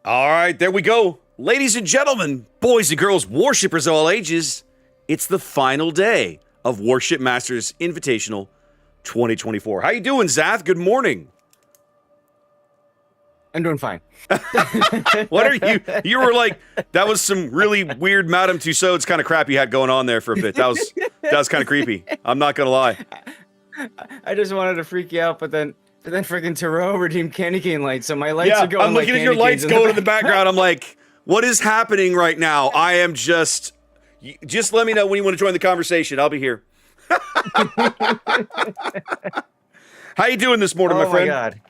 All right, there we go. Ladies and gentlemen, boys and girls, worshippers of all ages, it's the final day of Warship Masters Invitational 2024. How you doing, Zath? Good morning. I'm doing fine. What are you? You were like, that was some really weird Madame Tussauds kind of crap you had going on there for a bit. That was kind of creepy. I'm not gonna lie. I just wanted to freak you out, but then freaking Tarot redeemed candy cane lights, so my lights Yeah, are going. I'm looking like at your candy lights canes going in the background. I'm like, what is happening right now? I am just let me know when you want to join the conversation. I'll be here. How you doing this morning, my friend? Oh my god.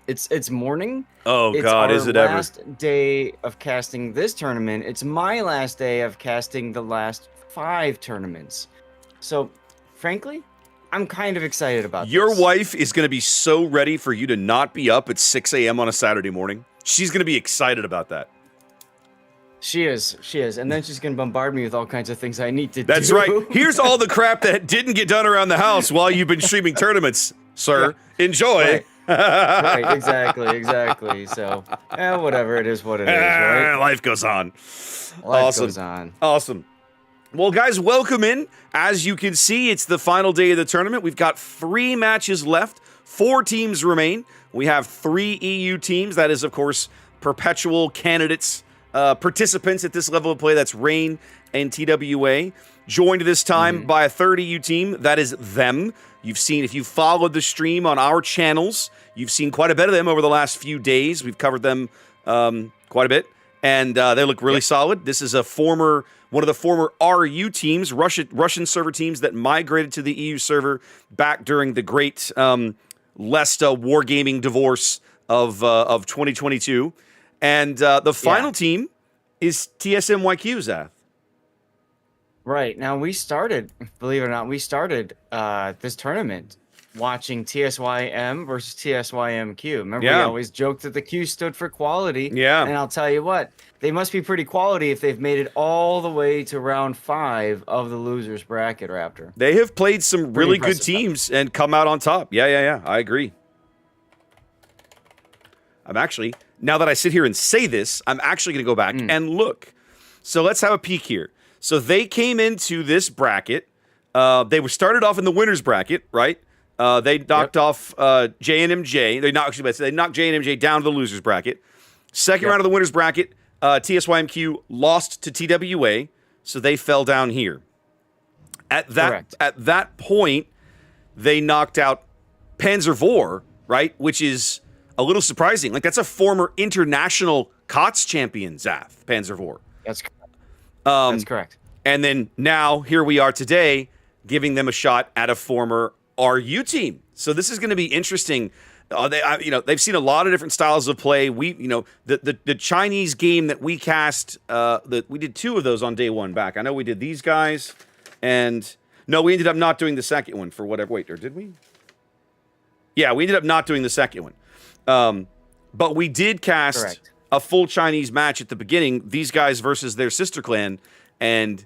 It's morning. Oh It's God, our is it ever? last day of casting this tournament. It's my last day of casting the last 5 tournaments. So, frankly, I'm kind of excited about Your this. wife is going to be so ready for you to not be up at 6 a.m. on a Saturday morning. She's going to be excited about that. She is, and then she's gonna bombard me with all kinds of things I need to do. That's right. Here's all the crap that didn't get done around the house while you've been streaming tournaments, sir. Yeah. Enjoy. Right, exactly. So, whatever it is, what it is, right? Life goes on. Life goes on. Awesome. Well, guys, welcome in. As you can see, it's the final day of the tournament. We've got 3 matches left. 4 teams remain. We have 3 EU teams. That is, of course, perpetual candidates, participants at this level of play. That's Reign and TWA. Joined this time by a third EU team. That is them. You've seen, if you've followed the stream on our channels, you've seen quite a bit of them over the last few days. We've covered them quite a bit, and they look really solid. This is one of the former RU teams, Russian server teams that migrated to the EU server back during the great Lesta wargaming divorce of 2022. And the final team is TSMYQ, Zath. Right. Now, believe it or not, we started this tournament watching TSYM versus TSYMQ. Remember, we always joked that the Q stood for quality. Yeah. And I'll tell you what, they must be pretty quality if they've made it all the way to round 5 of the losers bracket, Raptor. They have played some really good teams and come out on top. Yeah. I agree. Now that I sit here and say this, I'm actually going to go back and look. So let's have a peek here. So they came into this bracket. They were started off in the winners bracket, right? They knocked off J&MJ. They knocked J&MJ down to the losers bracket. Second round of the winners bracket, TSYMQ lost to TWA, so they fell down here. At that point, they knocked out Panzer-Vor, right? Which is a little surprising. Like, that's a former international COTS champion, Zath, Panzer-Vor. That's correct. That's correct. And then now, here we are today, giving them a shot at a former RU team. So this is going to be interesting. They've seen a lot of different styles of play. The Chinese game that we cast, we did 2 of those on day 1 back. I know we did these guys, and no, we ended up not doing the second one for whatever. Wait, or did we? Yeah, we ended up not doing the second one. But we did cast a full Chinese match at the beginning, these guys versus their sister clan, and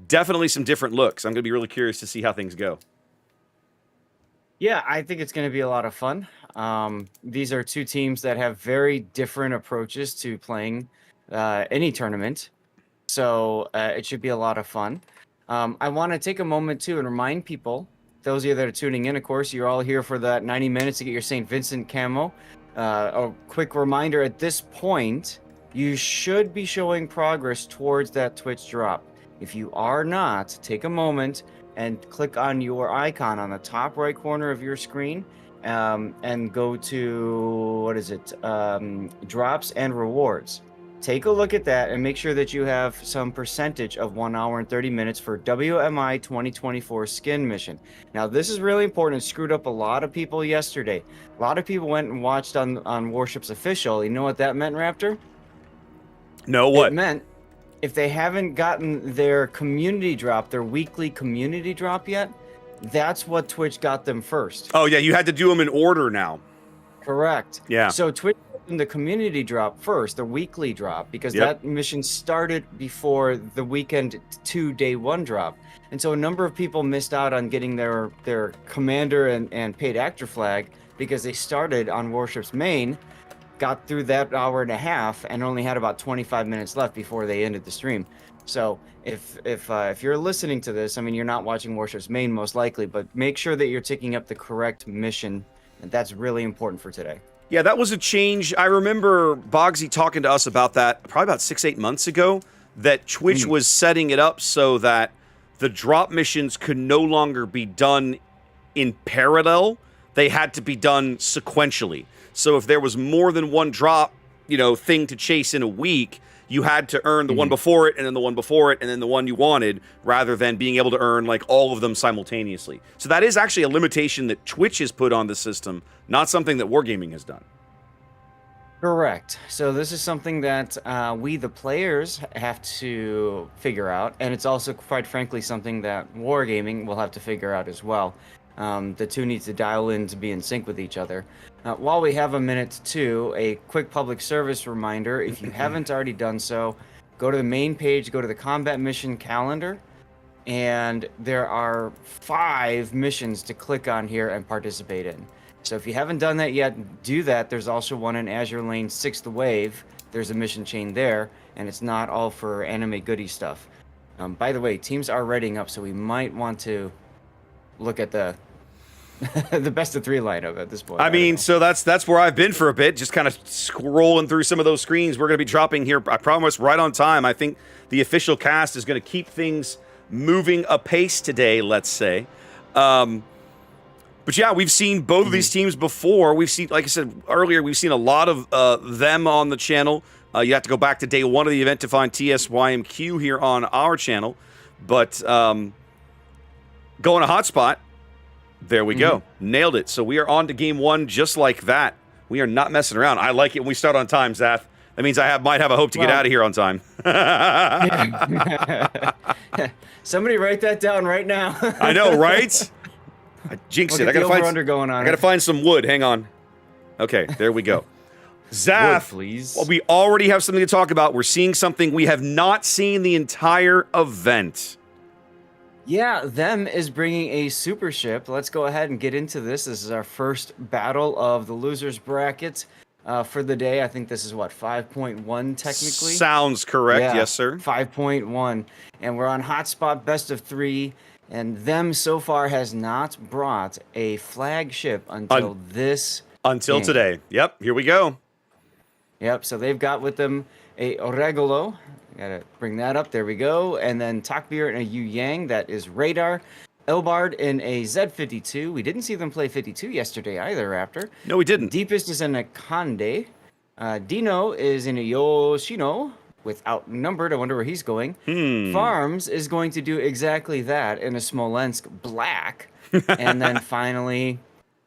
definitely some different looks. I'm going to be really curious to see how things go. Yeah, I think it's going to be a lot of fun. These are 2 teams that have very different approaches to playing any tournament, so it should be a lot of fun. I want to take a moment, too, and remind people, those of you that are tuning in, of course, you're all here for that 90 minutes to get your St. Vincent camo. A quick reminder, at this point, you should be showing progress towards that Twitch drop. If you are not, take a moment and click on your icon on the top right corner of your screen and go to, drops and rewards. Take a look at that and make sure that you have some percentage of 1 hour and 30 minutes for WMI 2024 skin mission. Now, this is really important. It screwed up a lot of people yesterday. A lot of people went and watched on Warships Official. You know what that meant, Raptor? No, what? It meant if they haven't gotten their community drop, their weekly community drop yet, that's what Twitch got them first. Oh, yeah, you had to do them in order now. Correct. Yeah. So Twitch got the community drop first, the weekly drop, because that mission started before the weekend 2 day 1 drop. And so a number of people missed out on getting their commander and paid actor flag because they started on Warships main got through that hour and a half and only had about 25 minutes left before they ended the stream. So if you're listening to this, I mean, you're not watching Warships Main most likely, but make sure that you're ticking up the correct mission, and that's really important for today. Yeah, that was a change. I remember Boggsy talking to us about that probably about 6-8 months ago, that Twitch was setting it up so that the drop missions could no longer be done in parallel. They had to be done sequentially. So if there was more than one drop, thing to chase in a week, you had to earn the one before it, and then the one before it, and then the one you wanted, rather than being able to earn like all of them simultaneously. So that is actually a limitation that Twitch has put on the system, not something that Wargaming has done. Correct. So this is something that we, the players, have to figure out, and it's also, quite frankly, something that Wargaming will have to figure out as well. The two need to dial in to be in sync with each other. While we have a minute too, a quick public service reminder: if you haven't already done so, go to the main page, go to the combat mission calendar, and there are 5 missions to click on here and participate in. So if you haven't done that yet, do that. There's also one in Azure Lane 6th Wave. There's a mission chain there, and it's not all for anime goodie stuff. By the way, teams are readying up, so we might want to look at the the best of 3 lineup at this point. I mean, so that's where I've been for a bit, just kind of scrolling through some of those screens. We're going to be dropping here, I promise, right on time. I think the official cast is going to keep things moving apace today, let's say. But yeah, we've seen both of these teams before. We've seen, like I said earlier, we've seen a lot of them on the channel. You have to go back to day 1 of the event to find TSYMQ here on our channel. But going to hotspot, there we go. Nailed it. So we are on to game 1 just like that. We are not messing around. I like it when we start on time, Zath. That means I might have a hope to get out of here on time. Somebody write that down right now. I know, right? I jinxed it. I gotta find some wood. Hang on. Okay, there we go. Zath, wood, please. Well, we already have something to talk about. We're seeing something we have not seen the entire event. Yeah, them is bringing a super ship. Let's go ahead and get into this. This is our first battle of the losers bracket for the day. I think this is what, 5.1 technically? Sounds correct. Yeah, yes, sir. 5.1. And we're on hotspot best of 3. And them so far has not brought a flagship until Until today. Yep, here we go. Yep, so they've got with them a Oregolo. Gotta bring that up. There we go. And then Takbir and a Yu Yang. That is Radar. Elbard in a Z52. We didn't see them play 52 yesterday either, Raptor. No, we didn't. Deepest is in a Kande. Dino is in a Yoshino with outnumbered. I wonder where he's going. Farms is going to do exactly that in a Smolensk Black. And then finally,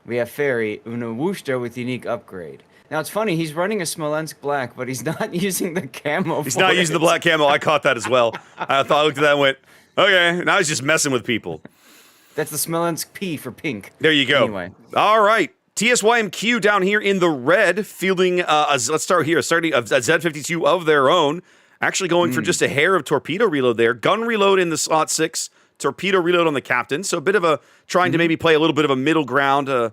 we have Ferry Unawushta with unique upgrade. Now, it's funny, he's running a Smolensk Black, but he's not using the camo. He's not using the black camo. I caught that as well. I looked at that and went, okay, now he's just messing with people. That's the Smolensk P for pink. There you go. Anyway. All right. TSYMQ down here in the red, fielding, let's start here, starting a Z52 of their own. Actually going for just a hair of torpedo reload there. Gun reload in the slot 6, torpedo reload on the captain. So a bit of a, trying to maybe play a little bit of a middle ground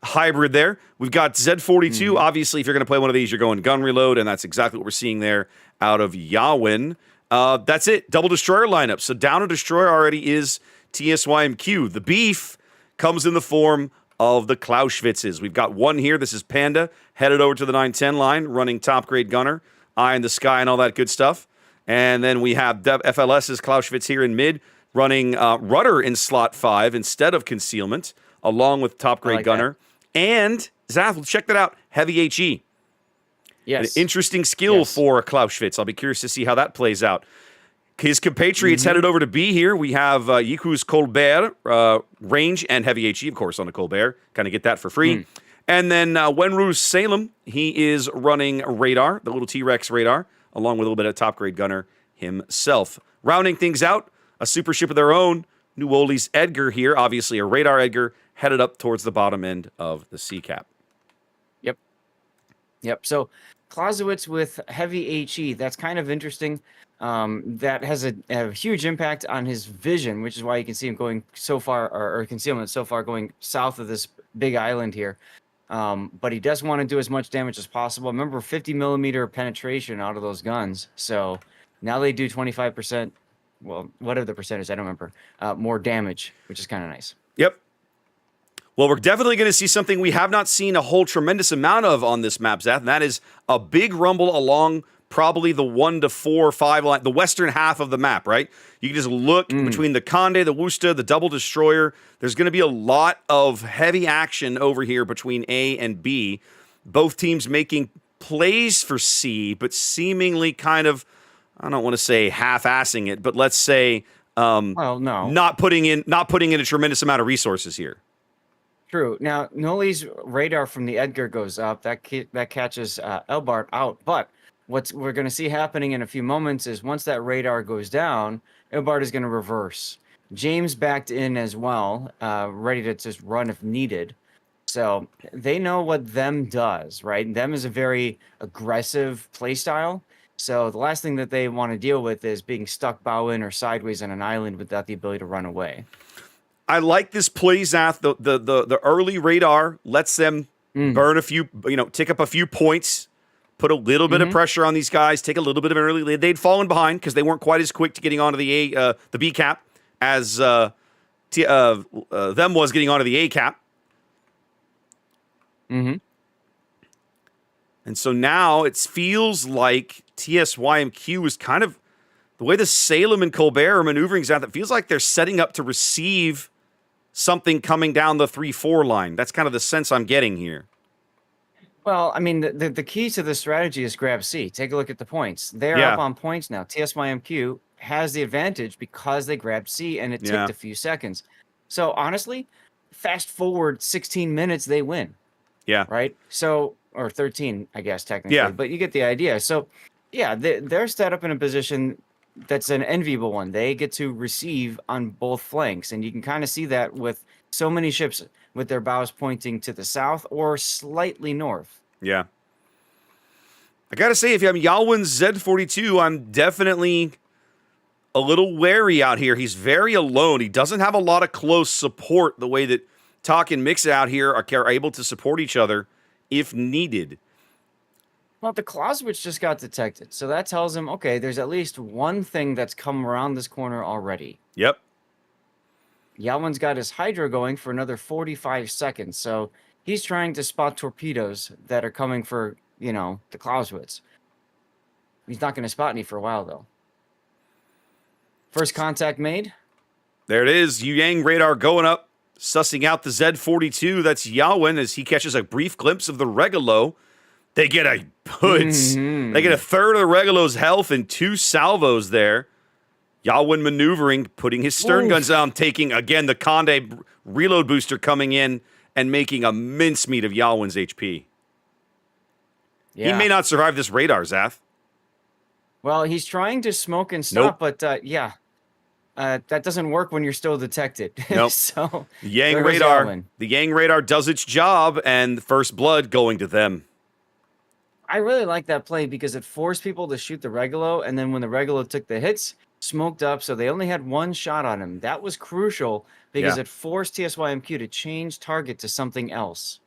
hybrid there. We've got Z42. Obviously, if you're going to play one of these, you're going gun reload, and that's exactly what we're seeing there out of Yawin. That's it. Double destroyer lineup. So down a destroyer already is TSYMQ. The beef comes in the form of the Clausewitzes. We've got one here. This is Panda, headed over to the 910 line, running top grade gunner, eye in the sky, and all that good stuff. And then we have FLS's Clausewitz here in mid, running rudder in slot 5 instead of concealment, along with top grade gunner. And Zath, check that out. Heavy HE. Yes. An interesting skill for Clausewitz. I'll be curious to see how that plays out. His compatriots headed over to B here. We have Yiku's Colbert, range and heavy HE, of course, on the Colbert. Kind of get that for free. And then Wenru's Salem, he is running radar, the little T-Rex radar, along with a little bit of top grade gunner himself. Rounding things out, a super ship of their own, New Oli's Edgar here, obviously a radar Edgar, headed up towards the bottom end of the sea cap. Yep. So Clausewitz with heavy HE, that's kind of interesting. That has a huge impact on his vision, which is why you can see him going so far, or concealment so far going south of this big island here. But he does want to do as much damage as possible. Remember, 50 millimeter penetration out of those guns. So now they do 25%. Well, whatever the percentage, I don't remember. More damage, which is kind of nice. Yep. Well, we're definitely going to see something we have not seen a whole tremendous amount of on this map, Zath, and that is a big rumble along probably the 1 to 4 or 5 line, the western half of the map, right? You can just look between the Conde, the Wusta, the Double Destroyer. There's going to be a lot of heavy action over here between A and B. Both teams making plays for C, but seemingly kind of, I don't want to say half-assing it, but let's say not putting in a tremendous amount of resources here. True. Now, Noli's radar from the Edgar goes up. That catches Elbart out. But what we're going to see happening in a few moments is once that radar goes down, Elbart is going to reverse. James backed in as well, ready to just run if needed. So they know what them does, right? Them is a very aggressive play style. So the last thing that they want to deal with is being stuck bow in or sideways on an island without the ability to run away. I like this play, Zath. The early radar lets them burn a few, tick up a few points, put a little bit of pressure on these guys, take a little bit of an early lead. They'd fallen behind because they weren't quite as quick to getting onto the B cap as them was getting onto the A cap. And so now it feels like TSYMQ is kind of the way the Salem and Colbert are maneuvering, Zath. It feels like they're setting up to receive something coming down the 3-4 line. That's kind of the sense I'm getting here. Well, I mean, the key to the strategy is grab C. Take a look at the points. They're up on points now. TSYMQ has the advantage because they grabbed C, and it took a few seconds. So, honestly, fast forward 16 minutes, they win. Yeah. Right? So, or 13, I guess, technically. Yeah. But you get the idea. So, yeah, they're set up in a position that's an enviable one. They get to receive on both flanks, and you can kind of see that with so many ships with their bows pointing to the south or slightly north. Yeah. I gotta say, if you have Yalwin's Z42, I'm definitely a little wary out here. He's very alone. He doesn't have a lot of close support the way that Talk and Mix out here are able to support each other if needed. Well, the Clausewitz just got detected, so that tells him, okay, there's at least one thing that's come around this corner already. Yep. Yalwin's got his Hydra going for another 45 seconds, so he's trying to spot torpedoes that are coming for, the Clausewitz. He's not going to spot any for a while, though. First contact made. There it is. Yu Yang radar going up, sussing out the Z42. That's Yalwin as he catches a brief glimpse of the Regalo. They get a They get a third of the Regalo's health and 2 salvos there. Yalwin maneuvering, putting his stern guns down, taking, again, the Conde reload booster coming in and making a mincemeat of Yalwin's HP. Yeah. He may not survive this radar, Zath. Well, he's trying to smoke and stop, but that doesn't work when you're still detected. Nope. So the Yang radar does its job, and first blood going to them. I really like that play because it forced people to shoot the Regalo, and then when the Regalo took the hits, smoked up, so they only had one shot on him. That was crucial because it forced TSYMQ to change target to something else.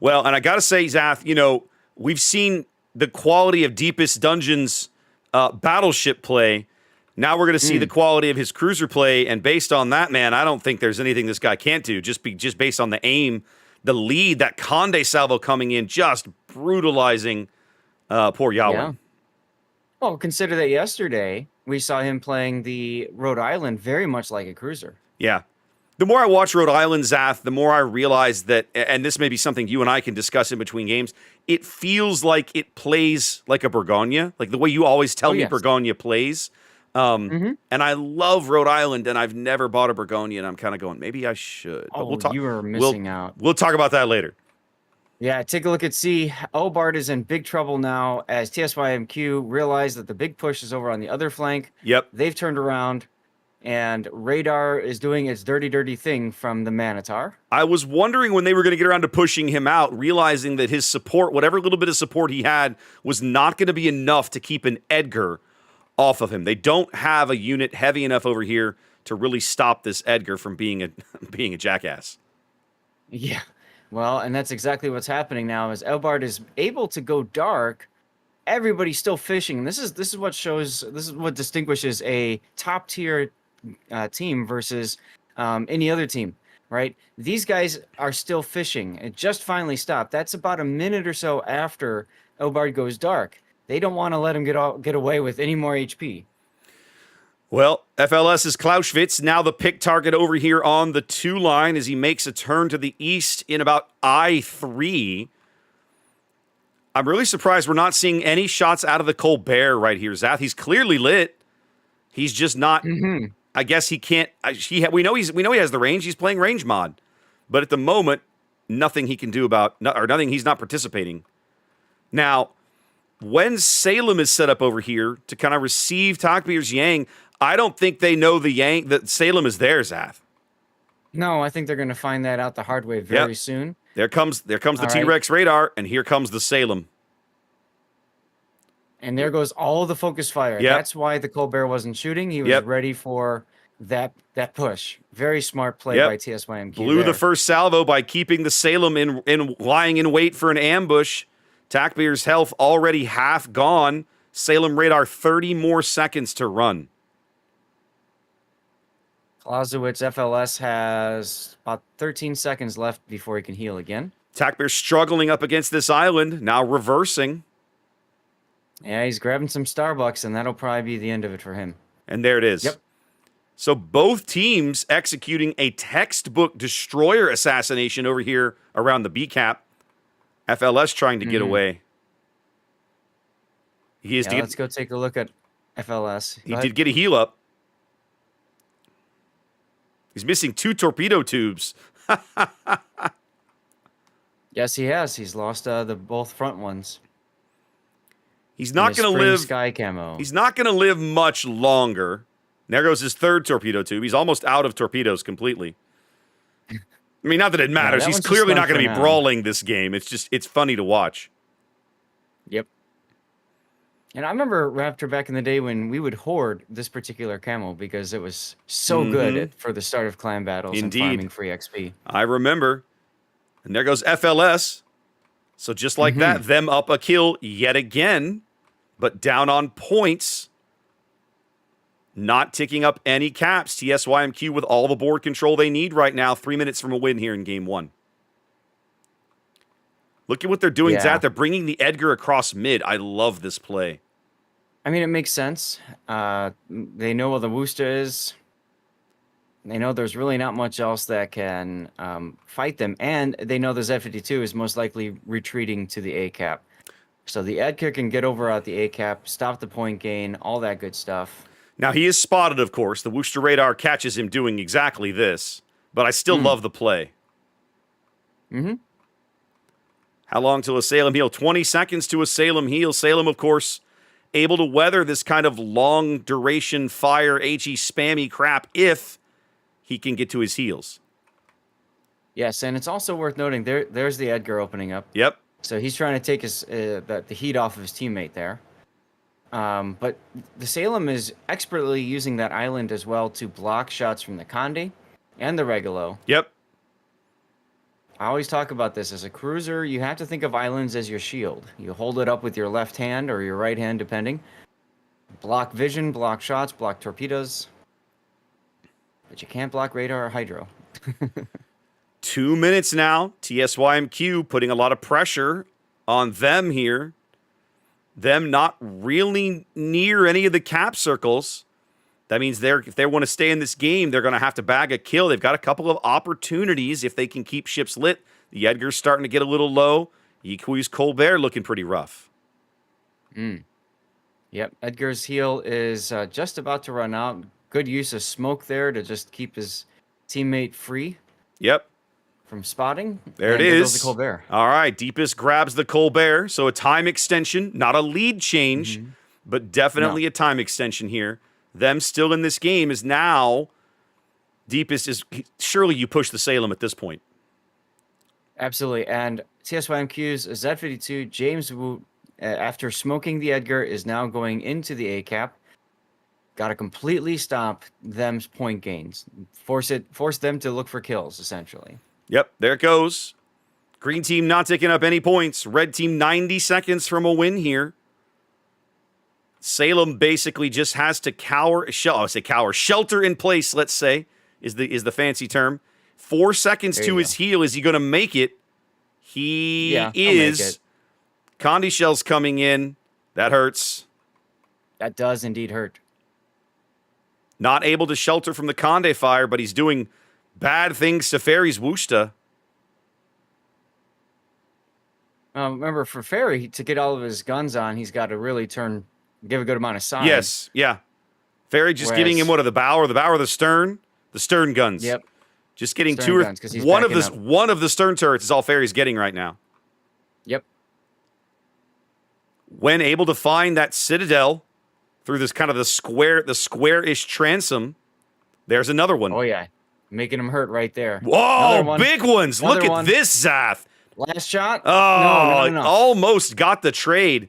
Well, and I got to say, Zath, we've seen the quality of Deepest Dungeon's battleship play. Now we're going to see the quality of his cruiser play, and based on that, man, I don't think there's anything this guy can't do. Just based on the aim, the lead, that Conde salvo coming in, just brutalizing poor Yalwin. Yeah. Well, consider that yesterday we saw him playing the Rhode Island very much like a cruiser. Yeah. The more I watch Rhode Island, Zath, the more I realize that, and this may be something you and I can discuss in between games, it feels like it plays like a Burgonia, like the way you always tell me Burgonia plays. And I love Rhode Island, and I've never bought a Burgonia, and I'm kind of going, maybe I should. But you are missing out. We'll talk about that later. Yeah, take a look at C. Obart is in big trouble now as TSYMQ realized that the big push is over on the other flank. Yep. They've turned around, and Radar is doing its dirty, dirty thing from the Manitar. I was wondering when they were going to get around to pushing him out, realizing that his support, whatever little bit of support he had, was not going to be enough to keep an Edgar off of him. They don't have a unit heavy enough over here to really stop this Edgar from being a jackass. Yeah. Well, and that's exactly what's happening now. As Elbard is able to go dark, everybody's still fishing. This is what shows. This is what distinguishes a top tier team versus any other team. Right? These guys are still fishing. It just finally stopped. That's about a minute or so after Elbard goes dark. They don't want to let him get away with any more HP. Well, FLS's Clausewitz now the pick target over here on the 2 line as he makes a turn to the east in about I-3. I'm really surprised we're not seeing any shots out of the Colbert right here, Zath. He's clearly lit. He's just not. I guess he can't. We know he has the range. He's playing range mod, but at the moment, nothing he can do about or nothing. He's not participating. Now, when Salem is set up over here to kind of receive Takbir's Yang, I don't think they know that Salem is there, Zath. No, I think they're going to find that out the hard way very soon. There comes the T-Rex radar, and here comes the Salem. And there goes all the focus fire. Yep. That's why the Colbert wasn't shooting. He was ready for that push. Very smart play by TSYMQ. Blew the first salvo by keeping the Salem in lying in wait for an ambush. Takbir's health already half gone. Salem radar 30 more seconds to run. Clausewitz FLS has about 13 seconds left before he can heal again. Takbir struggling up against this island, now reversing. Yeah, he's grabbing some Starbucks, and that'll probably be the end of it for him. And there it is. Yep. So both teams executing a textbook destroyer assassination over here around the B cap. FLS trying to get away. Let's go take a look at FLS. He did get a heal up. He's missing 2 torpedo tubes. Yes, he has. He's lost the both front ones. He's not going to live. Sky camo. He's not going to live much longer. There goes his 3rd torpedo tube. He's almost out of torpedoes completely. I mean, not that it matters. He's clearly not going to be brawling this game. It's funny to watch. Yep. And I remember Raptor back in the day when we would hoard this particular camo because it was so good for the start of clan battles and farming free XP. I remember. And there goes FLS. So just like that, them up a kill yet again, but down on points. Not ticking up any caps. TSYMQ with all the board control they need right now. 3 minutes from a win here in game 1. Look at what they're doing, Zat. They're bringing the Edgar across mid. I love this play. I mean, it makes sense. They know where the Worcester is. They know there's really not much else that can fight them. And they know the Z52 is most likely retreating to the A-cap. So the Edgar can get over at the A-cap, stop the point gain, all that good stuff. Now, he is spotted, of course. The Worcester radar catches him doing exactly this. But I still love the play. How long till a Salem heal? 20 seconds to a Salem heal. Salem, of course, able to weather this kind of long duration fire, HE spammy crap if he can get to his heals. Yes, and it's also worth noting there's the Edgar opening up. Yep. So he's trying to take his the heat off of his teammate there. But the Salem is expertly using that island as well to block shots from the Conde and the Regulo. Yep. I always talk about this. As a cruiser, you have to think of islands as your shield. You hold it up with your left hand or your right hand, depending. Block vision, block shots, block torpedoes. But you can't block radar or hydro. 2 minutes now. TSYMQ putting a lot of pressure on them here. Them not really near any of the cap circles. That means if they want to stay in this game, they're going to have to bag a kill. They've got a couple of opportunities if they can keep ships lit. The Edgar's starting to get a little low. Yikui's Colbert looking pretty rough. Yep, Edgar's heal is just about to run out. Good use of smoke there to just keep his teammate free. Yep. From spotting. There it is. The Colbert. All right, Deepest grabs the Colbert. So a time extension, not a lead change, but definitely a time extension here. Them still in this game is now Deepest is surely you push the Salem at this point. Absolutely. And TSYMQ's Z52, James Wu, after smoking the Edgar, is now going into the A-cap. Got to completely stop them's point gains. Force them to look for kills, essentially. Yep, there it goes. Green team not taking up any points. Red team 90 seconds from a win here. Salem basically just has to shelter in place, let's say, is the fancy term. 4 seconds to his heel. Is he going to make it? He is. Condi shells coming in. That hurts. That does indeed hurt. Not able to shelter from the Conde fire, but he's doing bad things to Ferry's Wushta. Remember, for Ferry to get all of his guns on, he's got to really give a good amount of side. Yes, yeah. Ferry just getting him the bow or the stern? The stern guns. Yep. Just getting stern guns, one of the stern turrets is all Ferry's getting right now. Yep. When able to find that citadel through this kind of the square-ish transom, there's another one. Oh yeah, making him hurt right there. Whoa, big ones! Look at this, Zath. Last shot. Oh, no. Almost got the trade.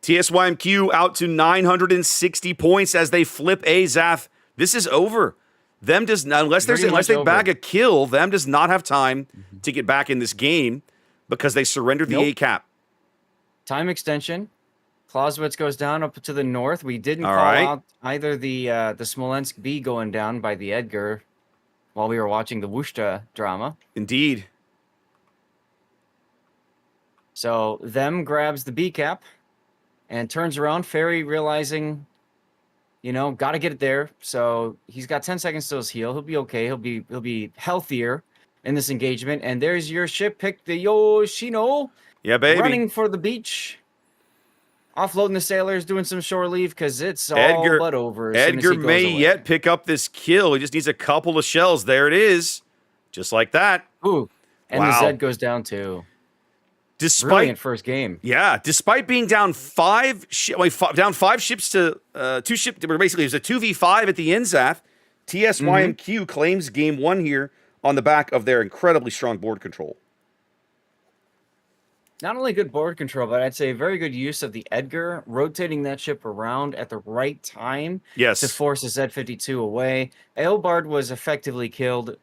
TSYMQ out to 960 points as they flip A. Zath. This is over. Unless they bag a kill, them does not have time to get back in this game because they surrendered the A cap. Time extension. Clausewitz goes down up to the north. We didn't call out either the Smolensk B going down by the Edgar while we were watching the Wushta drama. Indeed. So them grabs the B cap and turns around. Ferry realizing, got to get it there. So he's got 10 seconds to his heel. He'll be okay. He'll be healthier in this engagement. And there's your ship. Pick the Yoshino. Yeah, baby. Running for the beach. Offloading the sailors, doing some shore leave because it's all but over. Edgar may yet pick up this kill. He just needs a couple of shells. There it is. Just like that. Ooh. And the Zed goes down too. Brilliant first game. Yeah, despite being down five ships to 2 ships, basically it was a 2v5 at the end, Zath. TSYMQ claims game 1 here on the back of their incredibly strong board control. Not only good board control, but I'd say very good use of the Edgar, rotating that ship around at the right time to force a Z-52 away. Aelbard was effectively killed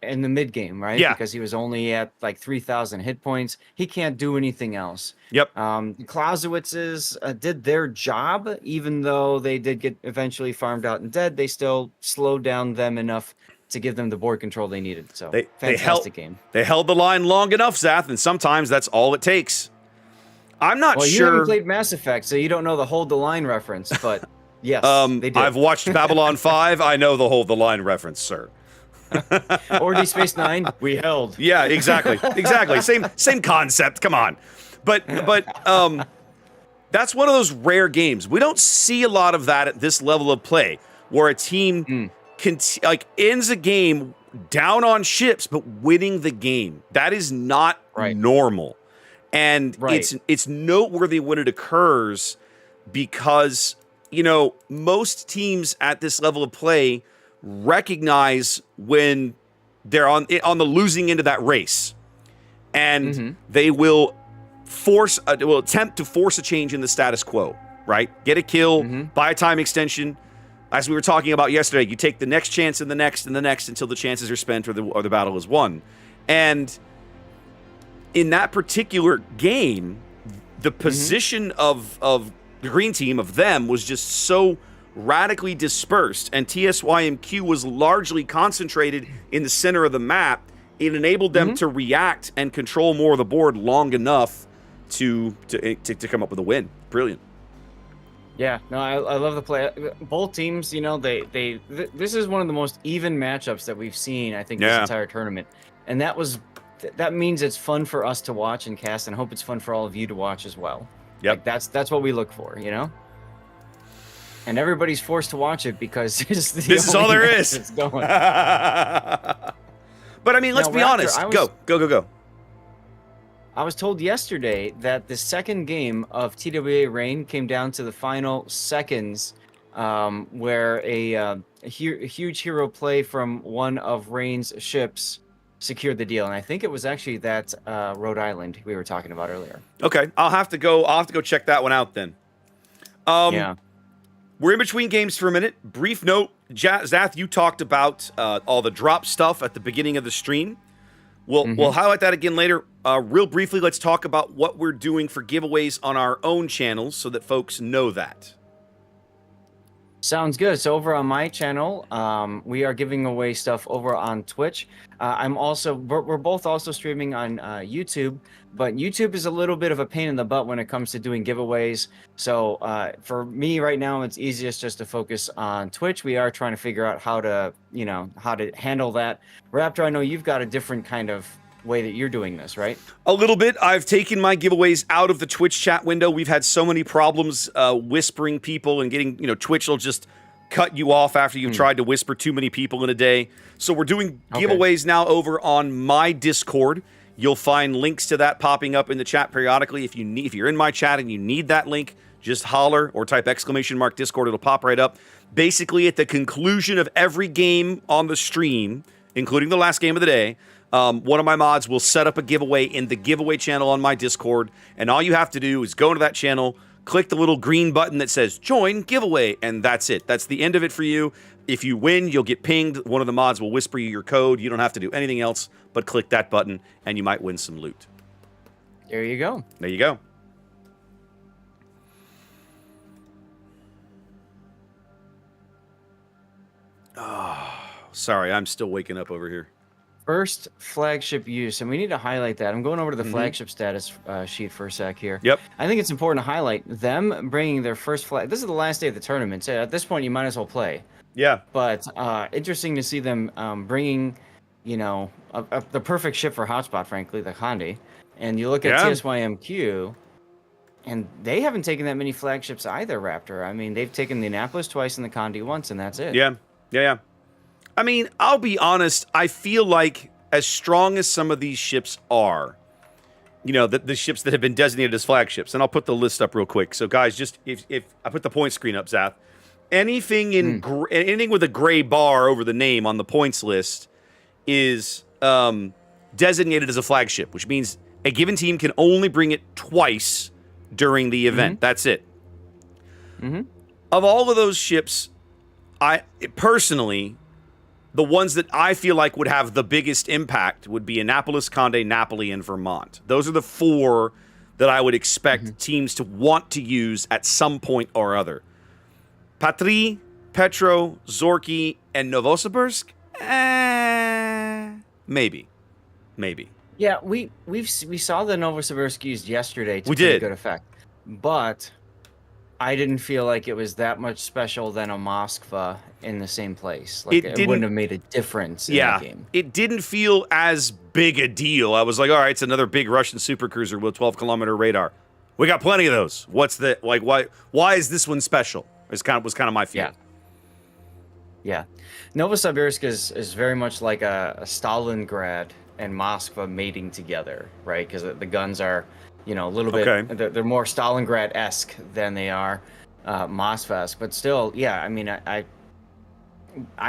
in the mid-game, right? Yeah. Because he was only at like 3,000 hit points. He can't do anything else. Yep. Clausewitz's did their job, even though they did get eventually farmed out and dead. They still slowed down them enough to give them the board control they needed. So fantastic game. They held the line long enough, Zath, and sometimes that's all it takes. I'm not sure. You haven't played Mass Effect, so you don't know the hold the line reference, but yes, they did. I've watched Babylon 5. I know the hold the line reference, sir. Or Deep Space Nine, we held. Yeah, exactly. Same concept. Come on. But that's one of those rare games. We don't see a lot of that at this level of play where a team ends a game down on ships but winning the game. That is not normal. And it's noteworthy when it occurs because, most teams at this level of play recognize when they're on the losing end of that race, and they will attempt to force a change in the status quo. Right, get a kill, buy a time extension. As we were talking about yesterday, you take the next chance and the next and the next until the chances are spent or the battle is won. And in that particular game, the position of the green team of them was just so radically dispersed, and TSYMQ was largely concentrated in the center of the map. It enabled them to react and control more of the board long enough to come up with a win. Brilliant. Yeah, no, I love the play. Both teams, this is one of the most even matchups that we've seen, I think, this entire tournament. And that means it's fun for us to watch and cast, and I hope it's fun for all of you to watch as well. Yep. Like, that's what we look for, And everybody's forced to watch it because this is all there is. It's going. But I mean, let's be honest. Go. I was told yesterday that the second game of TWA Reign came down to the final seconds, where a huge hero play from one of Reign's ships secured the deal, and I think it was actually that Rhode Island we were talking about earlier. Okay, I'll have to go check that one out then. We're in between games for a minute. Brief note, Zath, you talked about all the drop stuff at the beginning of the stream. We'll highlight that again later. Real briefly, let's talk about what we're doing for giveaways on our own channels so that folks know that. Sounds good. So over on my channel, we are giving away stuff over on Twitch. We're both also streaming on YouTube, but YouTube is a little bit of a pain in the butt when it comes to doing giveaways. So for me right now, it's easiest just to focus on Twitch. We are trying to figure out how to handle that. Raptor, I know you've got a different kind of way that you're doing this, right? A little bit. I've taken my giveaways out of the Twitch chat window. We've had so many problems whispering people and getting, Twitch will just cut you off after you've tried to whisper too many people in a day. So we're doing giveaways now over on my Discord. You'll find links to that popping up in the chat periodically. If you're in my chat and you need that link, just holler or type !Discord. It'll pop right up. Basically, at the conclusion of every game on the stream, including the last game of the day, one of my mods will set up a giveaway in the giveaway channel on my Discord, and all you have to do is go into that channel, click the little green button that says join giveaway, and that's it. That's the end of it for you. If you win, you'll get pinged. One of the mods will whisper you your code. You don't have to do anything else but click that button, and you might win some loot. There you go. There you go. Oh, sorry, I'm still waking up over here. First flagship use, and we need to highlight that. I'm going over to the flagship status sheet for a sec here. Yep. I think it's important to highlight them bringing their first flag. This is the last day of the tournament, so at this point you might as well play. Yeah. But interesting to see them bringing, the perfect ship for hotspot, frankly, the Conde. And you look at TSYMQ, and they haven't taken that many flagships either, Raptor. I mean, they've taken the Annapolis twice and the Conde once, and that's it. Yeah. I mean, I'll be honest, I feel like as strong as some of these ships are, the ships that have been designated as flagships, and I'll put the list up real quick. So, guys, just if I put the point screen up, Zath, anything anything with a gray bar over the name on the points list is designated as a flagship, which means a given team can only bring it twice during the event. That's it. Of all of those ships, personally, the ones that I feel like would have the biggest impact would be Annapolis, Conde, Napoli, and Vermont. Those are the four that I would expect teams to want to use at some point or other. Patrie, Petro, Zorki, and Novosibirsk? Maybe. Yeah, we saw the Novosibirsk used yesterday to pretty good effect. But I didn't feel like it was that much special than a Moskva in the same place. Like it wouldn't have made a difference in that game. It didn't feel as big a deal. I was like, all right, it's another big Russian supercruiser with 12-kilometer radar. We got plenty of those. What's the why is this one special? Was kind of my feeling. Yeah. Novosibirsk is very much like a Stalingrad and Moskva mating together, right? Because the guns are a little bit, they're more Stalingrad-esque than they are Moskva-esque. But still, I mean, I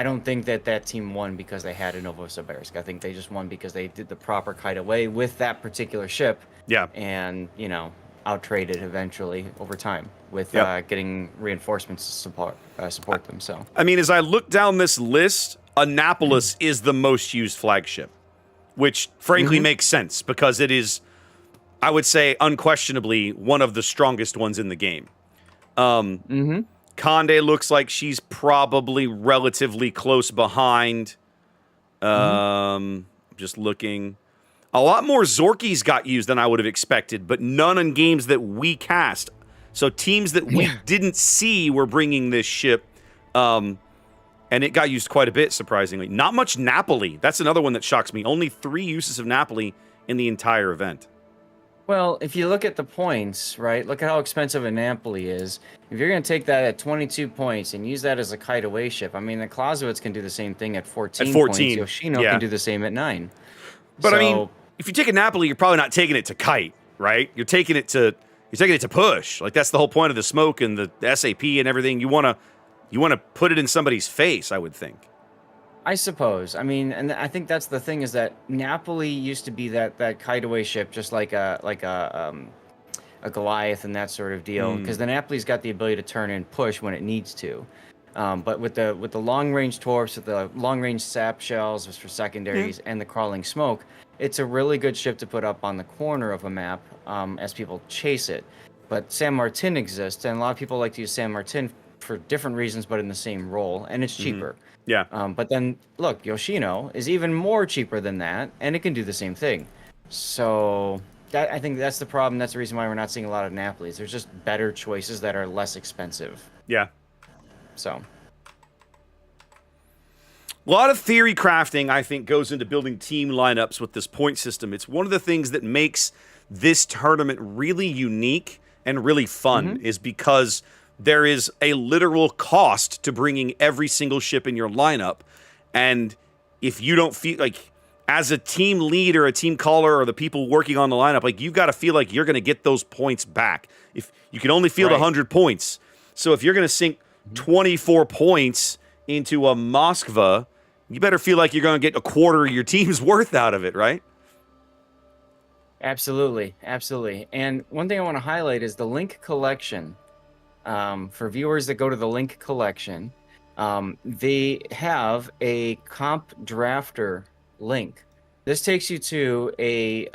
don't think that team won because they had a Novosibirsk. I think they just won because they did the proper kite away with that particular ship. Yeah. And, out-traded eventually over time with getting reinforcements to support them. So I mean, as I look down this list, Annapolis is the most used flagship, which frankly makes sense because it is, I would say, unquestionably one of the strongest ones in the game. Conde looks like she's probably relatively close behind. Just looking. A lot more Zorkis got used than I would have expected, but none in games that we cast. So teams that we didn't see were bringing this ship, and it got used quite a bit, surprisingly. Not much Napoli. That's another one that shocks me. Only 3 uses of Napoli in the entire event. Well, if you look at the points, right, look at how expensive a Napoli is. If you're going to take that at 22 points and use that as a kite away ship, I mean, the Clausewitz can do the same thing at 14 points. Yoshino can do the same at 9. But I mean, if you take a Napoli, you're probably not taking it to kite, right? You're taking it to push. Like that's the whole point of the smoke and the SAP and everything. You want to put it in somebody's face, I would think. I suppose. I mean, and I think that's the thing is that Napoli used to be that kite away ship, just like a Goliath and that sort of deal. Because the Napoli's got the ability to turn and push when it needs to. But with the long range torps, with the long range sap shells for secondaries, and the crawling smoke, it's a really good ship to put up on the corner of a map as people chase it. But San Martin exists, and a lot of people like to use San Martin for different reasons, but in the same role, and it's cheaper. Yeah. But then, look, Yoshino is even more cheaper than that, and it can do the same thing. So I think that's the problem. That's the reason why we're not seeing a lot of Napolis. There's just better choices that are less expensive. Yeah. So a lot of theory crafting, I think, goes into building team lineups with this point system. It's one of the things that makes this tournament really unique and really fun, is because there is a literal cost to bringing every single ship in your lineup. And if you don't feel like, as a team lead or a team caller or the people working on the lineup, like, you've got to feel like you're going to get those points back. If you can only field 100 points. So if you're going to sink 24 points into a Moskva, you better feel like you're going to get a quarter of your team's worth out of it, right? absolutely, absolutely. And one thing I want to highlight is the link collection. For viewers that go to the link collection, they have a comp drafter link. This takes you to a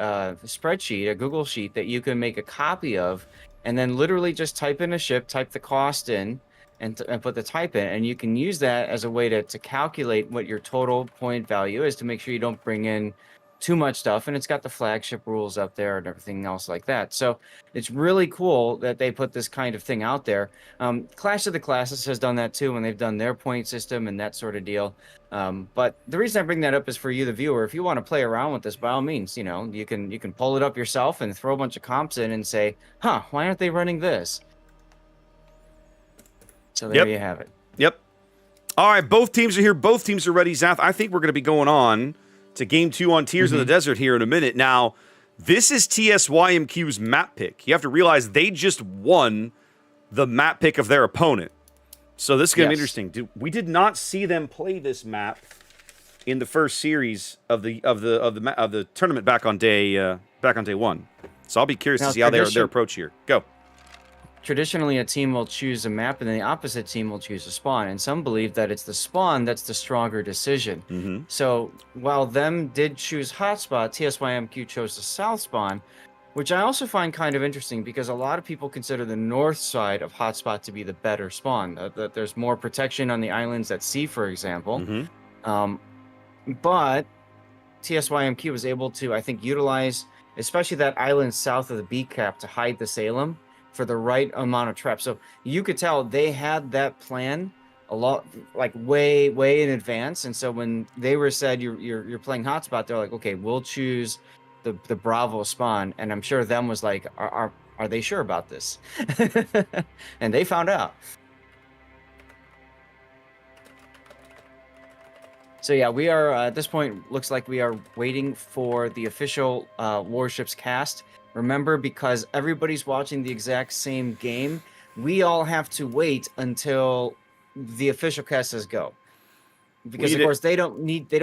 spreadsheet, a Google sheet that you can make a copy of, and then literally just type in a ship, type the cost in, and put the type in, and you can use that as a way to calculate what your total point value is to make sure you don't bring in too much stuff. And it's got the flagship rules up there and everything else like that. So it's really cool that they put this kind of thing out there. Clash of the Classes has done that too when they've done their point system and that sort of deal. But the reason I bring that up is for you, the viewer. If you want to play around with this, by all means, you know, you can pull it up yourself and throw a bunch of comps in and say, huh, why aren't they running this? So there you have it. Yep. All right, both teams are here. Both teams are ready. Zath, I think we're going to be going on to Game 2 on Tears of the Desert here in a minute. Now, this is TSYMQ's map pick. You have to realize they just won the map pick of their opponent. So this is going to be interesting. We did not see them play this map in the first series of the tournament back on day 1. So I'll be curious to see how their approach here. Go. Traditionally, a team will choose a map, and then the opposite team will choose a spawn. And some believe that it's the spawn that's the stronger decision. So while them did choose hotspot, TSYMQ chose the south spawn, which I also find kind of interesting because a lot of people consider the north side of hotspot to be the better spawn. That there's more protection on the islands at sea, for example. But TSYMQ was able to, I think, utilize especially that island south of the B cap to hide the Salem for the right amount of traps. So you could tell they had that plan a lot, like way in advance. And so when they were said you're playing hotspot, they're like, okay, we'll choose the Bravo spawn. And I'm sure them was like, are they sure about this? And they found out. So yeah, we are at this point, looks like we are waiting for the official Warships cast. Remember, because everybody's watching the exact same game, we all have to wait until the official cast says go. Because of course they don't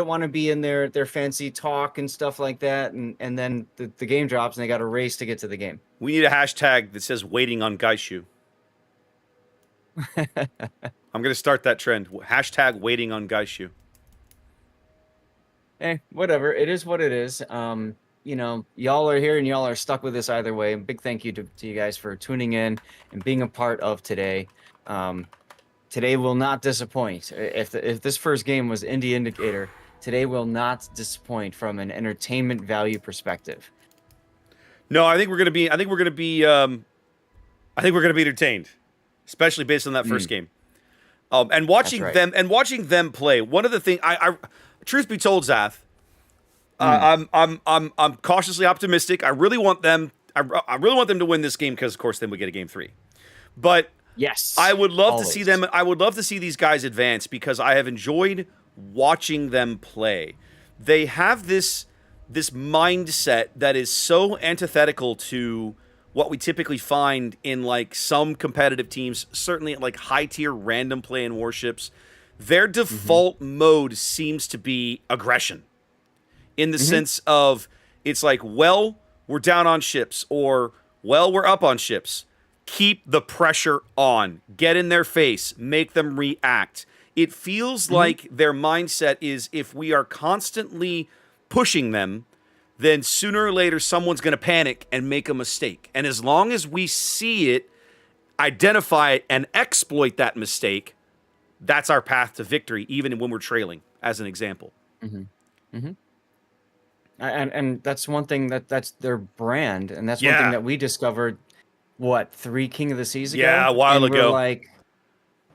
want to be in their fancy talk and stuff like that, and then the game drops and they got to race to get to the game. We need a hashtag that says waiting on Gaishu. I'm going to start that trend. Hashtag waiting on Gaishu. Whatever. It is what it is. You know, y'all are here and y'all are stuck with this either way. Big thank you to you guys for tuning in and being a part of today. Today will not disappoint. If this first game was Indie Indicator, today will not disappoint from an entertainment value perspective. No, I think we're gonna be entertained, especially based on that first game. And watching them play. One of the things I truth be told, Zath, I'm cautiously optimistic. I really want them to win this game because, of course, then we get a game 3. But yes, I would love to see them. I would love to see these guys advance because I have enjoyed watching them play. They have this mindset that is so antithetical to what we typically find in like some competitive teams, certainly like high tier random play in Warships. Their default mode seems to be aggression. In the sense of, it's like, well, we're down on ships, or, well, we're up on ships. Keep the pressure on. Get in their face. Make them react. It feels like their mindset is, if we are constantly pushing them, then sooner or later someone's going to panic and make a mistake. And as long as we see it, identify it, and exploit that mistake, that's our path to victory, even when we're trailing, as an example. And that's one thing that's their brand, and that's one Yeah. thing that we discovered. What, 3 King of the Seas ago? Yeah, a while and we're ago. like,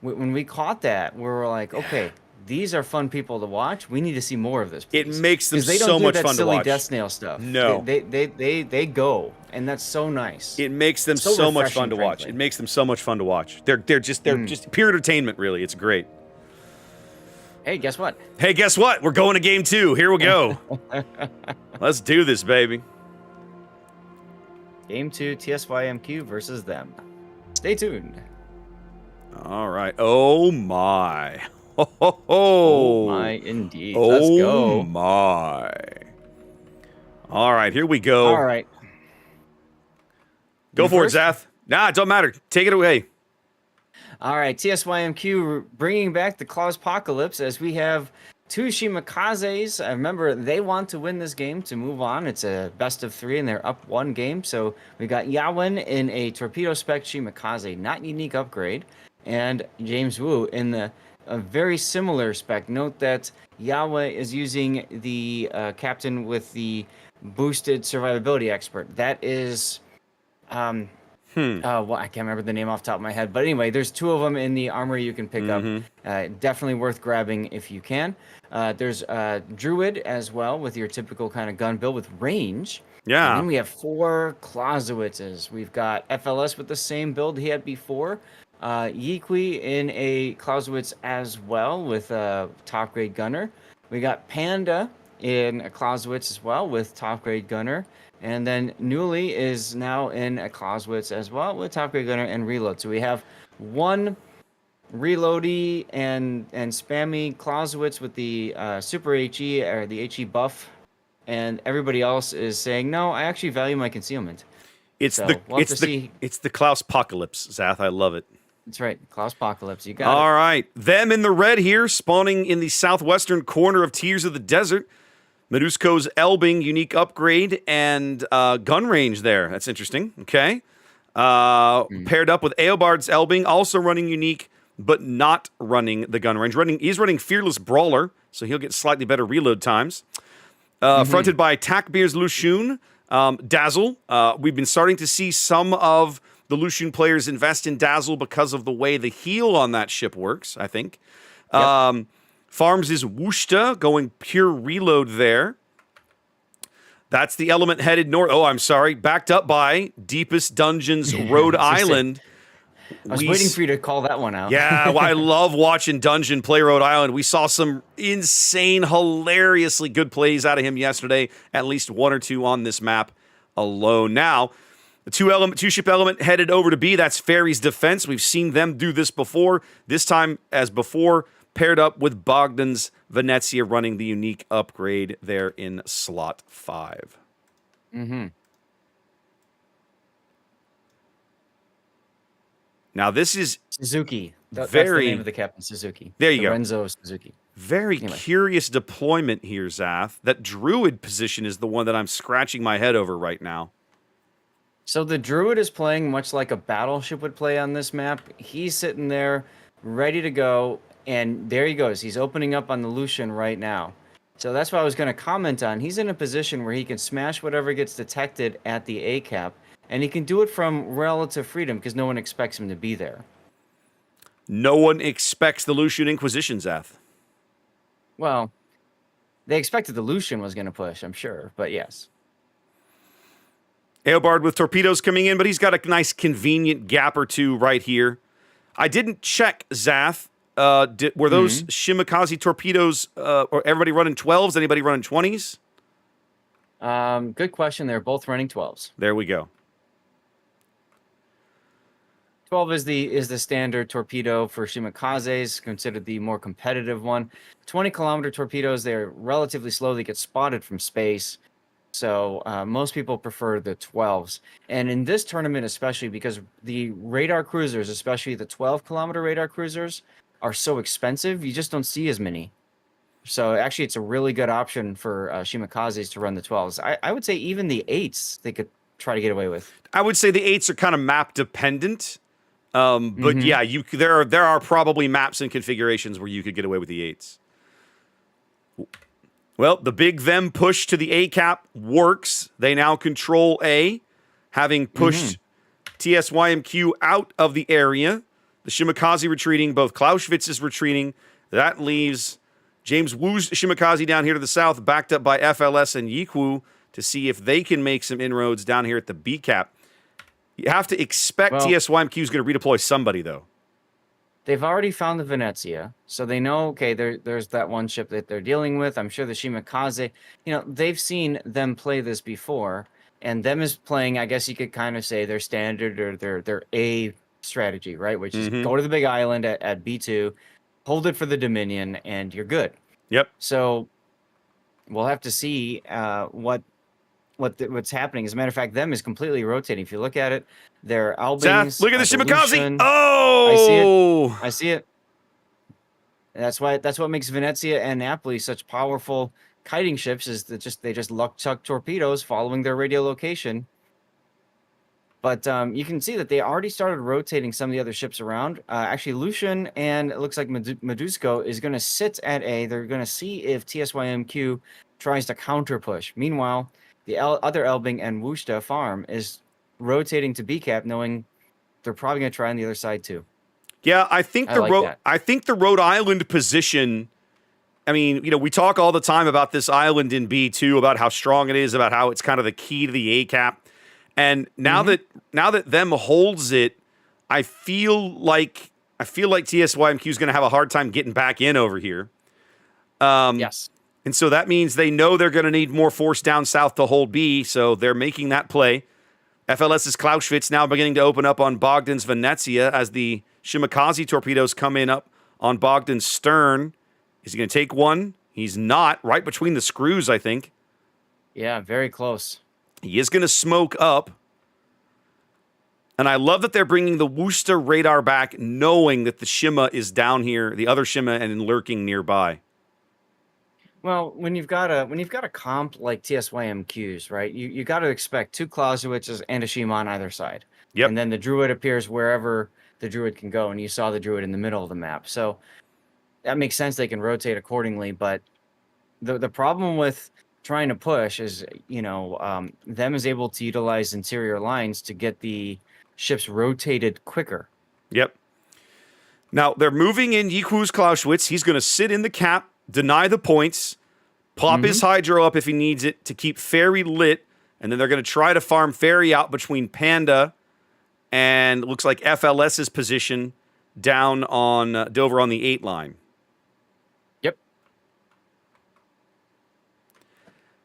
when we caught that, we were like, okay, these are fun people to watch. We need to see more of this. It Please. makes them 'Cause they don't so do much that fun to silly watch. Death Snail stuff. No. They go, and that's so nice. It makes them So so much fun to refreshing, watch. frankly. It makes them so much fun to watch. They're just pure entertainment, really. It's great. Hey, guess what? Hey, guess what? We're going to game 2. Here we go. Let's do this, baby. Game 2, TSYMQ versus them. Stay tuned. All right. Oh my. Ho, ho, ho. Oh my, indeed. Let's go. Oh my. All right, here we go. All right. Go You for first? it, Zath. Nah, it don't matter. Take it away. All right, TSYMQ bringing back the Clawspocalypse as we have 2 Shimakazes. Remember, they want to win this game to move on. It's a best of 3, and they're up 1 game. So we got Yawen in a Torpedo Spec Shimakaze, not unique upgrade, and James Wu in a very similar spec. Note that Yawen is using the captain with the boosted survivability expert. That is... well, I can't remember the name off the top of my head, but anyway, there's 2 of them in the armory you can pick up. Definitely worth grabbing if you can. There's Druid as well with your typical kind of gun build with range. Yeah. And then we have 4 Clausewitzes. We've got FLS with the same build he had before. Yiqui in a Clausewitz as well with a top grade gunner. We got Panda in a Clausewitz as well with top grade gunner. And then Newly is now in a Clausewitz as well with top grade gunner and reload. So we have 1 reloady and spammy Clausewitz with the super HE or the HE buff, and everybody else is saying, no, I actually value my concealment. It's So, the we'll have it's to the see. it's the Klaus-pocalypse, Zath. I love it. That's right, Clawspocalypse. You got All it. right. Them in the red here, spawning in the southwestern corner of Tears of the Desert. Medusko's Elbing, unique upgrade, and gun range there. That's interesting. Okay. Paired up with Eobard's Elbing, also running unique, but not running the gun range. He's running Fearless Brawler, so he'll get slightly better reload times. Fronted by Takbir's Lushun, Dazzle. We've been starting to see some of the Lushun players invest in Dazzle because of the way the heal on that ship works, I think. Yep. Farms is Wushta, going pure reload there. That's the element headed north. Oh, I'm sorry. Backed up by Deepest Dungeons, Rhode Island. I was waiting for you to call that one out. Yeah, well, I love watching Dungeon play Rhode Island. We saw some insane, hilariously good plays out of him yesterday. At least 1 or 2 on this map alone. Now, the 2-ship element headed over to B. That's Fairy's Defense. We've seen them do this before. This time, as before, paired up with Bogdan's Venezia running the unique upgrade there in slot 5. Now, this is Suzuki. That's very... the name of the captain, Suzuki. There you go. Lorenzo Suzuki. Very curious deployment here, Zath. That Druid position is the one that I'm scratching my head over right now. So the Druid is playing much like a battleship would play on this map. He's sitting there ready to go, and there he goes. He's opening up on the Lucian right now. So that's what I was going to comment on. He's in a position where he can smash whatever gets detected at the A cap, and he can do it from relative freedom because no one expects him to be there. No one expects the Lucian Inquisition, Zath. Well, they expected the Lucian was going to push, I'm sure, but yes. Eobard with torpedoes coming in, but he's got a nice convenient gap or 2 right here. I didn't check, Zath. Were those Shimakaze torpedoes, or everybody running 12s? Anybody running 20s? Good question. They're both running 12s. There we go. 12 is the standard torpedo for Shimakazes, considered the more competitive one. 20-kilometer torpedoes, they're relatively slow. They get spotted from space. So most people prefer the 12s. And in this tournament especially, because the radar cruisers, especially the 12-kilometer radar cruisers, are so expensive, you just don't see as many. So actually, it's a really good option for Shimikazes to run the 12s. I would say even the 8s they could try to get away with. I would say the 8s are kind of map dependent. But Mm-hmm. yeah, there are probably maps and configurations where you could get away with the 8s. Well, the big them push to the A cap works. They now control A, having pushed TSYMQ out of the area. The Shimikaze retreating. Both Clausewitz is retreating. That leaves James Wu's Shimikaze down here to the south, backed up by FLS and Yiku to see if they can make some inroads down here at the B cap. You have to expect Well, TSYMQ is going to redeploy somebody, though. they've already found the Venezia, so they know, okay, there's that one ship that they're dealing with. I'm sure the Shimikaze, they've seen them play this before, and them is playing, I guess you could kind of say, their standard or their A strategy, right? Which is go to the big island at B2, hold it for the Dominion, and you're good. Yep. So we'll have to see what's happening. As a matter of fact, them is completely rotating. If you look at it, they're Albings. Look at the Shimikaze. Aleutian. Oh! I see it. And that's what makes Venezia and Napoli such powerful kiting ships, is that they just luck chuck torpedoes following their radio location. But you can see that they already started rotating some of the other ships around. Actually, Lucian and it looks like Medusko is going to sit at A. They're going to see if TSYMQ tries to counter push. Meanwhile, the other Elbing and Wusta farm is rotating to B cap, knowing they're probably going to try on the other side too. Yeah, I think the Rhode Island position. I mean, we talk all the time about this island in B2, about how strong it is, about how it's kind of the key to the A cap. And now that them holds it, I feel like TSYMQ is going to have a hard time getting back in over here. Yes. And so that means they know they're going to need more force down south to hold B, so they're making that play. FLS's Clausewitz now beginning to open up on Bogdan's Venezia as the Shimikaze torpedoes come in up on Bogdan's stern. Is he going to take one? He's not. Right between the screws, I think. Yeah, very close. He is going to smoke up. And I love that they're bringing the Worcester radar back, knowing that the Shima is down here, the other Shima, and lurking nearby. Well, when you've got a comp like TSYMQs, right? You got to expect two Clausewitzes and a Shima on either side. Yep. And then the Druid appears wherever the Druid can go, and you saw the Druid in the middle of the map. So that makes sense. They can rotate accordingly, but the problem with trying to push is, them is able to utilize interior lines to get the ships rotated quicker. Yep. Now, they're moving in Yiku's Clausewitz. He's going to sit in the cap, deny the points, pop his Hydro up if he needs it to keep Ferry lit, and then they're going to try to farm Ferry out between Panda and looks like FLS's position down on Dover on the 8 line. Yep.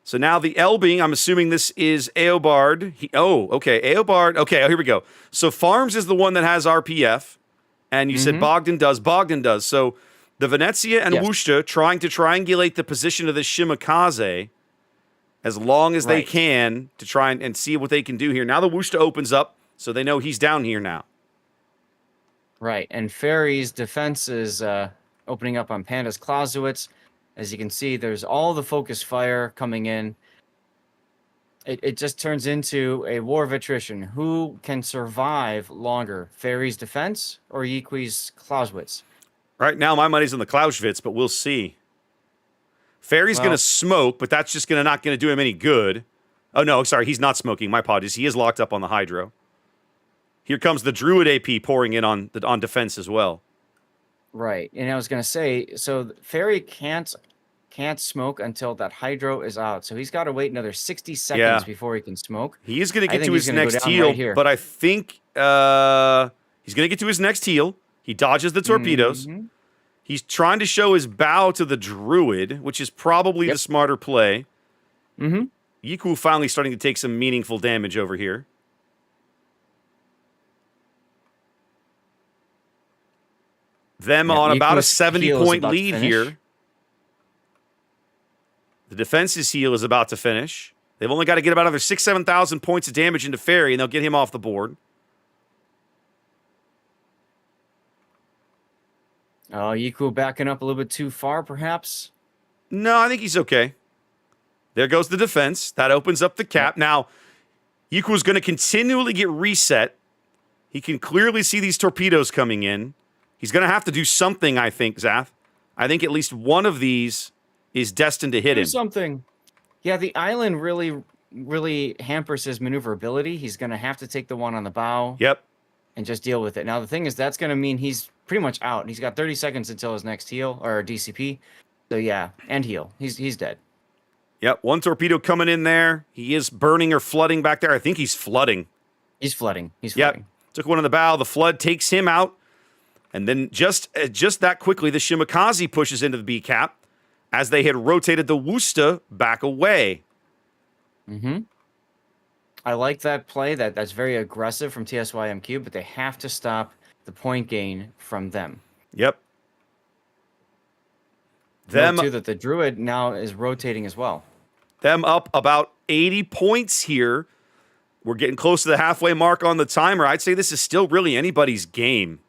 So now the Elbing, I'm assuming this is Eobard. Okay, Eobard. Okay, here we go. So Farms is the one that has RPF, and you said Bogdan does. Bogdan does. So the Venezia and Worcester trying to triangulate the position of the Shimikaze as long as they can to try and see what they can do here. Now the Worcester opens up, so they know he's down here now. Right, and Ferry's defense is opening up on Panda's Clausewitz. As you can see, there's all the focus fire coming in. It just turns into a war of attrition. Who can survive longer, Ferry's defense or Yiqui's Clausewitz? Right now, my money's on the Clausewitz, but we'll see. Ferry's going to smoke, but that's just not going to do him any good. Oh, no, sorry, he's not smoking. My apologies. He is locked up on the Hydro. Here comes the Druid AP pouring in on defense as well. Right, and I was going to say, so Ferry can't smoke until that Hydro is out. So he's got to wait another 60 seconds before he can smoke. He is going to get to his next heal, but I think he's going to get to his next heal. He dodges the torpedoes. He's trying to show his bow to the Druid, which is probably the smarter play. Yiku finally starting to take some meaningful damage over here. Them on about a 70-point lead here. The defense's heal is about to finish. They've only got to get about another 7,000 points of damage into Ferry, and they'll get him off the board. Yiku backing up a little bit too far, perhaps. No, I think he's okay. There goes the defense. That opens up the cap. Now, Yiku's going to continually get reset. He can clearly see these torpedoes coming in. He's going to have to do something, I think, Zath. I think at least one of these is destined to hit him. Do something. Yeah, the island really hampers his maneuverability. He's going to have to take the one on the bow. Yep. And just deal with it. Now, the thing is, that's going to mean he's pretty much out. He's got 30 seconds until his next heal, or DCP. So, yeah, and heal. He's dead. Yep, one torpedo coming in there. He is burning or flooding back there. I think he's flooding. He's flooding. Yep. Took one on the bow. The flood takes him out. And then just that quickly, the Shimakaze pushes into the B cap as they had rotated the Wusta back away. Mm-hmm. I like that play. That's very aggressive from TSYMQ, but they have to stop the point gain from them. Yep. Note too that the Druid now is rotating as well. Them up about 80 points here. We're getting close to the halfway mark on the timer. I'd say this is still really anybody's game.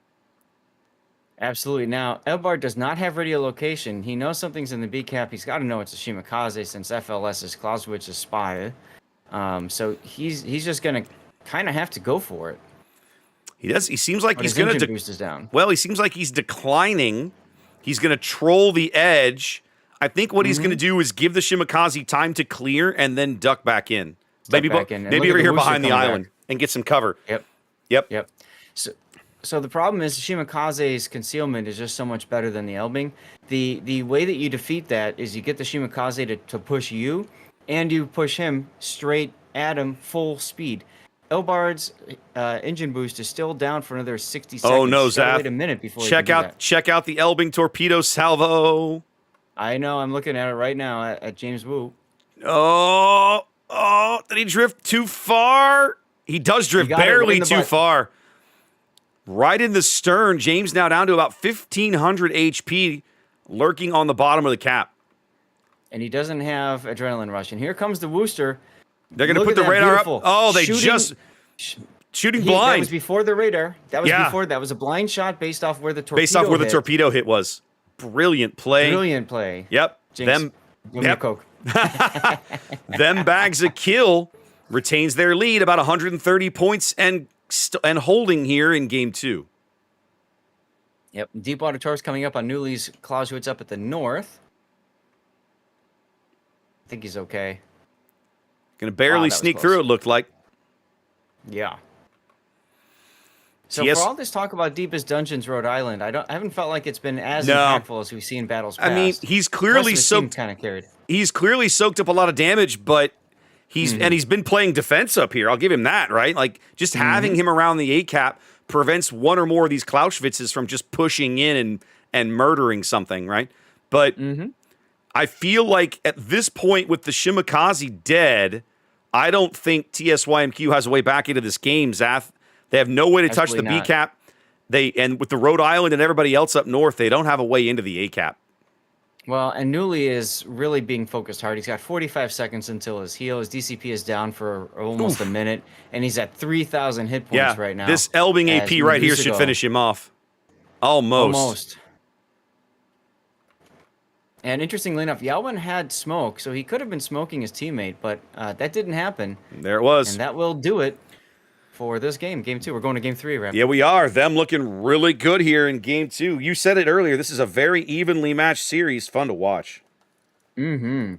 Absolutely. Now, Elbard does not have radiolocation. He knows something's in the B cap. He's got to know it's a Shimakaze since FLS is Clausewitz's spy. So he's just going to kind of have to go for it. He does. He seems like he's going to boost is down. Well, he seems like he's declining. He's going to troll the edge. I think what he's going to do is give the Shimakaze time to clear and then duck back in. Maybe over here behind the island and get some cover. Yep. So the problem is Shimakaze's concealment is just so much better than the Elbing. The way that you defeat that is you get the Shimakaze to push you, and you push him straight at him full speed. Elbard's engine boost is still down for another 60 seconds. Oh no, Zaf! Wait a minute before check out the Elbing torpedo salvo. I know. I'm looking at it right now at James Wu. Oh! Did he drift too far? He does drift barely too far. Right in the stern. James now down to about 1,500 HP, lurking on the bottom of the cap. And he doesn't have adrenaline rush. And here comes the Wooster. They're going to put the radar up. Oh, they shooting blind. That was before the radar. That was a blind shot based off where the torpedo Based off where the torpedo hit was. Brilliant play. Yep. James, Coke. Them bags a kill. Retains their lead, about 130 points and holding here in game 2. Yep. Deepwater Taurus coming up on Newly's Clausewitz up at the north. I think he's okay. Gonna barely sneak through, it looked like. Yeah. So for all this talk about Deepest Dungeons Rhode Island, I haven't felt like it's been as impactful as we've seen battles past. I mean, he's clearly He's clearly soaked up a lot of damage, but he's been playing defense up here. I'll give him that, right? Like just having him around the A cap prevents one or more of these Clausewitzes from just pushing in and murdering something, right? But I feel like at this point with the Shimakaze dead, I don't think TSYMQ has a way back into this game, Zath. They have no way to touch the B cap. And with the Rhode Island and everybody else up north, they don't have a way into the A cap. Well, and Newly is really being focused hard. He's got 45 seconds until his heal. His DCP is down for almost a minute, and he's at 3,000 hit points right now. This Elbing AP right here should finish him off. Almost. And interestingly enough, Yalwin had smoke, so he could have been smoking his teammate, but that didn't happen. There it was. And that will do it for this game. Game 2. We're going to game 3, right? Yeah, we are. Them looking really good here in game 2. You said it earlier. This is a very evenly matched series. Fun to watch. Mm-hmm.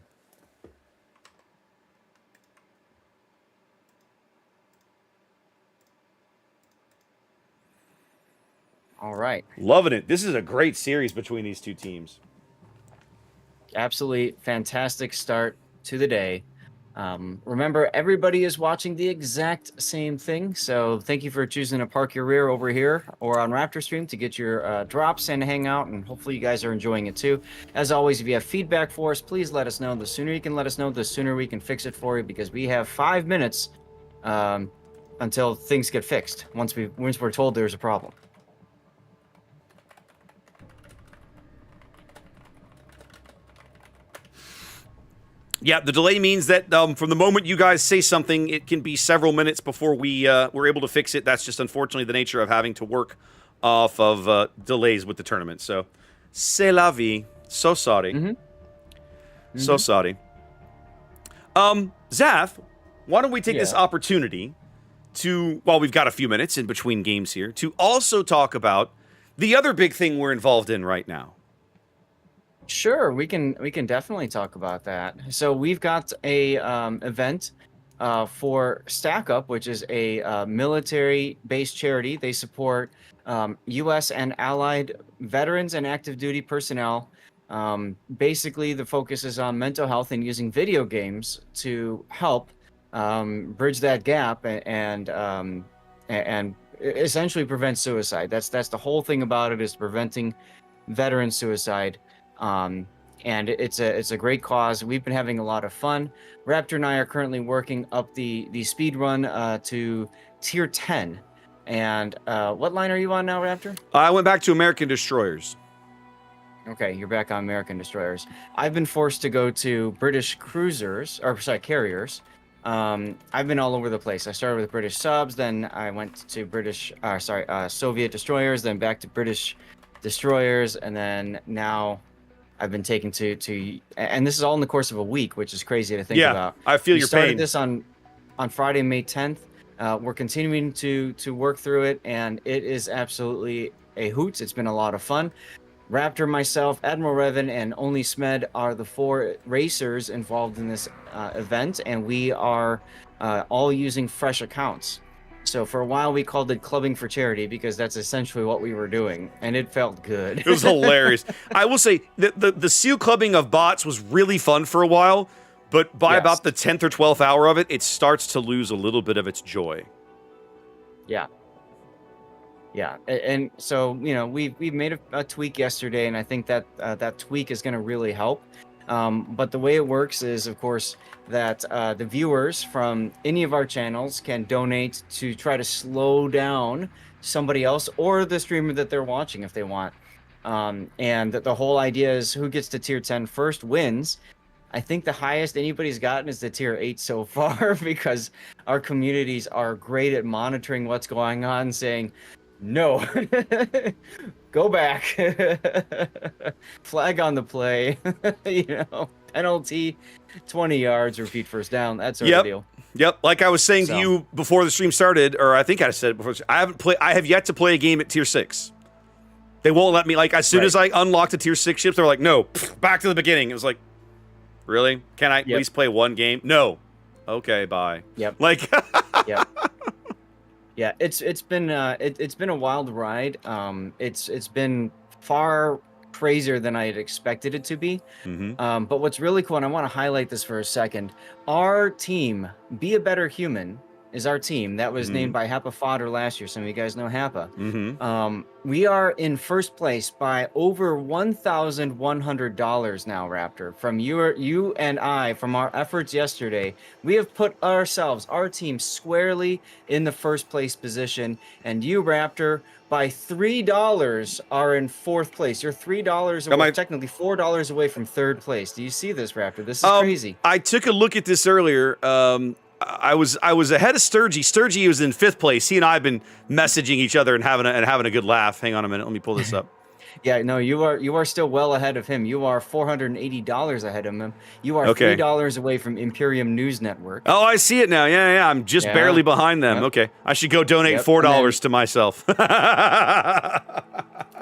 All right. Loving it. This is a great series between these two teams. Absolutely fantastic start to the day. Remember, everybody is watching the exact same thing, so thank you for choosing to park your rear over here or on Raptor Stream to get your drops and hang out, and hopefully you guys are enjoying it too. As always, if you have feedback for us, please let us know. The sooner you can let us know, the sooner we can fix it for you, because we have 5 minutes until things get fixed once we're told there's a problem. Yeah, the delay means that from the moment you guys say something, it can be several minutes before we're able to fix it. That's just unfortunately the nature of having to work off of delays with the tournament. So, c'est la vie. So sorry. So Saudi. Zath, why don't we take this opportunity to, while we've got a few minutes in between games here, to also talk about the other big thing we're involved in right now. Sure, we can definitely talk about that. So we've got a event for Stack Up, which is a military-based charity. They support U.S. and allied veterans and active duty personnel. Basically, the focus is on mental health and using video games to help bridge that gap and essentially prevent suicide. That's the whole thing about it, is preventing veteran suicide. And it's a great cause. We've been having a lot of fun. Raptor and I are currently working up the speed run to tier 10. And what line are you on now, Raptor? I went back to American Destroyers. Okay, you're back on American Destroyers. I've been forced to go to British cruisers, or sorry, carriers. I've been all over the place. I started with British subs, then I went to Soviet destroyers, then back to British destroyers, and then now I've been taken to, and this is all in the course of a week, which is crazy to think about. I feel your pain. We started this on Friday, May 10th. We're continuing to work through it, and it is absolutely a hoot. It's been a lot of fun. Raptor, myself, Admiral Revan, and Only Smed are the 4 racers involved in this event, and we are all using fresh accounts. So for a while, we called it Clubbing for Charity, because that's essentially what we were doing, and it felt good. It was hilarious. I will say, the seal clubbing of bots was really fun for a while, but by about the 10th or 12th hour of it, it starts to lose a little bit of its joy. Yeah. Yeah, and so, you know, we made a tweak yesterday, and I think that that tweak is going to really help. But the way it works is, of course, that the viewers from any of our channels can donate to try to slow down somebody else or the streamer that they're watching if they want. And the whole idea is who gets to tier 10 first wins. I think the highest anybody's gotten is the tier 8 so far, because our communities are great at monitoring what's going on, saying, no, go back, flag on the play, you know, penalty, 20 yards, repeat first down, that sort of deal. Yep, like I was saying to you before the stream started, or I think I said it before, I have yet to play a game at tier 6. They won't let me, like, as soon as I unlocked the tier 6 ships, they're like, no, back to the beginning. It was like, really? Can I at least play one game? No. Okay, bye. Yep. Like, yep. Yeah, it's been a wild ride. It's been far crazier than I had expected it to be. But what's really cool, and I want to highlight this for a second, our team, Be a Better Human, is our team. That was named by Happa Fodder last year. Some of you guys know Happa. We are in first place by over $1,100 now, Raptor. From you and I, from our efforts yesterday, we have put ourselves, our team, squarely in the first place position. And you, Raptor, by $3 are in fourth place. You're $3 away, technically $4 away from third place. Do you see this, Raptor? This is crazy. I took a look at this earlier. I was ahead of Sturgy. Sturgy was in 5th place. He and I have been messaging each other and having a good laugh. Hang on a minute. Let me pull this up. Yeah, no, you are still well ahead of him. You are $480 ahead of him. You are $3 away from Imperium News Network. Oh, I see it now. Yeah. I'm just barely behind them. Okay. I should go donate $4 to myself.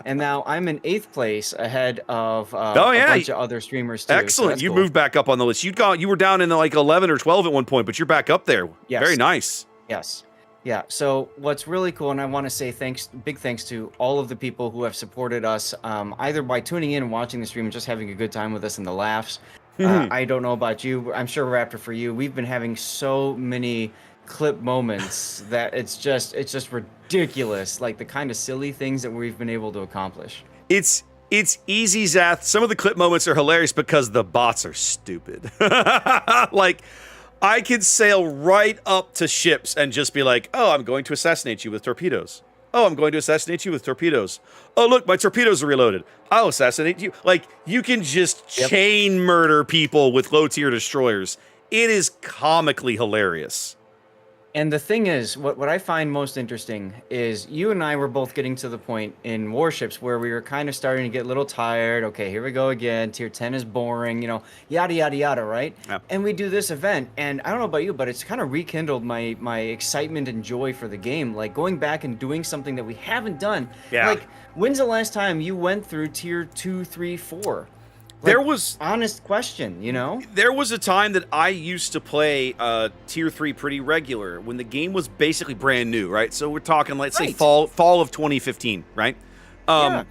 And now I'm in 8th place ahead of a bunch of other streamers too. Excellent. So you moved back up on the list. You were down in like 11 or 12 at one point, but you're back up there. Yes. Very nice. Yes. Yeah. So what's really cool, and I want to say big thanks to all of the people who have supported us, either by tuning in and watching the stream and just having a good time with us and the laughs. I don't know about you. I'm sure, Raptor, for you, we've been having so many clip moments that it's just ridiculous, like the kind of silly things that we've been able to accomplish. It's easy, Zath. Some of the clip moments are hilarious because the bots are stupid. Like, I could sail right up to ships and just be like, oh, I'm going to assassinate you with torpedoes. Oh, I'm going to assassinate you with torpedoes. Oh, look, my torpedoes are reloaded. I'll assassinate you. Like, you can just chain murder people with low-tier destroyers. It is comically hilarious. And the thing is, what I find most interesting is you and I were both getting to the point in Warships where we were kind of starting to get a little tired. Okay, here we go again. Tier 10 is boring, yada, yada, yada, right? Yeah. And we do this event, and I don't know about you, but it's kind of rekindled my excitement and joy for the game. Like going back and doing something that we haven't done. Yeah. Like, when's the last time you went through Tier 2, 3, 4? There was honest question, There was a time that I used to play Tier 3 pretty regular when the game was basically brand new, right? So we're talking, let's say fall of 2015, right? Yeah.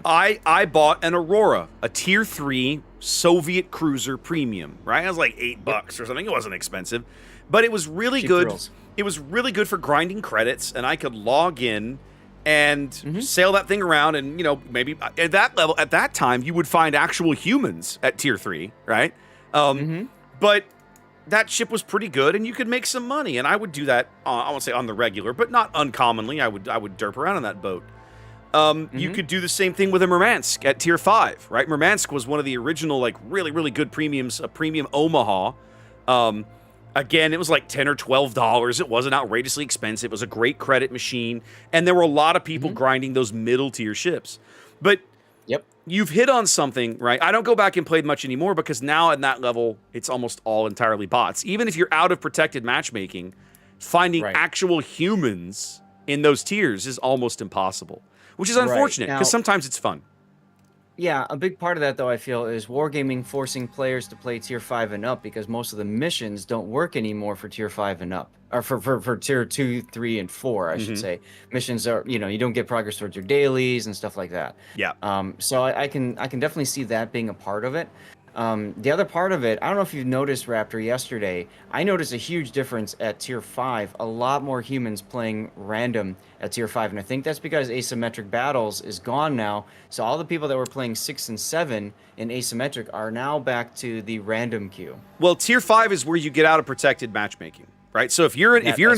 I bought an Aurora, a Tier 3 Soviet cruiser premium, right? It was like $8 or something. It wasn't expensive, but it was really good. Thrills. It was really good for grinding credits, and I could log in and sail that thing around, and maybe at that level, at that time, you would find actual humans at Tier 3, right? But that ship was pretty good, and you could make some money, and I would do that. I won't say on the regular, but not uncommonly. I would derp around on that boat. You could do the same thing with a Murmansk at Tier 5, right? Murmansk was one of the original, like, really, really good premiums, a premium Omaha. Again, it was like $10 or $12. It wasn't outrageously expensive. It was a great credit machine, and there were a lot of people grinding those middle-tier ships. But you've hit on something, right? I don't go back and play much anymore because now at that level, it's almost all entirely bots. Even if you're out of protected matchmaking, finding actual humans in those tiers is almost impossible, which is unfortunate because sometimes it's fun. Yeah, a big part of that, though, I feel, is wargaming forcing players to play Tier 5 and up because most of the missions don't work anymore for Tier 5 and up. Or for Tier 2, 3, and 4, I should say. Missions are, you don't get progress towards your dailies and stuff like that. Yeah. So I can definitely see that being a part of it. The other part of it, I don't know if you've noticed, Raptor, yesterday, I noticed a huge difference at Tier 5. A lot more humans playing random at Tier 5, and I think that's because asymmetric battles is gone now. So all the people that were playing 6 and 7 in asymmetric are now back to the random queue. Well, Tier 5 is where you get out of protected matchmaking, right? So if you're in if you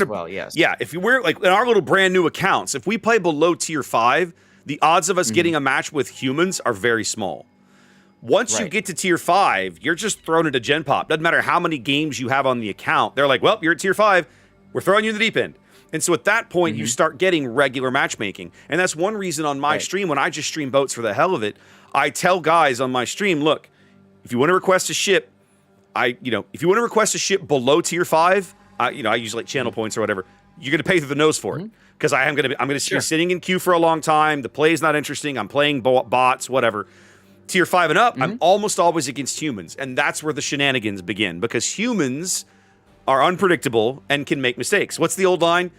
were like in our little brand new accounts, if we play below Tier 5, the odds of us getting a match with humans are very small. Once you get to Tier 5, you're just thrown into Gen Pop. Doesn't matter how many games you have on the account. They're like, well, you're at Tier 5. We're throwing you in the deep end. And so at that point, you start getting regular matchmaking. And that's one reason on my stream, when I just stream boats for the hell of it, I tell guys on my stream, look, if you want to request a ship, if you want to request a ship below Tier 5, I use like channel points or whatever, you're going to pay through the nose for it. Because I'm going to be sitting in queue for a long time. The play's not interesting. I'm playing bots, whatever. Tier 5 and up, I'm almost always against humans, and that's where the shenanigans begin, because humans are unpredictable and can make mistakes. What's the old line?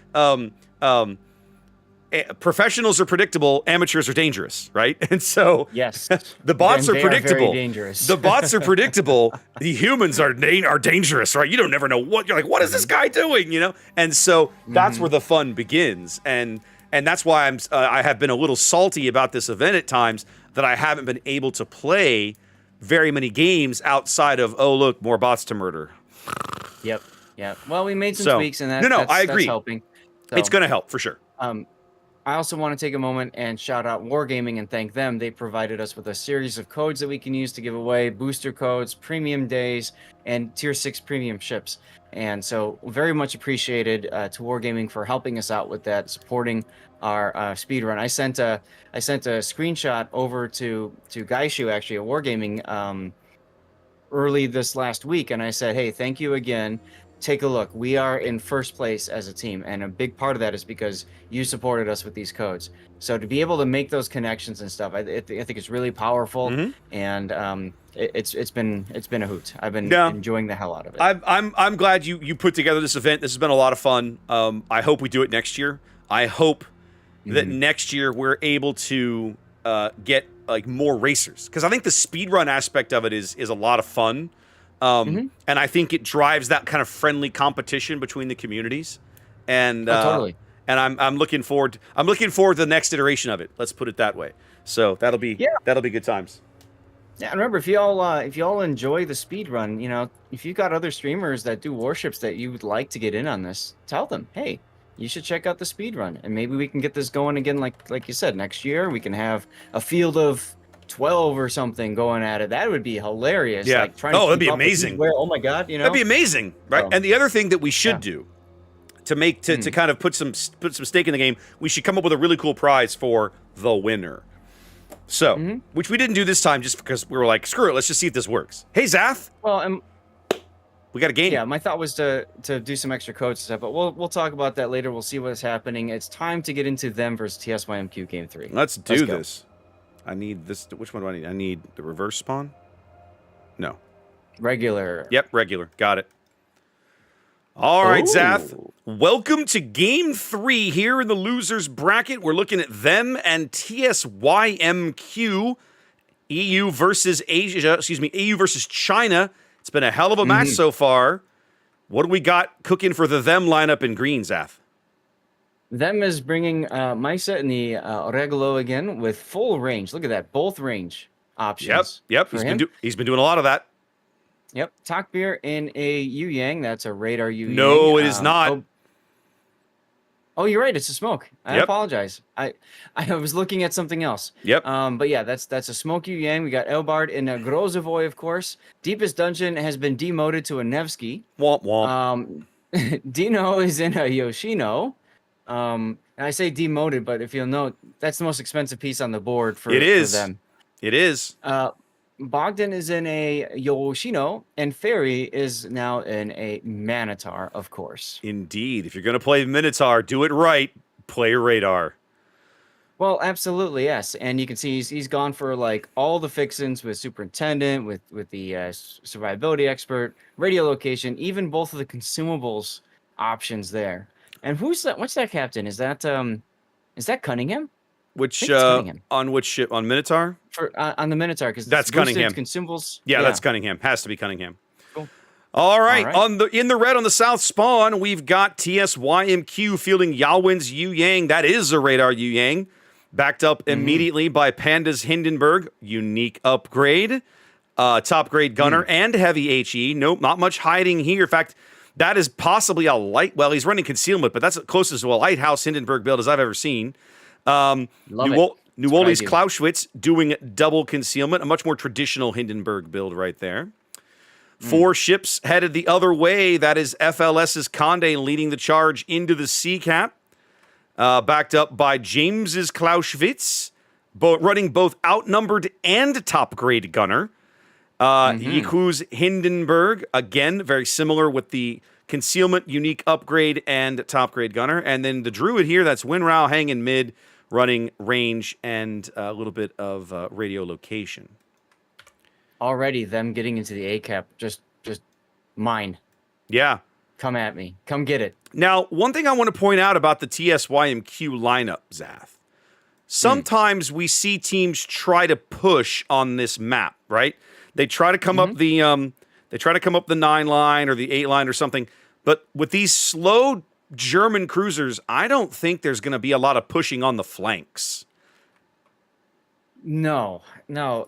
Professionals are predictable, amateurs are dangerous, right? And so the bots are predictable. Very dangerous. The bots are predictable. The humans are dangerous, right? You don't never know what you're like. What is this guy doing? And so that's where the fun begins, and that's why I have been a little salty about this event at times, that I haven't been able to play very many games outside of, oh, look, more bots to murder. Yep. Well, we made some tweaks, and that's I agree. That's helping. So, it's going to help, for sure. I also want to take a moment and shout out Wargaming and thank them. They provided us with a series of codes that we can use to give away, booster codes, premium days, and Tier 6 premium ships. And so very much appreciated to Wargaming for helping us out with that, supporting our speedrun. I sent a screenshot over to Gaishu, actually, at Wargaming, early this last week, and I said, hey, thank you again. Take a look. We are in first place as a team, and a big part of that is because you supported us with these codes. So to be able to make those connections and stuff, I think it's really powerful, and it's been a hoot. I've been enjoying the hell out of it. I'm glad you put together this event. This has been a lot of fun. I hope we do it next year. I hope that next year we're able to get like more racers, because I think the speedrun aspect of it is a lot of fun. And I think it drives that kind of friendly competition between the communities, and totally. And I'm looking forward to the next iteration of it. Let's put it that way. So that'll be good times. Yeah, and remember, if y'all enjoy the speed run, if you've got other streamers that do warships that you would like to get in on this, tell them, hey, you should check out the speed run, and maybe we can get this going again. Like you said, next year we can have a field of 12 or something going at it. That would be hilarious. Yeah. Like trying to that'd be amazing. Oh my God, That'd be amazing, right? So, and the other thing that we should do, to kind of put some stake in the game, we should come up with a really cool prize for the winner. So, which we didn't do this time just because we were like, screw it, let's just see if this works. Hey, Zath. Well, we got a game. Yeah, my thought was to do some extra codes and stuff, but we'll talk about that later. We'll see what's happening. It's time to get into them versus TSYMQ Game 3. Let's do this. I need this. Which one do I need? I need the reverse spawn? No. Regular. Yep, regular. Got it. All right, Zath. Welcome to Game 3 here in the losers bracket. We're looking at them and TSYMQ. EU versus Asia. Excuse me, EU versus China. It's been a hell of a match so far. What do we got cooking for the them lineup in green, Zath? Them is bringing Maisa in the Regulo again with full range. Look at that, both range options. Yep. He's been doing a lot of that. Yep. Takbir in a Yu Yang. That's a radar Yu Yang. No, it is not. Oh, you're right. It's a smoke. I apologize. I was looking at something else. Yep. But yeah, that's a smoke Yu Yang. We got Elbard in a Grozovoy, of course. Deepest Dungeon has been demoted to a Nevsky. Womp womp. Dino is in a Yoshino. And I say demoted, but if you'll note, that's the most expensive piece on the board for them. It is. Bogdan is in a Yoshino, and Fairy is now in a Manitar, of course. Indeed. If you're going to play Minotaur, do it right. Play Radar. Well, absolutely, yes. And you can see he's gone for like all the fixins with Superintendent, with the Survivability Expert, Radio Location, even both of the consumables options there. And who's that? What's that captain? Is that Cunningham? Which on which ship? On Minotaur? On the Minotaur, because that's Cunningham. Consumables. Yeah, that's Cunningham. Has to be Cunningham. Cool. All right. In the red on the south spawn, we've got TSYMQ fielding Yawin's Yu Yang. That is a radar Yu Yang, backed up immediately by Panda's Hindenburg. Unique upgrade, top grade gunner and heavy HE. Nope, not much hiding here. In fact, that is possibly a light. Well, he's running concealment, but that's closest to a lighthouse Hindenburg build as I've ever seen. Nuoli's Clausewitz doing double concealment, a much more traditional Hindenburg build right there. 4 ships headed the other way. That is FLS's Conde leading the charge into the sea cap, backed up by James's Clausewitz, running both outnumbered and top grade gunner. Yiku's Hindenburg, again, very similar with the concealment, unique upgrade, and top grade gunner. And then the Druid here, that's Winrao hanging mid, running range and a little bit of radio location. Already them getting into the A cap, just mine. Yeah. Come at me. Come get it. Now, one thing I want to point out about the TSYMQ lineup, Zath. Sometimes we see teams try to push on this map, right? They try to come up the 9 line or the 8 line or something. But with these slow German cruisers, I don't think there's going to be a lot of pushing on the flanks. No.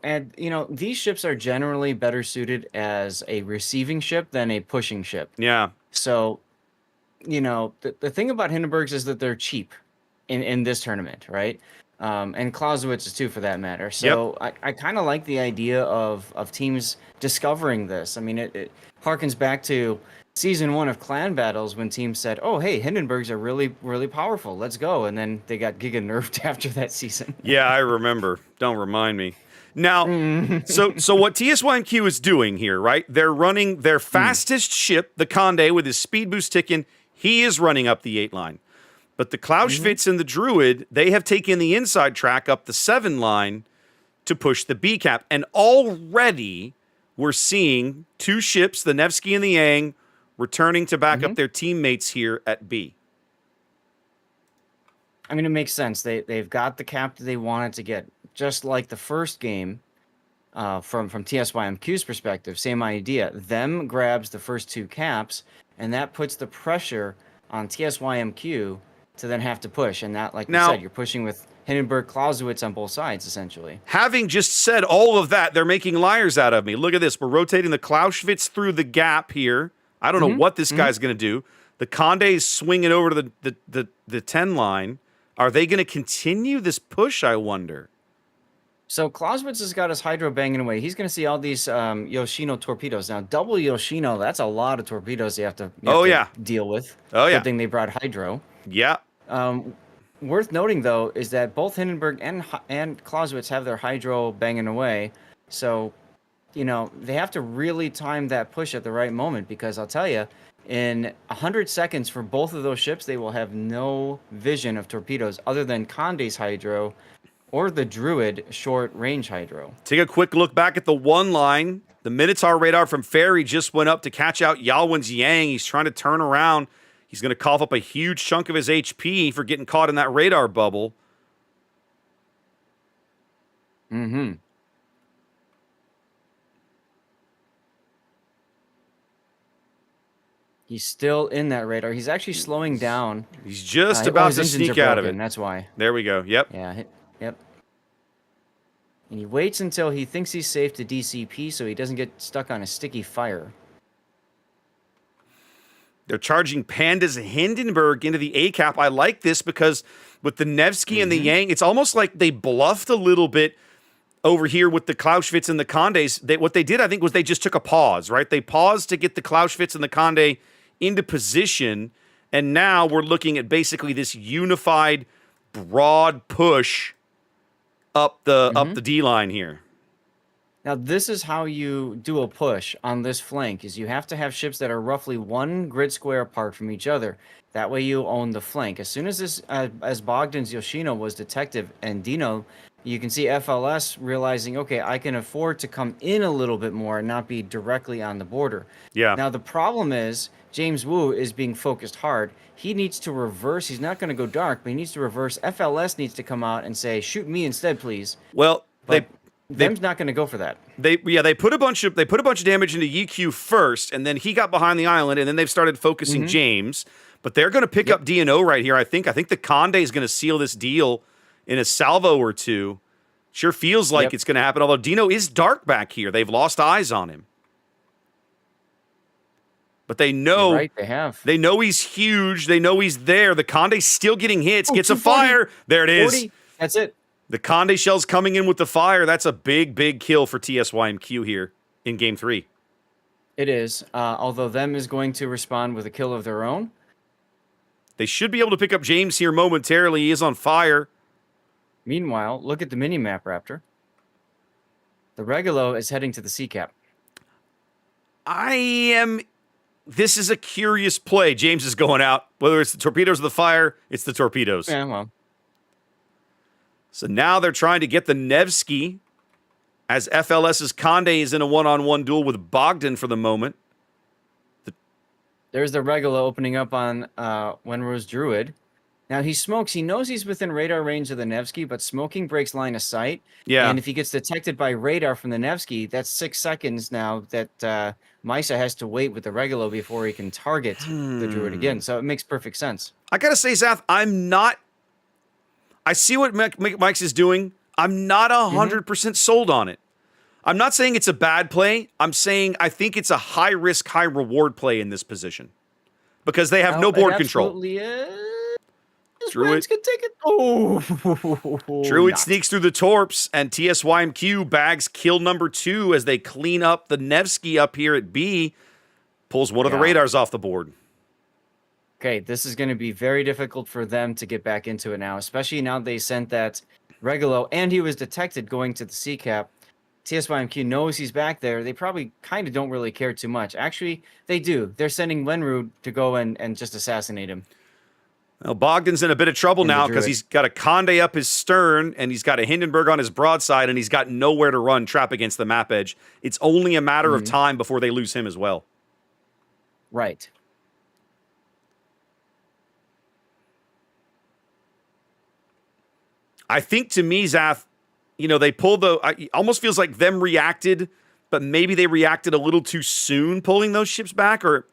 And, these ships are generally better suited as a receiving ship than a pushing ship. Yeah. So, the thing about Hindenburgs is that they're cheap in this tournament, right? And Clausewitz is too, for that matter. So I kind of like the idea of teams discovering this. I mean, it harkens back to Season 1 of Clan Battles when teams said, oh, hey, Hindenburgs are really, really powerful. Let's go. And then they got giga nerfed after that season. Yeah, I remember. Don't remind me. Now, so what TSYMQ is doing here, right? They're running their fastest ship, the Conde, with his speed boost ticking. He is running up the 8 line. But the Clausewitz and the Druid, they have taken the inside track up the 7 line to push the B cap. And already we're seeing 2 ships, the Nevsky and the Yang, returning to back up their teammates here at B. I mean, it makes sense. They've got the cap that they wanted to get. Just like the first game, from TSYMQ's perspective, same idea. Them grabs the first 2 caps, and that puts the pressure on TSYMQ to then have to push. And that, like you said, you're pushing with Hindenburg, Clausewitz on both sides, essentially. Having just said all of that, they're making liars out of me. Look at this. We're rotating the Clausewitz through the gap here. I don't know what this guy's going to do. The Conde's swinging over to the 10 line. Are they going to continue this push, I wonder? So Clausewitz has got his hydro banging away. He's going to see all these Yoshino torpedoes. Now, double Yoshino, that's a lot of torpedoes you have to Oh, yeah. deal with. Oh, yeah. Good thing they brought hydro. Yeah. Worth noting, though, is that both Hindenburg and Clausewitz have their hydro banging away. So, they have to really time that push at the right moment, because I'll tell you, in 100 seconds for both of those ships, they will have no vision of torpedoes other than Conde's hydro or the Druid short-range hydro. Take a quick look back at the one line. The Minotaur radar from Ferry just went up to catch out Yalwin's Yang. He's trying to turn around. He's going to cough up a huge chunk of his HP for getting caught in that radar bubble. Mm-hmm. He's still in that radar. He's actually slowing down. He's just about to sneak out of it. That's why. There we go. Yep. Yeah. Yep. And he waits until he thinks he's safe to DCP so he doesn't get stuck on a sticky fire. They're charging Panda's Hindenburg into the A-cap. I like this because with the Nevsky and the Yang, it's almost like they bluffed a little bit over here with the Clausewitz and the Condes. What they did, I think, was they just took a pause, right? They paused to get the Clausewitz and the Conde into position, and now we're looking at basically this unified, broad push up the D line here. Now, this is how you do a push on this flank, is you have to have ships that are roughly 1 grid square apart from each other. That way you own the flank. As soon as this, as Bogdan's Yoshino was detected, and Dino, you can see FLS realizing, okay, I can afford to come in a little bit more and not be directly on the border. Yeah. Now, the problem is James Wu is being focused hard. He needs to reverse. He's not going to go dark, but he needs to reverse. FLS needs to come out and say, shoot me instead, please. Well, them's not going to go for that. They put a bunch of damage into EQ first, and then he got behind the island, and then they've started focusing James. But they're going to pick up D&O right here. I think the Conde is going to seal this deal in a salvo or two. Sure feels like it's going to happen. Although Dino is dark back here, they've lost eyes on him. But they know, You're right, they have. They know he's huge. They know he's there. The Conde's still getting hits. Gets a fire. There it is. 40. That's it. The Conde shell's coming in with the fire. That's a big, big kill for TSYMQ here in Game 3. It is. Although them is going to respond with a kill of their own. They should be able to pick up James here momentarily. He is on fire. Meanwhile, look at the mini-map, Raptor. The Regulo is heading to the C-cap. This is a curious play. James is going out. Whether it's the torpedoes or the fire, it's the torpedoes. Yeah, well. So now they're trying to get the Nevsky as FLS's Conde is in a one-on-one duel with Bogdan for the moment. There's the Regulo opening up on Wenro's Druid. Now he smokes. He knows he's within radar range of the Nevsky, but smoking breaks line of sight. Yeah. And if he gets detected by radar from the Nevsky, that's 6 seconds now that Misa has to wait with the Regulo before he can target the Druid again. So it makes perfect sense. I gotta say, Zath, I see what Mike's is doing. I'm not 100% sold on it. I'm not saying it's a bad play. I'm saying I think it's a high-risk, high-reward play in this position. Because they have no board control. Absolutely is. Druid can take it. Oh, Druid sneaks through the torps, and TSYMQ bags kill number 2 as they clean up the Nevsky up here at B. Pulls one of the radars off the board. Okay, this is going to be very difficult for them to get back into it now, especially now they sent that Regulo, and he was detected going to the C-cap. TSYMQ knows he's back there. They probably kind of don't really care too much. Actually, they do. They're sending Wenru to go and just assassinate him. Well, Bogdan's in a bit of trouble now because he's got a Conde up his stern, and he's got a Hindenburg on his broadside, and he's got nowhere to run trap against the map edge. It's only a matter of time before they lose him as well. Right. I think to me, Zath, they pulled it almost feels like them reacted, but maybe they reacted a little too soon pulling those ships back, or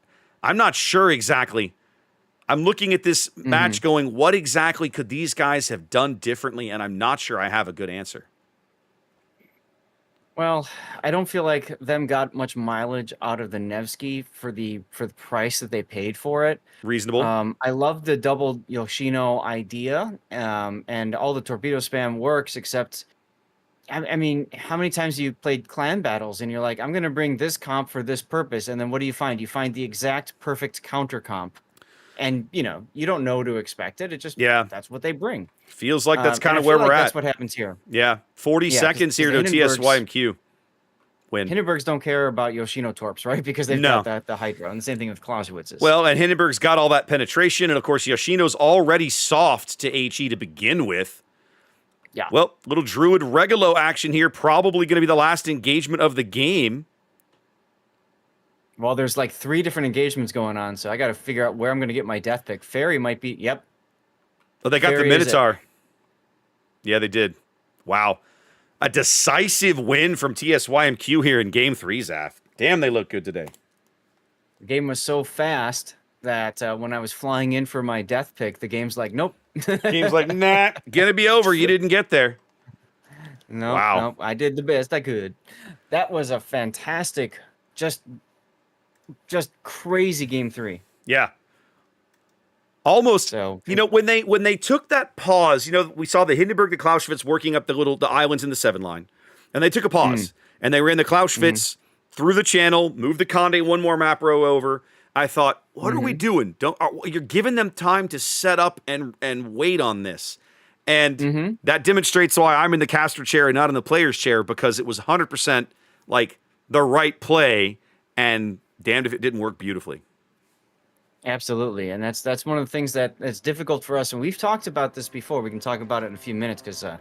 I'm not sure exactly. I'm looking at this match going, what exactly could these guys have done differently? And I'm not sure I have a good answer. Well, I don't feel like them got much mileage out of the Nevsky for the price that they paid for it. Reasonable. I love the double Yoshino idea, and all the torpedo spam works, except I mean, how many times have you played clan battles and you're like, I'm going to bring this comp for this purpose. And then what do you find? You find the exact perfect counter comp. And, you don't know to expect it. It just, Yeah. that's what they bring. Feels like that's kind And I of where feel we're like at. that's what happens here. Yeah. 40 Yeah, seconds here to TSYMQ. Win. Hindenburgs don't care about Yoshino Torps, right? Because they've got the Hydra. And the same thing with Clausewitz's. Well, and Hindenburg's got all that penetration. And, of course, Yoshino's already soft to HE to begin with. Yeah. Well, little Druid Regulo action here. Probably going to be the last engagement of the game. Well, there's like 3 different engagements going on, so I got to figure out where I'm going to get my death pick. Fairy might be, yep. Oh, they got Fairy the Minotaur. Yeah, they did. Wow. A decisive win from TSYMQ here in Game 3, Zaf. Damn, they look good today. The game was so fast that when I was flying in for my death pick, the game's like, nope. Game's like, nah, gonna be over. You didn't get there. No, Wow. nope, I did the best I could. That was a fantastic, just crazy Game 3. Yeah. Almost, So when they took that pause, we saw the Hindenburg, the Clausewitz working up the islands in the 7 line, and they took a pause, and they ran the Clausewitz through the channel, moved the Conde one more map row over. I thought, what are we doing? You're giving them time to set up and wait on this, and that demonstrates why I'm in the caster chair and not in the player's chair, because it was 100% like the right play, and damned if it didn't work beautifully. Absolutely, and that's one of the things that's difficult for us, and we've talked about this before. We can talk about it in a few minutes because, we're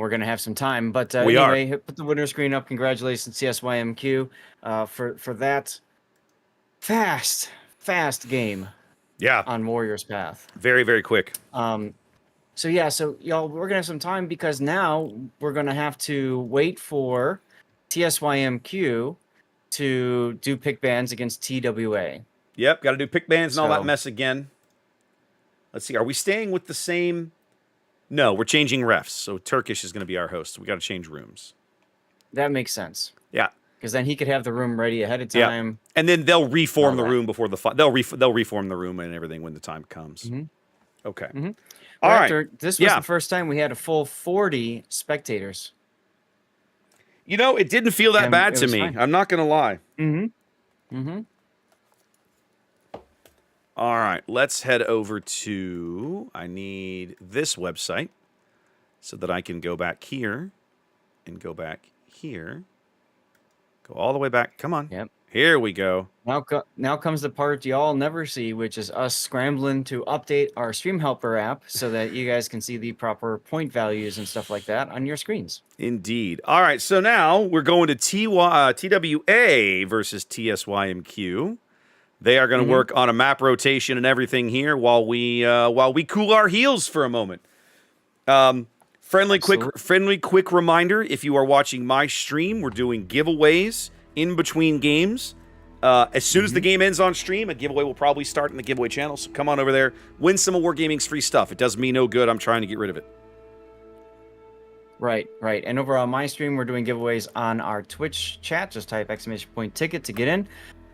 gonna have some time. But anyway, put the winner screen up. Congratulations, CSYMQ, for that fast game. Yeah, on Warrior's Path. Very, very quick. So y'all, we're gonna have some time because now we're gonna have to wait for TSYMQ to do pick bans against TWA. Yep, got to do pick bans and all that mess again. Let's see, are we staying with the same? No, we're changing refs. So Turkish is going to be our host. We got to change rooms. That makes sense. Yeah, because then he could have the room ready ahead of time. Yeah. And then they'll reform the room before they'll reform the room and everything when the time comes. Okay. All right. This was the first time we had a full 40 spectators. It didn't feel that bad to me. Fine. I'm not going to lie. All right. Let's head over to, I need this website so that I can go back here and go back here. Go all the way back. Come on. Yep. Here we go. Now comes the part y'all never see, which is us scrambling to update our Stream Helper app so that you guys can see the proper point values and stuff like that on your screens. Indeed. All right, so now we're going to TWA versus TSYMQ. They are going to work on a map rotation and everything here while we cool our heels for a moment. Friendly quick reminder: if you are watching my stream, we're doing giveaways in between games. As soon as the game ends on stream, a giveaway will probably start in the giveaway channel. So come on over there, win some of Wargaming's free stuff. It does me no good. I'm trying to get rid of it. Right. And over on my stream, we're doing giveaways on our Twitch chat. Just type !ticket to get in.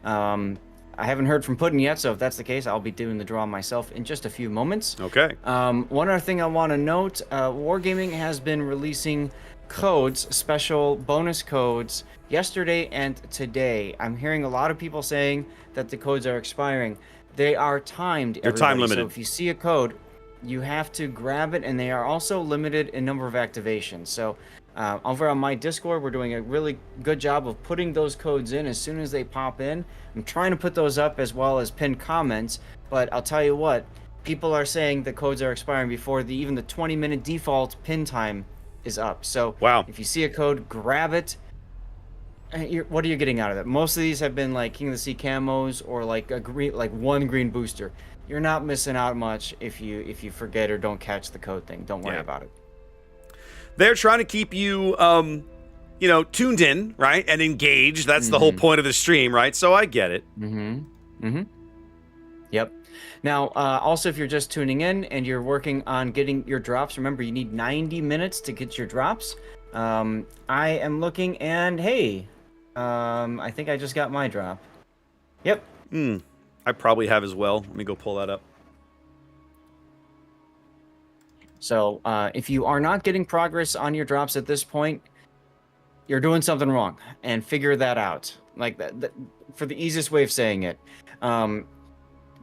I haven't heard from Puddin yet, so if that's the case, I'll be doing the draw myself in just a few moments. Okay. One other thing I want to note, Wargaming has been releasing codes, special bonus codes, yesterday and today. I'm hearing a lot of people saying that the codes are expiring. They are timed. They're time limited. So if you see a code, you have to grab it, and they are also limited in number of activations. So over on my Discord, we're doing a really good job of putting those codes in as soon as they pop in. I'm trying to put those up as well as pinned comments, but I'll tell you what, people are saying the codes are expiring before even the 20-minute default pin time is up. So if you see a code, grab it. What are you getting out of it? Most of these have been like King of the Sea camos or like one green booster. You're not missing out much if you forget or don't catch the code thing. Don't worry about it. They're trying to keep you, tuned in, right, and engaged. That's the whole point of the stream, right? So I get it. Yep. Now, also, if you're just tuning in and you're working on getting your drops, remember you need 90 minutes to get your drops. I am looking, and hey, I think I just got my drop. Yep. I probably have as well. Let me go pull that up. So if you are not getting progress on your drops at this point, you're doing something wrong, and figure that out. Like that for the easiest way of saying it.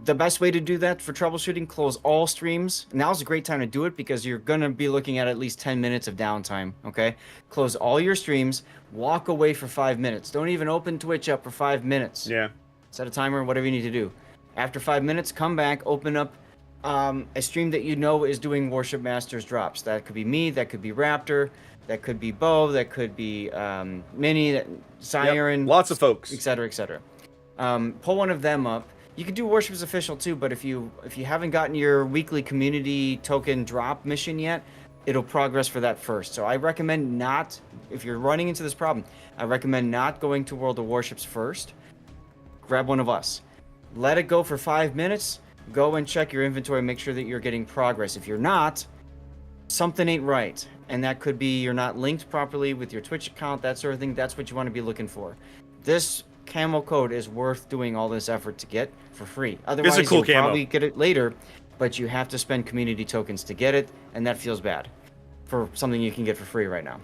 The best way to do that for troubleshooting, close all streams. Now's a great time to do it because you're going to be looking at least 10 minutes of downtime, okay? Close all your streams, walk away for 5 minutes. Don't even open Twitch up for 5 minutes. Yeah. Set a timer, whatever you need to do. After 5 minutes, come back, open up a stream that you know is doing Warship Masters drops. That could be me, that could be Raptor, that could be Bo, that could be Minnie, Siren. Yep. Lots of folks. Etc., etc. Pull one of them up. You can do Warships Official too, but if you haven't gotten your weekly community token drop mission yet, it'll progress for that first. So I recommend not, if you're running into this problem, I recommend not going to World of Warships first. Grab one of us. Let it go for 5 minutes. Go and check your inventory, make sure that you're getting progress. If you're not, something ain't right. And that could be you're not linked properly with your Twitch account, that sort of thing. That's what you want to be looking for. This camo code is worth doing all this effort to get for free. Otherwise, it's a cool you'll camo. probably get it later, but you have to spend community tokens to get it, and that feels bad for something you can get for free right now.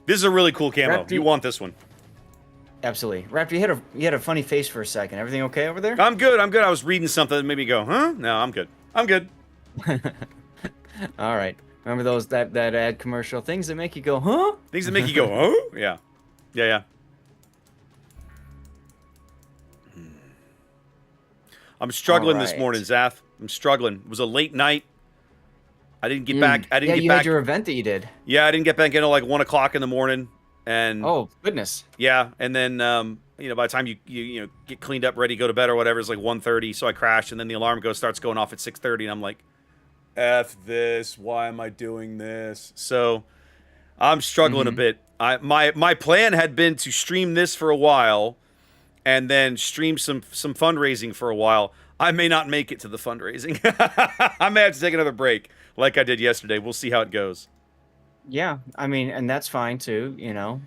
This is a really cool camo. Raptor, you want this one. Absolutely. Raptor, you had a funny face for a second. Everything okay over there? I'm good. I was reading something that made me go, huh? No, I'm good. I'm good. All right. Remember those that ad commercial things that make you go, huh? Things that make you go, oh? Yeah. Yeah. I'm struggling this morning, Zath. I'm struggling. It was a late night. I didn't get back. I didn't get back. Had your event that you did. Yeah, I didn't get back in until like 1 o'clock in the morning. And oh goodness. Yeah, and then by the time you get cleaned up, ready, go to bed or whatever, it's like 1:30. So I crashed, and then the alarm starts going off at 6:30, and I'm like, F this. Why am I doing this? So I'm struggling a bit. My plan had been to stream this for a while, and then stream some fundraising for a while. I may not make it to the fundraising. I may have to take another break, like I did yesterday. We'll see how it goes. Yeah, I mean, and that's fine too.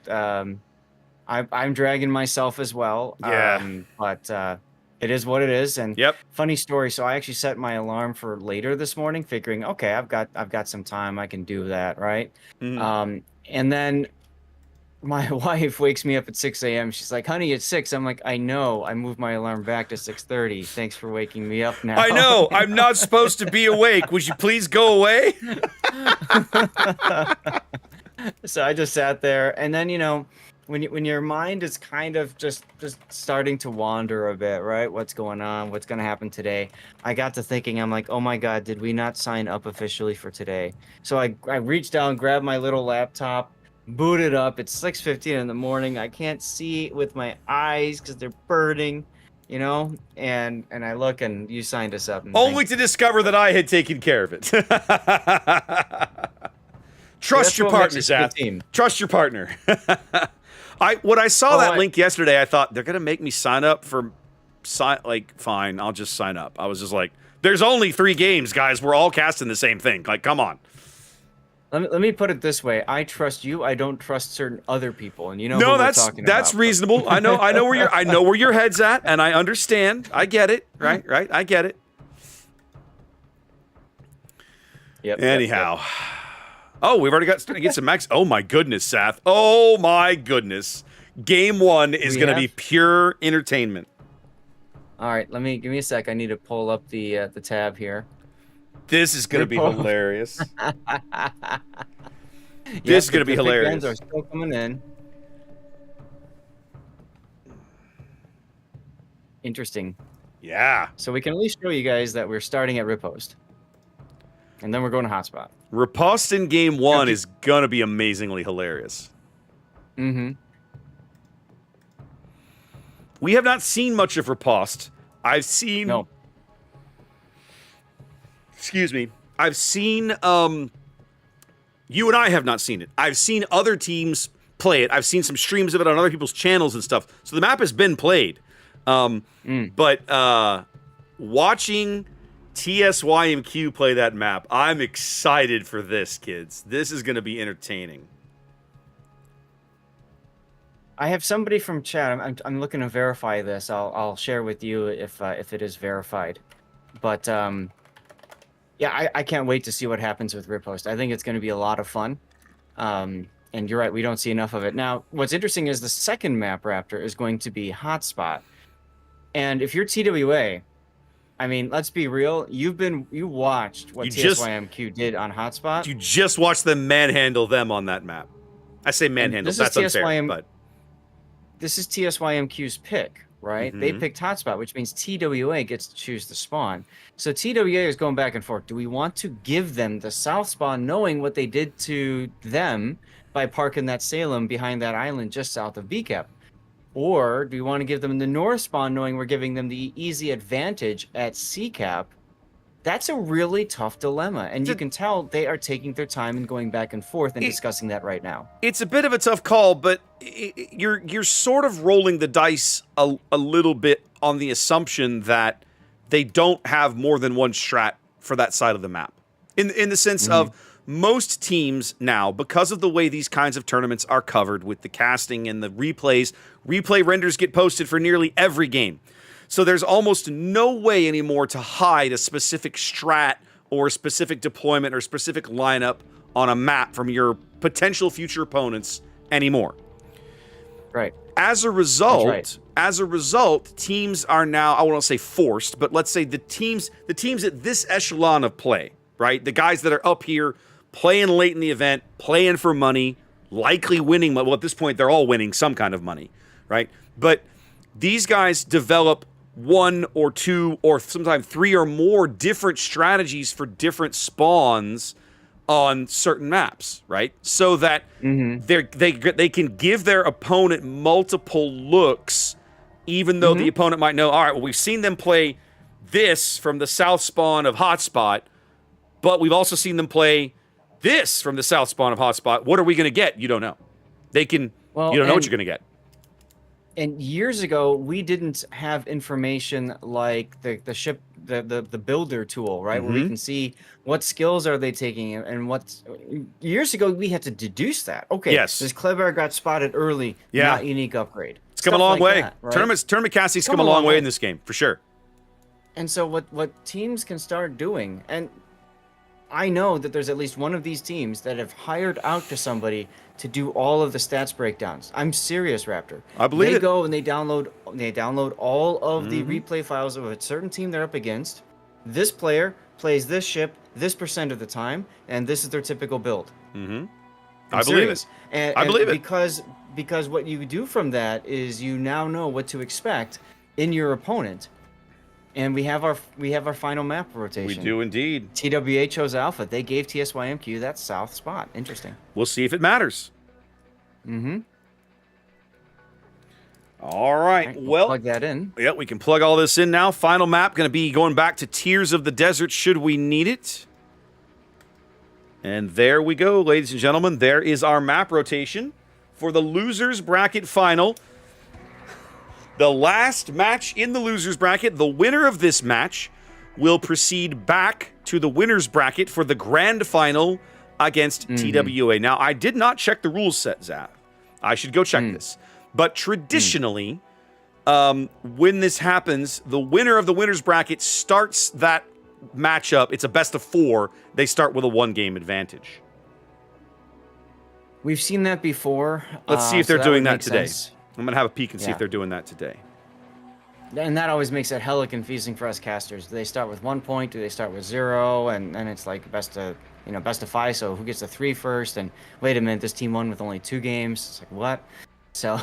I'm dragging myself as well. Yeah. But it is what it is. And yep. Funny story. So I actually set my alarm for later this morning, figuring, okay, I've got some time. I can do that, right? Mm-hmm. And then my wife wakes me up at 6 a.m. She's like, honey, it's 6. I'm like, I know. I moved my alarm back to 6:30. Thanks for waking me up now. I know. I'm not supposed to be awake. Would you please go away? So I just sat there. And then, when your mind is kind of just starting to wander a bit, right? What's going on? What's going to happen today? I got to thinking, I'm like, oh my God, did we not sign up officially for today? So I reached down, grabbed my little laptop, booted up. It's 6:15 in the morning. I can't see with my eyes because they're burning, and I look, and you signed us up. Only to discover that I had taken care of it. Trust your partner, Zath. Trust your partner. When I saw that link yesterday, I thought they're gonna make me sign up for fine, I'll just sign up. I was just like, there's only 3 games, guys. We're all casting the same thing. Like, come on. Let me put it this way: I trust you. I don't trust certain other people, and who we're talking about. That's reasonable. I know where your head's at, and I understand. I get it. Right. I get it. Yep. Anyhow. Yep. Oh, we've already got starting to get some max. Oh my goodness, Sath. Oh my goodness. Game 1 is going to be pure entertainment. All right, give me a sec. I need to pull up the tab here. This is going to be hilarious. This is going to be hilarious. Are still coming in. Interesting. Yeah. So we can at least show you guys that we're starting at Riposte. And then we're going to Hotspot. Riposte in Game 1 is going to be amazingly hilarious. Mm-hmm. We have not seen much of Riposte. I've seen... No. Excuse me. I've seen... You and I have not seen it. I've seen other teams play it. I've seen some streams of it on other people's channels and stuff. So the map has been played. But watching TSYMQ play that map, I'm excited for this, kids. This is going to be entertaining. I have somebody from chat. I'm looking to verify this. I'll share with you if it is verified. But Yeah, I can't wait to see what happens with Riposte. I think it's going to be a lot of fun. And you're right, we don't see enough of it. Now, what's interesting is the second map, Raptor, is going to be Hotspot. And if you're TWA, I mean, let's be real. You watched what TSYMQ did on Hotspot. You just watched them manhandle them on that map. I say manhandle. That's unfair, but this is TSYMQ's pick, right? They picked Hotspot, which means TWA gets to choose the spawn. So TWA is going back and forth. Do we want to give them the south spawn, knowing what they did to them by parking that Salem behind that island just south of BCAP? Or do we want to give them the north spawn, knowing we're giving them the easy advantage at CCAP? That's a really tough dilemma, and you can tell they are taking their time and going back and forth and discussing that right now. It's a bit of a tough call, but you're sort of rolling the dice a little bit on the assumption that they don't have more than one strat for that side of the map. In the sense of most teams now, because of the way these kinds of tournaments are covered with the casting and the replays, replay renders get posted for nearly every game. So there's almost no way anymore to hide a specific strat or a specific deployment or specific lineup on a map from your potential future opponents anymore. Right. As a result, teams are now, I won't say forced, but let's say the teams at this echelon of play, right? The guys that are up here playing late in the event, playing for money, likely winning. Well, at this point, they're all winning some kind of money, right? But these guys develop one or two or sometimes three or more different strategies for different spawns on certain maps, right? So that they can give their opponent multiple looks, even though the opponent might know, all right, well, we've seen them play this from the south spawn of Hotspot, but we've also seen them play this from the south spawn of Hotspot. What are we going to get? You don't know. You don't know what you're going to get. And years ago, we didn't have information like the ship, the builder tool, right? Where we can see what skills are they taking and what. Years ago, we had to deduce that. Okay, this Kleber got spotted early, not unique upgrade. It's come a long way. That, right? Tournament casting's come a long way in this game, for sure. And so what teams can start doing, and I know that there's at least one of these teams that have hired out to somebody to do all of the stats breakdowns. I'm serious, Raptor. I believe They go and they download all of the replay files of a certain team they're up against. This player plays this ship this % of the time, and this is their typical build. I believe it. And I believe it. Because what you do from that is you now know what to expect in your opponent. And we have our final map rotation. We do indeed. TWA chose Alpha. They gave TSYMQ that south spot. Interesting. We'll see if it matters. All right. We'll plug that in. Yeah, we can plug all this in now. Final map going to be going back to Tears of the Desert should we need it. And there we go, ladies and gentlemen. There is our map rotation for the losers bracket final. The last match in the losers bracket, the winner of this match will proceed back to the winners bracket for the grand final against TWA. Now, I did not check the rules set, Zap. I should go check this. But traditionally, when this happens, the winner of the winners bracket starts that matchup. It's a best of 4. They start with a 1-game advantage. We've seen that before. Let's see if they're doing that today. I'm going to have a peek and see if they're doing that today. And that always makes it hella confusing for us casters. Do they start with 1 point? Do they start with 0? And it's like best of 5. So who gets the 3 first? And wait a minute, this team won with only 2 games. It's like, what? So,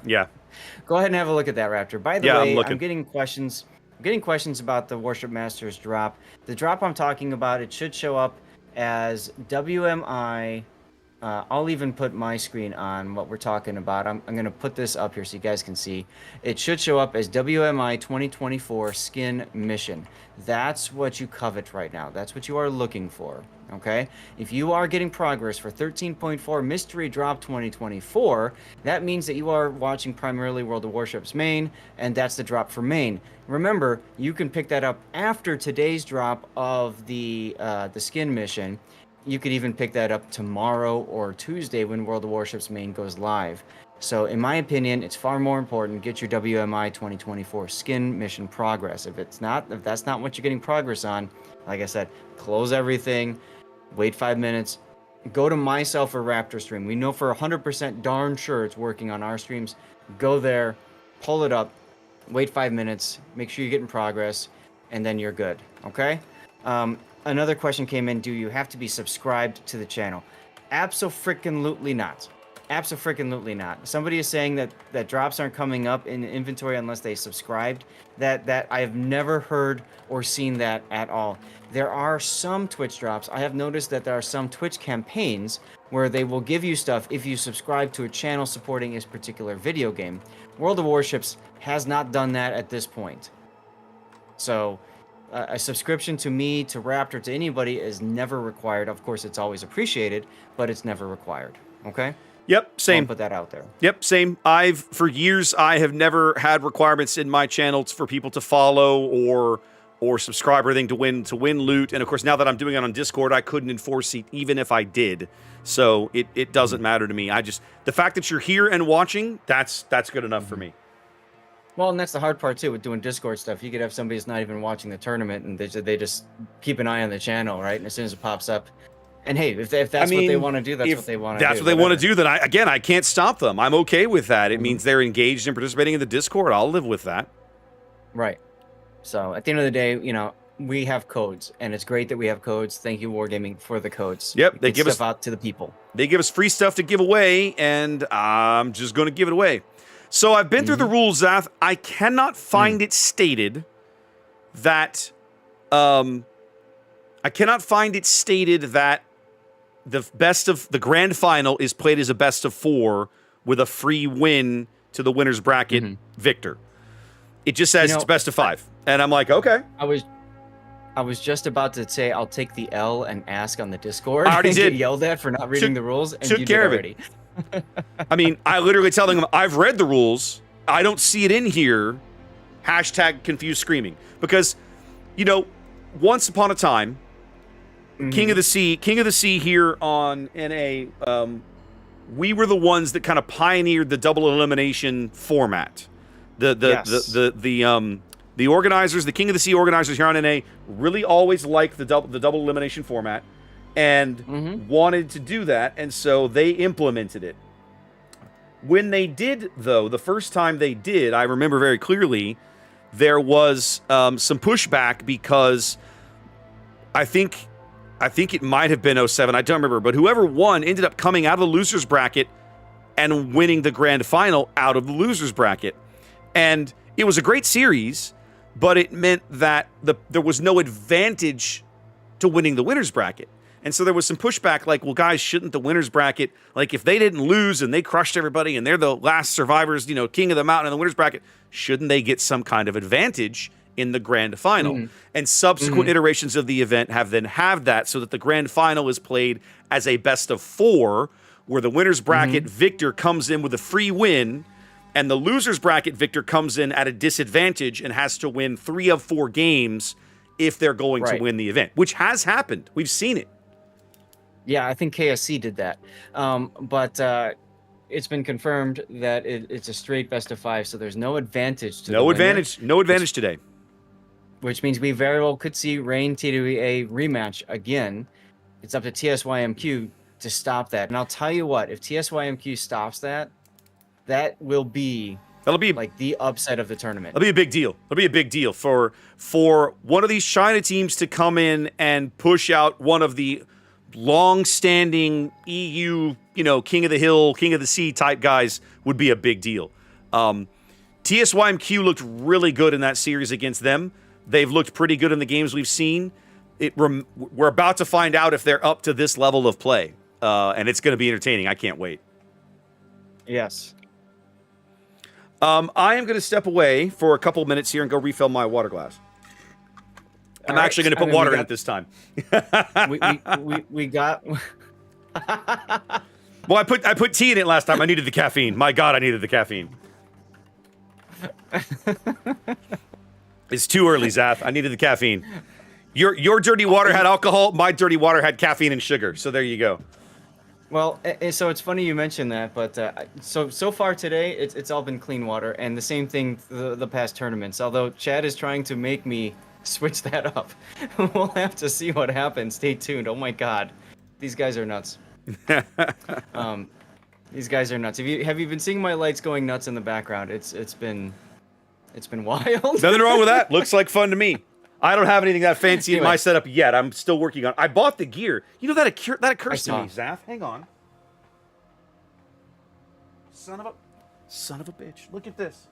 yeah. Go ahead and have a look at that, Raptor. By the way, I'm getting questions about the Warship Masters drop. The drop I'm talking about, it should show up as WMI. I'll even put my screen on what we're talking about. I'm going to put this up here so you guys can see. It should show up as WMI 2024 Skin Mission. That's what you covet right now. That's what you are looking for, okay? If you are getting progress for 13.4 Mystery Drop 2024, that means that you are watching primarily World of Warships main, and that's the drop for main. Remember, you can pick that up after today's drop of the Skin Mission. you could even pick that up tomorrow or Tuesday when World of Warships main goes live. So in my opinion, it's far more important get your WMI 2024 skin mission progress. If that's not what you're getting progress on, like I said, close everything, wait 5 minutes, go to myself or Raptor stream. We know for 100% darn sure it's working on our streams. Go there, pull it up, wait 5 minutes, make sure you're getting progress, and then you're good. Okay? Another question came in, do you have to be subscribed to the channel? Abso-freaking-lutely not. Abso-freaking-lutely not. Somebody is saying that drops aren't coming up in inventory unless they subscribed. That I have never heard or seen that at all. There are some Twitch drops. I have noticed that there are some Twitch campaigns where they will give you stuff if you subscribe to a channel supporting a particular video game. World of Warships has not done that at this point. So a subscription to me, to Raptor, to anybody is never required. Of course, it's always appreciated, but it's never required. Okay? Yep, same. I'll put that out there. Yep, same. For years, I have never had requirements in my channel for people to follow or subscribe or anything to win loot. And of course, now that I'm doing it on Discord, I couldn't enforce it even if I did. So it doesn't matter to me. The fact that you're here and watching, that's good enough for me. Well, and that's the hard part too with doing Discord stuff. You could have somebody who's not even watching the tournament, and they just keep an eye on the channel, right? And as soon as it pops up, and hey, if that's what they want to do, that's what they want to do. That's what they want to do. Then I can't stop them. I'm okay with that. It means they're engaged and participating in the Discord. I'll live with that. Right. So at the end of the day, we have codes, and it's great that we have codes. Thank you, Wargaming, for the codes. Yep, they give stuff out to the people. They give us free stuff to give away, and I'm just going to give it away. So I've been through the rules, Zath. I cannot find it stated that the grand final is played as a best of 4 with a free win to the winner's bracket victor. It just says it's best of 5, and I'm like, okay. I was just about to say I'll take the L and ask on the Discord. I already did. Get yelled at for not reading the rules, and took you care did of already. I mean, I literally tell them I've read the rules. I don't see it in here. # confused screaming. Because, once upon a time, King of the Sea here on NA, we were the ones that kind of pioneered the double elimination format. The organizers, the King of the Sea organizers here on NA, really always liked the double elimination format and wanted to do that, and so they implemented it. When they did, though, the first time they did, I remember very clearly, there was some pushback because I think it might have been 07, I don't remember, but whoever won ended up coming out of the loser's bracket and winning the grand final out of the loser's bracket. And it was a great series, but it meant that there was no advantage to winning the winner's bracket. And so there was some pushback like, well, guys, shouldn't the winner's bracket, like if they didn't lose and they crushed everybody and they're the last survivors, king of the mountain in the winner's bracket, shouldn't they get some kind of advantage in the grand final? And subsequent iterations of the event have that so that the grand final is played as a best of 4, where the winner's bracket victor comes in with a free win, and the loser's bracket victor comes in at a disadvantage and has to win 3 of 4 games if they're going to win the event, which has happened. We've seen it. Yeah, I think KSC did that. But it's been confirmed that it's a straight best of 5, so there's no advantage to the winner, no advantage today. Which means we very well could see Reign TWA rematch again. It's up to TSYMQ to stop that. And I'll tell you what, if TSYMQ stops that, that'll be like the upset of the tournament. It'll be a big deal. It'll be a big deal for one of these China teams to come in and push out one of the long-standing EU, King of the Hill, King of the Sea type guys would be a big deal. TSYMQ looked really good in that series against them. They've looked pretty good in the games we've seen. We're about to find out if they're up to this level of play, and it's going to be entertaining. I can't wait. Yes. I am going to step away for a couple minutes here and go refill my water glass. I'm actually going to put water in it this time. we got. Well, I put tea in it last time. I needed the caffeine. My God, I needed the caffeine. It's too early, Zath. I needed the caffeine. Your dirty water had alcohol. My dirty water had caffeine and sugar. So there you go. Well, so it's funny you mentioned that, but so far today, it's all been clean water, and the same thing the past tournaments. Although Chad is trying to make me switch that up, we'll have to see what happens. Stay tuned. Oh my God, these guys are nuts. These guys are nuts. Have you been seeing my lights going nuts in the background? It's been wild. Nothing wrong with that. Looks like fun to me. I don't have anything that fancy in my setup yet. I'm still working on. I bought the gear. You know that occurs to me, Zaf. Hang on. Son of a bitch. Look at this.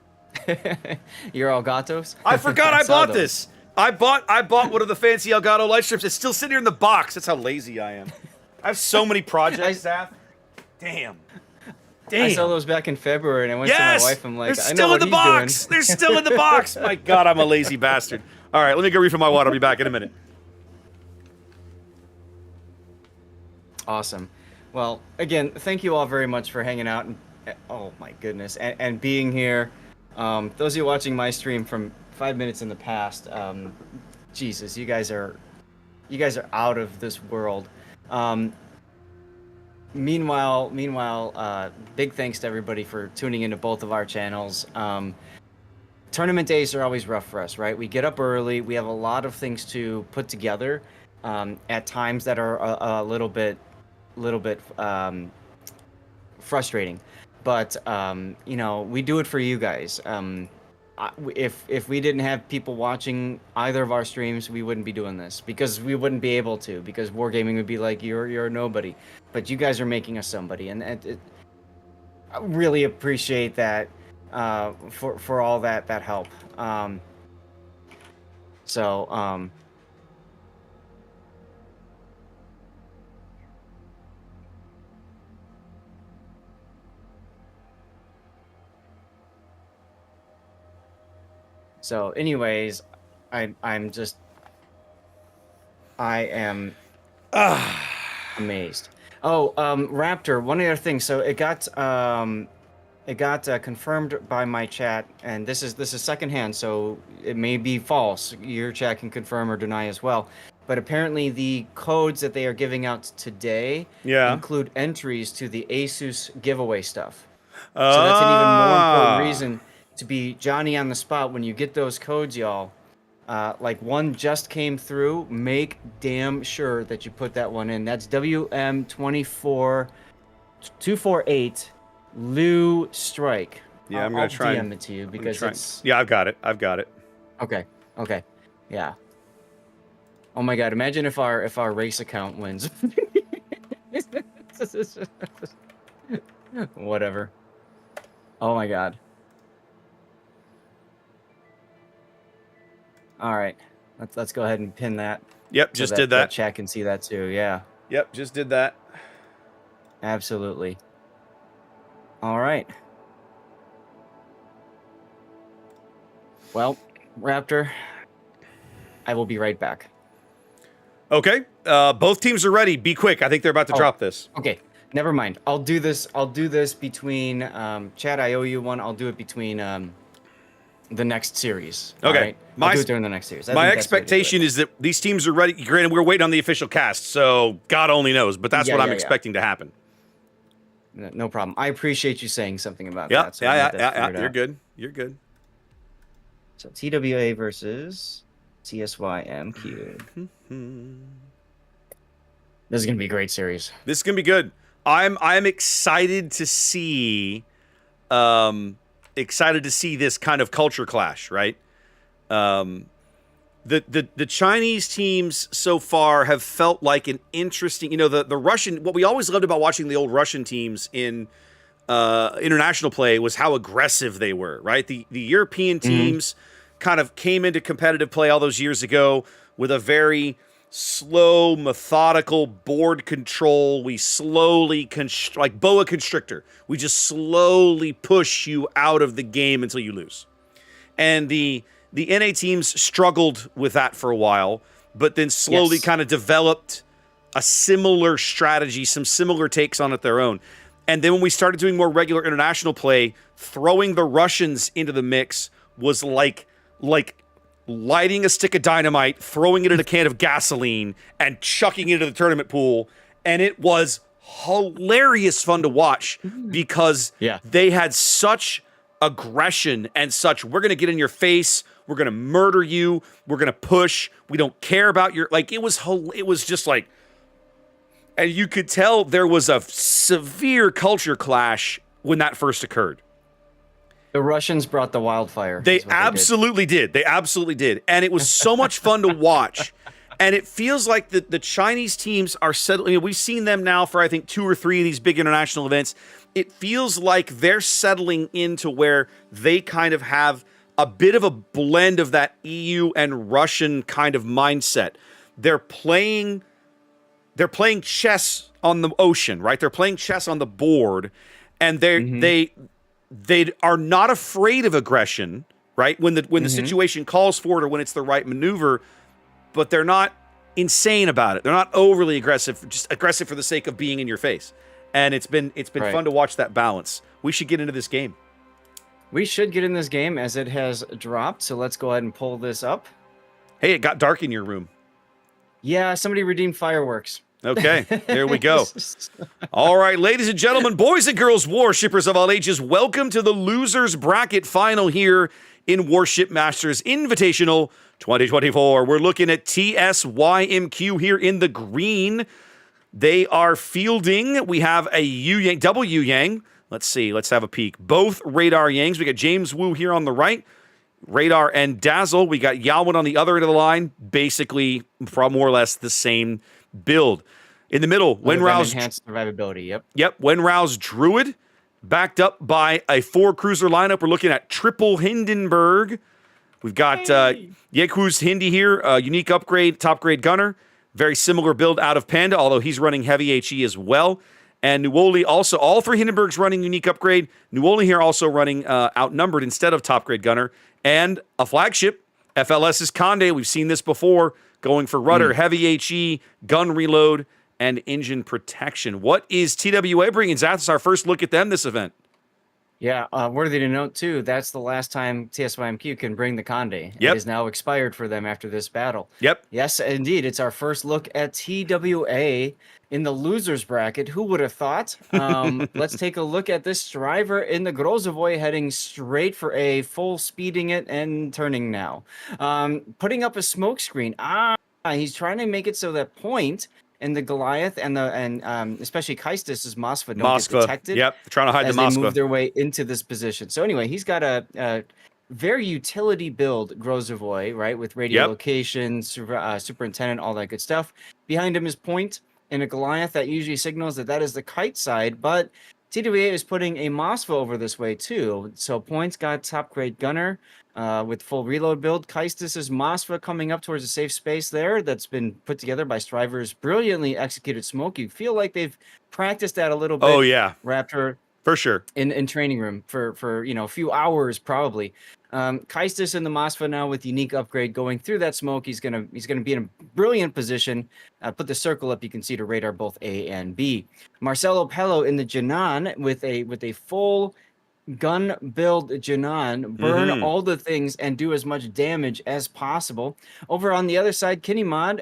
Your Elgatos? I forgot I bought this. I bought one of the fancy Elgato light strips. It's still sitting here in the box. That's how lazy I am. I have so many projects, Zaf. Damn. I saw those back in February, and I went to my wife. I'm like, I know what he's doing. They're still in the box. My God, I'm a lazy bastard. All right, let me go refill my water. I'll be back in a minute. Awesome. Well, again, thank you all very much for hanging out. And, oh my goodness, and being here. Those of you watching my stream from 5 minutes in the past, Jesus, you guys are out of this world. Meanwhile, big thanks to everybody for tuning into both of our channels. Tournament days are always rough for us, right? We get up early. We have a lot of things to put together at times that are a little bit frustrating. But you know, we do it for you guys. If we didn't have people watching either of our streams, we wouldn't be doing this, because we wouldn't be able to, because Wargaming would be like, you're a nobody. But you guys are making us somebody, and I really appreciate that for all that help. So anyways, I am amazed. Oh, Raptor, one other thing. So it got confirmed by my chat, and this is secondhand, so it may be false. Your chat can confirm or deny as well. But apparently the codes that they are giving out today include entries to the Asus giveaway stuff. So that's an even more important reason to be Johnny on the spot when you get those codes, y'all. Like one just came through. Make damn sure that you put that one in. That's WM24248 Lou Strike. Yeah, I'm gonna try. DM it to you because it's. Yeah, I've got it. Okay. Yeah. Oh my God! Imagine if our race account wins. Whatever. Oh my God. All right, let's go ahead and pin that. Yep, just did that. Chat can see that too. Yeah. Yep, just did that. Absolutely. All right. Well, Raptor, I will be right back. Okay. Both teams are ready. Be quick. I think they're about to drop this. Okay. Never mind. I'll do this between Chad. I owe you one. I'll do it between the next series. Okay. Right? I'll do it during the next series. My expectation is that these teams are ready. Granted, we're waiting on the official cast, so God only knows, but that's what I'm expecting to happen. No problem. I appreciate you saying something about that. So yeah. You're good. You're good. So TWA versus CSYMQ. This is going to be a great series. This is going to be good. I'm excited to see this kind of culture clash, right? The Chinese teams so far have felt like an interesting, the Russian, what we always loved about watching the old Russian teams in international play was how aggressive they were, right? The European teams kind of came into competitive play all those years ago with a very slow, methodical board control. We slowly, like boa constrictor, we just slowly push you out of the game until you lose. And the NA teams struggled with that for a while, but then slowly kind of developed a similar strategy, some similar takes on it their own. And then when we started doing more regular international play, throwing the Russians into the mix was like lighting a stick of dynamite, throwing it in a can of gasoline, and chucking it into the tournament pool. And it was hilarious fun to watch because Yeah. they had such aggression and such, we're going to get in your face, we're going to murder you, we're going to push, we don't care about your, like, it was just like, and you could tell there was a severe culture clash when that first occurred. The Russians brought the wildfire. They absolutely did. They absolutely did. And it was so much fun to watch. And it feels like the Chinese teams are settling. We've seen them now for, I think, 2 or 3 of these big international events. It feels like they're settling into where they kind of have a bit of a blend of that EU and Russian kind of mindset. They're playing chess on the ocean, right? They're playing chess on the board, and they are not afraid of aggression, right? When the situation calls for it or when it's the right maneuver, but they're not insane about it. They're not overly aggressive, just aggressive for the sake of being in your face. And it's been Right. fun to watch that balance. We should get into this game. We should get in this game as it has dropped. So let's go ahead and pull this up. Hey, it got dark in your room. Yeah, somebody redeemed fireworks. Okay, there we go. All right, ladies and gentlemen, boys and girls, warshippers of all ages, welcome to the losers bracket final here in Warship Masters Invitational 2024. We're looking at TSYMQ here in the green. They are fielding. We have a Yu-Yang, double Yu-Yang. Let's see. Let's have a peek. Both Radar Yangs. We got James Wu here on the right. Radar and Dazzle. We got Yawin on the other end of the line. Basically, more or less the same build. In the middle, Wenrao's enhanced survivability. Yep. Yep, Wenrao's Druid, backed up by a 4-cruiser lineup. We're looking at triple Hindenburg. We've got Yeku's Hindi here, unique upgrade, top grade gunner. Very similar build out of Panda, although he's running heavy HE as well. And Nuoli also, all 3 Hindenburgs running unique upgrade. Nuoli here also running outnumbered instead of top grade gunner. And a flagship, FLS's Conde. We've seen this before, going for rudder, heavy HE, gun reload, and engine protection. What is TWA bringing? That's our first look at them this event. Yeah, worthy to note, too, that's the last time TSYMQ can bring the Conde. Yep. It is now expired for them after this battle. Yep. Yes, indeed. It's our first look at TWA in the losers bracket. Who would have thought? Let's take a look at this driver in the Grozovoy heading straight for a full speeding it and turning now. Putting up a smoke screen. He's trying to make it so that Point and the Goliath and especially Kaistis' Moskva don't get detected. Yep, trying to hide as the Moskva. They move their way into this position. So anyway, he's got a very utility build, Grozovoy, right, with radio location, superintendent, all that good stuff. Behind him is Point and a Goliath that usually signals that is the kite side, but TWA is putting a Moskva over this way too. So Point's got top grade gunner with full reload build. Kaistis' Moskva coming up towards a safe space there that's been put together by Striver's brilliantly executed smoke. You feel like they've practiced that a little bit. Oh yeah, Raptor. For sure. In training room for a few hours probably. Kaistis in the Moskva now with unique upgrade going through that smoke. He's gonna be in a brilliant position. Put the circle up. You can see to radar both A and B. Marcelo Pello in the Janan with a full gun build Janan, burn all the things and do as much damage as possible. Over on the other side, Kenny Mod,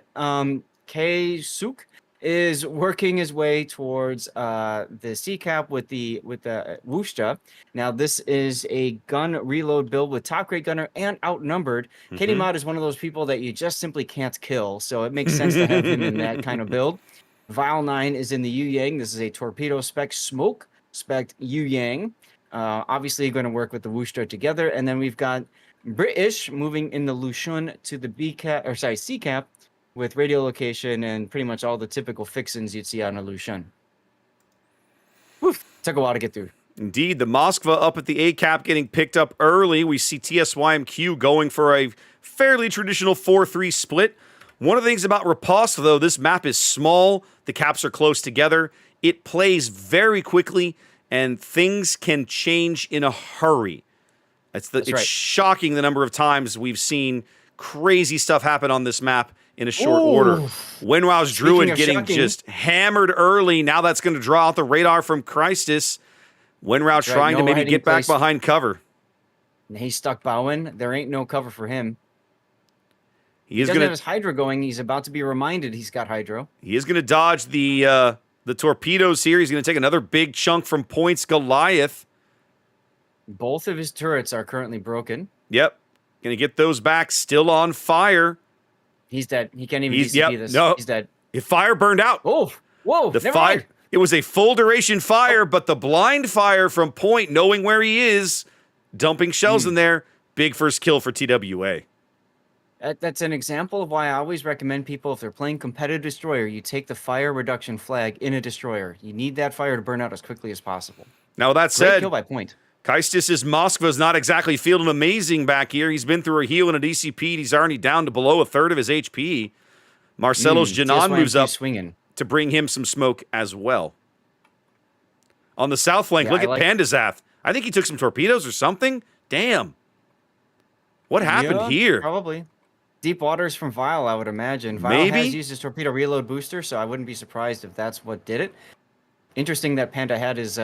K-Suk is working his way towards the C-cap with the Wushta. Now this is a gun reload build with top grade gunner and outnumbered. Kenny Mod is one of those people that you just simply can't kill, so it makes sense to have him in that kind of build. Vile 9 is in the Yu-Yang. This is a torpedo spec smoke spec Yu-Yang. Obviously going to work with the Wushta together, and then we've got British moving in the Lushun to the C-cap with radio location and pretty much all the typical fixins you'd see on a Lushun. Took a while to get through. Indeed, the Moskva up at the A-cap getting picked up early. We see TSYMQ going for a fairly traditional 4-3 split. One of the things about Riposte, though, this map is small. The caps are close together. It plays very quickly, and things can change in a hurry. It's right. Shocking the number of times we've seen crazy stuff happen on this map in a short order. Wenrao's Druid getting just hammered early. Now that's going to draw out the radar from Christus. Wenrao trying to maybe get back behind cover. And he's stuck bowing. There ain't no cover for him. He is doesn't going have his Hydro going. He's about to be reminded he's got Hydro. He is going to dodge the torpedoes here. He's going to take another big chunk from points. Goliath. Both of his turrets are currently broken. Yep. Going to get those back. Still on fire. He's dead. He can't even DCP this. No. He's dead. The fire burned out. Oh, whoa. The never fire. mind. It was a full duration fire, but the blind fire from point, knowing where he is, dumping shells in there. Big first kill for TWA. That's an example of why I always recommend people, if they're playing competitive destroyer, you take the fire reduction flag in a destroyer. You need that fire to burn out as quickly as possible. Now, that Great said, kill by point. Kaistis' Moskva's not exactly feeling amazing back here. He's been through a heal and a DCP. He's already down to below a third of his HP. Marcelo's Janan moves up swinging to bring him some smoke as well. On the south flank, look at Pandazath. I think he took some torpedoes or something. Damn. What happened here? Probably. Deep waters from Vile, I would imagine. Vile Maybe? has used his torpedo reload booster, so I wouldn't be surprised if that's what did it. Interesting that Panda had his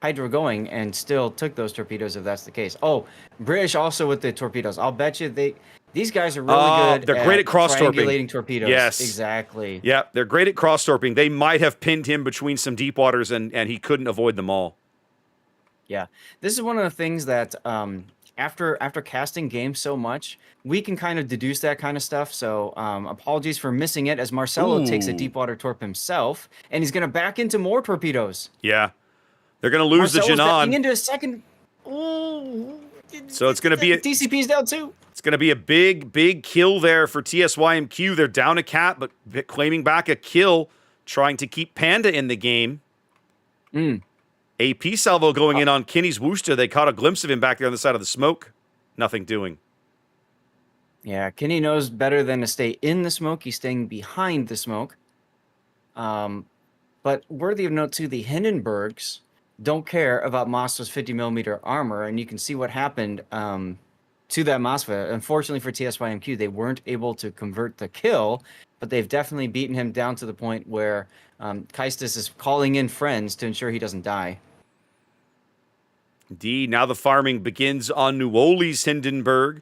Hydro going and still took those torpedoes, if that's the case. Oh, British also with the torpedoes. I'll bet you these guys are really good. They're great at cross-torping. Triangulating torpedoes. Yes. Exactly. Yeah, they're great at cross-torping. They might have pinned him between some deep waters, and he couldn't avoid them all. Yeah. This is one of the things that after casting games so much, we can kind of deduce that kind of stuff. So apologies for missing it, as Marcelo takes a deep water torp himself, and he's going to back into more torpedoes. Yeah. They're going to lose Marcelo's the Janan. backing into a second. Ooh. So it's going to be DCP's down too. It's going to be a big kill there for TSYMQ. They're down a cat, but claiming back a kill, trying to keep Panda in the game. AP salvo going in on Kinney's Wooster. They caught a glimpse of him back there on the side of the smoke. Nothing doing. Yeah, Kinney knows better than to stay in the smoke. He's staying behind the smoke. But worthy of note too, the Hindenburgs don't care about Moskva's 50mm armor, and you can see what happened to that Moskva. Unfortunately for TSYMQ, they weren't able to convert the kill, but they've definitely beaten him down to the point where Kaistis is calling in friends to ensure he doesn't die. Indeed, now the farming begins on Nuoli's Hindenburg.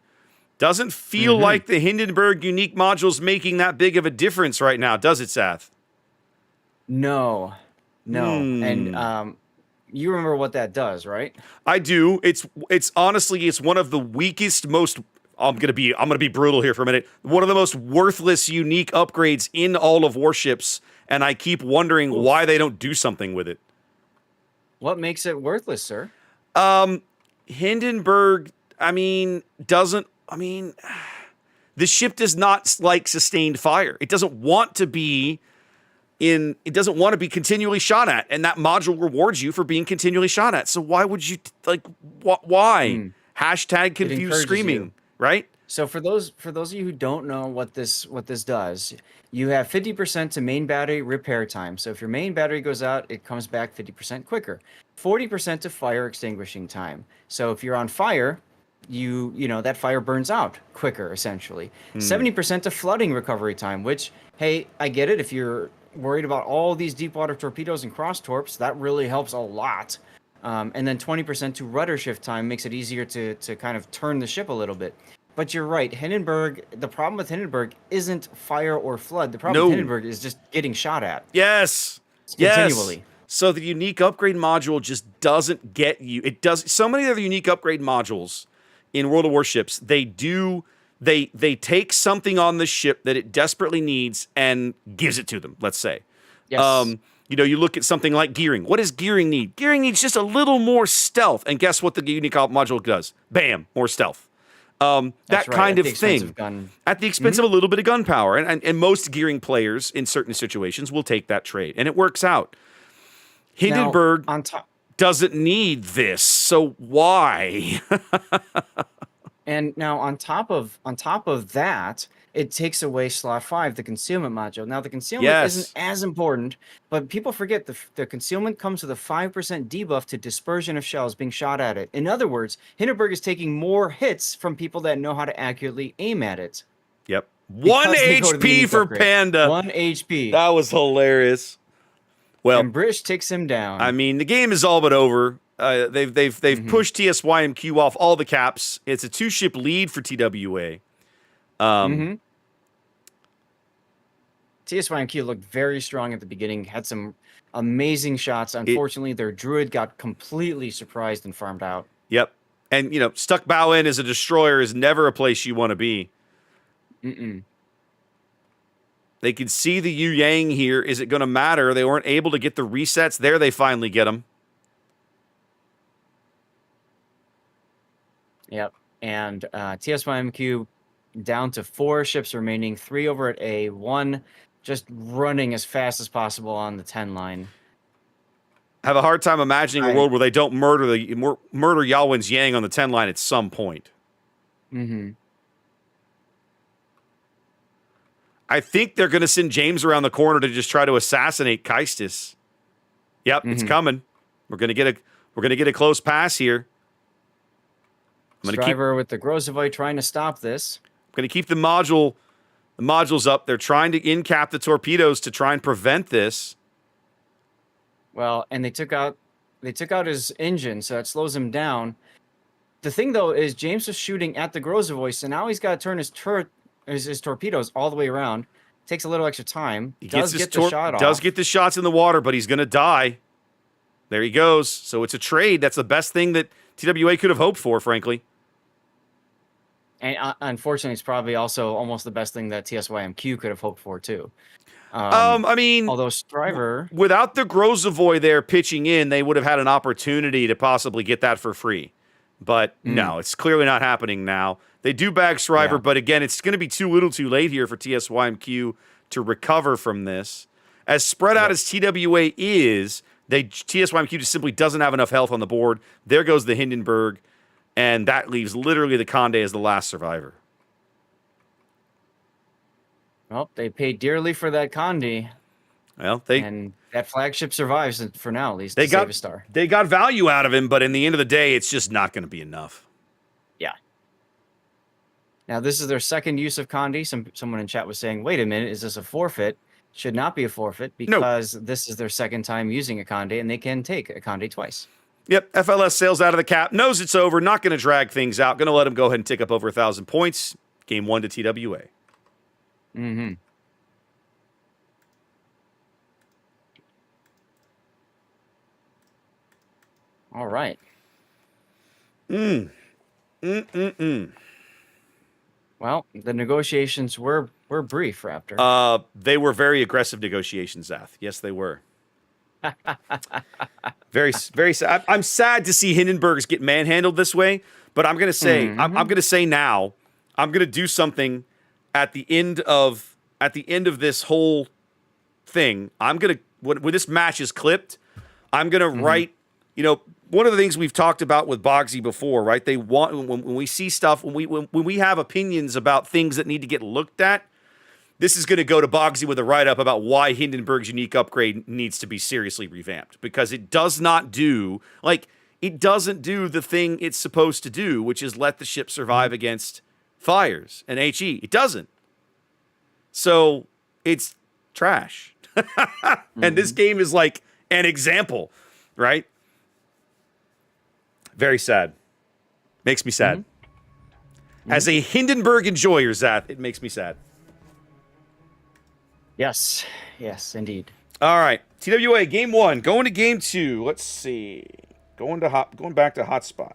Doesn't feel like the Hindenburg unique module's making that big of a difference right now, does it, Seth? No. And you remember what that does, right? I do. It's honestly, it's one of the weakest, most I'm gonna be brutal here for a minute. One of the most worthless unique upgrades in all of Warships, and I keep wondering why they don't do something with it. What makes it worthless, sir? Hindenburg, the ship does not like sustained fire. It doesn't want to be continually shot at, and that module rewards you for being continually shot at. So why would you why? Hashtag confused screaming, right? So for those of you who don't know what this does, you have 50% to main battery repair time. So if your main battery goes out, it comes back 50% quicker. 40% to fire extinguishing time. So if you're on fire, you know that fire burns out quicker, essentially. 70% to flooding recovery time, which, hey, I get it. If you're worried about all these deep water torpedoes and cross torps, that really helps a lot. And then 20% to rudder shift time makes it easier to kind of turn the ship a little bit. But you're right, Hindenburg, the problem with Hindenburg isn't fire or flood. The problem with Hindenburg is just getting shot at. Yes. Continually. So the unique upgrade module just doesn't get you. It does. So many of the unique upgrade modules in World of Warships, they take something on the ship that it desperately needs and gives it to them, let's say. Yes. You look at something like gearing. What does gearing need? Gearing needs just a little more stealth. And guess what the unique module does? Bam, more stealth. That kind of thing. At the expense of a little bit of gunpowder. And most gearing players in certain situations will take that trade. And it works out. Hindenburg doesn't need this. So why? And now on top of that, it takes away slot 5, the concealment module. Now the concealment isn't as important, but people forget the concealment comes with a 5% debuff to dispersion of shells being shot at it. In other words, Hindenburg is taking more hits from people that know how to accurately aim at it. Yep. 1 HP for upgrade. Panda. 1 HP. That was hilarious. Well, and British takes him down. I mean, the game is all but over. They've pushed TSYMQ off all the caps. It's a 2-ship lead for TWA. TSYMQ looked very strong at the beginning, had some amazing shots. Unfortunately, their druid got completely surprised and farmed out. Yep. And, stuck bow in as a destroyer is never a place you want to be. Mm-mm. They can see the Yu Yang here. Is it going to matter? They weren't able to get the resets. There they finally get them. Yep. And TSYMQ down to 4 ships remaining, 3 over at A, 1 just running as fast as possible on the 10 line. I have a hard time imagining a world where they don't murder Yawin's Yang on the 10 line at some point. Mm-hmm. I think they're going to send James around the corner to just try to assassinate Kaistis. Yep, it's coming. We're going to get a close pass here. Striver with the Grozovite trying to stop this. I'm going to keep the modules up. They're trying to in-cap the torpedoes to try and prevent this. Well, and they took out his engine, so that slows him down. The thing though is James was shooting at the Grozovite, so now he's got to turn his torpedoes all the way around. Takes a little extra time. He does get the shot off. Does get the shots in the water, but he's going to die. There he goes. So it's a trade. That's the best thing that TWA could have hoped for, frankly. And unfortunately, it's probably also almost the best thing that TSYMQ could have hoped for too. I mean, although Striver, without the Grozovoi there pitching in, they would have had an opportunity to possibly get that for free. But no, it's clearly not happening now. They do bag Striver, but again, it's going to be too little too late here for TSYMQ to recover from this. As spread out as TWA is, TSYMQ just simply doesn't have enough health on the board. There goes the Hindenburg, and that leaves literally the Conde as the last survivor. Well, they paid dearly for that Conde. Well, and that flagship survives for now, at least. They got save a star. They got value out of him, but in the end of the day, it's just not going to be enough. Yeah. Now, this is their second use of Conde. Someone in chat was saying, "Wait a minute, is this a forfeit?" Should not be a forfeit because this is their second time using a Conde, and they can take a Conde twice. Yep, FLS sails out of the cap, knows it's over, not going to drag things out, going to let him go ahead and tick up over 1,000 points. Game 1 to TWA. Mm-hmm. All right. Well, the negotiations were brief, Raptor. They were very aggressive negotiations, Zath. Yes, they were. Very sad. I'm sad to see Hindenburgs get manhandled this way, but I'm going to say, I'm going to say now, I'm going to do something at the end of this whole thing. I'm going to, when this match is clipped, I'm going to write, one of the things we've talked about with Bogsy before, right? They want, when we see stuff, when we have opinions about things that need to get looked at, this is going to go to Bogsy with a write-up about why Hindenburg's unique upgrade needs to be seriously revamped, because it doesn't do the thing it's supposed to do, which is let the ship survive against fires and HE. It doesn't. So it's trash. And this game is like an example, right? Very sad. Makes me sad. As a Hindenburg enjoyer, Zath, it makes me sad. Yes, indeed. All right, TWA game 1, going to game 2. Let's see, going back to hotspot.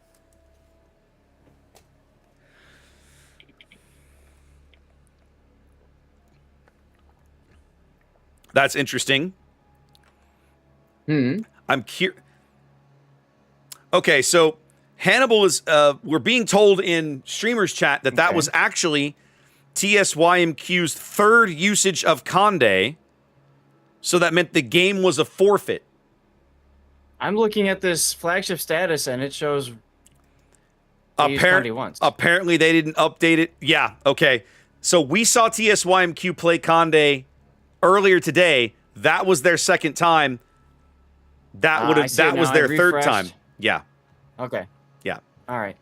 That's interesting. I'm curious. Okay, so Hannibal is. We're being told in streamers chat that was actually TSYMQ's third usage of Conde, so that meant the game was a forfeit. I'm looking at this flagship status, and it shows apparently they didn't update it. Yeah, okay. So we saw TSYMQ play Conde earlier today. That was their second time. That was their third time. Yeah. Okay. Yeah. All right.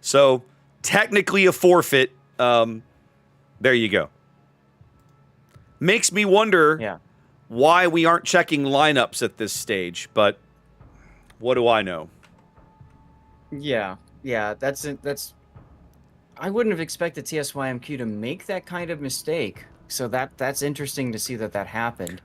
So technically a forfeit. There you go. Makes me wonder why we aren't checking lineups at this stage, but what do I know? Yeah, that's. I wouldn't have expected TSYMQ to make that kind of mistake So that's interesting to see that happened.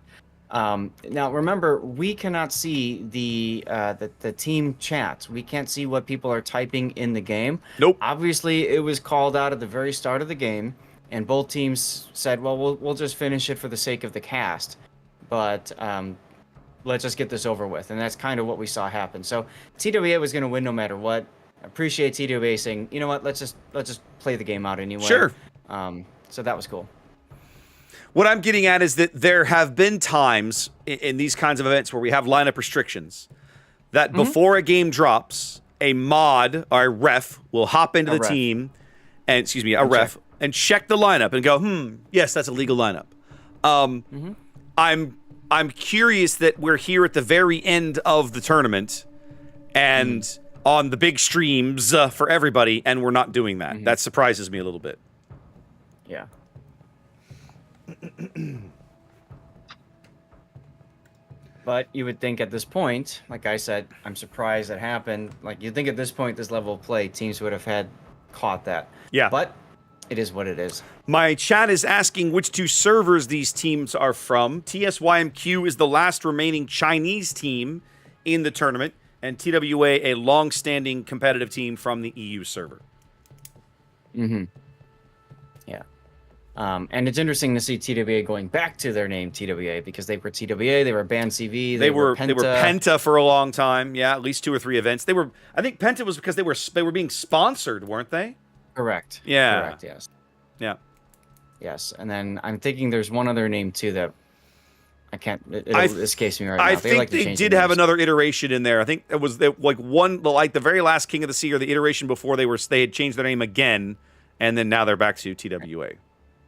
Now remember, we cannot see the team chats. We can't see what people are typing in the game. Nope. Obviously, it was called out at the very start of the game, and both teams said, "Well, we'll just finish it for the sake of the cast." But let's just get this over with, and that's kind of what we saw happen. So TWA was going to win no matter what. Appreciate TWA saying, "You know what? Let's just play the game out anyway." Sure. So that was cool. What I'm getting at is that there have been times in these kinds of events where we have lineup restrictions that before a game drops, a mod or a ref will hop into the team and, a ref, and check the lineup and go, yes, that's a legal lineup. I'm curious that we're here at the very end of the tournament and on the big streams for everybody, and we're not doing that. That surprises me a little bit. Yeah. But you would think at this point, like I said, I'm surprised it happened. Like, you'd think at this point, this level of play, teams would have had caught that. Yeah. But it is what it is. My chat is asking which two servers these teams are from. TSYMQ is the last remaining Chinese team in the tournament, and TWA a long-standing competitive team from the EU server. Yeah. And it's interesting to see TWA going back to their name TWA, because they were TWA, they were Band CV, they were Penta for a long time. Yeah, at least 2 or 3 events. I think Penta was because they were being sponsored, weren't they? Correct. Yeah. Correct, yes. Yeah. Yes, and then I'm thinking there's one other name too that I can't. It'll escape me right now. I think they did have another iteration in there. I think it was like the very last King of the Sea, or the iteration before they had changed their name again, and then now they're back to TWA.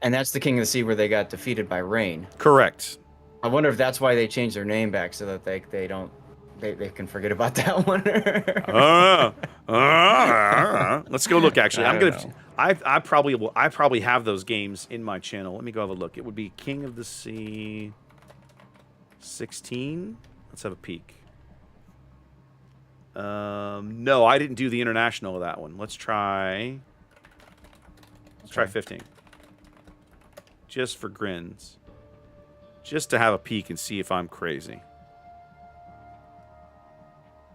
And that's the King of the Sea where they got defeated by Rain. Correct. I wonder if that's why they changed their name back, so that they can forget about that one. Let's go look. Actually, I probably have those games in my channel. Let me go have a look. It would be King of the Sea 16. Let's have a peek. No, I didn't do the international of that one. Let's try 15. Just for grins. Just to have a peek and see if I'm crazy.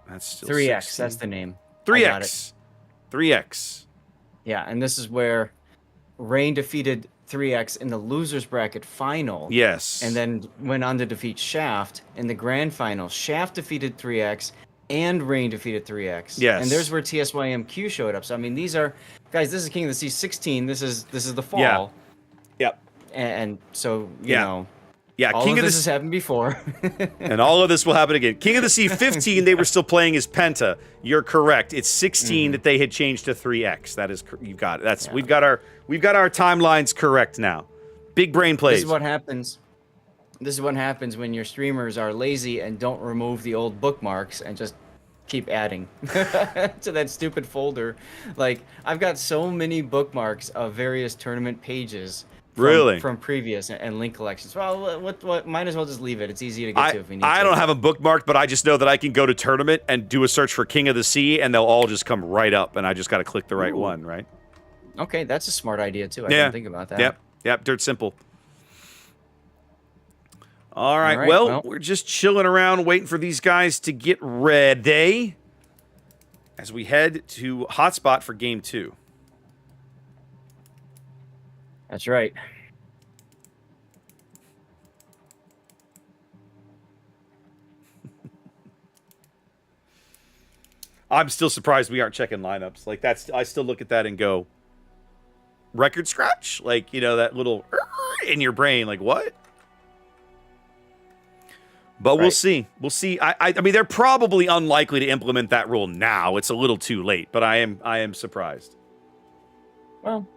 That's still 3X, 16. that's the name. 3X. 3X. Yeah, and this is where Rain defeated 3X in the losers bracket final. Yes. And then went on to defeat Shaft in the grand final. Shaft defeated 3X and Rain defeated 3X. Yes. And there's where TSYMQ showed up. So I mean, these are guys, this is King of the Sea 16. This is the fall. Yeah. Yep. And so, you know, all King of of this has happened before. And all of this will happen again. King of the Sea 15, they were still playing as Penta. You're correct. It's 16 that they had changed to 3X. That is, you've got it. We've got our timelines correct now. Big brain plays. This is what happens. This is what happens when your streamers are lazy and don't remove the old bookmarks and just keep adding to that stupid folder. Like, I've got so many bookmarks of various tournament pages from previous and link collections. Well, what might as well just leave it. It's easy to get to if we need to. I don't have them bookmarked, but I just know that I can go to tournament and do a search for King of the Sea, and they'll all just come right up, and I just got to click the right one, right? Okay, that's a smart idea too. I didn't think about that. Yep, dirt simple. All right, well, we're just chilling around waiting for these guys to get ready as we head to Hotspot for Game 2. That's right. I'm still surprised we aren't checking lineups. Like, I still look at that and go, record scratch? Like, you know, that little in your brain, like, what? But we'll see. We'll see. I mean, they're probably unlikely to implement that rule now. It's a little too late, but I am surprised. Well,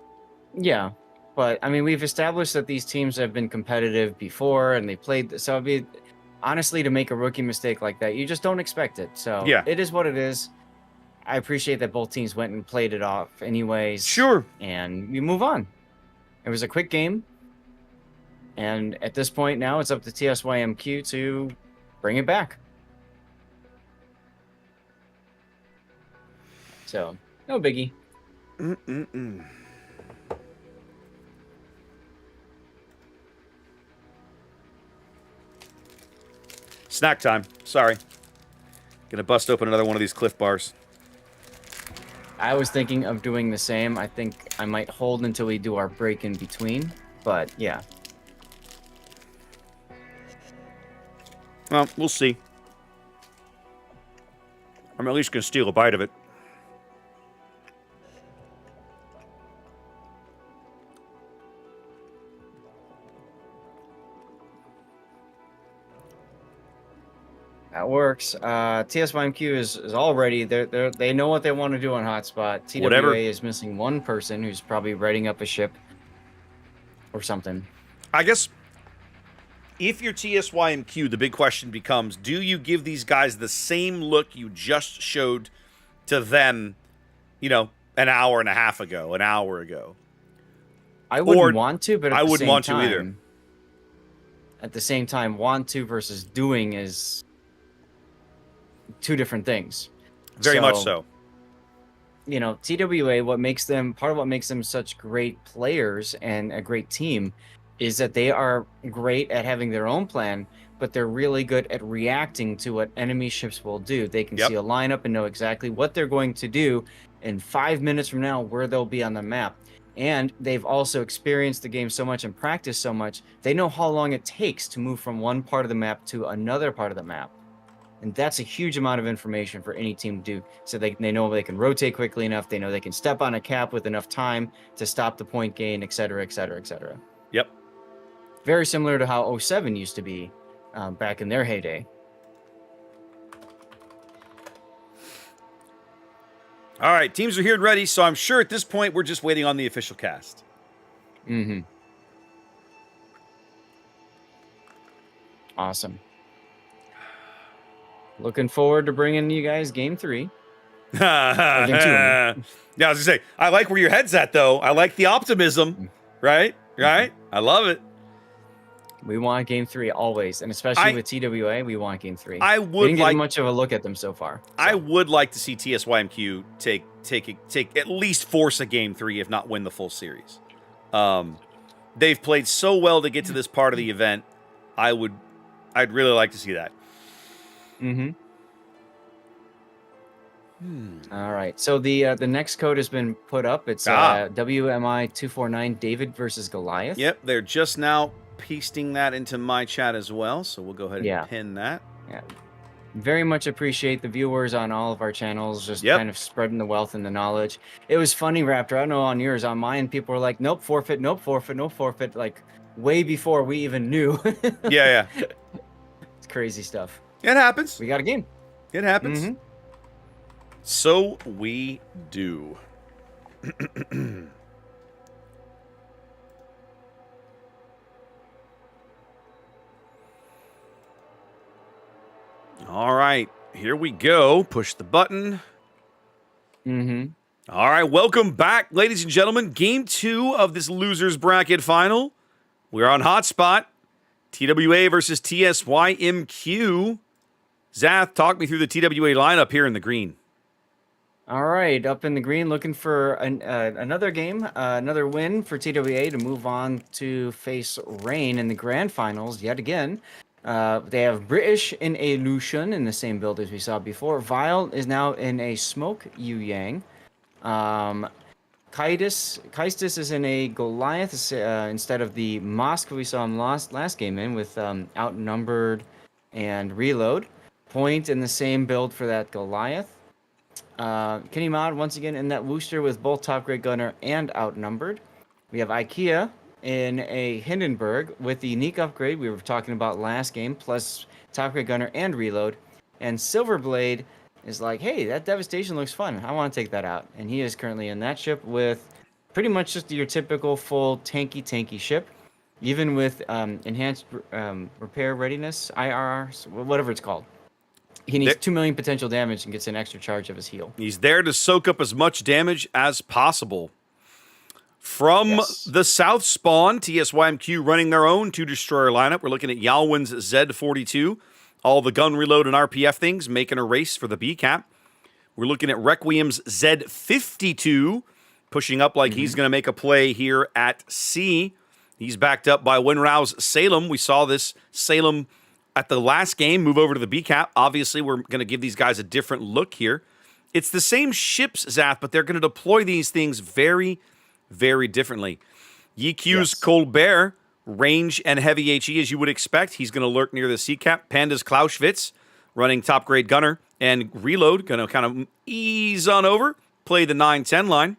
yeah. But, I mean, we've established that these teams have been competitive before, and they played. So, it'd be, honestly, to make a rookie mistake like that, you just don't expect it. So, it is what it is. I appreciate that both teams went and played it off anyways. Sure. And we move on. It was a quick game. And at this point now, it's up to TSYMQ to bring it back. So, no biggie. snack time. Sorry. Gonna bust open another one of these Cliff Bars. I was thinking of doing the same. I think I might hold until we do our break in between. But yeah. Well, we'll see. I'm at least gonna steal a bite of it. That works. TSYMQ is already they know what they want to do on hotspot. TWA Whatever. is missing one person who's probably writing up a ship or something. I guess if you're TSYMQ, the big question becomes, do you give these guys the same look you just showed to them, an hour and a half ago, an hour ago? I wouldn't want to, but I wouldn't want to either. At the same time, want to versus doing is two different things. Very much so. TWA, part of what makes them such great players and a great team is that they are great at having their own plan, but they're really good at reacting to what enemy ships will do. They can see a lineup and know exactly what they're going to do in 5 minutes from now, where they'll be on the map. And they've also experienced the game so much and practiced so much, they know how long it takes to move from one part of the map to another part of the map. And that's a huge amount of information for any team to do. So they know they can rotate quickly enough. They know they can step on a cap with enough time to stop the point gain, et cetera, et cetera, et cetera. Yep. Very similar to how 07 used to be back in their heyday. All right, teams are here and ready, so I'm sure at this point we're just waiting on the official cast. Mm-hmm. Awesome. Looking forward to bringing you guys Game 3. Yeah, I was going to say, I like where your head's at, though. I like the optimism, right? Right? I love it. We want Game 3 always, and especially with TWA, we want Game 3. I we didn't get much of a look at them so far. So. I would like to see TSYMQ take at least force a Game 3, if not win the full series. They've played so well to get to this part of the event. I'd really like to see that. Mm-hmm. All right. So the next code has been put up. It's WMI 249 David versus Goliath. Yep, they're just now pasting that into my chat as well, so we'll go ahead and pin that. Yeah. Very much appreciate the viewers on all of our channels, just kind of spreading the wealth and the knowledge. It was funny, Raptor. I don't know on yours, on mine, people were like, nope, forfeit, nope, forfeit, no forfeit, like way before we even knew. Yeah. It's crazy stuff. It happens. We got a game. It happens. Mm-hmm. So we do. All right, here we go. Push the button. Mm-hmm. All right, welcome back, ladies and gentlemen. Game 2 of this losers bracket final. We're on hotspot. TWA versus TSYMQ. Zath, talk me through the TWA lineup here in the green. All right, up in the green, looking for another game, another win for TWA to move on to face Rain in the grand finals yet again. They have British in a Lucian in the same build as we saw before. Vile is now in a Smoke Yu Yang. Kaistis is in a Goliath instead of the Mosque we saw him last game in with Outnumbered and Reload. Point in the same build for that Goliath. Kenny Mod once again in that Wooster with both Top Grade Gunner and Outnumbered. We have IKEA in a Hindenburg with the unique upgrade we were talking about last game, plus Top Grade Gunner and Reload. And Silverblade is like, hey, that Devastation looks fun. I want to take that out. And he is currently in that ship with pretty much just your typical full tanky ship, even with enhanced repair readiness, IRR, whatever it's called. He needs 2 million potential damage and gets an extra charge of his heal. He's there to soak up as much damage as possible. From the south spawn, TSYMQ running their own 2-destroyer lineup. We're looking at Yalwin's Z42. All the gun reload and RPF things making a race for the B cap. We're looking at Requiem's Z52 pushing up like he's going to make a play here at C. He's backed up by Winrow's Salem. We saw this Salem at the last game, move over to the B cap. Obviously, we're going to give these guys a different look here. It's the same ships, Zath, but they're going to deploy these things very, very differently. YQ's Colbert, range and heavy HE, as you would expect. He's going to lurk near the C cap. Panda's Clausewitz, running top grade gunner. And Reload, going to kind of ease on over, play the 9-10 line.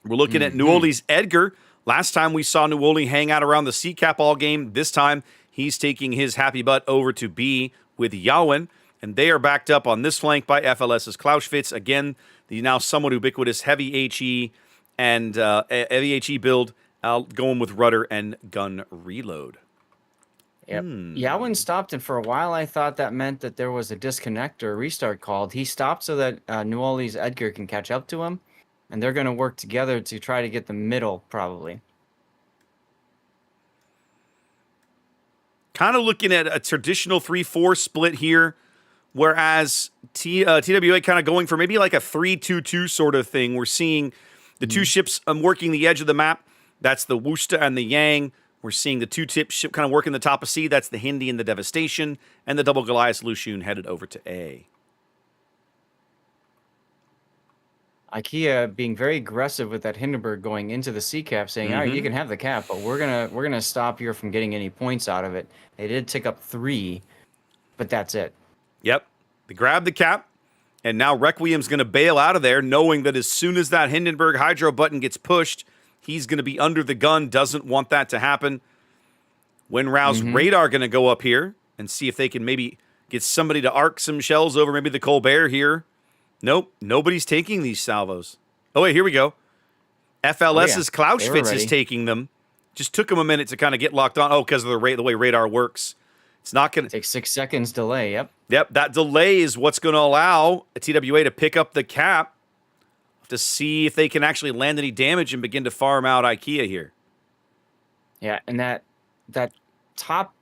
We're looking at Nuoli's Edgar. Last time we saw Nuoli hang out around the C cap all game. This time, he's taking his happy butt over to B with Yawen. And they are backed up on this flank by FLS's Clausewitz. Again, the now somewhat ubiquitous heavy HE and heavy HE build going with rudder and gun reload. Yep. Yawen stopped, and for a while I thought that meant that there was a disconnect or a restart called. He stopped so that Nuoli's Edgar can catch up to him, and they're going to work together to try to get the middle, probably. Kind of looking at a traditional 3-4 split here, whereas TWA kind of going for maybe like a 3-2-2 sort of thing. We're seeing the two ships working the edge of the map. That's the Wusta and the Yang. We're seeing the two-tip ship kind of working the top of C. That's the Hindi and the Devastation. And the double Goliath Lushun headed over to A. IKEA being very aggressive with that Hindenburg going into the C cap, saying, all right, you can have the cap, but we're gonna stop you from getting any points out of it. They did tick up 3, but that's it. Yep. They grabbed the cap, and now Requiem's going to bail out of there, knowing that as soon as that Hindenburg Hydro button gets pushed, he's going to be under the gun, doesn't want that to happen. Winrow's radar going to go up here and see if they can maybe get somebody to arc some shells over maybe the Colbert here. Nope, nobody's taking these salvos. Oh, wait, here we go. FLS's Clausewitz is taking them. Just took him a minute to kind of get locked on. Oh, because of the way radar works. It's not going to take 6 seconds delay. Yep, that delay is what's going to allow a TWA to pick up the cap to see if they can actually land any damage and begin to farm out IKEA here. Yeah, and that top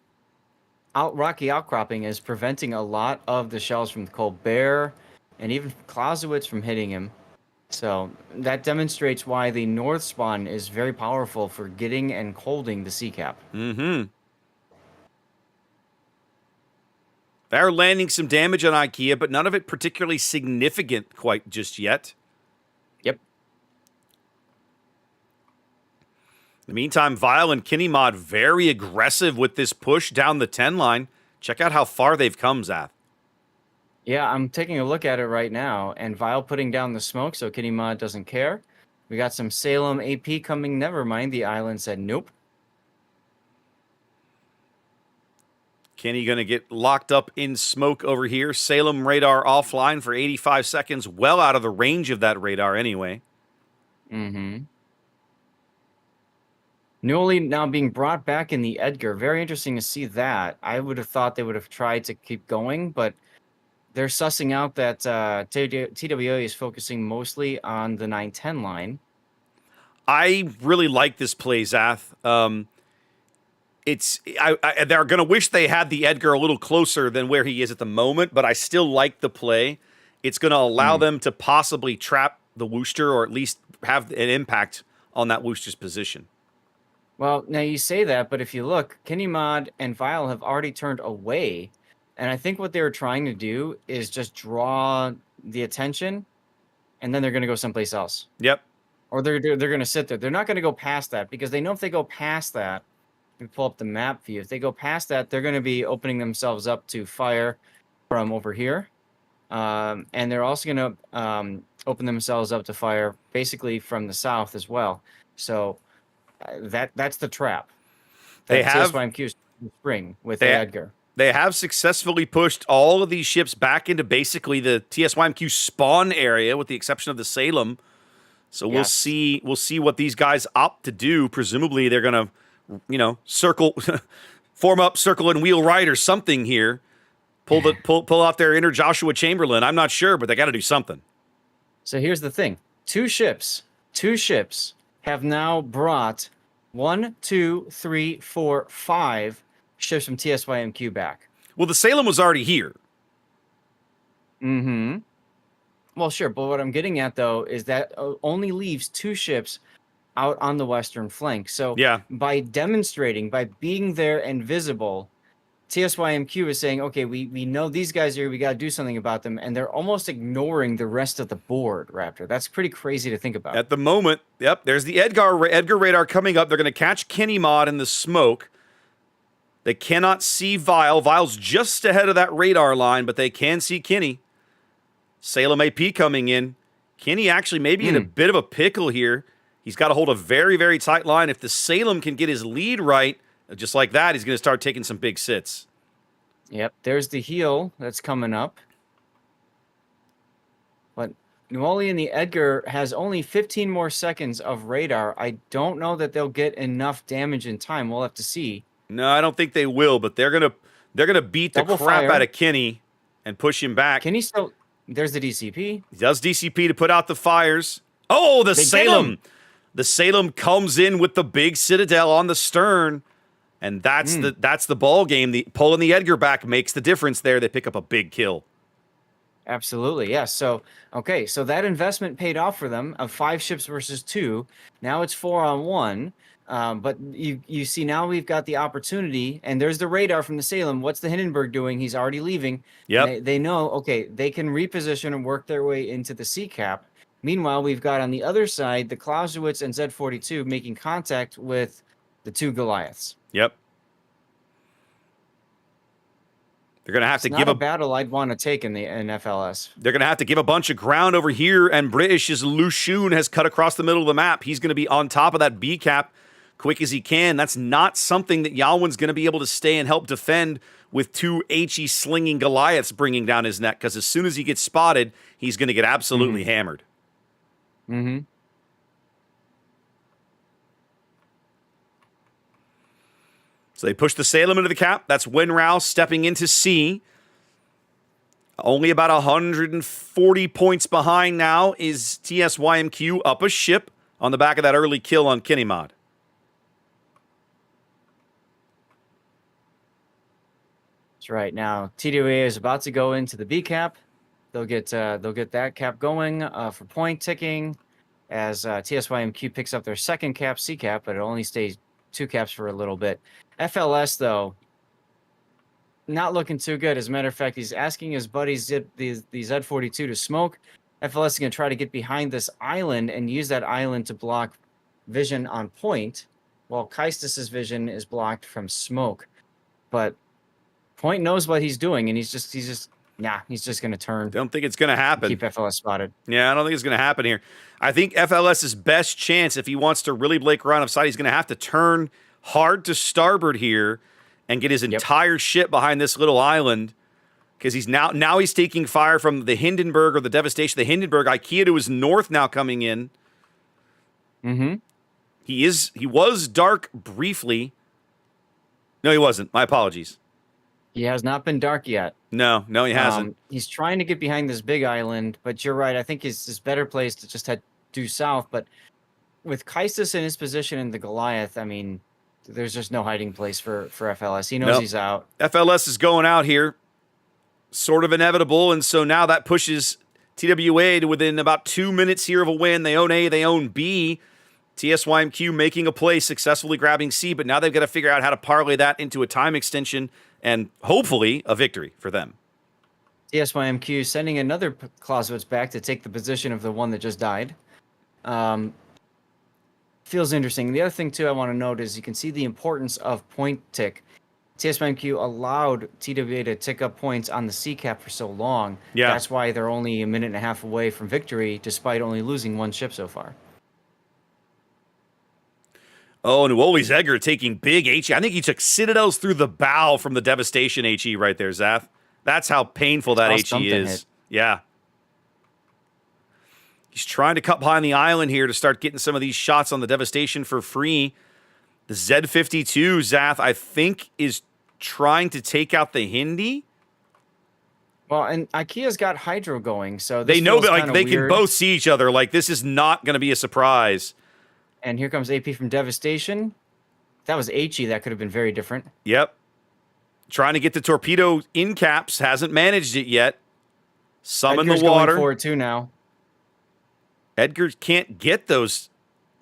rocky outcropping is preventing a lot of the shells from Colbert and even Clausewitz from hitting him. So that demonstrates why the north spawn is very powerful for getting and holding the C cap. They're landing some damage on IKEA, but none of it particularly significant quite just yet. Yep. In the meantime, Vile and Kinnymod very aggressive with this push down the 10 line. Check out how far they've come, Zath. Yeah, I'm taking a look at it right now, and Vile putting down the smoke so Kinnymod doesn't care. We got some Salem AP coming. Never mind, the island said nope. Kenny going to get locked up in smoke over here. Salem radar offline for 85 seconds. Well out of the range of that radar anyway. Nuoli now being brought back in the Edgar. Very interesting to see that. I would have thought they would have tried to keep going, but they're sussing out that TWA is focusing mostly on the 9-10 line. I really like this play, Zath. They're going to wish they had the Edgar a little closer than where he is at the moment, but I still like the play. It's going to allow them to possibly trap the Worcester or at least have an impact on that Worcester's position. Well, now you say that, but if you look, Kinnymod and Vile have already turned away, and I think what they were trying to do is just draw the attention, and then they're going to go someplace else. Yep. Or they're going to sit there. They're not going to go past that because they know if they go past that, we pull up the map view. If they go past that, they're going to be opening themselves up to fire from over here. And they're also going to open themselves up to fire basically from the south as well. So that's the trap. They have TSYMQ spring with the Edgar. They have successfully pushed all of these ships back into basically the TSYMQ spawn area, with the exception of the Salem. So we'll see what these guys opt to do. Presumably they're going to, circle, form up, circle and wheel right or something here. Pull out their inner Joshua Chamberlain. I'm not sure, but they got to do something. So here's the thing: two ships have now brought 1, 2, 3, 4, 5 ships from TSYMQ back. Well, the Salem was already here. Well, sure, but what I'm getting at though is that only leaves 2 ships out on the western flank. So by demonstrating, by being there and visible, TSYMQ is saying, okay, we know these guys here, we got to do something about them, and they're almost ignoring the rest of the board, Raptor. That's pretty crazy to think about. At the moment, yep, there's the Edgar radar coming up. They're going to catch Kenny Mod in the smoke. They cannot see Vile. Vile's just ahead of that radar line, but they can see Kenny. Salem AP coming in. Kenny actually maybe in a bit of a pickle here. He's got to hold a very, very tight line. If the Salem can get his lead right, just like that, he's going to start taking some big sits. Yep, there's the heel that's coming up. But New Orleans, the Edgar has only 15 more seconds of radar. I don't know that they'll get enough damage in time. We'll have to see. No, I don't think they will, but they're gonna beat the Double crap fire. out of Kenny and push him back. Can he still? There's the DCP. He does DCP to put out the fires. Oh, the Salem! The Salem comes in with the big Citadel on the stern, and that's the ball game. The pulling the Edgar back makes the difference there. They pick up a big kill. Absolutely, yes. So, okay, so that investment paid off for them of 5 ships versus 2. Now it's 4-on-1. But you see now we've got the opportunity, and there's the radar from the Salem. What's the Hindenburg doing? He's already leaving. Yep. They know, okay, they can reposition and work their way into the sea cap. Meanwhile, we've got on the other side the Clausewitz and Z42 making contact with the 2 Goliaths. Yep. They're going to have to Not give a battle I'd want to take in FLS. They're going to have to give a bunch of ground over here, and British's Lushun has cut across the middle of the map. He's going to be on top of that B cap quick as he can. That's not something that Yalwin's going to be able to stay and help defend with 2 HE slinging Goliaths bringing down his neck, because as soon as he gets spotted, he's going to get absolutely hammered. Mm-hmm. So they push the Salem into the cap. That's Winrow stepping into C. Only about 140 points behind now is TSYMQ up a ship on the back of that early kill on Kenny Mod. That's right. Now TWA is about to go into the B cap. They'll get that cap going for point ticking as TSYMQ picks up their second cap, C cap, but it only stays 2 caps for a little bit. FLS though, not looking too good. As a matter of fact, he's asking his buddies the Z42 to smoke. FLS is going to try to get behind this island and use that island to block vision on point, while Keistis' vision is blocked from smoke. But Point knows what he's doing, and he's just going to turn. Don't think it's going to happen. Keep FLS spotted. Yeah, I don't think it's going to happen here. I think FLS's best chance, if he wants to really break around of sight, he's going to have to turn hard to starboard here and get his entire ship behind this little island, because he's now he's taking fire from the Hindenburg or the devastation. The Hindenburg, IKEA to his north now coming in. Mm-hmm. He was dark briefly. No, he wasn't. My apologies. He has not been dark yet. No, he hasn't. He's trying to get behind this big island, but you're right. I think his better place to just head due south. But with Keistis in his position in the Goliath, I mean, there's just no hiding place for FLS. He knows he's out. FLS is going out here, sort of inevitable, and so now that pushes TWA to within about 2 minutes here of a win. They own A, they own B. TSYMQ making a play, successfully grabbing C, but now they've got to figure out how to parlay that into a time extension and hopefully a victory for them. TSYMQ sending another Clausewitz back to take the position of the one that just died. Feels interesting. The other thing, too, I want to note is you can see the importance of point tick. TSYMQ allowed TWA to tick up points on the C cap for so long. Yeah. That's why they're only a minute and a half away from victory, despite only losing 1 ship so far. Oh, New Orleans Edgar taking big HE. I think he took Citadels through the bow from the devastation HE right there, Zath. That's how painful that HE is. Yeah. He's trying to cut behind the island here to start getting some of these shots on the devastation for free. The Z52, Zath, I think, is trying to take out the Hindi. Well, and IKEA's got Hydro going, so they know that like they can both see each other. Like, this is not going to be a surprise. And here comes AP from Devastation. That was HE. That could have been very different. Yep. Trying to get the torpedo in caps. Hasn't managed it yet. Some Edgar's in the water. Going forward too now. Edgar can't get those.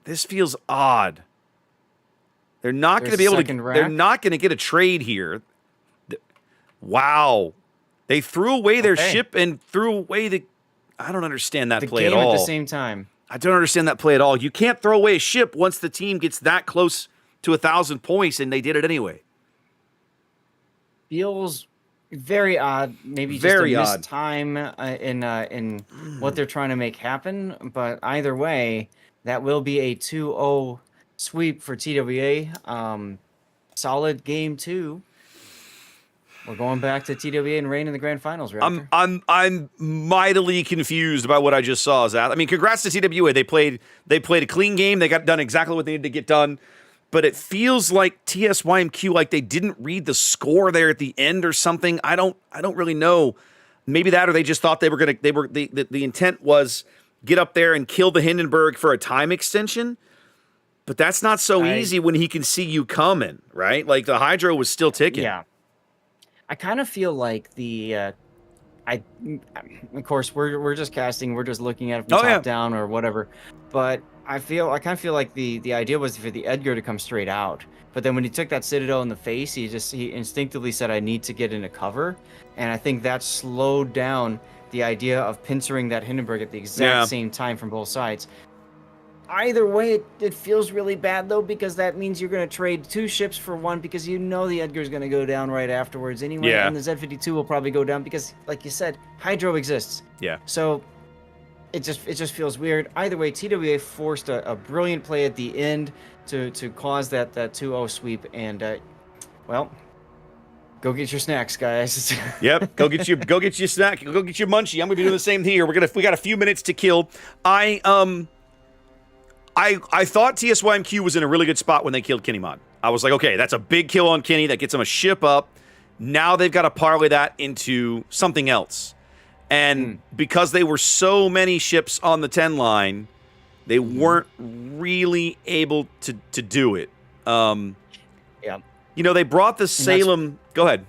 This feels odd. They're not going to be able to. They're not going to get a trade here. Wow. They threw away their Okay. ship and threw away the... I don't understand that The play at game all. at the same time. I don't understand that play at all. You can't throw away a ship once the team gets that close to 1,000 points, and they did it anyway. Feels very odd. Maybe Very just a odd. missed time in what they're trying to make happen. But either way, that will be a 2-0 sweep for TWA. Solid game 2. We're going back to TWA and Reign in the grand finals, Raptor. I'm mightily confused by what I just saw, Zach. I mean, congrats to TWA. They played a clean game. They got done exactly what they needed to get done. But it feels like TSYMQ, like they didn't read the score there at the end or something. I don't really know. Maybe that, or they just thought the intent was get up there and kill the Hindenburg for a time extension. But that's not so easy when he can see you coming, right? Like the Hydro was still ticking. Yeah. I kind of feel like of course we're just casting, we're just looking at it from top down or whatever, but I kind of feel like the idea was for the Edgar to come straight out, but then when he took that Citadel in the face, he instinctively said, I need to get into cover, and I think that slowed down the idea of pincering that Hindenburg at the exact same time from both sides. Either way, it feels really bad, though, because that means you're going to trade 2 ships for 1 because you know the Edgar's going to go down right afterwards anyway. Yeah. And the Z-52 will probably go down because, like you said, Hydro exists. Yeah. So it just feels weird. Either way, TWA forced a brilliant play at the end to cause that 2-0 sweep. And, well, go get your snacks, guys. Yep. Go get your snack. Go get your munchie. I'm going to be doing the same here. We got a few minutes to kill. I thought TSYMQ was in a really good spot when they killed Kinnymon. I was like, okay, that's a big kill on Kenny. That gets him a ship up. Now they've got to parlay that into something else. And because they were so many ships on the 10 line, they weren't really able to do it. Yeah. You know, they brought the Salem... Go ahead.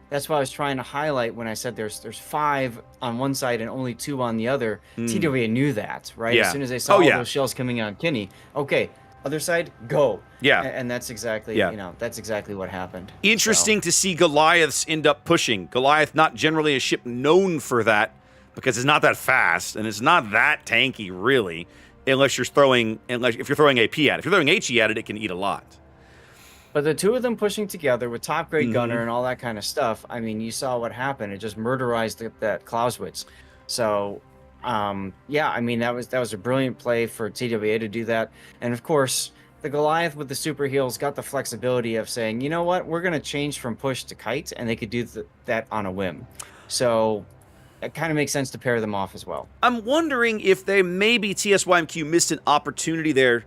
That's what I was trying to highlight when I said there's 5 on one side and only 2 on the other. TWA knew that, right? Yeah. As soon as they saw all those shells coming on Kinney, okay, other side, go. Yeah. And that's exactly, that's exactly what happened. Interesting to see Goliaths end up pushing. Goliath, not generally a ship known for that, because it's not that fast and it's not that tanky, really, if you're throwing AP at it. If you're throwing HE at it, it can eat a lot. But the 2 of them pushing together with top grade gunner and all that kind of stuff, I mean, you saw what happened. It just murderized that Clausewitz. So, yeah, I mean, that was a brilliant play for TWA to do that. And of course, the Goliath with the super heals got the flexibility of saying, you know what, we're going to change from push to kite, and they could do that on a whim. So it kind of makes sense to pair them off as well. I'm wondering if maybe TSYMQ missed an opportunity there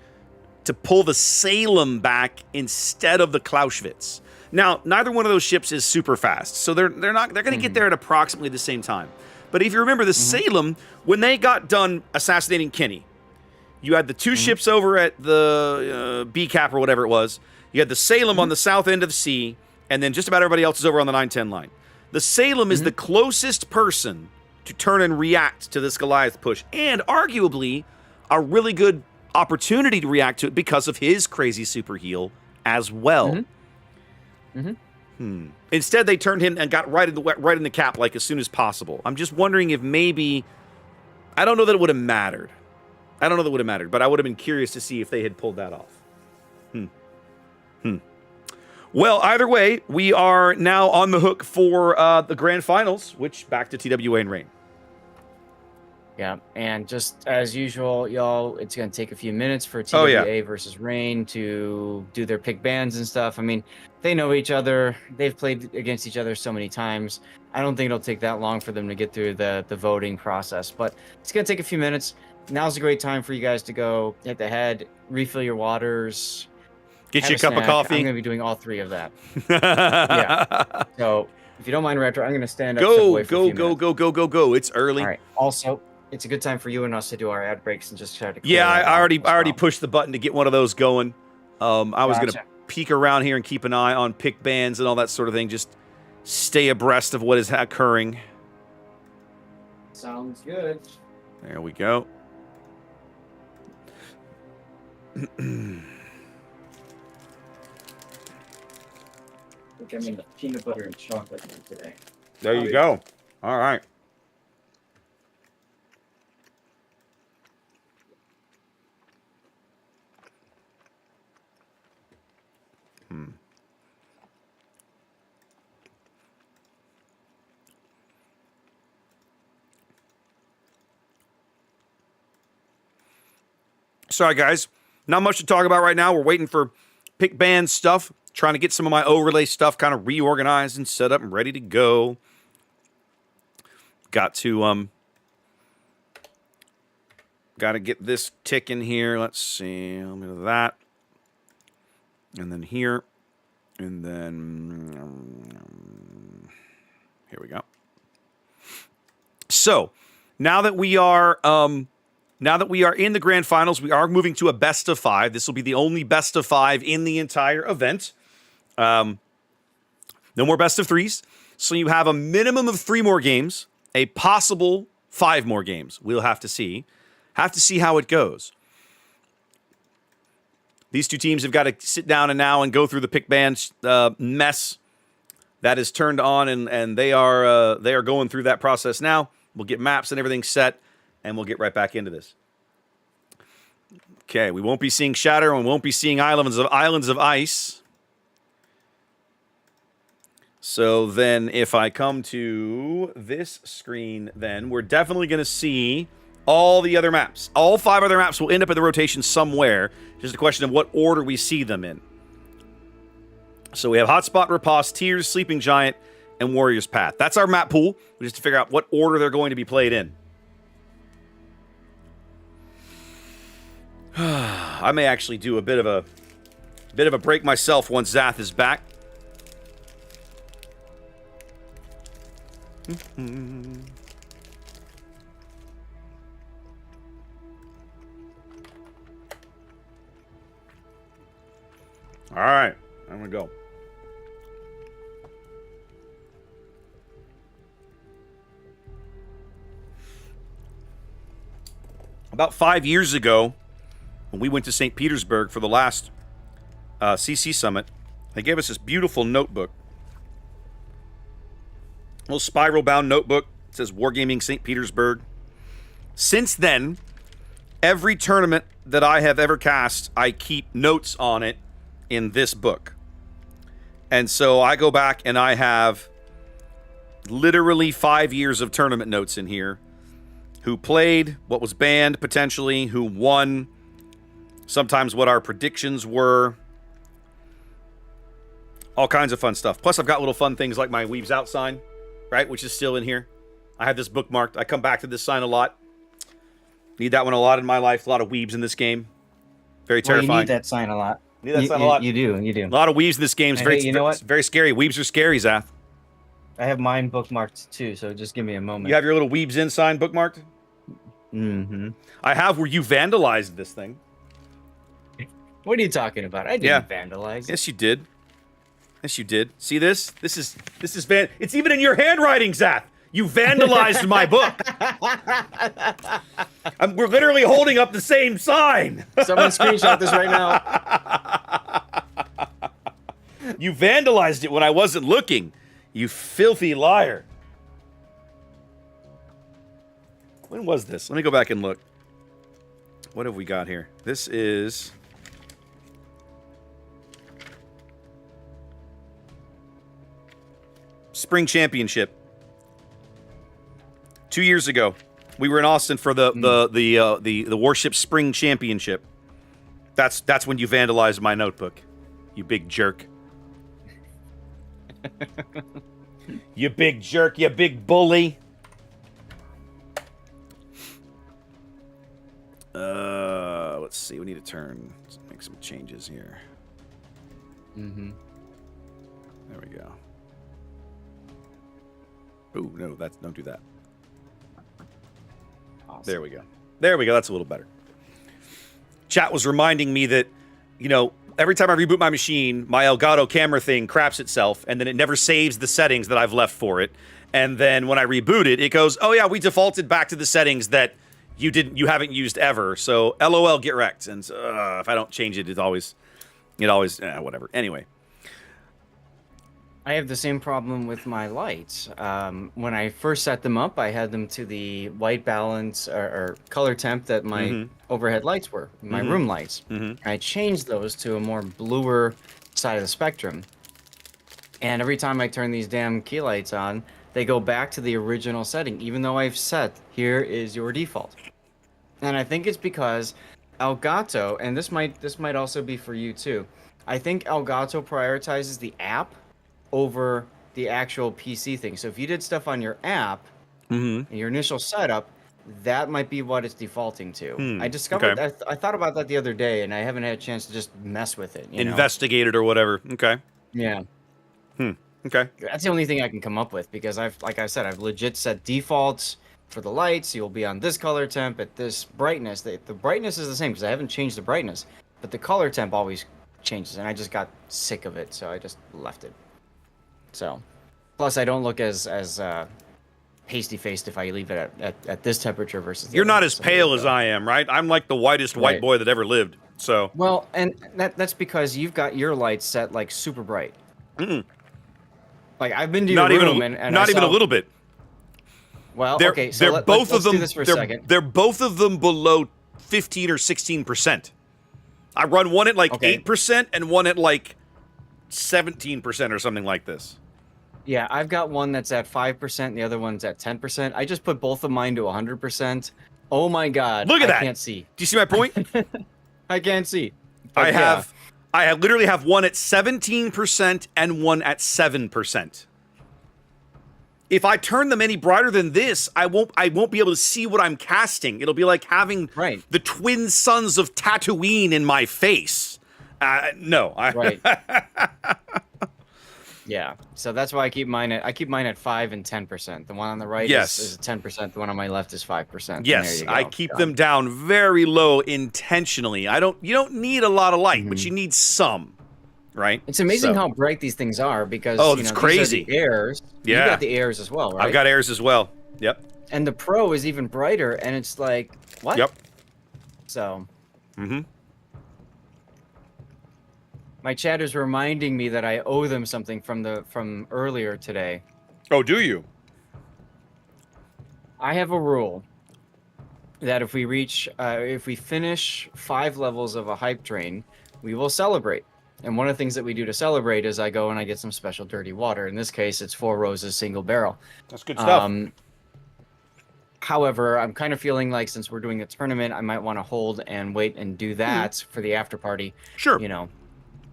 to pull the Salem back instead of the Clausewitz. Now, neither one of those ships is super fast, so they're going to get there at approximately the same time. But if you remember, the Salem, when they got done assassinating Kinney, you had the 2 ships over at the B cap or whatever it was. You had the Salem on the south end of the sea, and then just about everybody else is over on the 910 line. The Salem is the closest person to turn and react to this Goliath push, and arguably a really good opportunity to react to it because of his crazy super heal as well. Instead, they turned him and got right in the cap like as soon as possible. I'm just wondering if maybe... I don't know that it would have mattered. But I would have been curious to see if they had pulled that off. Well, either way, we are now on the hook for the grand finals, which back to TWA and Reign. Yeah, and just as usual, y'all, it's going to take a few minutes for TWA versus Reign to do their pick bands and stuff. I mean, they know each other. They've played against each other so many times. I don't think it'll take that long for them to get through the voting process, but it's going to take a few minutes. Now's a great time for you guys to go hit the head, refill your waters. Get you a cup of coffee. I'm going to be doing all 3 of that. Yeah. So if you don't mind, Retro, I'm going to stand up. Go. It's early. All right. Also, it's a good time for you and us to do our ad breaks and just try to. Yeah, I already pushed the button to get one of those going. I was going to peek around here and keep an eye on pick bands and all that sort of thing. Just stay abreast of what is occurring. Sounds good. There we go. Like I'm in the peanut butter and chocolate mood today. There you go. All right. Sorry, guys. Not much to talk about right now. We're waiting for pick band stuff. Trying to get some of my overlay stuff kind of reorganized and set up and ready to go. Got to get this ticking here. Let's see. A little bit of that. And then here. And then here we go. So, now that we are in the grand finals, we are moving to a best of 5. This will be the only best of 5 in the entire event. No more best of 3s. So you have a minimum of 3 more games, a possible 5 more games. We'll have to see. Have to see how it goes. These two teams have got to sit down and go through the pick band mess that is turned on, and they are going through that process now. We'll get maps and everything set, and we'll get right back into this. Okay, we won't be seeing Shatter, and we won't be seeing Islands of Ice. So then if I come to this screen, then we're definitely going to see all the other maps. All 5 other maps will end up in the rotation somewhere. Just a question of what order we see them in. So we have Hotspot, Riposte, Tears, Sleeping Giant, and Warrior's Path. That's our map pool. We just have to figure out what order they're going to be played in. I may actually do a bit of a break myself once Zath is back. All right, I'm gonna go. About 5 years ago, when we went to St. Petersburg for the last CC Summit, they gave us this beautiful notebook. A little spiral-bound notebook. It says Wargaming St. Petersburg. Since then, every tournament that I have ever cast, I keep notes on it in this book. And so I go back and I have literally 5 years of tournament notes in here. Who played, what was banned potentially, who won, sometimes what our predictions were. All kinds of fun stuff. Plus I've got little fun things like my Weaves Out sign, right, which is still in here. I have this bookmarked. I come back to this sign a lot. Need that one a lot in my life. A lot of weaves in this game. Very terrifying. Well, you need that sign a lot. Need that sign a lot. You do. A lot of weaves in this game. It's very, you know what? It's very scary. Weaves are scary, Zath. I have mine bookmarked too, so just give me a moment. You have your little Weaves In sign bookmarked? Mm-hmm. I have where you vandalized this thing. What are you talking about? I didn't vandalize. Yes, you did. Yes, you did. See this? This is it's even in your handwriting, Zath. You vandalized my book. We're literally holding up the same sign. Someone screenshot this right now. You vandalized it when I wasn't looking. You filthy liar. When was this? Let me go back and look. What have we got here? This is... Spring Championship. 2 years ago. We were in Austin for the Warships Spring Championship. That's when you vandalized my notebook. You big jerk. You big jerk, you big bully. Let's see. We need to make some changes here. Mm-hmm. There we go. Oh, no, don't do that. Awesome. There we go. There we go. That's a little better. Chat was reminding me that, every time I reboot my machine, my Elgato camera thing craps itself, and then it never saves the settings that I've left for it. And then when I reboot it, it goes, "Oh yeah, we defaulted back to the settings that you haven't used ever." So LOL, get wrecked. And so, if I don't change it, it always, whatever. Anyway, I have the same problem with my lights. When I first set them up, I had them to the white balance or color temp that my overhead lights were, my room lights. I changed those to a more bluer side of the spectrum. And every time I turn these damn key lights on, they go back to the original setting, even though I've set, here is your default. And I think it's because Elgato, and this might also be for you too. I think Elgato prioritizes the app over the actual PC thing. So if you did stuff on your app, in your initial setup, that might be what it's defaulting to. I discovered, I thought about that the other day, and I haven't had a chance to just mess with it. Investigate it or whatever. Okay. Yeah. Okay. That's the only thing I can come up with, because like I said, I've legit set defaults for the lights. You'll be on this color temp at this brightness. The brightness is the same because I haven't changed the brightness, but the color temp always changes, and I just got sick of it, so I just left it. So, plus I don't look as pasty-faced if I leave it at this temperature versus. You're not as pale as I am, right? I'm like the whitest white boy that ever lived. So. Well, and that's because you've got your lights set like super bright. Like I've been to your room and not even a little bit. Well, okay, so they're both of them. Do this for a second. They're both of them below 15 or 16%. I run one at like 8% and one at like 17% or something like this. Yeah, I've got one that's at 5% and the other one's at 10%. I just put both of mine to 100%. Oh my god! Look at that! I can't see. Do you see my point? I can't see. But I literally have one at 17% and one at 7%. If I turn them any brighter than this, I won't be able to see what I'm casting. It'll be like having the twin sons of Tatooine in my face. No. Right. Yeah. So that's why I keep mine at 5 and 10%. The one on the right is 10%. The one on my left is 5%. Yes, I keep them down very low intentionally. You don't need a lot of light, but you need some. Right? It's amazing how bright these things are, because it's crazy. These are the airs. Yeah. You got the airs as well, right? I've got airs as well. Yep. And the Pro is even brighter, and it's like, what? Yep. So. My chat is reminding me that I owe them something from earlier today. Oh, do you? I have a rule that if we finish 5 levels of a hype train, we will celebrate. And one of the things that we do to celebrate is I go and I get some special dirty water. In this case, it's 4 Roses single barrel. That's good stuff. However, I'm kind of feeling like, since we're doing a tournament, I might want to hold and wait and do that for the after party. Sure.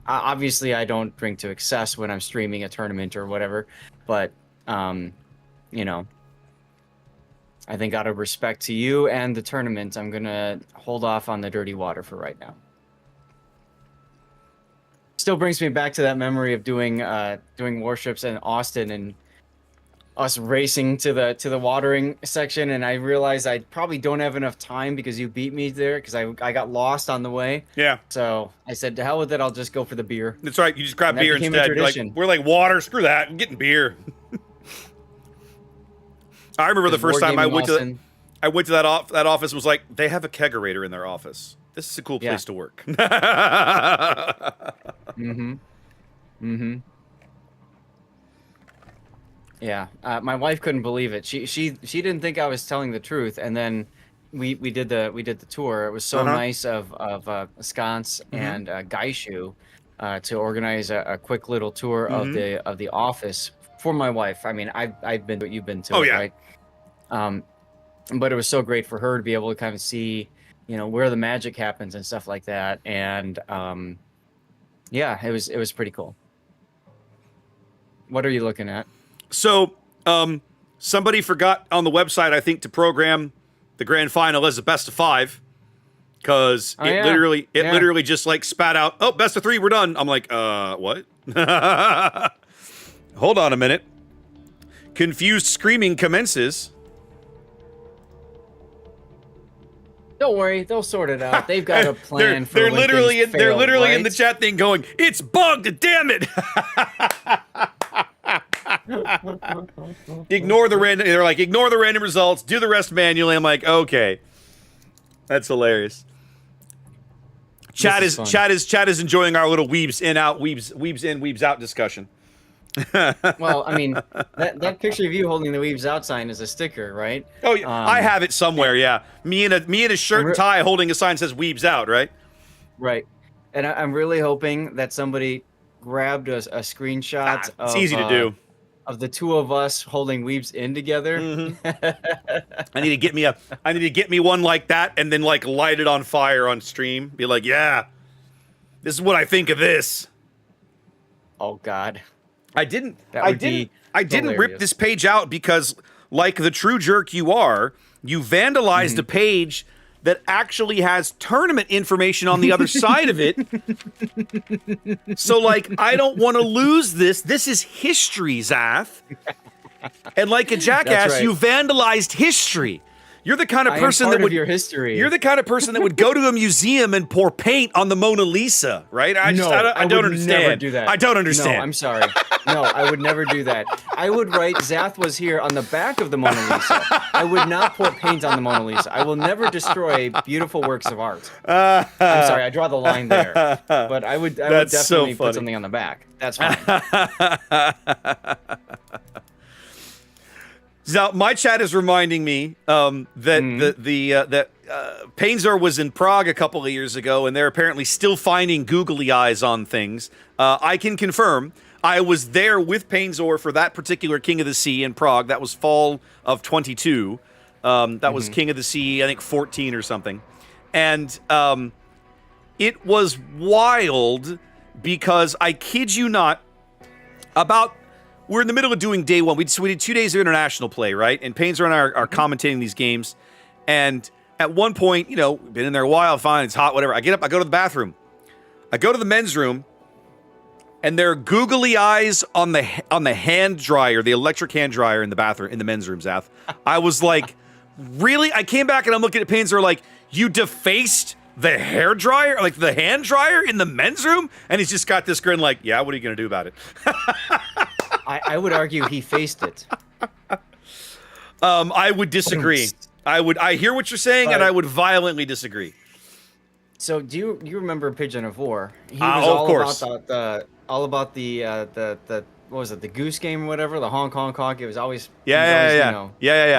Obviously I don't drink to excess when I'm streaming a tournament or whatever, but I think out of respect to you and the tournament, I'm gonna hold off on the dirty water for right now. Still brings me back to that memory of doing warships in Austin and us racing to the watering section, and I realized I probably don't have enough time because you beat me there, because I got lost on the way. Yeah. So I said, to hell with it, I'll just go for the beer. That's right. You just grab beer instead. We're like, water, screw that. I'm getting beer. I remember the first time I went to that office, was like, they have a kegerator in their office. This is a cool place to work. Yeah, my wife couldn't believe it. She didn't think I was telling the truth, and then we did the tour. It was so nice of Sconce and Gaishu to organize a quick little tour of the office for my wife. I mean, I've been to it, you've been to it, right? But it was so great for her to be able to kind of see, where the magic happens and stuff like that. And yeah, it was pretty cool. What are you looking at? So, somebody forgot on the website, I think, to program the grand final as a best of 5, because literally just like spat out, "Oh, best of 3, we're done." I'm like, what? Hold on a minute. Confused screaming commences. Don't worry, they'll sort it out. They've got a plan for they're when literally things fail, they're literally right? in the chat thing going, "It's bugged, damn it." Ignore the random. They're like, ignore the random results. Do the rest manually. I'm like, okay, that's hilarious. Chat is enjoying our little weebs in, weebs in, weebs out discussion. Well, I mean, that picture of you holding the Weebs Out sign is a sticker, right? Oh, yeah, I have it somewhere. Yeah, me in a shirt and tie holding a sign that says "Weebs Out," right? Right. And I'm really hoping that somebody grabbed a screenshot It's easy to do. of the two of us holding Weebs in together. I need to get me one like that, and then like light it on fire on stream. Be like, yeah, this is what I think of this. Oh God. I didn't rip this page out because, like the true jerk you are, you vandalized a page that actually has tournament information on the other side of it. So, like, I don't want to lose this. This is history, Zath. And like a jackass, right. you vandalized history. You're the kind of person that would your history. You're the kind of person that would go to a museum and pour paint on the Mona Lisa, right? I don't understand. Never do that. I don't understand. No, I'm sorry. No, I would never do that. I would write Zath was here on the back of the Mona Lisa. I would not pour paint on the Mona Lisa. I will never destroy beautiful works of art. I'm sorry, I draw the line there. But I would definitely put something on the back. That's fine. Now, my chat is reminding me that Painzor was in Prague a couple of years ago, and they're apparently still finding googly eyes on things. I can confirm I was there with Painzor for that particular King of the Sea in Prague. That was fall of 22. That was King of the Sea, I think 14 or something. And it was wild because, I kid you not, we're in the middle of doing day one. We did 2 days of international play, right? And Painzor and I are commentating these games. And at one point, we've been in there a while, fine, it's hot, whatever. I get up, I go to the bathroom. I go to the men's room, and there are googly eyes on the hand dryer, the electric hand dryer in the bathroom, in the men's room, Zath. I was like, really? I came back and I'm looking at Painzor like, you defaced the hair dryer, like the hand dryer in the men's room? And he's just got this grin like, yeah, what are you going to do about it? I would argue he faced it. I would disagree. I hear what you're saying, and I would violently disagree. So do you remember Pigeon of War? He was all about the what was it, the goose game or whatever, the honk honk honk. It was always yeah.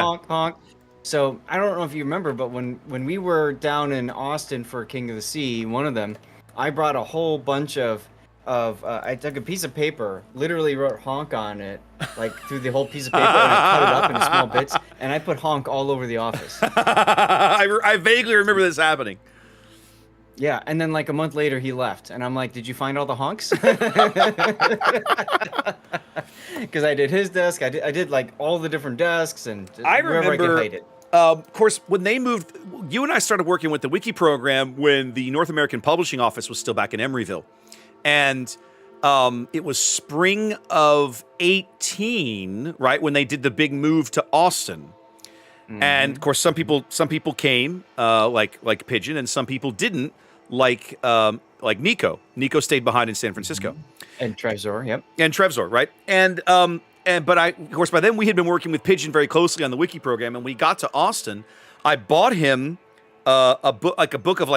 Honk honk. So I don't know if you remember, but when we were down in Austin for King of the Sea, one of them, I brought a whole bunch of I took a piece of paper, literally wrote honk on it, like through the whole piece of paper, and I cut it up into small bits, and I put honk all over the office. I vaguely remember this happening. Yeah, and then like a month later he left, and I'm like, did you find all the honks? Because I did his desk, I did like all the different desks, and I wherever I could hide it. Of course, when they moved, you and I started working with the Wiki program when the North American Publishing Office was still back in Emeryville. And it was spring of 18, right, when they did the big move to Austin. And of course, some people came, like Pigeon, and some people didn't, like Nico. Nico stayed behind in San Francisco. And Trevzor, yep. And Trevzor, right? But of course, by then we had been working with Pigeon very closely on the Wiki program, and we got to Austin. I bought him a book of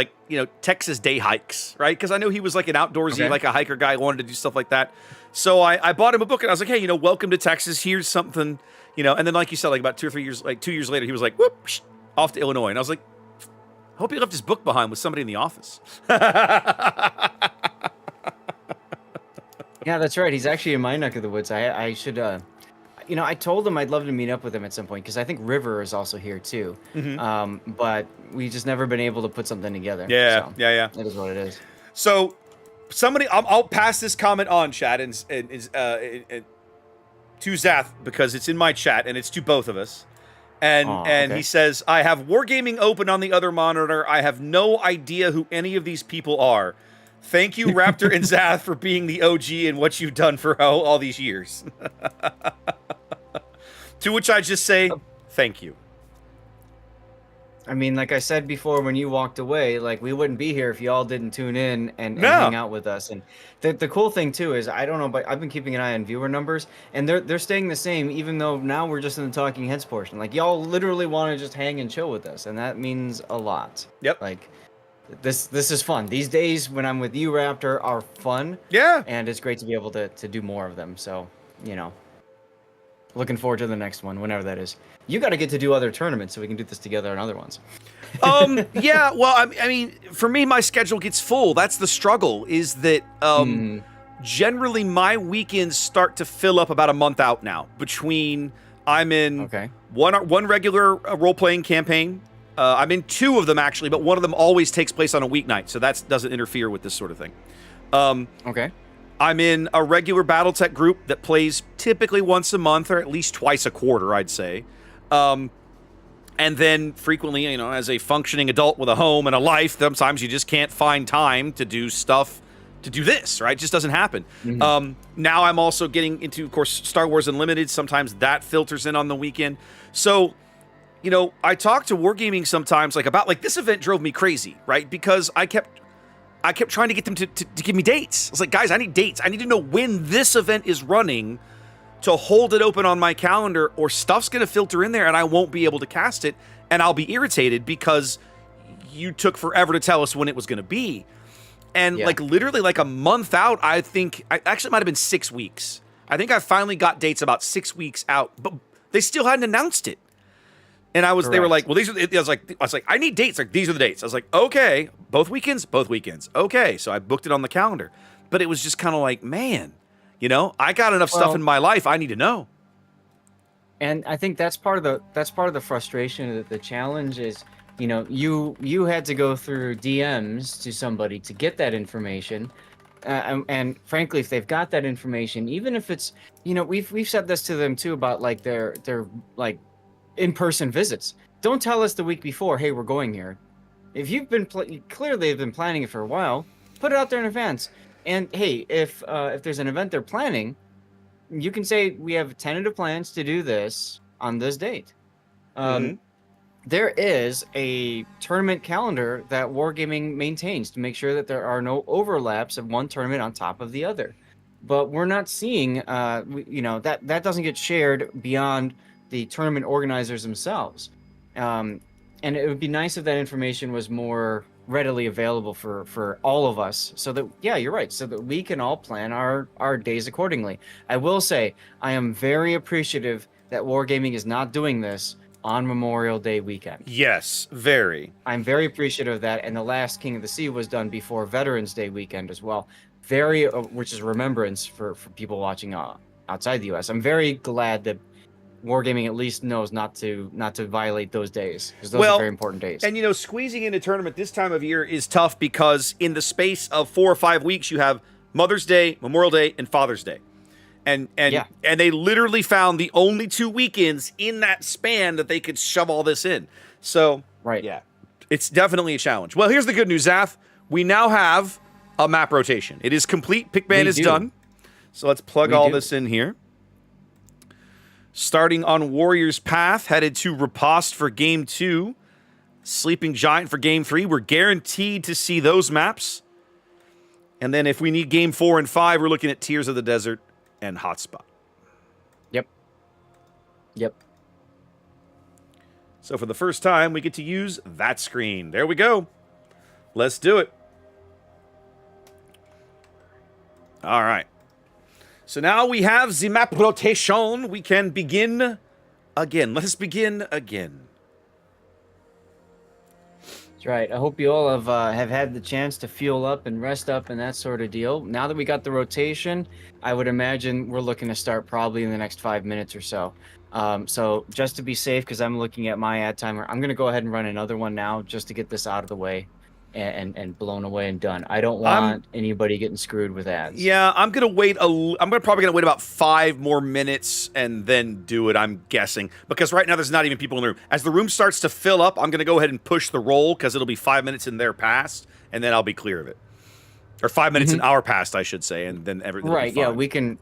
Texas day hikes, right? Because I know he was like an outdoorsy, like a hiker guy, wanted to do stuff like that. So I bought him a book, and I was like, hey, welcome to Texas. Here's something, and then like you said, like about 2 or 3 years, like 2 years later, he was like, whoop, off to Illinois. And I was like, I hope he left his book behind with somebody in the office. Yeah, that's right. He's actually in my neck of the woods. I should, I told him I'd love to meet up with him at some point, because I think River is also here too. But we just never been able to put something together. Yeah. That is what it is. So somebody, I'll pass this comment on, chat, and to Zath, because it's in my chat and it's to both of us. And he says, I have Wargaming open on the other monitor. I have no idea who any of these people are. Thank you, Raptor and Zath, for being the OG and what you've done for all these years. To which I just say, thank you. I mean, like I said before, when you walked away, like, we wouldn't be here if you all didn't tune in and hang out with us. And the cool thing too is, I don't know, but I've been keeping an eye on viewer numbers, and they're staying the same, even though now we're just in the talking heads portion. Like, y'all literally want to just hang and chill with us, and that means a lot. Yep. Like, this is fun. These days when I'm with you, Raptor, are fun. Yeah. And it's great to be able to do more of them. So you know, looking forward to the next one, whenever that is. You got to get to do other tournaments so we can do this together on other ones. Yeah, well, I mean, for me, my schedule gets full. That's the struggle, is that generally my weekends start to fill up about a month out now. Between I'm in one regular role-playing campaign. I'm in 2 of them, actually, but one of them always takes place on a weeknight, so that doesn't interfere with this sort of thing. I'm in a regular Battletech group that plays typically once a month or at least twice a quarter, I'd say. And then frequently, you know, as a functioning adult with a home and a life, sometimes you just can't find time to do stuff, to do this, right? It just doesn't happen. Now I'm also getting into, of course, Star Wars Unlimited. Sometimes that filters in on the weekend. So, you know, I talk to Wargaming sometimes about this event drove me crazy, right? Because I kept trying to get them to give me dates. I was like, guys, I need dates. I need to know when this event is running to hold it open on my calendar, or stuff's going to filter in there and I won't be able to cast it, and I'll be irritated because you took forever to tell us when it was going to be. And literally a month out, I think, actually it might have been 6 weeks. I think I finally got dates about 6 weeks out, but they still hadn't announced it. And they were like, well, these are, I was like, I need dates. Like, these are the dates. I was like, okay, both weekends. Okay. So I booked it on the calendar, but it was just kind of like, man, you know, I got enough stuff in my life. I need to know. And I think that's part of the frustration. The challenge is, you know, you had to go through DMs to somebody to get that information. And frankly, if they've got that information, even if it's, you know, we've said this to them too about their in-person visits. Don't tell us the week before, hey, we're going here. If you've been clearly they've been planning it for a while, put it out there in advance. And hey, if there's an event they're planning, you can say we have tentative plans to do this on this date. There is a tournament calendar that Wargaming maintains to make sure that there are no overlaps of one tournament on top of the other. But we're not seeing, you know, that doesn't get shared beyond the tournament organizers themselves. And it would be nice if that information was more readily available for all of us, so that, yeah, you're right, so that we can all plan our days accordingly. I will say, I am very appreciative that Wargaming is not doing this on Memorial Day weekend. Yes, very. I'm very appreciative of that, and the last King of the Sea was done before Veterans Day weekend as well. Which is remembrance for people watching outside the U.S. I'm very glad that Wargaming at least knows not to violate those days, because those are very important days. And you know, squeezing in a tournament this time of year is tough because in the space of 4 or 5 weeks, you have Mother's Day, Memorial Day, and Father's Day, and they literally found the only 2 weekends in that span that they could shove all this in. So yeah, it's definitely a challenge. Well, here's the good news, Zaf. We now have a map rotation. It is complete. Pickman is done. So let's plug all this in here. Starting on Warrior's Path, headed to Riposte for Game 2. Sleeping Giant for Game 3. We're guaranteed to see those maps. And then if we need Game 4 and 5, we're looking at Tears of the Desert and Hotspot. Yep. So for the first time, we get to use that screen. There we go. Let's do it. All right. So now we have the map rotation. We can begin again. Let us begin again. That's right. I hope you all have had the chance to fuel up and rest up and that sort of deal. Now that we got the rotation, I would imagine we're looking to start probably in the next 5 minutes or so. So just to be safe, because I'm looking at my ad timer, I'm going to go ahead and run another one now just to get this out of the way. And blown away and done. I don't want anybody getting screwed with ads. Yeah, I'm gonna wait. Probably gonna wait about 5 more minutes and then do it. I'm guessing, because right now there's not even people in the room. As the room starts to fill up, I'm gonna go ahead and push the roll, because it'll be 5 minutes in their past, and then I'll be clear of it. Or 5 minutes in our past, I should say, and then everything. Right? Yeah, we can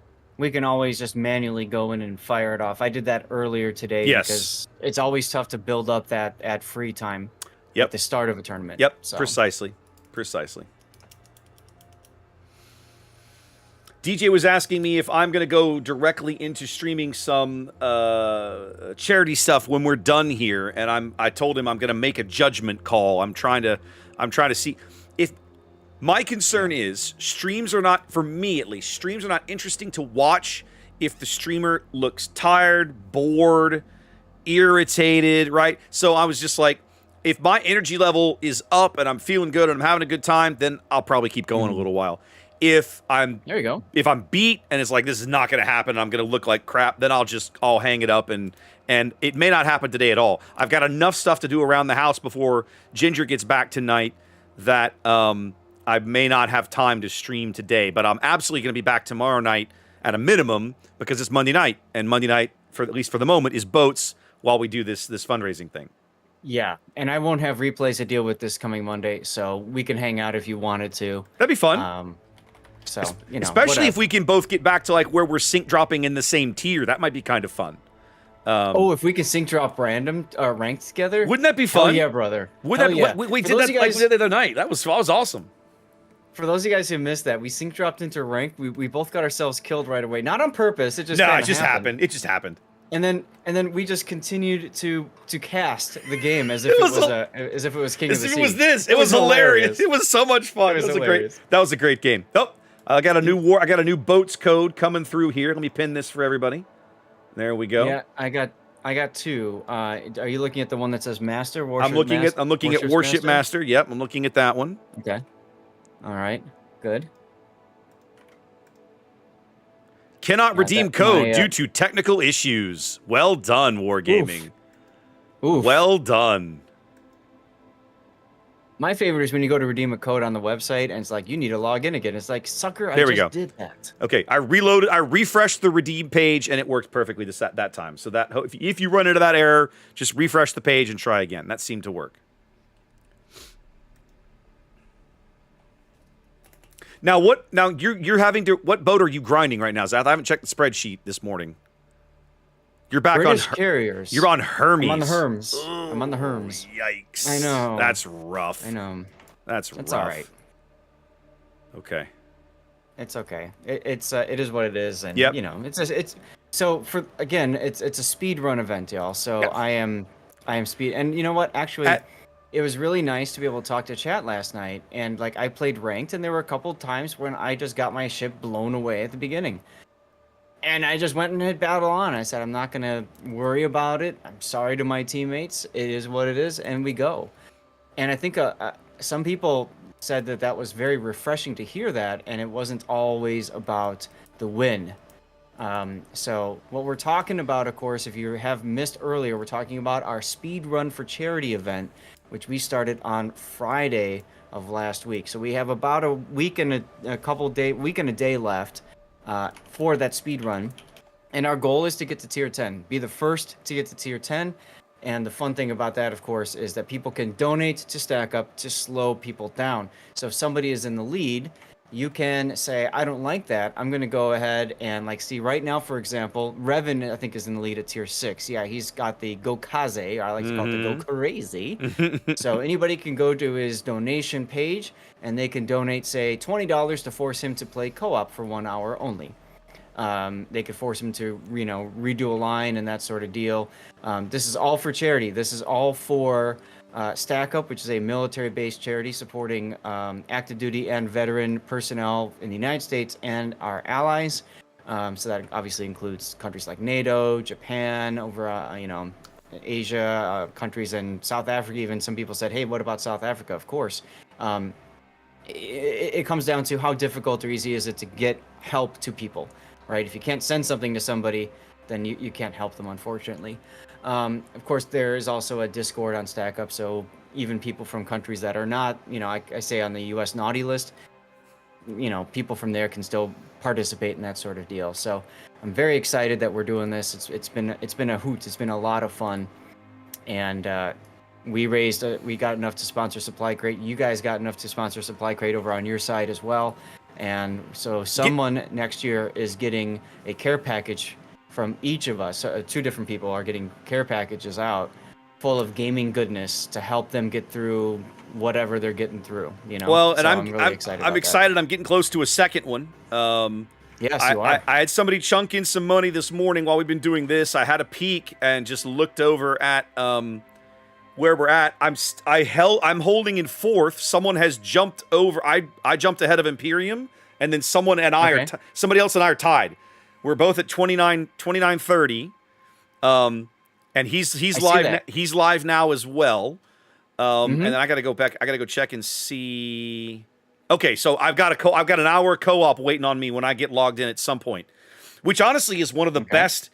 always just manually go in and fire it off. I did that earlier today. Yes. Because it's always tough to build up that ad free time. At the start of a tournament. Yep, so. Precisely. DJ was asking me if I'm going to go directly into streaming some charity stuff when we're done here, and I told him I'm going to make a judgment call. I'm trying to see if my concern is streams are not, for me at least, streams are not interesting to watch if the streamer looks tired, bored, irritated, right? So I was just like, if my energy level is up and I'm feeling good and I'm having a good time, then I'll probably keep going a little while. If I'm There you go. If I'm beat and it's like this is not going to happen, and I'm going to look like crap, then I'll hang it up, and it may not happen today at all. I've got enough stuff to do around the house before Ginger gets back tonight that I may not have time to stream today, but I'm absolutely going to be back tomorrow night at a minimum because it's Monday night, and Monday night, for at least for the moment, is boats while we do this fundraising thing. Yeah, and I won't have replays to deal with this coming Monday, so we can hang out if you wanted to. That'd be fun. So, you know, especially whatever. if we can both get back to like where we're sync dropping in the same tier, that might be kind of fun. If we can sync drop random ranked together, wouldn't that be fun? Hell yeah, brother. We Hell did yeah. we did that like the other night. That was awesome. For those of you guys who missed that, we sync dropped into rank. We both got ourselves killed right away. Not on purpose. It just happened. It just happened. And then we just continued to cast the game as if it was King of the Sea. It was this. It was hilarious. It was so much fun. That was a great game. Oh, I got a new boats code coming through here. Let me pin this for everybody. There we go. Yeah, I got two. Are you looking at the one that says Master Warship? I'm looking at Warship Master. Yep, I'm looking at that one. Okay. All right. Good. Cannot redeem code due to technical issues. Well done, Wargaming. Oof. Well done. My favorite is when you go to redeem a code on the website and it's like, you need to log in again. It's like, sucker, I just did that. Okay, I refreshed the redeem page and it worked perfectly that time. So that if you run into that error, just refresh the page and try again. That seemed to work. Now you're having to, what boat are you grinding right now, Zath? I haven't checked the spreadsheet this morning. You're back British on carriers. You're on Hermes. I'm on the Herms. I'm on the Herms. Yikes. I know. That's rough. I know. That's rough. It's all right. Okay. It's okay. It is what it is, and yep. You know, it's a speed run event, y'all. So yep. I am speed, and you know what? Actually, it was really nice to be able to talk to chat last night, and like I played ranked, and there were a couple times when I just got my ship blown away at the beginning. And I just went and hit battle on. I said, I'm not going to worry about it. I'm sorry to my teammates. It is what it is, and we go. And I think some people said that was very refreshing to hear that, and it wasn't always about the win. So what we're talking about, of course, if you have missed earlier, we're talking about our Speed Run for Charity event, which we started on Friday of last week. So we have about a week and a day left. For that speed run, and our goal is to get to tier 10, be the first to get to tier 10. And the fun thing about that, of course, is that people can donate to stack up to slow people down. So if somebody is in the lead, you can say, I don't like that. I'm going to go ahead and see right now, for example, Revan, I think, is in the lead at tier 6. Yeah, he's got the Go Kaze, or I like to call it the Go Crazy. So anybody can go to his donation page and they can donate, say, $20 to force him to play co-op for 1 hour only. They could force him to, redo a line and that sort of deal. This is all for charity. This is all for Stack Up, which is a military-based charity supporting active duty and veteran personnel in the United States and our allies. So that obviously includes countries like NATO, Japan, over Asia, countries in South Africa. Even some people said, "Hey, what about South Africa?" Of course. It comes down to how difficult or easy is it to get help to people, right? If you can't send something to somebody, then you can't help them, unfortunately. Of course, there is also a Discord on StackUp, so even people from countries that are not, I say on the U.S. naughty list, people from there can still participate in that sort of deal. So I'm very excited that we're doing this. It's been a hoot. It's been a lot of fun, and we got enough to sponsor Supply Crate. You guys got enough to sponsor Supply Crate over on your side as well. And so someone next year is getting a care package from each of us. Two different people are getting care packages out full of gaming goodness to help them get through whatever they're getting through. Well, and so I'm really excited. I'm excited. I'm getting close to a second one. Yes, you are. I had somebody chunk in some money this morning while we've been doing this. I had a peek and just looked over at where we're at. I'm holding in fourth. Someone has jumped over. I jumped ahead of Imperium, and then somebody else and I are tied. We're both at 29:30. And he's I see live. that. He's live now as well. And then Mm-hmm. I got to go back. I got to go check and see. Okay, so I've got an hour co-op waiting on me when I get logged in at some point, which honestly is one of the Okay.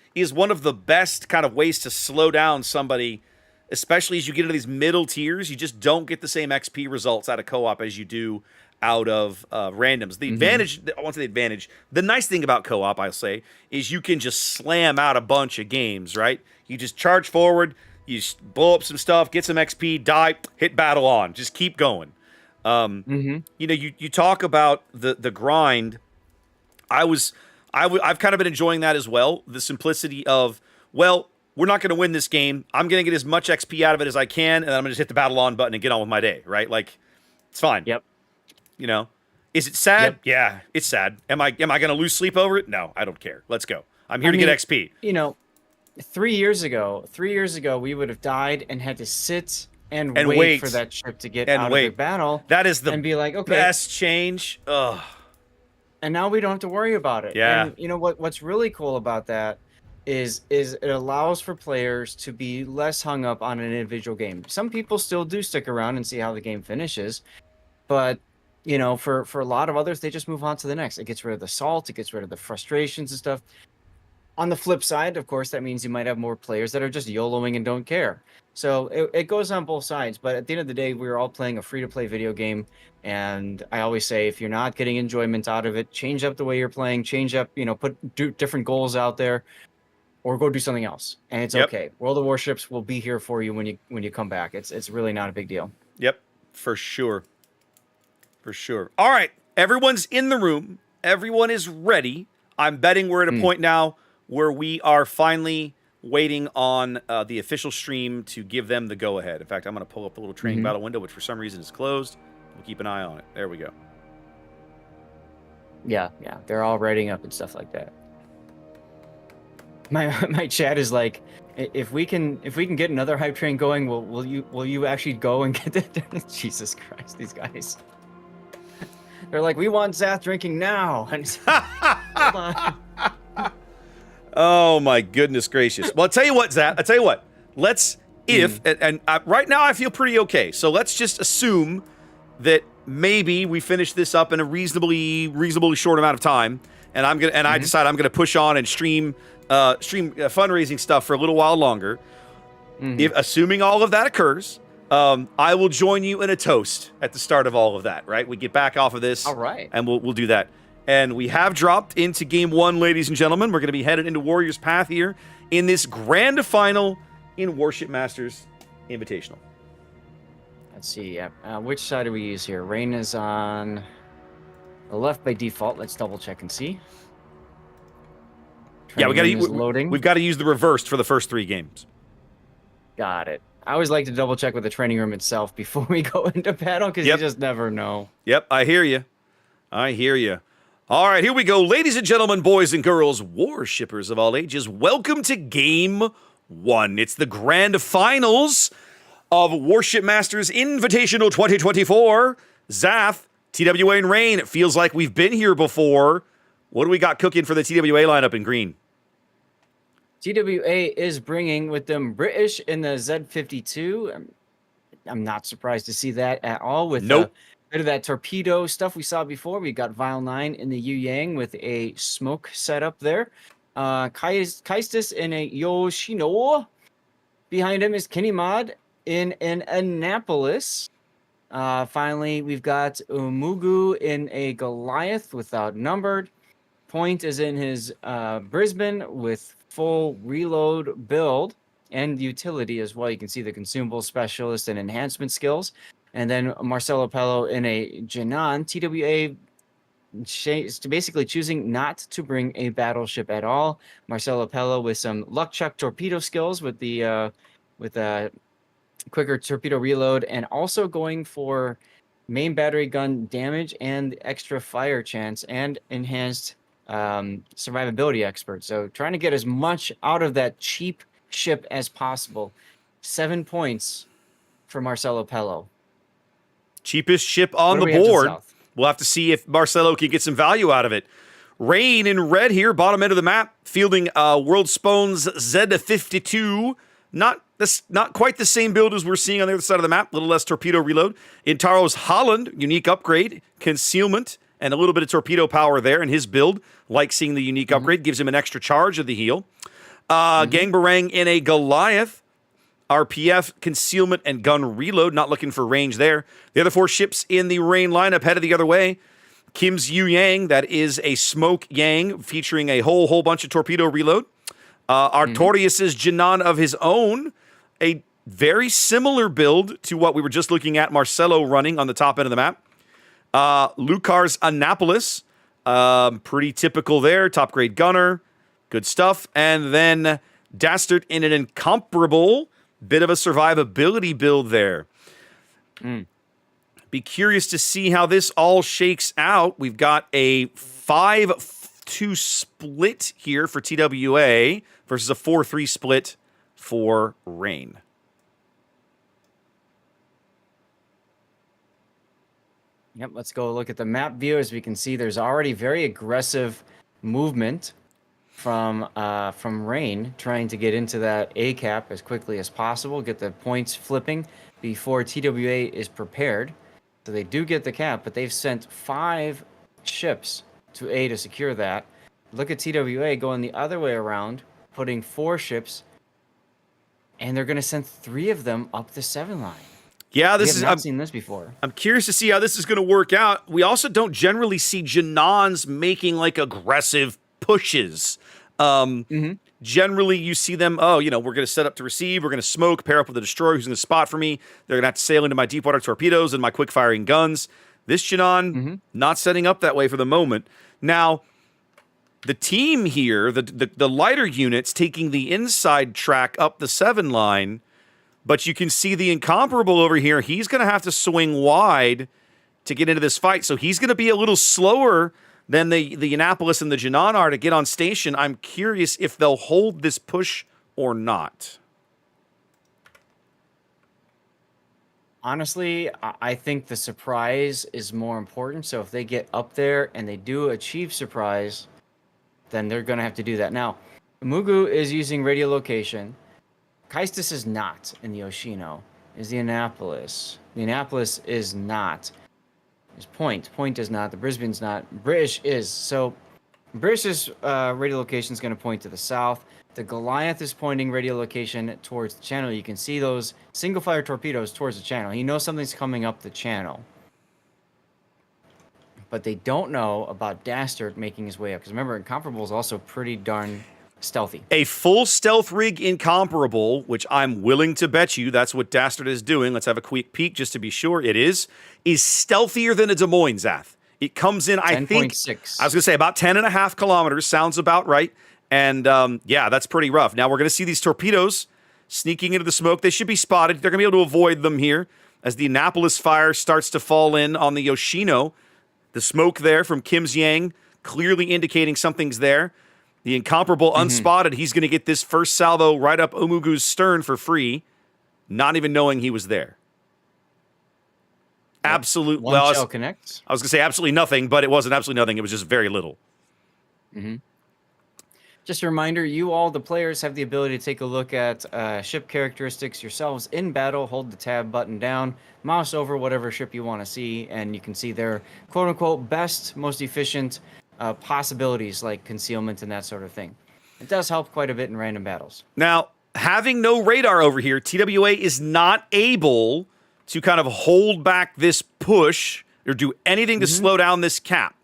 best kind of ways to slow down somebody, especially as you get into these middle tiers. You just don't get the same XP results out of co-op as you do out of randoms. The Mm-hmm. advantage, I won't say the advantage, the nice thing about co-op, I'll say, is you can just slam out a bunch of games, right? You just charge forward, you blow up some stuff, get some XP, die, hit battle on, just keep going. Mm-hmm. You talk about the grind. I've kind of been enjoying that as well. The simplicity of, well, we're not going to win this game. I'm going to get as much XP out of it as I can, and then I'm going to just hit the battle on button and get on with my day, right? Like, it's fine. Yep. You know, is it sad? Yep. Yeah, it's sad. Am I going to lose sleep over it? No, I don't care. Let's go. I'm here to get XP. 3 years ago, we would have died and had to sit and And wait wait. for that ship to get And out wait. of the battle. That is the and be like, okay. best change. Ugh. And now we don't have to worry about it. Yeah. And you know what's really cool about that is it allows for players to be less hung up on an individual game. Some people still do stick around and see how the game finishes, but for a lot of others, they just move on to the next. It gets rid of the salt, it gets rid of the frustrations and stuff. On the flip side, of course, that means you might have more players that are just YOLOing and don't care. So it goes on both sides. But at the end of the day, we're all playing a free-to-play video game. And I always say, if you're not getting enjoyment out of it, change up the way you're playing. Change up, do different goals out there, or go do something else. And it's okay. World of Warships will be here for you when you come back. It's really not a big deal. Yep, for sure. For sure. All right, everyone's in the room. Everyone is ready. I'm betting we're at a point now where we are finally waiting on the official stream to give them the go-ahead. In fact, I'm going to pull up the little training battle window, which for some reason is closed. We'll keep an eye on it. There we go. Yeah, they're all writing up and stuff like that. My chat is like, if we can get another hype train going, will you actually go and get that? Jesus Christ, these guys. They're like, we want Zath drinking now. Hold on. Oh my goodness gracious. Well, I'll tell you what, Zach. I'll tell you what. Let's right now I feel pretty okay. So let's just assume that maybe we finish this up in a reasonably short amount of time, and I decide I'm gonna push on and stream fundraising stuff for a little while longer. If assuming all of that occurs, I will join you in a toast at the start of all of that. Right? We get back off of this. All right. And we'll do that. And we have dropped into Game 1, ladies and gentlemen. We're going to be headed into Warriors Path here in this grand final in Warship Masters Invitational. Let's see. Which side do we use here? Rain is on the left by default. Let's double check and see. Yeah, we got to loading. We've got to use the reversed for the first 3 games. Got it. I always like to double check with the training room itself before we go into battle because you just never know. Yep, I hear you. All right, here we go. Ladies and gentlemen, boys and girls, warshippers of all ages, welcome to Game 1. It's the grand finals of Warship Masters Invitational 2024. Zath, TWA, and Rain. It feels like we've been here before. What do we got cooking for the TWA lineup in green? TWA is bringing with them British in the Z52. I'm not surprised to see that at all with a bit of that torpedo stuff we saw before. We got Vile 9 in the Yu Yang with a smoke setup there. Kaistis in a Yoshino. Behind him is Kenny Mod in an Annapolis. Finally, we've got Umugu in a Goliath with Outnumbered. Point is in his Brisbane with full reload build and utility as well. You can see the consumable specialist and enhancement skills. And then Marcelo Pello in a Jinan. TWA is basically choosing not to bring a battleship at all. Marcelo Pello with some luck chuck torpedo skills with the quicker torpedo reload, and also going for main battery gun damage and extra fire chance and enhanced survivability expert. So trying to get as much out of that cheap ship as possible. 7 points for Marcelo Pello. Cheapest ship on the board. We'll have to see if Marcelo can get some value out of it. Rain in red here, bottom end of the map, fielding World Spone's Z52. Not quite the same build as we're seeing on the other side of the map. A little less torpedo reload. Intaro's Holland, unique upgrade, concealment, and a little bit of torpedo power there in his build. Like seeing the unique upgrade, gives him an extra charge of the heal. Gangbarang in a Goliath. RPF, concealment, and gun reload. Not looking for range there. The other 4 ships in the Rain lineup headed the other way. Kim's Yu Yang, that is a Smoke Yang, featuring a whole bunch of torpedo reload. Artorius's Jinan of his own, a very similar build to what we were just looking at Marcelo running on the top end of the map. Lucar's Annapolis, pretty typical there, top grade gunner, good stuff. And then Dastard in an incomparable bit of a survivability build there. Be curious to see how this all shakes out. We've got a 5-2 split here for TWA versus a 4-3 split for Rain. Yep, let's go look at the map view. As we can see, there's already very aggressive movement from Rain, trying to get into that A cap as quickly as possible, get the points flipping before TWA is prepared. So they do get the cap, but they've sent 5 ships to A to secure that. Look at TWA going the other way around, putting 4 ships, and they're going to send 3 of them up the 7 line. Yeah, I've seen this before. I'm curious to see how this is going to work out. We also don't generally see Janans making like aggressive pushes. Generally, you see them, we're going to set up to receive. We're going to smoke, pair up with a destroyer who's going to spot for me. They're going to have to sail into my deep water torpedoes and my quick firing guns. This Janan, not setting up that way for the moment. Now, the team here, the lighter units taking the inside track up the 7 line, but you can see the incomparable over here. He's going to have to swing wide to get into this fight. So he's going to be a little slower than the Annapolis and the Janan are to get on station. I'm curious if they'll hold this push or not. Honestly, I think the surprise is more important. So if they get up there and they do achieve surprise, then they're going to have to do that. Now, Mugu is using radiolocation. Kaistis is not in the Oshino. Is the Annapolis. The Annapolis is not. There's Point. Point is not. The Brisbane's not. British is. So British's radiolocation is going to point to the south. The Goliath is pointing radiolocation towards the channel. You can see those single-fire torpedoes towards the channel. He knows something's coming up the channel. But they don't know about Dastard making his way up. Because remember, Incomparable is also pretty darn stealthy. A full stealth rig Incomparable, which I'm willing to bet you that's what Dastard is doing. Let's have a quick peek just to be sure it is stealthier than a Des Moines, Zath. It comes in, I think, 10.6. I was going to say about 10.5 kilometers. Sounds about right. And yeah, that's pretty rough. Now we're going to see these torpedoes sneaking into the smoke. They should be spotted. They're going to be able to avoid them here as the Annapolis fire starts to fall in on the Yoshino. The smoke there from Kim's Yang clearly indicating something's there. The Incomparable unspotted. He's going to get this first salvo right up Umugu's stern for free, not even knowing he was there. Absolute. One shell connects. I was going to say absolutely nothing, but it wasn't absolutely nothing. It was just very little. Just a reminder, you all, the players, have the ability to take a look at ship characteristics yourselves in battle. Hold the tab button down, mouse over whatever ship you want to see, and you can see their quote-unquote best, most efficient possibilities like concealment and that sort of thing. It does help quite a bit in random battles. Now, having no radar over here, TWA is not able to kind of hold back this push or do anything to slow down this cap.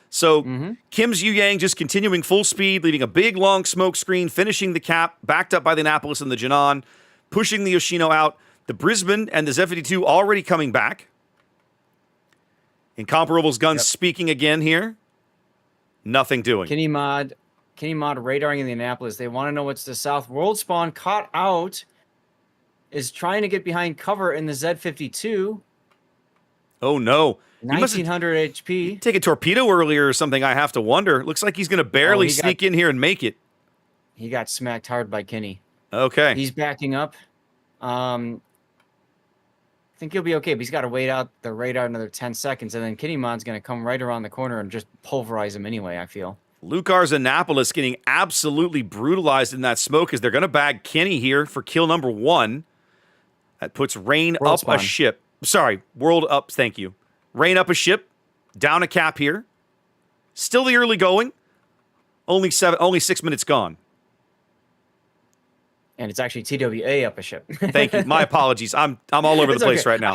So Kim's Yu Yang just continuing full speed, leaving a big long smoke screen, finishing the cap, backed up by the Annapolis and the Janan, pushing the Yoshino out. The Brisbane and the Z-52 already coming back. Incomparable's guns speaking again here. Nothing doing. Kenny Mod radaring in the Annapolis. They want to know what's to the south. World Spawn caught out. Is trying to get behind cover in the Z-52. Oh, no. 1900 HP. Take a torpedo earlier or something, I have to wonder. Looks like he's going to barely sneak in here and make it. He got smacked hard by Kenny. Okay. He's backing up. think he'll be okay, but he's got to wait out the radar another 10 seconds, and then Kinnymod's going to come right around the corner and just pulverize him anyway, I feel. Lucar's Annapolis getting absolutely brutalized in that smoke as they're going to bag Kenny here for kill number 1. That puts Rain World up spawn. a ship. Sorry, World up, thank you. Rain up a ship, down a cap here. Still the early going. Only 6 minutes gone. And it's actually TWA up a ship. Thank you. My apologies. I'm all over It's the place okay. right now.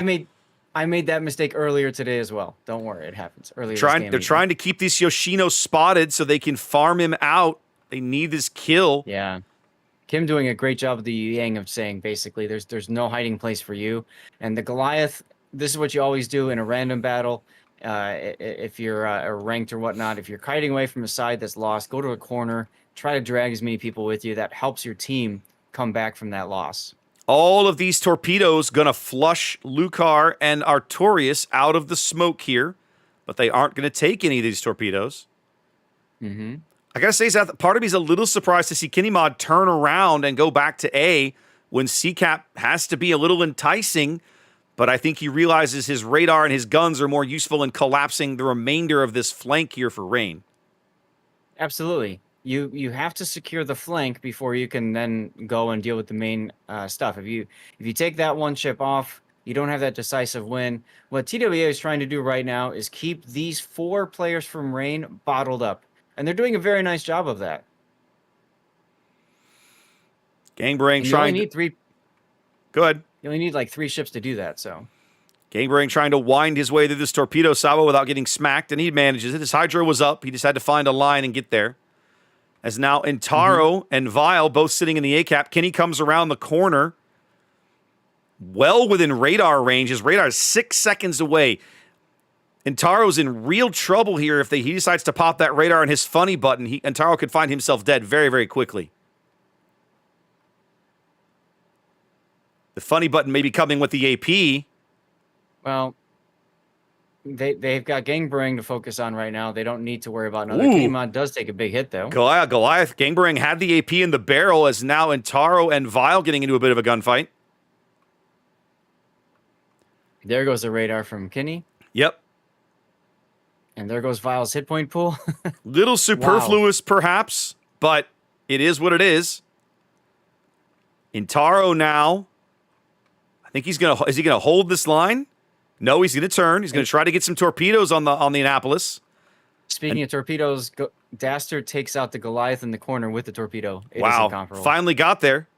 I made that mistake earlier today as well. Don't worry, it happens. Earlier They're trying to keep this Yoshino spotted so they can farm him out. They need this kill. Yeah. Kim doing a great job of the Yang of saying basically there's no hiding place for you. And the Goliath, this is what you always do in a random battle. If you're ranked or whatnot, if you're kiting away from a side that's lost, go to a corner, try to drag as many people with you. That helps your team come back from that loss. All of these torpedoes going to flush Lucar and Artorias out of the smoke here, but they aren't going to take any of these torpedoes. Mm-hmm. I got to say, Seth, part of me's a little surprised to see Kinnymod turn around and go back to A when CCAP has to be a little enticing, but I think he realizes his radar and his guns are more useful in collapsing the remainder of this flank here for Rain. Absolutely. You have to secure the flank before you can then go and deal with the main stuff. If you take that one ship off, you don't have that decisive win. What TWA is trying to do right now is keep these 4 players from Rain bottled up, and they're doing a very nice job of that. Gangbrang You trying only need 3. Go ahead. You only need like 3 ships to do that. So Gangbrang trying to wind his way through this torpedo salvo without getting smacked, and he manages it. His hydro was up. He just had to find a line and get there. As now Intaro and Vile both sitting in the A-cap. Kenny comes around the corner. Well within radar range. His radar is 6 seconds away. Intaro's in real trouble here if he decides to pop that radar and his funny button. Intaro could find himself dead very, very quickly. The funny button may be coming with the AP. well, they've got Gangbrang to focus on right now. They don't need to worry about another. Kinnymod does take a big hit though. Goliath. Gangbrang had the AP in the barrel as now Intaro and Vile getting into a bit of a gunfight. There goes the radar from Kinney. Yep. And there goes Vile's hit point pool. Little superfluous, perhaps, but it is what it is. Intaro now. I think is he gonna hold this line? No, he's gonna turn. He's gonna try to get some torpedoes on the Annapolis. Speaking of torpedoes, Dastard takes out the Goliath in the corner with the torpedo. It is Wow. incomparable. Finally got there.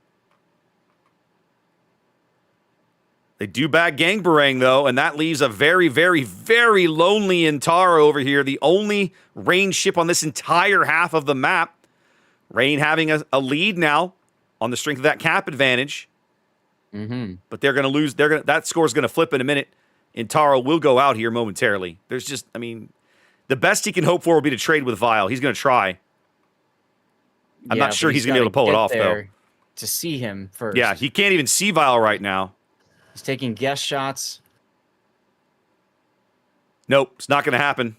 They do bag Gangbarang, though, and that leaves a very, very, very lonely Intaro over here. The only Rain ship on this entire half of the map. Rain having a lead now on the strength of that cap advantage. Mm-hmm. But they're going to lose. That score's going to flip in a minute. Intaro will go out here momentarily. There's just, the best he can hope for will be to trade with Vile. He's going to try. I'm not sure he's going to be able to pull it off, though. To see him first. Yeah, he can't even see Vile right now. He's taking guess shots. Nope, it's not going to happen.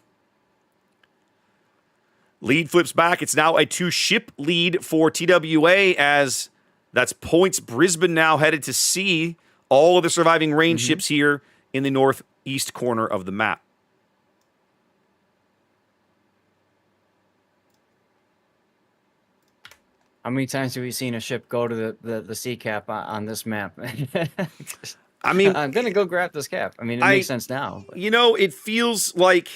Lead flips back. It's now a 2-ship lead for TWA as that's points. Brisbane now headed to C. All of the surviving Rain ships here in the northeast corner of the map. How many times have we seen a ship go to the sea cap on this map? I'm going to go grab this cap. It makes sense now. But. It feels like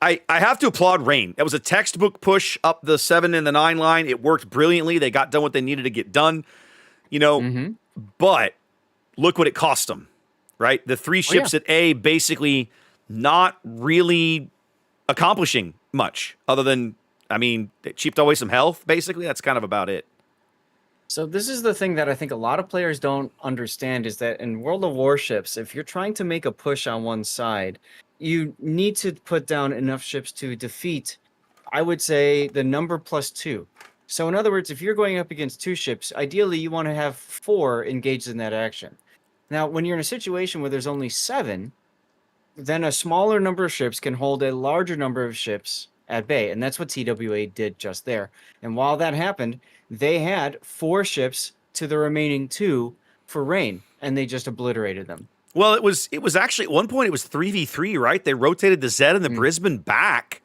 I have to applaud Rain. It was a textbook push up the 7 and the 9 line. It worked brilliantly. They got done what they needed to get done. But look what it cost them, right? The 3 ships at A basically not really accomplishing much other than, they cheaped away some health, basically. That's kind of about it. So this is the thing that I think a lot of players don't understand is that in World of Warships, if you're trying to make a push on one side, you need to put down enough ships to defeat, I would say, the number +2. So in other words, if you're going up against 2 ships, ideally you want to have 4 engaged in that action. Now, when you're in a situation where there's only 7, then a smaller number of ships can hold a larger number of ships at bay, and that's what TWA did just there. And while that happened, they had 4 ships to the remaining 2 for Rain, and they just obliterated them. Well, it was actually at one point it was 3v3, right? They rotated the Zed and the Brisbane back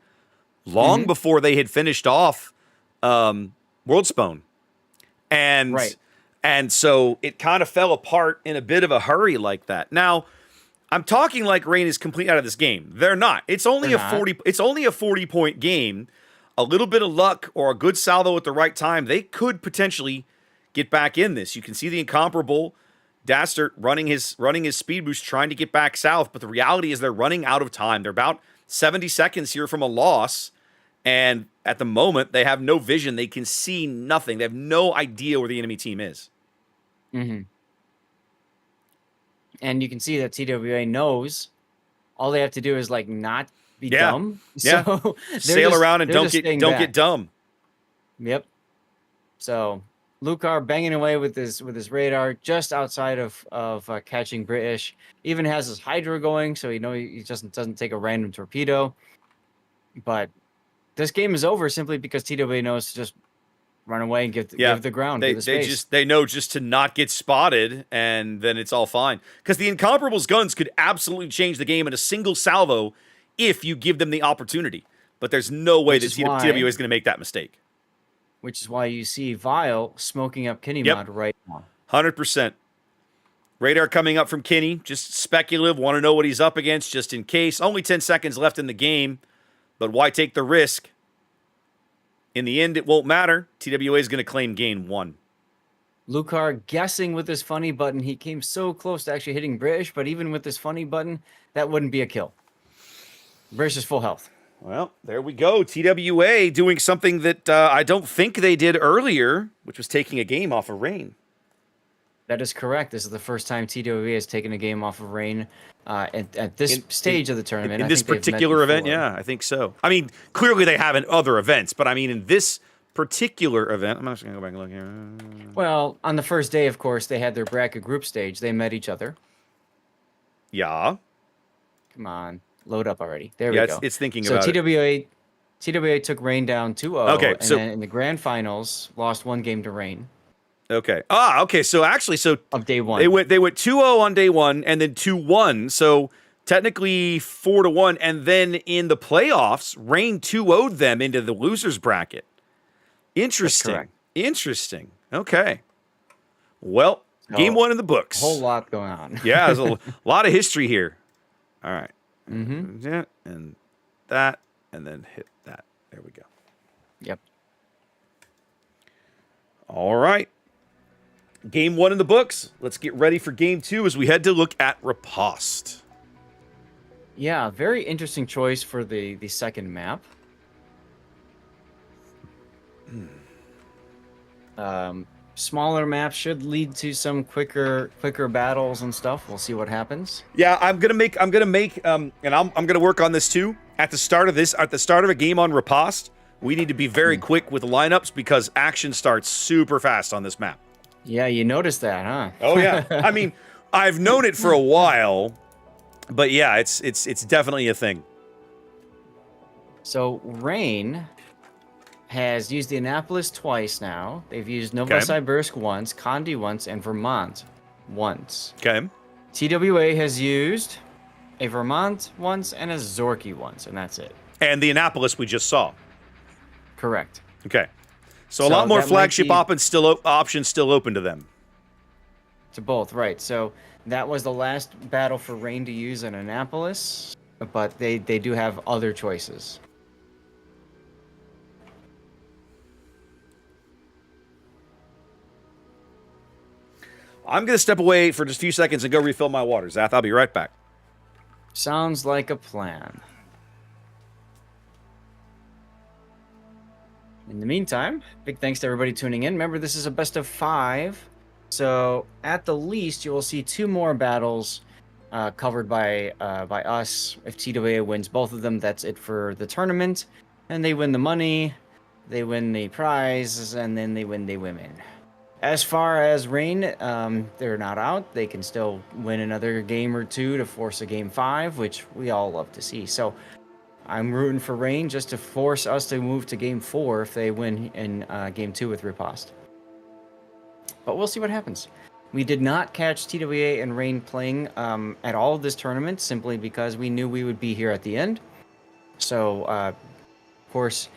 long before they had finished off Worldspawn. And so it kind of fell apart in a bit of a hurry like that. Now, I'm talking like Rain is completely out of this game. They're not. It's only a 40-point game. A little bit of luck or a good salvo at the right time, they could potentially get back in this. You can see the incomparable Dastert running his speed boost, trying to get back south, but the reality is they're running out of time. They're about 70 seconds here from a loss, and at the moment, they have no vision. They can see nothing. They have no idea where the enemy team is. Mm-hmm. And you can see that TWA knows all they have to do is like not be dumb. Yeah. So sail around and don't get dumb. Yep. So Lucar banging away with his radar just outside of catching British. Even has his Hydra going, so he just doesn't take a random torpedo. But this game is over simply because TWA knows to just run away and give the ground. They know just to not get spotted, and then it's all fine. Because the Incomparables guns could absolutely change the game in a single salvo if you give them the opportunity. But there's no way that TWA is going to make that mistake. Which is why you see Vile smoking up Kinnymod right now. 100%. Radar coming up from Kinney. Just speculative. Want to know what he's up against just in case. Only 10 seconds left in the game. But why take the risk? In the end, it won't matter. TWA is going to claim game 1. Lucar guessing with his funny button. He came so close to actually hitting British, but even with this funny button, that wouldn't be a kill. British is full health. Well, there we go. TWA doing something that I don't think they did earlier, which was taking a game off of Rain. That is correct. This is the first time TWA has taken a game off of Rain at this stage of the tournament. In this particular event, yeah, I think so. I mean, clearly they have in other events, but I mean, in this particular event, I'm just going to go back and look here. Well, on the first day, of course, they had their bracket group stage. They met each other. Yeah. Come on. Load up already. There we go. It's thinking about it. So TWA took Rain down 2-0. Okay, and then in the grand finals, lost 1 game to Rain. Okay. Okay. So actually, of day 1, they went 2-0 on day 1 and then 2-1. So technically 4-1, and then in the playoffs, Rain 2-0'd them into the losers bracket. Interesting. Interesting. Okay. Well, game 1 in the books. A whole lot going on. Yeah, there's a lot of history here. All right. Mm-hmm. Yeah, and that, and then hit that. There we go. Yep. All right. Game 1 in the books. Let's get ready for game 2 as we head to look at Riposte. Yeah, very interesting choice for the second map. Smaller maps should lead to some quicker battles and stuff. We'll see what happens. Yeah, I'm gonna make, and I'm gonna work on this too. At the start of a game on Riposte, we need to be very quick with lineups because action starts super fast on this map. Yeah, you noticed that, huh? Oh yeah. I mean, I've known it for a while, but yeah, it's definitely a thing. So Rain has used the Annapolis twice now. They've used Novosibirsk once, Kandy once, and Vermont once. Okay. TWA has used a Vermont once and a Zorky once, and that's it. And the Annapolis we just saw. Correct. Okay. So a lot more flagship options still open to them. To both, right. So that was the last battle for Rain to use in Annapolis, but they do have other choices. I'm going to step away for just a few seconds and go refill my water. Zath, I'll be right back. Sounds like a plan. In the meantime, big thanks to everybody tuning in. Remember, this is a best of 5. So at the least, you will see 2 more battles covered by us. If TWA wins both of them, that's it for the tournament. And they win the money, they win the prize, and then they win the women. As far as Rain, they're not out. They can still win another game or 2 to force a game 5, which we all love to see. So I'm rooting for Rain just to force us to move to game 4 if they win in game 2 with Riposte. But we'll see what happens. We did not catch TWA and Rain playing at all this tournament simply because we knew we would be here at the end. So, of course,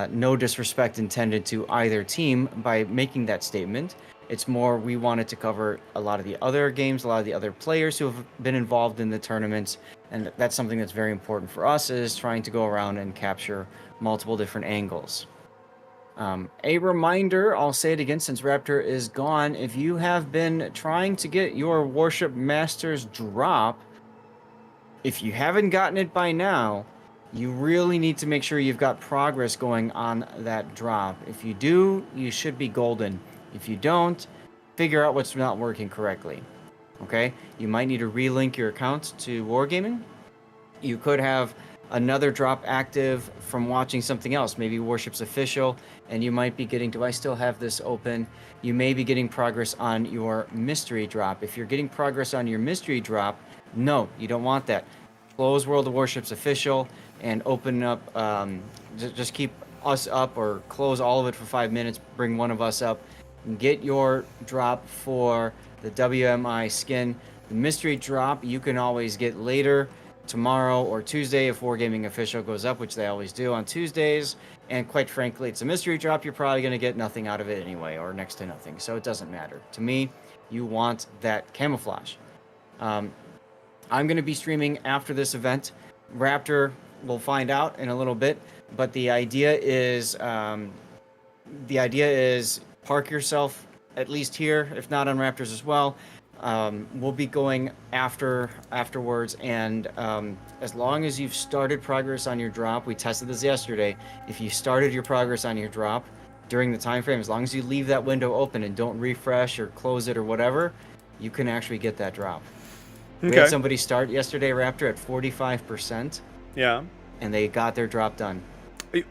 no disrespect intended to either team by making that statement. It's more we wanted to cover a lot of the other games, a lot of the other players who have been involved in the tournaments, and that's something that's very important for us, is trying to go around and capture multiple different angles. A reminder, I'll say it again since Raptor is gone, if you have been trying to get your Warship Masters drop, if you haven't gotten it by now, you really need to make sure you've got progress going on that drop. If you do, you should be golden. If you don't, figure out what's not working correctly. Okay? You might need to relink your account to Wargaming. You could have another drop active from watching something else, maybe Warships Official, and you might be getting, do I still have this open? You may be getting progress on your mystery drop. If you're getting progress on your mystery drop, no, you don't want that. Close World of Warships Official and open up, just keep us up, or close all of it for 5 minutes, bring one of us up, and get your drop for the WMI skin. The mystery drop you can always get later, tomorrow or Tuesday if Wargaming Official goes up, which they always do on Tuesdays. And quite frankly, it's a mystery drop. You're probably going to get nothing out of it anyway, or next to nothing. So it doesn't matter. To me, you want that camouflage. I'm going to be streaming after this event. Raptor, we'll find out in a little bit. But the idea is park yourself at least here, if not on Raptors as well. We'll be going afterwards, and as long as you've started progress on your drop, we tested this yesterday. If you started your progress on your drop during the time frame, as long as you leave that window open and don't refresh or close it or whatever, you can actually get that drop. Okay. We had somebody start yesterday, Raptor, at 45%. Yeah. And they got their drop done.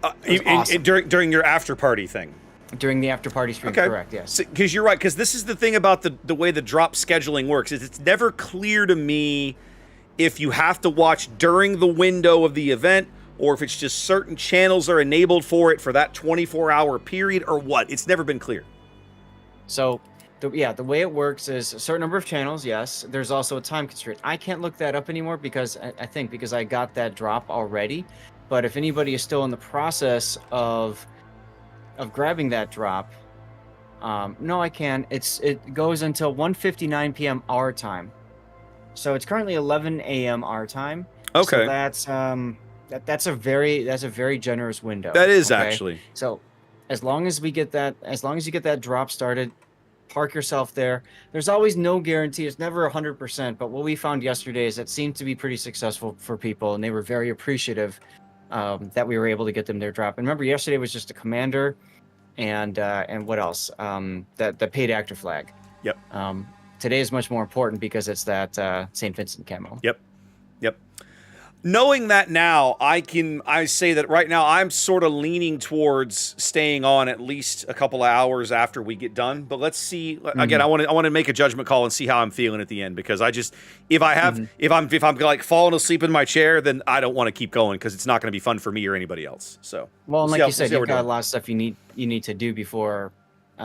Awesome. During your after party thing. During the after party stream, okay. Correct, yes. Because you're right, because this is the thing about the way the drop scheduling works, is it's never clear to me if you have to watch during the window of the event, or if it's just certain channels are enabled for it for that 24-hour period, or what. It's never been clear. So, the way it works is a certain number of channels, yes. There's also a time constraint. I can't look that up anymore because because I got that drop already. But if anybody is still in the process of grabbing that drop, no, I can. It goes until 1:59 p.m. our time, so it's currently 11 a.m. our time. Okay, so that's a very generous window. That is, okay? Actually. So as long as you get that drop started, park yourself there. There's always no guarantee. It's never 100%. But what we found yesterday is it seemed to be pretty successful for people, and they were very appreciative that we were able to get them their drop. And remember, yesterday was just a commander and what else? The paid actor flag. Yep. Today is much more important because it's that St. Vincent camo. Yep. Knowing that now, I say that right now I'm sort of leaning towards staying on at least a couple of hours after we get done. But let's see. Again, I want to make a judgment call and see how I'm feeling at the end, because I just if I'm like falling asleep in my chair, then I don't want to keep going because it's not going to be fun for me or anybody else. So well, and like you said, you've got a lot of stuff you need to do before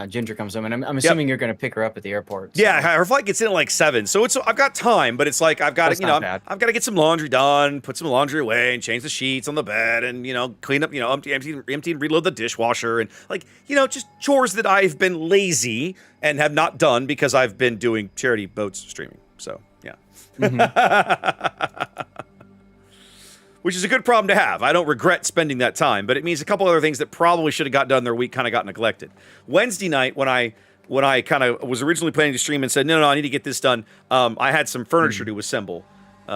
Ginger comes home, and I'm assuming you're going to pick her up at the airport. So. Yeah, her flight gets in at like 7, so I've got time, but it's like I've got to I've got to get some laundry done, put some laundry away, and change the sheets on the bed, and clean up, empty and reload the dishwasher, and just chores that I've been lazy and have not done because I've been doing charity boats streaming. So yeah. Which is a good problem to have. I don't regret spending that time, but it means a couple other things that probably should have got done their week kind of got neglected. Wednesday night, when I kind of was originally planning to stream and said, no, I need to get this done, I had some furniture to assemble. We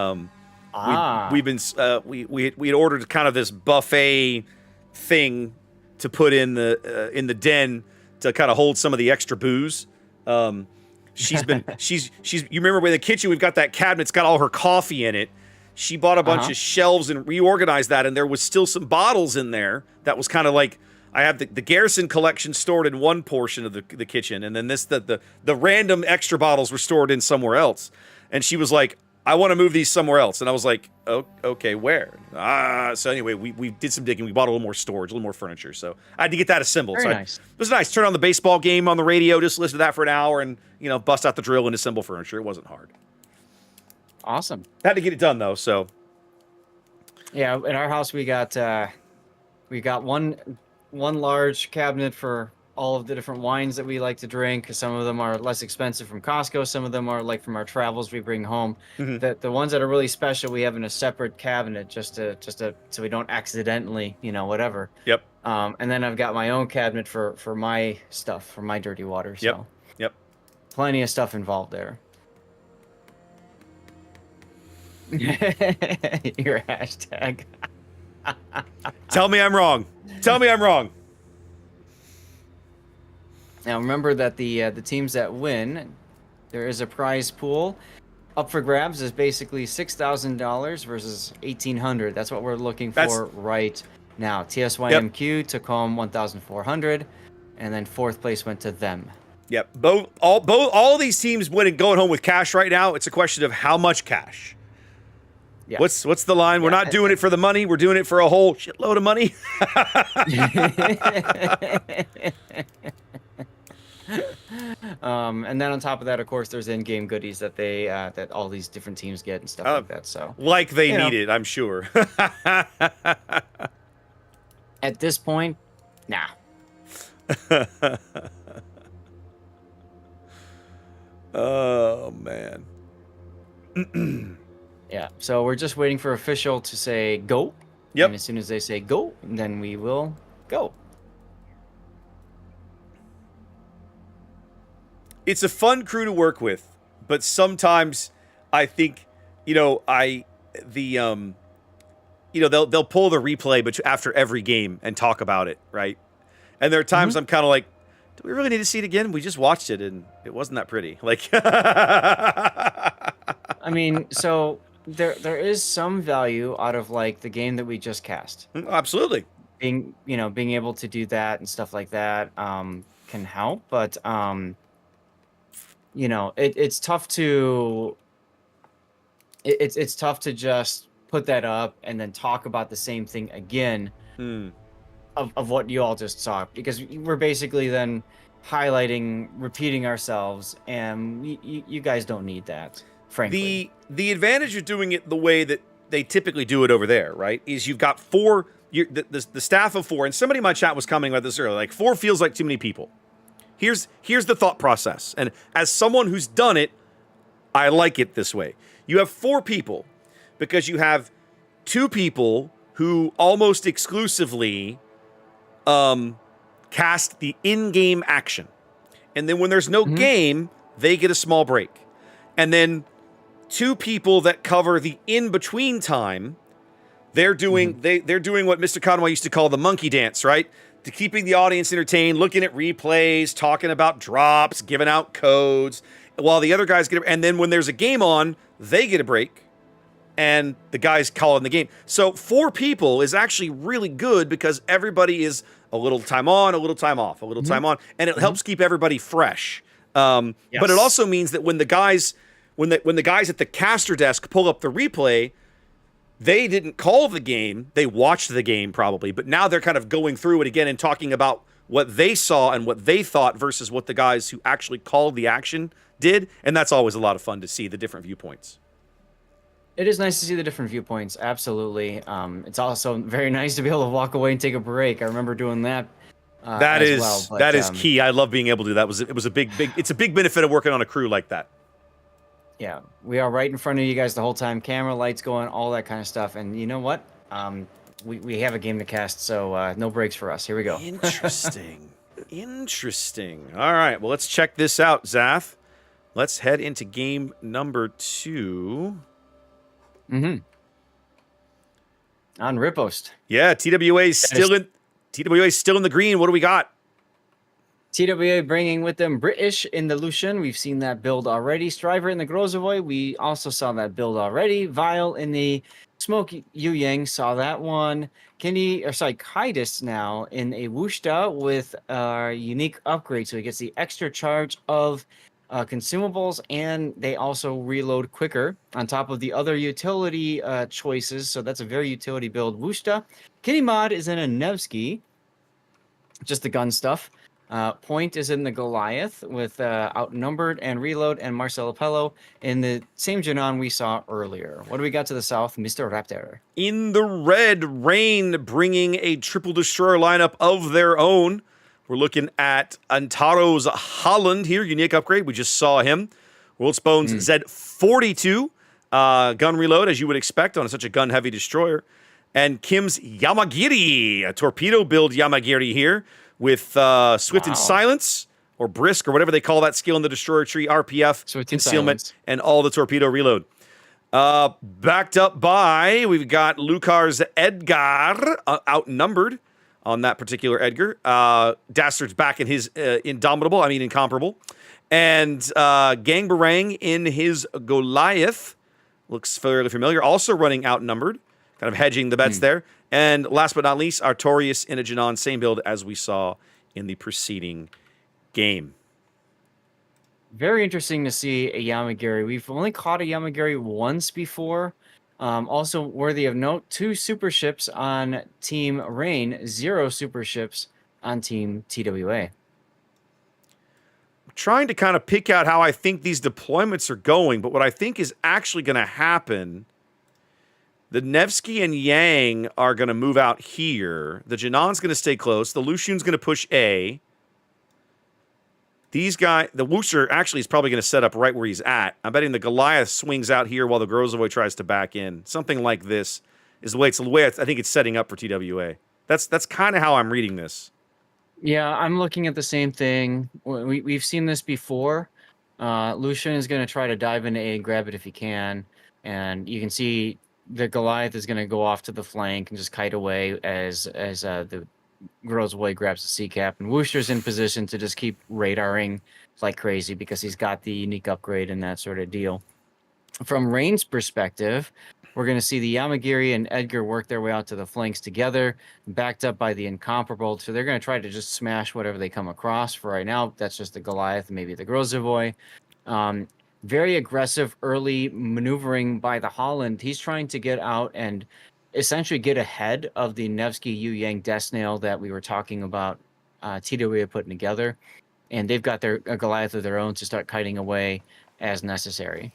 had ordered kind of this buffet thing to put in the den to kind of hold some of the extra booze. You remember in the kitchen, we've got that cabinet, it's got all her coffee in it. She bought a bunch of shelves and reorganized that, and there was still some bottles in there. That was kind of like, I have the Garrison collection stored in one portion of the kitchen, and then the random extra bottles were stored in somewhere else. And she was like, I want to move these somewhere else. And I was like, oh, okay, where? So anyway, we did some digging. We bought a little more storage, a little more furniture. So I had to get that assembled. Very So nice. it was nice. Turn on the baseball game on the radio, just listen to that for an hour and, bust out the drill and assemble furniture. It wasn't hard. Awesome. Had to get it done, though, so. Yeah, in our house we got one large cabinet for all of the different wines that we like to drink. Some of them are less expensive from Costco. Some of them are like from our travels we bring home. Mhm. The ones that are really special we have in a separate cabinet just to so we don't accidentally, whatever. Yep. And then I've got my own cabinet for my stuff, for my dirty water. So Yep. plenty of stuff involved there. Your hashtag. Tell me I'm wrong. Tell me I'm wrong. Now remember that the teams that win, there is a prize pool. Up for grabs is basically $6,000 versus $1,800. That's what we're looking for right now. TSYMQ took home $1,400, and then fourth place went to them. Yep. All of these teams winning, going home with cash right now. It's a question of how much cash. Yeah. What's the line? We're not doing it for the money. We're doing it for a whole shitload of money. And then on top of that, of course, there's in-game goodies that they that all these different teams get and stuff like that. So like they need it, I'm sure. At this point, nah. Oh man. Yeah. So we're just waiting for official to say go. Yep. And as soon as they say go, then we will go. It's a fun crew to work with, but sometimes I think, they'll pull the replay but after every game and talk about it, right? And there are times I'm kind of like, do we really need to see it again? We just watched it and it wasn't that pretty. Like I mean, so there is some value out of like the game that we just cast. Absolutely. Being able to do that and stuff like that can help, but it's tough to it's tough to just put that up and then talk about the same thing again of what you all just saw, because we're basically then repeating ourselves, and you guys don't need that, frankly. The advantage of doing it the way that they typically do it over there, right, is you've got the staff of 4, and somebody in my chat was commenting about this earlier, like 4 feels like too many people. Here's the thought process. And as someone who's done it, I like it this way. You have 4 people because you have 2 people who almost exclusively cast the in-game action. And then when there's no game, they get a small break. And then 2 people that cover the in-between time, they're doing they're doing what Mr. Conway used to call the monkey dance, right? To keeping the audience entertained, looking at replays, talking about drops, giving out codes, while the other guys and then when there's a game on, they get a break, and the guys calling the game. So 4 people is actually really good because everybody is a little time on, a little time off, a little time on, and it helps keep everybody fresh. But it also means that when the guys at the caster desk pull up the replay, they didn't call the game, they watched the game probably, but now they're kind of going through it again and talking about what they saw and what they thought versus what the guys who actually called the action did, and that's always a lot of fun to see the different viewpoints. It is nice to see the different viewpoints, absolutely. It's also very nice to be able to walk away and take a break. I remember doing that. That is key. I love being able to do that. It's a big benefit of working on a crew like that. Yeah, we are right in front of you guys the whole time. Camera, lights going, all that kind of stuff. And you know what? We have a game to cast, so no breaks for us. Here we go. Interesting. Interesting. All right, well, let's check this out, Zath. Let's head into game number 2. On Riposte. Yeah, TWA's still in the green. What do we got? TWA bringing with them British in the Lucian. We've seen that build already. Striver in the Grozovoy. We also saw that build already. Vile in the Smoke Yu Yang. Saw that one. Kaitis now in a Wushta with a unique upgrade. So he gets the extra charge of consumables, and they also reload quicker on top of the other utility choices. So that's a very utility build. Wushta. Kitty Mod is in a Nevsky, just the gun stuff. Point is in the Goliath with Outnumbered and Reload, and Marcelo Pello in the same Janon we saw earlier. What do we got to the south, Mr. Raptor? In the red, Rain bringing a triple destroyer lineup of their own. We're looking at Antaro's Holland here, unique upgrade. We just saw him. Worldspawn's Z42 gun reload, as you would expect on such a gun-heavy destroyer. And Kim's Yamagiri, a torpedo build Yamagiri here with Swift and Silence, or Brisk, or whatever they call that skill in the destroyer tree, RPF, Swift concealment, and all the torpedo reload. Backed up by, we've got Lucar's Edgar, outnumbered on that particular Edgar. Dastard's back in his incomparable. And Gang Barang in his Goliath. Looks fairly familiar. Also running outnumbered. Kind of hedging the bets there. And last but not least, Artorias in a Janon, same build as we saw in the preceding game. Very interesting to see a Yamagiri. We've only caught a Yamagiri once before. Also worthy of note, 2 super ships on Team Rain, 0 super ships on Team TWA. I'm trying to kind of pick out how I think these deployments are going, but what I think is actually going to happen, the Nevsky and Yang are going to move out here. The Janon's going to stay close. The Lushun's going to push A. These guys, the Woosher actually is probably going to set up right where he's at. I'm betting the Goliath swings out here while the Grozavoy tries to back in. Something like this is the way I think it's setting up for TWA. That's kind of how I'm reading this. Yeah, I'm looking at the same thing. We've seen this before. Lucian is going to try to dive into A and grab it if he can. And you can see the Goliath is going to go off to the flank and just kite away as the Grozavoy grabs the C cap, and Wooster's in position to just keep radaring like crazy because he's got the unique upgrade and that sort of deal. From Rain's perspective, we're going to see the Yamagiri and Edgar work their way out to the flanks together, backed up by the Incomparable. So they're going to try to just smash whatever they come across. For right now, that's just the Goliath, maybe the Grozavoy. Very aggressive early maneuvering by the Holland. He's trying to get out and essentially get ahead of the Nevsky Yu Yang Deathsnail that we were talking about TWA putting together. And they've got a Goliath of their own to start kiting away as necessary.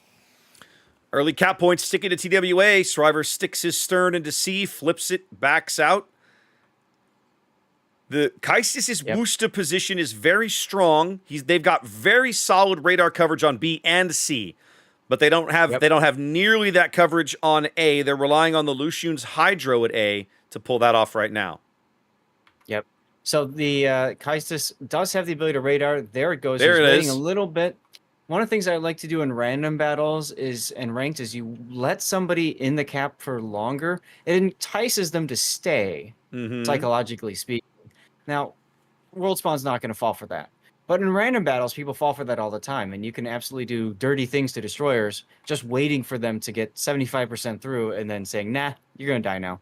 Early cap points sticking to TWA. Shriver sticks his stern into C, flips it, backs out. The Kaistis' Wusta position is very strong. They've got very solid radar coverage on B and C. But they don't have nearly that coverage on A. They're relying on the Lushun's Hydro at A to pull that off right now. Yep. So the Kaistis does have the ability to radar. There it goes. There He's it waiting is. a little bit. One of the things I like to do in random battles and ranked is you let somebody in the cap for longer. It entices them to stay, psychologically speaking. Now, Worldspawn's not going to fall for that. But in random battles, people fall for that all the time, and you can absolutely do dirty things to destroyers just waiting for them to get 75% through and then saying, nah, you're going to die now.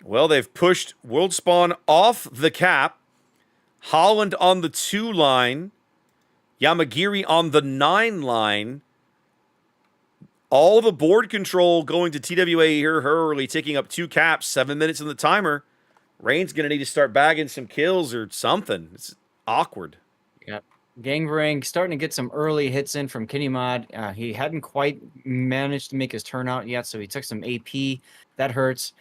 Well, they've pushed Worldspawn off the cap. Holland on the 2 line. Yamagiri on the 9 line. All the board control going to TWA here early, taking up 2 caps, 7 minutes on the timer. Rain's going to need to start bagging some kills or something. It's awkward. Yep. Gangrang starting to get some early hits in from Kitty Mod. He hadn't quite managed to make his turnout yet, so he took some AP. That hurts.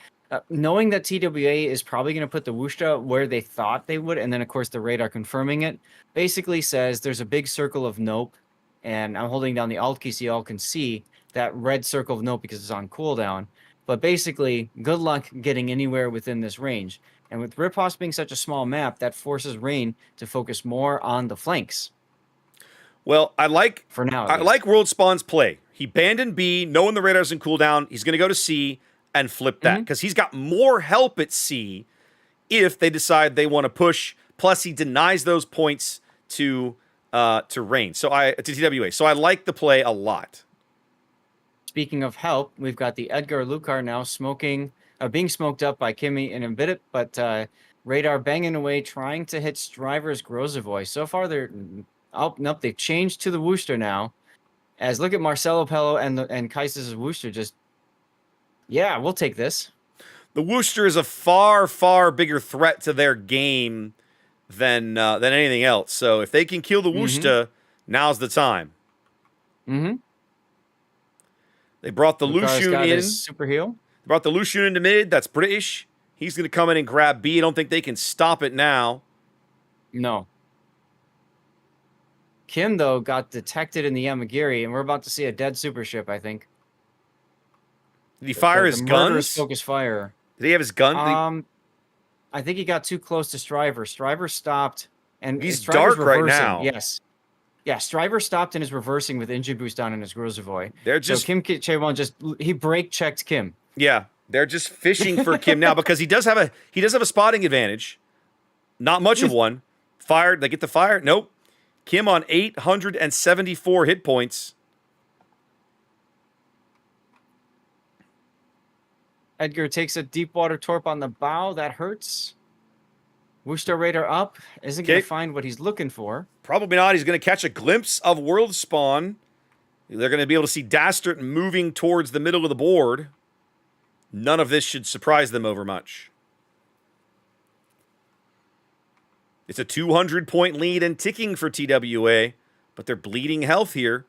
Knowing that TWA is probably going to put the Wushta where they thought they would, and then, of course, the radar confirming it, basically says there's a big circle of nope, and I'm holding down the Alt key so you all can see that red circle of nope because it's on cooldown. But basically, good luck getting anywhere within this range. And with Riposte being such a small map, that forces Rain to focus more on the flanks. Well, I like Worldspawn's play. He abandoned B, knowing the radar's in cooldown. He's going to go to C and flip that because he's got more help at C if they decide they want to push. Plus, he denies those points to Rain. To TWA. So I like the play a lot. Speaking of help, we've got the Edgar Lucar now being smoked up by Kimmy in a bit, but radar banging away, trying to hit Striver's Grozavoy. So far, they're Oh, nope, they've changed to the Worcester now. As look at Marcelo Pello and Kaiser's Worcester just, yeah, we'll take this. The Worcester is a far, far bigger threat to their game than anything else. So if they can kill the Worcester, now's the time. Mm-hmm. They brought the Lucar's Lushun got in. his super heal. Brought the Lushun into mid. That's British. He's going to come in and grab B. I don't think they can stop it now. No. Kim, though, got detected in the Yamagiri, and we're about to see a dead super ship, I think. Did he fire his guns? Focus fire. Did he have his gun? I think he got too close to Striver. Striver stopped, and He's Striver's dark right reversing. now. Yes. Yeah, Striver stopped and is reversing with engine boost on in his Grozovoy. They're just so Kim Chaewon he brake checked Kim. Yeah, they're just fishing for Kim now because he does have a spotting advantage. Not much of one. Fired. They get the fire. Nope. Kim on 874 hit points. Edgar takes a deep water torp on the bow. That hurts. Worcester Raider up. Isn't going to find what he's looking for. Probably not. He's going to catch a glimpse of World Spawn. They're going to be able to see Dastard moving towards the middle of the board. None of this should surprise them over much. It's a 200-point lead and ticking for TWA, but they're bleeding health here.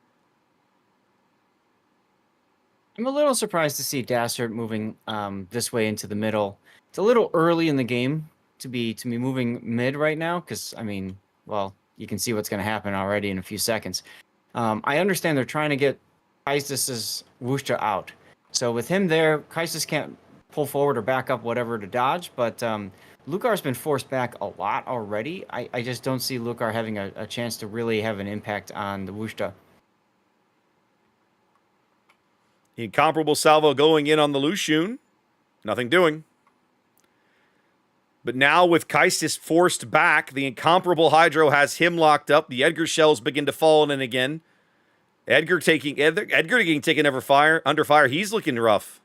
I'm a little surprised to see Dastard moving this way into the middle. It's a little early in the game to be moving mid right now because, I mean, well, you can see what's going to happen already in a few seconds. I understand they're trying to get Kaisis's Worcester out. So with him there, Kaisis can't pull forward or back up whatever to dodge, but Lucar's been forced back a lot already. I just don't see Lucar having a chance to really have an impact on the Worcester. Incomparable salvo going in on the Lushun. Nothing doing. But now with Kaisis forced back, the incomparable Hydro has him locked up. The Edgar shells begin to fall in again. Edgar getting taken under fire. He's looking rough.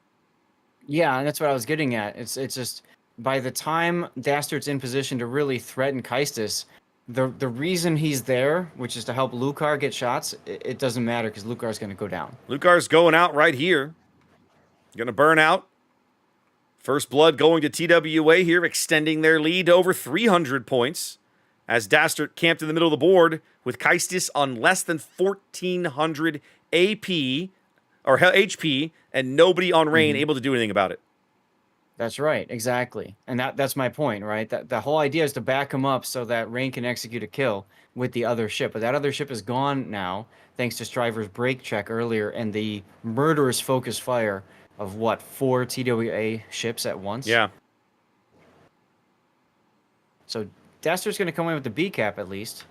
Yeah, and that's what I was getting at. It's just by the time Dastard's in position to really threaten Kaistis, the reason he's there, which is to help Lucar get shots, it doesn't matter because Lucar's going to go down. Lucar's going out right here. Going to burn out. First blood going to TWA here, extending their lead to over 300 points. As Dastard camped in the middle of the board with Kaistis on less than 1,400 AP or HP and nobody on Rain able to do anything about it. That's right, exactly. And that's my point, right? That the whole idea is to back him up so that Rain can execute a kill with the other ship. But that other ship is gone now, thanks to Striver's brake check earlier and the murderous focus fire of 4 TWA ships at once? Yeah. So Dastard's going to come in with the B cap at least.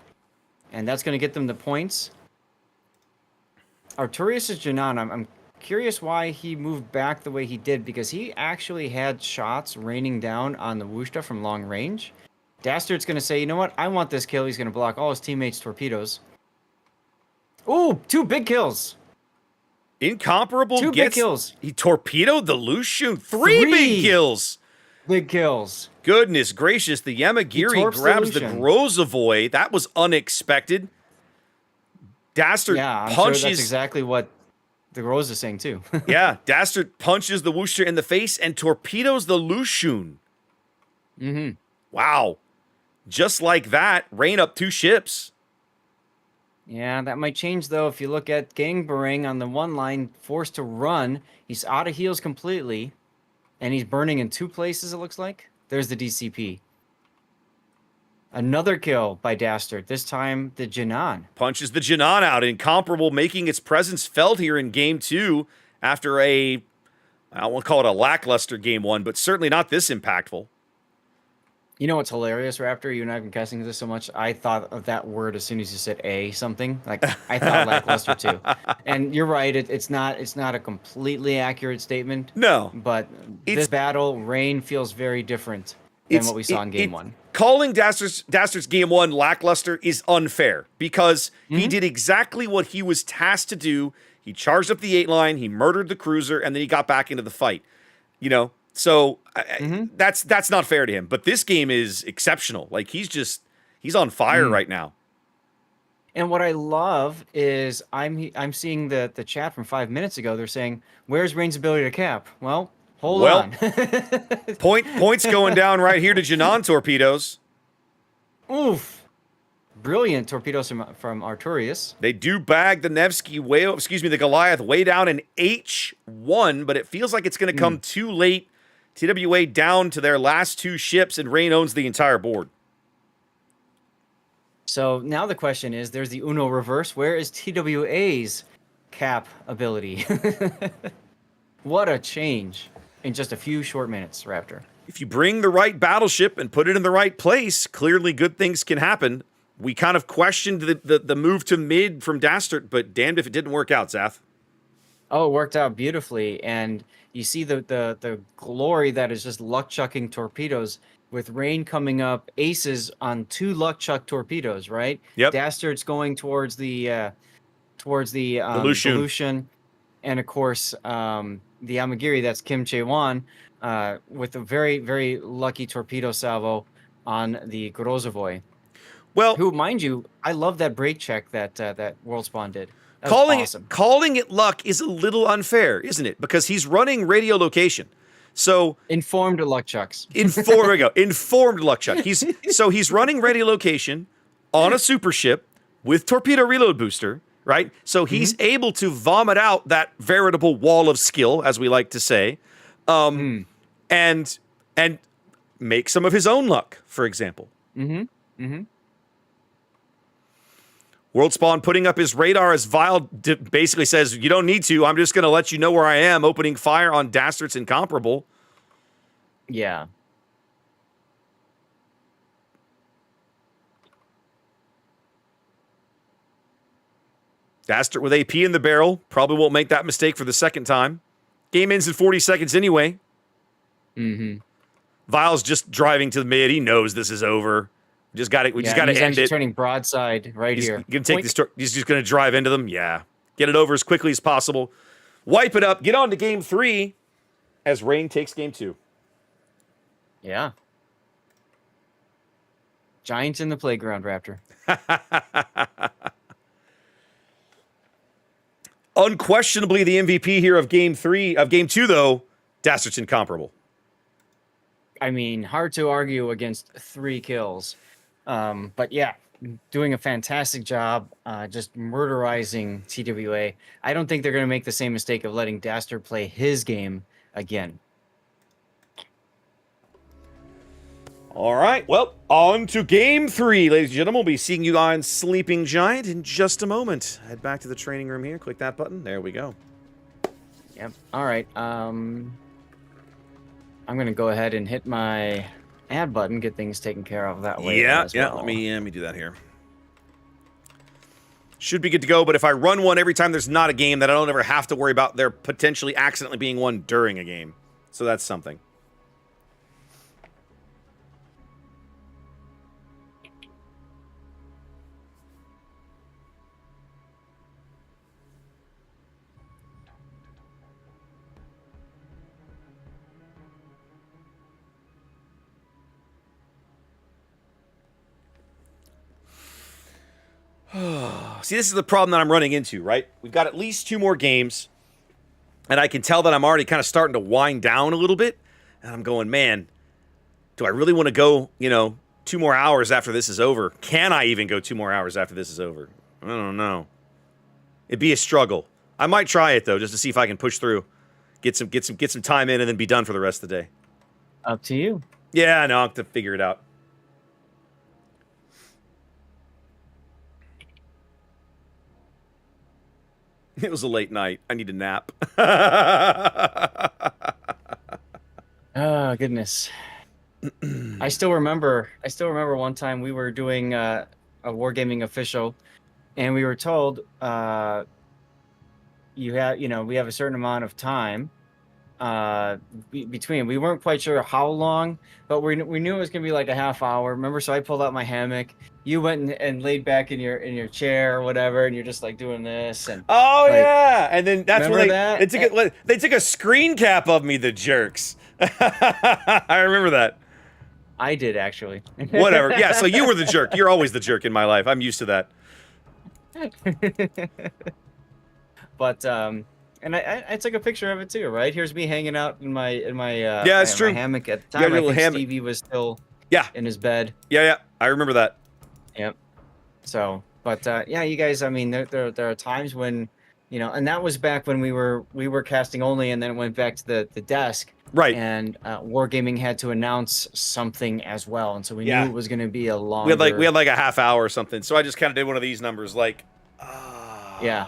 And that's going to get them the points. Arturius' Janan, I'm curious why he moved back the way he did, because he actually had shots raining down on the Worcester from long range. Dastard's going to say, you know what? I want this kill. He's going to block all his teammates' torpedoes. Ooh, 2 big kills. Incomparable 2 big kills. He torpedoed the Lushun. 3 big kills. Big kills. Goodness gracious. The Yamagiri grabs the Grozovoy. That was unexpected. Dastard punches. Sure that's exactly what the Rose is saying too. Yeah, Dastard punches the Worcester in the face and torpedoes the Lushun. Wow. Just like that, Rain up 2 ships. Yeah, that might change though. If you look at Gangbarang on the one line, forced to run, he's out of heals completely, and he's burning in 2 places, it looks like. There's the DCP. Another kill by Dastard, this time the Janan. Punches the Janan out, Incomparable making its presence felt here in Game 2 after I won't call it a lackluster Game 1, but certainly not this impactful. You know what's hilarious, Raptor? You and I have been casting this so much. I thought of that word as soon as you said "a" something. Like I thought lackluster too. And you're right. It's not a completely accurate statement. No, but this battle, Rain feels very different than what we saw in Game 1. Calling Dastard's Game 1 lackluster is unfair because he did exactly what he was tasked to do. He charged up the 8 line, he murdered the cruiser, and then he got back into the fight. You know. So that's not fair to him. But this game is exceptional. Like he's on fire right now. And what I love is I'm seeing the chat from 5 minutes ago. They're saying, "Where's Rain's ability to cap?" Well, hold Well, on. points going down right here to Janan torpedoes. Oof! Brilliant torpedoes from Arturius. They do bag the Nevsky the Goliath way down in H1, but it feels like it's going to come too late. TWA down to their last 2 ships, and Rain owns the entire board. So now the question is, there's the Uno reverse. Where is TWA's cap ability? What a change in just a few short minutes, Raptor. If you bring the right battleship and put it in the right place, clearly good things can happen. We kind of questioned the move to mid from Dastard, but damned if it didn't work out, Zath. Oh, it worked out beautifully. And you see the glory that is just luck chucking torpedoes with Rain coming up, aces on 2 luck chuck torpedoes, right? Yep. Dastard's going towards the Lucian. And of course the Amagiri, that's Kim Chae-won, with a very, very lucky torpedo salvo on the Grozovoy. Well, Who, mind you, I love that brake check that World Spawn did. That was awesome. Calling it luck is a little unfair, isn't it? Because he's running radio location. So Informed luck chucks. there we go. Informed luck chuck. He's running radio location on a super ship with torpedo reload booster, right? So he's able to vomit out that veritable wall of skill, as we like to say, and make some of his own luck, for example. World Spawn putting up his radar as Vile basically says, you don't need to. I'm just going to let you know where I am, opening fire on Dastard's Incomparable. Yeah. Dastard with AP in the barrel. Probably won't make that mistake for the second time. Game ends in 40 seconds anyway. Vile's just driving to the mid. He knows this is over. We just got to end it. Turning broadside here. He's just going to drive into them. Yeah. Get it over as quickly as possible. Wipe it up. Get on to game 3 as Rain takes game 2. Yeah. Giants in the playground, Raptor. Unquestionably the MVP here of game 2, though, Dastard's Incomparable. I mean, hard to argue against 3 kills. But yeah, doing a fantastic job, just murderizing TWA. I don't think they're going to make the same mistake of letting Dastard play his game again. All right, well, on to game 3, ladies and gentlemen. We'll be seeing you on Sleeping Giant in just a moment. Head back to the training room here. Click that button. There we go. Yep. All right. I'm going to go ahead and hit my add button, get things taken care of that way. Yeah. Well. Let me do that here. Should be good to go, but if I run one every time there's not a game, then I don't ever have to worry about there potentially accidentally being one during a game. So that's something. See, this is the problem that I'm running into, right? We've got at least 2 more games, and I can tell that I'm already kind of starting to wind down a little bit, and I'm going, man, do I really want to go, 2 more hours after this is over? Can I even go 2 more hours after this is over? I don't know. It'd be a struggle. I might try it, though, just to see if I can push through, get some time in, and then be done for the rest of the day. Up to you. Yeah, no, I'll have to figure it out. It was a late night. I need a nap. Oh, goodness. I still remember one time we were doing a Wargaming official, and we were told we have a certain amount of time between. We weren't quite sure how long, but we knew it was gonna be like a half hour. Remember? So I pulled out my hammock. You went and laid back in your chair or whatever, and you're just like doing this. And yeah, and then that's where they took a screen cap of me, the jerks. I remember that. I did actually. Whatever. Yeah. So you were the jerk. You're always the jerk in my life. I'm used to that. But and I took a picture of it too, right? Here's me hanging out in my Yeah, it's my true. hammock at the You got time. your I little think hammock. Stevie was still Yeah, in his bed. yeah. I remember that. Yep. So, but yeah, you guys. I mean, there are times when, and that was back when we were casting only, and then it went back to the desk, Right. and Wargaming had to announce something as well, and so we knew Yeah. it was going to be a We had longer. like a half hour or something. So I just kind of did one of these numbers, like, Yeah.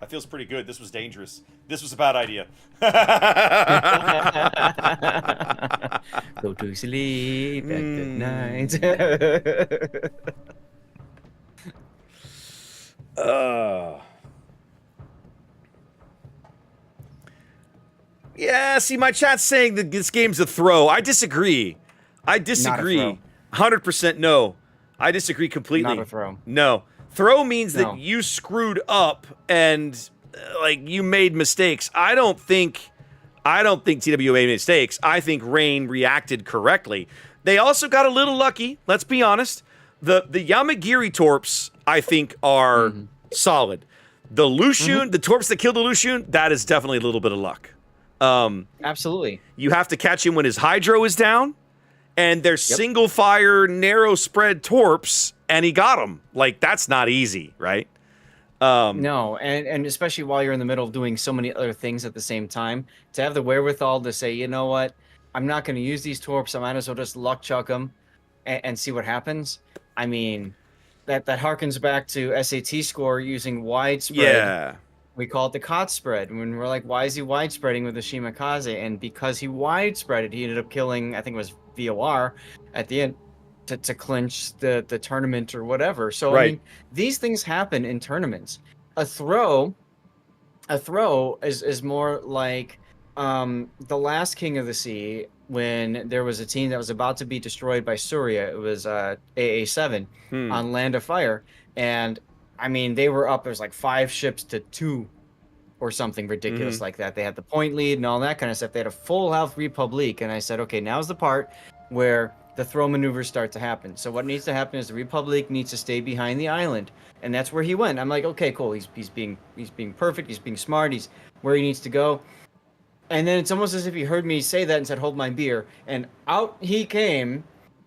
That feels pretty good. This was dangerous. This was a bad idea. Go to sleep at good night. Yeah, see, my chat's saying that this game's a throw. I disagree. I disagree. 100% no. I disagree completely. Not a throw. No. Throw means No. that you screwed up and like you made mistakes. I don't think TWA made mistakes. I think Rain reacted correctly. They also got a little lucky, let's be honest. The Yamagiri torps, I think, are solid. The Lushun, the torps that killed the Lushun, that is definitely a little bit of luck. Absolutely. You have to catch him when his hydro is down, and they're single fire, narrow spread torps, and he got them. Like, that's not easy, right? No, and especially while you're in the middle of doing so many other things at the same time, to have the wherewithal to say, you know what, I'm not going to use these torps. I might as well just luck chuck them and see what happens. I mean, that harkens back to SAT score using widespread. Yeah. We call it the COT spread. When we're like, why is he widespreading with the Shimakaze? And because he widespread it, he ended up killing, I think it was VOR at the end to clinch the tournament or whatever. So I mean, these things happen in tournaments. A throw is more like the last King of the Sea, when there was a team that was about to be destroyed by Surya. It was AA7 on Land of Fire, and I mean, they were up. It was like 5 ships to 2 or something ridiculous like that. They had the point lead and all that kind of stuff. They had a full health Republique, and I said, okay, now's the part where the throw maneuvers start to happen. So what needs to happen is the Republique needs to stay behind the island, and that's where he went. I'm like, okay, cool. He's being perfect. He's being smart. He's where he needs to go. And then it's almost as if he heard me say that and said, hold my beer. And out he came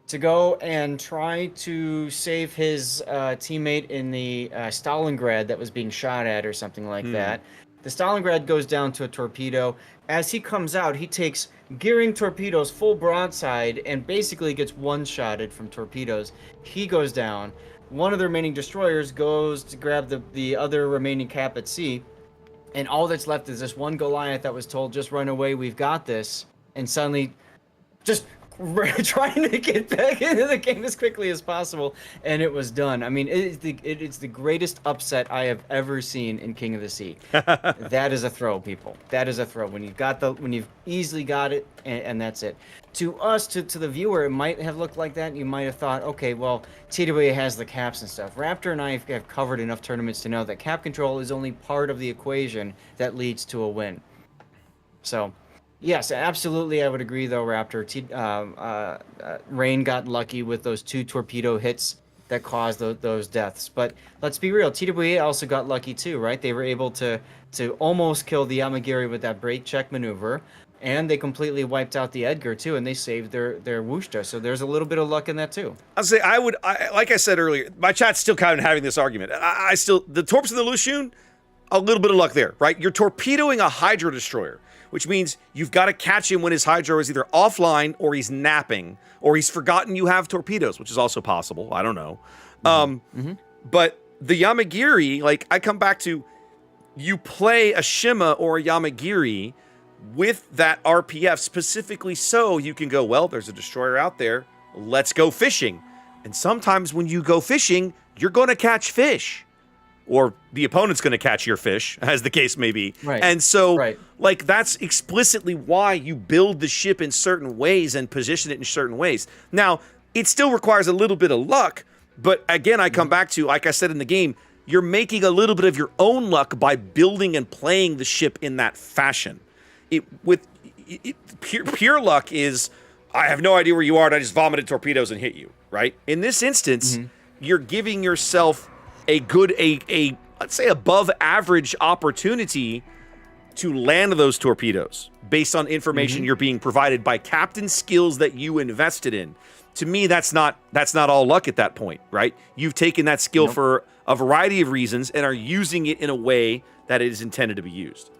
to go and try to save his teammate in the Stalingrad that was being shot at or something like that. The Stalingrad goes down to a torpedo. As he comes out, he takes gearing torpedoes full broadside and basically gets one-shotted from torpedoes. He goes down. One of the remaining destroyers goes to grab the other remaining cap at sea. And all that's left is this one Goliath that was told, just run away, we've got this. And suddenly, just trying to get back into the game as quickly as possible, and it was done. I mean, it is the greatest upset I have ever seen in King of the Sea. That is a throw, people. That is a throw. When you've easily got it, and that's it. To us, to the viewer, it might have looked like that. You might have thought, okay, well, TWA has the caps and stuff. Raptor and I have covered enough tournaments to know that cap control is only part of the equation that leads to a win. So, yes, absolutely, I would agree, though, Raptor. Rain got lucky with those 2 torpedo hits that caused those deaths. But let's be real, TWA also got lucky, too, right? They were able to almost kill the Yamagiri with that brake check maneuver, and they completely wiped out the Edgar, too, and they saved their Wushta. So there's a little bit of luck in that, too. I'll say like I said earlier, my chat's still kind of having this argument. The torps in the Lushun, a little bit of luck there, right? You're torpedoing a Hydro Destroyer, which means you've got to catch him when his Hydro is either offline or he's napping or he's forgotten you have torpedoes, which is also possible. I don't know. But the Yamagiri, like, I come back to, you play a Shima or a Yamagiri with that RPF specifically so you can go, well, there's a destroyer out there. Let's go fishing. And sometimes when you go fishing, you're going to catch fish. Or the opponent's going to catch your fish, as the case may be. Right. And so, like, that's explicitly why you build the ship in certain ways and position it in certain ways. Now, it still requires a little bit of luck, but again, I come back to, like I said in the game, you're making a little bit of your own luck by building and playing the ship in that fashion. Pure luck is, I have no idea where you are, and I just vomited torpedoes and hit you, right? In this instance, you're giving yourself a good, let's say above average opportunity to land those torpedoes based on information you're being provided by captain skills that you invested in. To me, that's not all luck at that point, right? You've taken that skill for a variety of reasons and are using it in a way that it is intended to be used.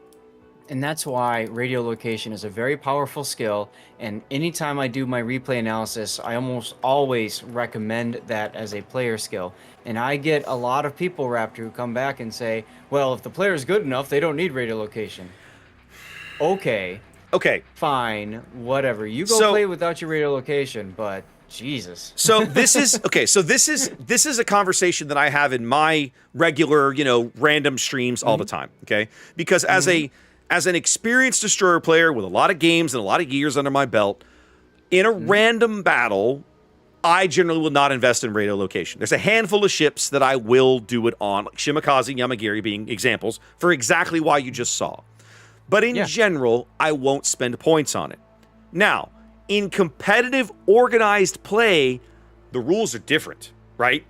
And that's why radiolocation is a very powerful skill. And anytime I do my replay analysis, I almost always recommend that as a player skill. And I get a lot of people, Raptor, who come back and say, well, if the player is good enough, they don't need radiolocation. Okay, fine, whatever. You go play without your radiolocation, but Jesus. So this is okay. So this is a conversation that I have in my regular, random streams all the time. Okay, because as an experienced destroyer player with a lot of games and a lot of years under my belt, in a random battle, I generally will not invest in radiolocation. There's a handful of ships that I will do it on, like Shimakaze and Yamagiri being examples for exactly why you just saw. But in general, I won't spend points on it. Now, in competitive, organized play, the rules are different, right?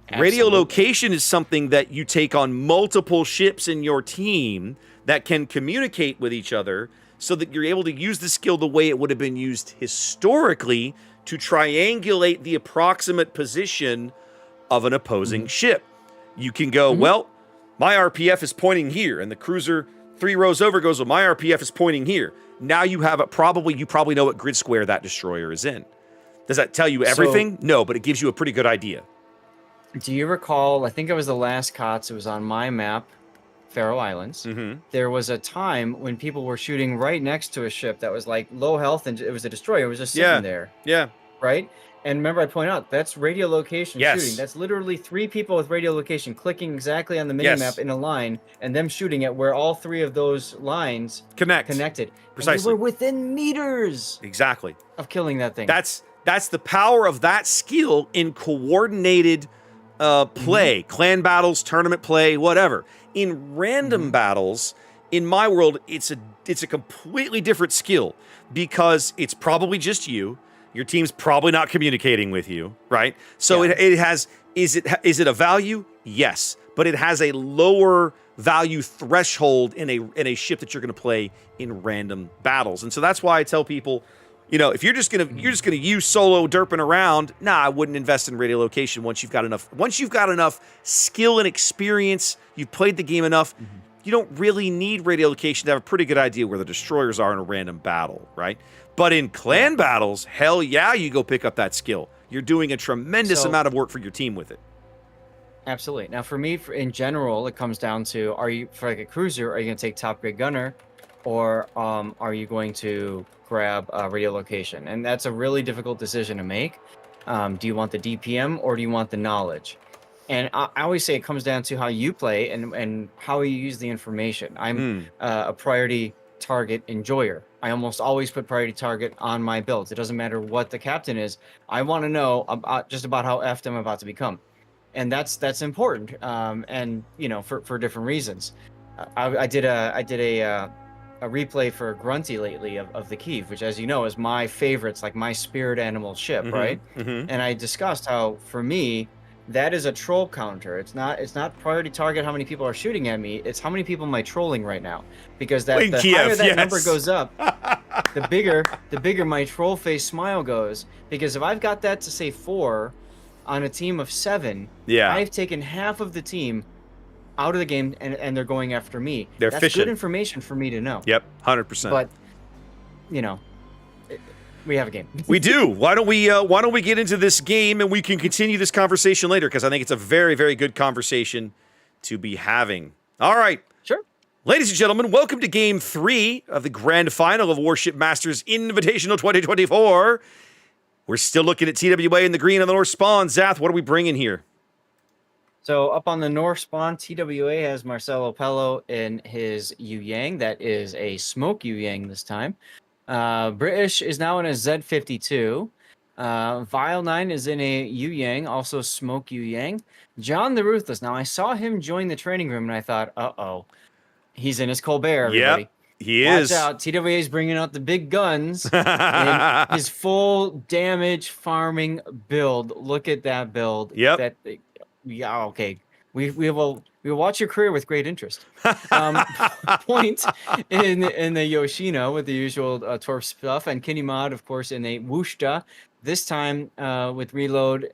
Absolutely. Radiolocation is something that you take on multiple ships in your team that can communicate with each other so that you're able to use the skill the way it would have been used historically to triangulate the approximate position of an opposing ship. You can go, well, my RPF is pointing here, and the cruiser 3 rows over goes, well, my RPF is pointing here. Now you have you probably know what grid square that destroyer is in. Does that tell you everything? No, but it gives you a pretty good idea. Do you recall, I think it was the last COTS, it was on my map, Faroe Islands. There was a time when people were shooting right next to a ship that was like low health, and it was a destroyer. It was just sitting there. Yeah. Right? And remember, I point out, that's radiolocation shooting. That's literally 3 people with radiolocation clicking exactly on the minimap in a line, and them shooting at where all 3 of those lines connected. Precisely. And they were within meters of killing that thing. That's the power of that skill in coordinated play, clan battles, tournament play, whatever. In random battles, in my world, it's a completely different skill because it's probably just you. Your team's probably not communicating with you, right? So it has, is it a value? Yes, but it has a lower value threshold in a ship that you're going to play in random battles. And so that's why I tell people, if you're just gonna use solo derping around, I wouldn't invest in radiolocation once you've got enough skill and experience, you've played the game enough. You don't really need radiolocation to have a pretty good idea where the destroyers are in a random battle, right? But in clan battles, hell yeah, you go pick up that skill. You're doing a tremendous amount of work for your team with it. Absolutely. Now, for me, in general, it comes down to: for like a cruiser, are you going to take top grade gunner, or are you going to grab radiolocation? And that's a really difficult decision to make. Do you want the DPM or do you want the knowledge? And I always say it comes down to how you play and how you use the information. I'm a priority target enjoyer. I almost always put priority target on my builds. It doesn't matter what the captain is. I want to know just about how effed I'm about to become. And that's important. And for different reasons. I did a replay for Grunty lately of the Kiev, which, as you know, is my favorite. It's like my spirit animal ship, right? And I discussed how, for me, that is a troll counter. It's not priority target how many people are shooting at me. It's how many people am I trolling right now? Because the higher that number goes up, the bigger my troll face smile goes. Because if I've got that to say 4 on a team of 7, I've taken half of the team out of the game and they're going after me. That's fishing. Good information for me to know. Yep, 100%. But we have a game. We do. Why don't we get into this game and we can continue this conversation later, because I think it's a very, very good conversation to be having. All right. Sure. Ladies and gentlemen, welcome to Game 3 of the Grand Final of Warship Masters Invitational 2024. We're still looking at TWA in the green on the north spawn. Zath, what are we bringing here? So up on the north spawn, TWA has Marcelo Pello in his Yu Yang. That is a smoke Yu Yang this time. British is now in a Z52. Vile 9 is in a Yu Yang, also smoke Yu Yang. John the Ruthless. Now, I saw him join the training room, and I thought, uh-oh, he's in his Colbert, everybody. He Watch is. out. TWA is bringing out the big guns in his full damage farming build. Look at that build. Yep. Yeah, okay. We will watch your career with great interest. Point in the Yoshino with the usual Torf stuff, and Kenny Mod, of course, in a Wushta. This time with reload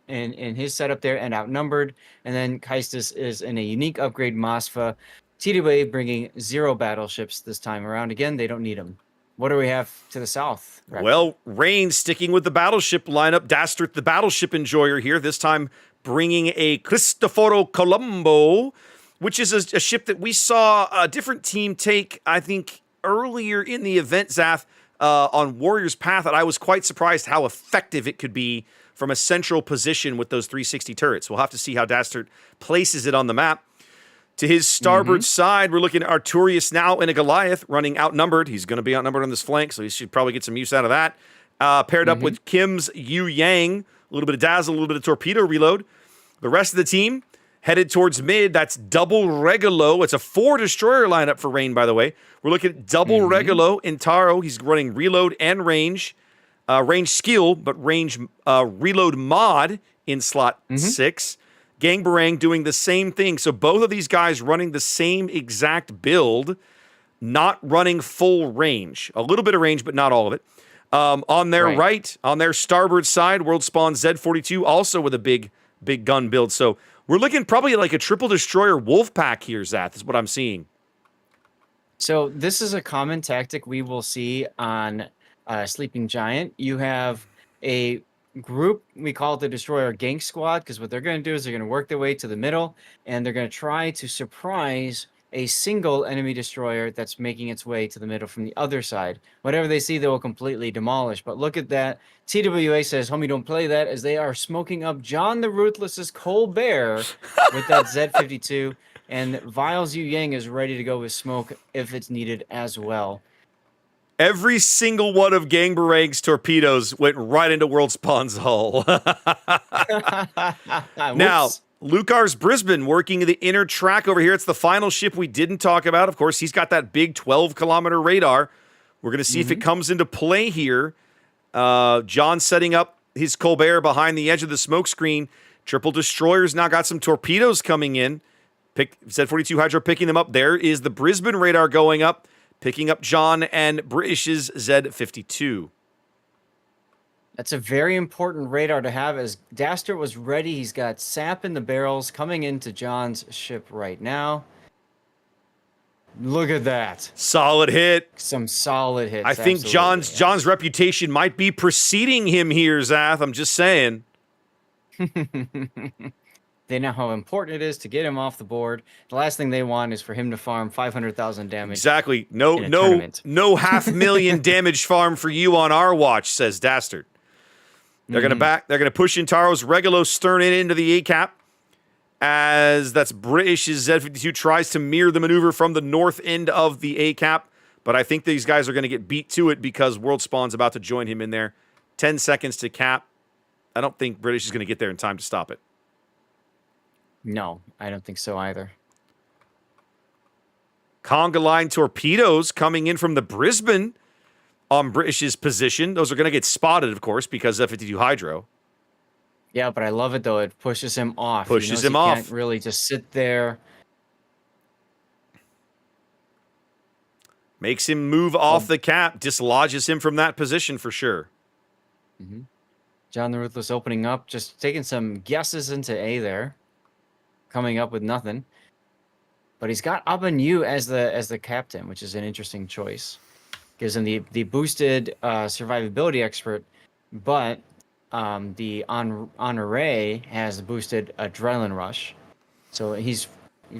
in his setup there and outnumbered. And then Kaistis is in a unique upgrade Masfa. TWA bringing 0 battleships this time around. Again, they don't need them. What do we have to the south? Raptor? Well, Rain sticking with the battleship lineup. Dastert, the battleship enjoyer here, this time bringing a Cristoforo Colombo, which is a ship that we saw a different team take, I think, earlier in the event, Zath, on Warrior's Path, that I was quite surprised how effective it could be from a central position with those 360 turrets. We'll have to see how Dastert places it on the map. To his starboard side, we're looking at Arturius now in a Goliath, running outnumbered. He's going to be outnumbered on this flank, so he should probably get some use out of that. Paired up with Kim's Yu Yang, a little bit of dazzle, a little bit of torpedo reload. The rest of the team headed towards mid. That's double Regalo. It's a 4-destroyer lineup for Rain, by the way. We're looking at double Regalo in Taro. He's running reload and range. Range skill, but range reload mod in slot 6. Gang Barang doing the same thing. So both of these guys running the same exact build, not running full range. A little bit of range, but not all of it. On their right, on their starboard side, World Spawn Z42 also with a big gun build. So we're looking probably like a triple destroyer wolf pack here, Zath, is what I'm seeing. So this is a common tactic we will see on Sleeping Giant. You have a group, we call it the Destroyer Gang Squad, because what they're going to do is they're going to work their way to the middle, and they're going to try to surprise a single enemy destroyer that's making its way to the middle from the other side. Whatever they see, they will completely demolish. But look at that. TWA says, homie, don't play that, as they are smoking up John the Ruthless's Colbert with that Z52, and Viles Yu Yang is ready to go with smoke if it's needed as well. Every single one of Gang Barang's torpedoes went right into World Spawn's hull. Now, Lucar's Brisbane working the inner track over here. It's the final ship we didn't talk about. Of course, he's got that big 12-kilometer radar. We're going to see if it comes into play here. John setting up his Colbert behind the edge of the smoke screen. Triple Destroyers now got some torpedoes coming in. Z42 Hydro picking them up. There is the Brisbane radar going up, picking up John and British's Z52. That's a very important radar to have, as Dastert was ready. He's got sap in the barrels coming into John's ship right now. Look at that. Solid hit. Some solid hits. I think John's reputation might be preceding him here, Zath. I'm just saying. They know how important it is to get him off the board. The last thing they want is for him to farm 500,000 damage. Exactly. No $500,000 damage farm for you on our watch, says Dastert. They're gonna push in Taro's Regalo stern into the A cap, as that's British's Z52 tries to mirror the maneuver from the north end of the A cap, but I think these guys are gonna get beat to it because World Spawn's about to join him in there. 10 seconds to cap. I don't think British is gonna get there in time to stop it. No, I don't think so either. Conga line torpedoes coming in from the Brisbane on British's position. Those are going to get spotted, of course, because of 52 Hydro. Yeah, but I love it, though. It pushes him off. Pushes him off. Can't really just sit there. Makes him move off the cap. Dislodges him from that position for sure. John the Ruthless opening up. Just taking some guesses into A there. Coming up with nothing. But he's got Aban Yu as the captain, which is an interesting choice. Gives him the boosted survivability expert, but the Honore has the boosted adrenaline rush. So he's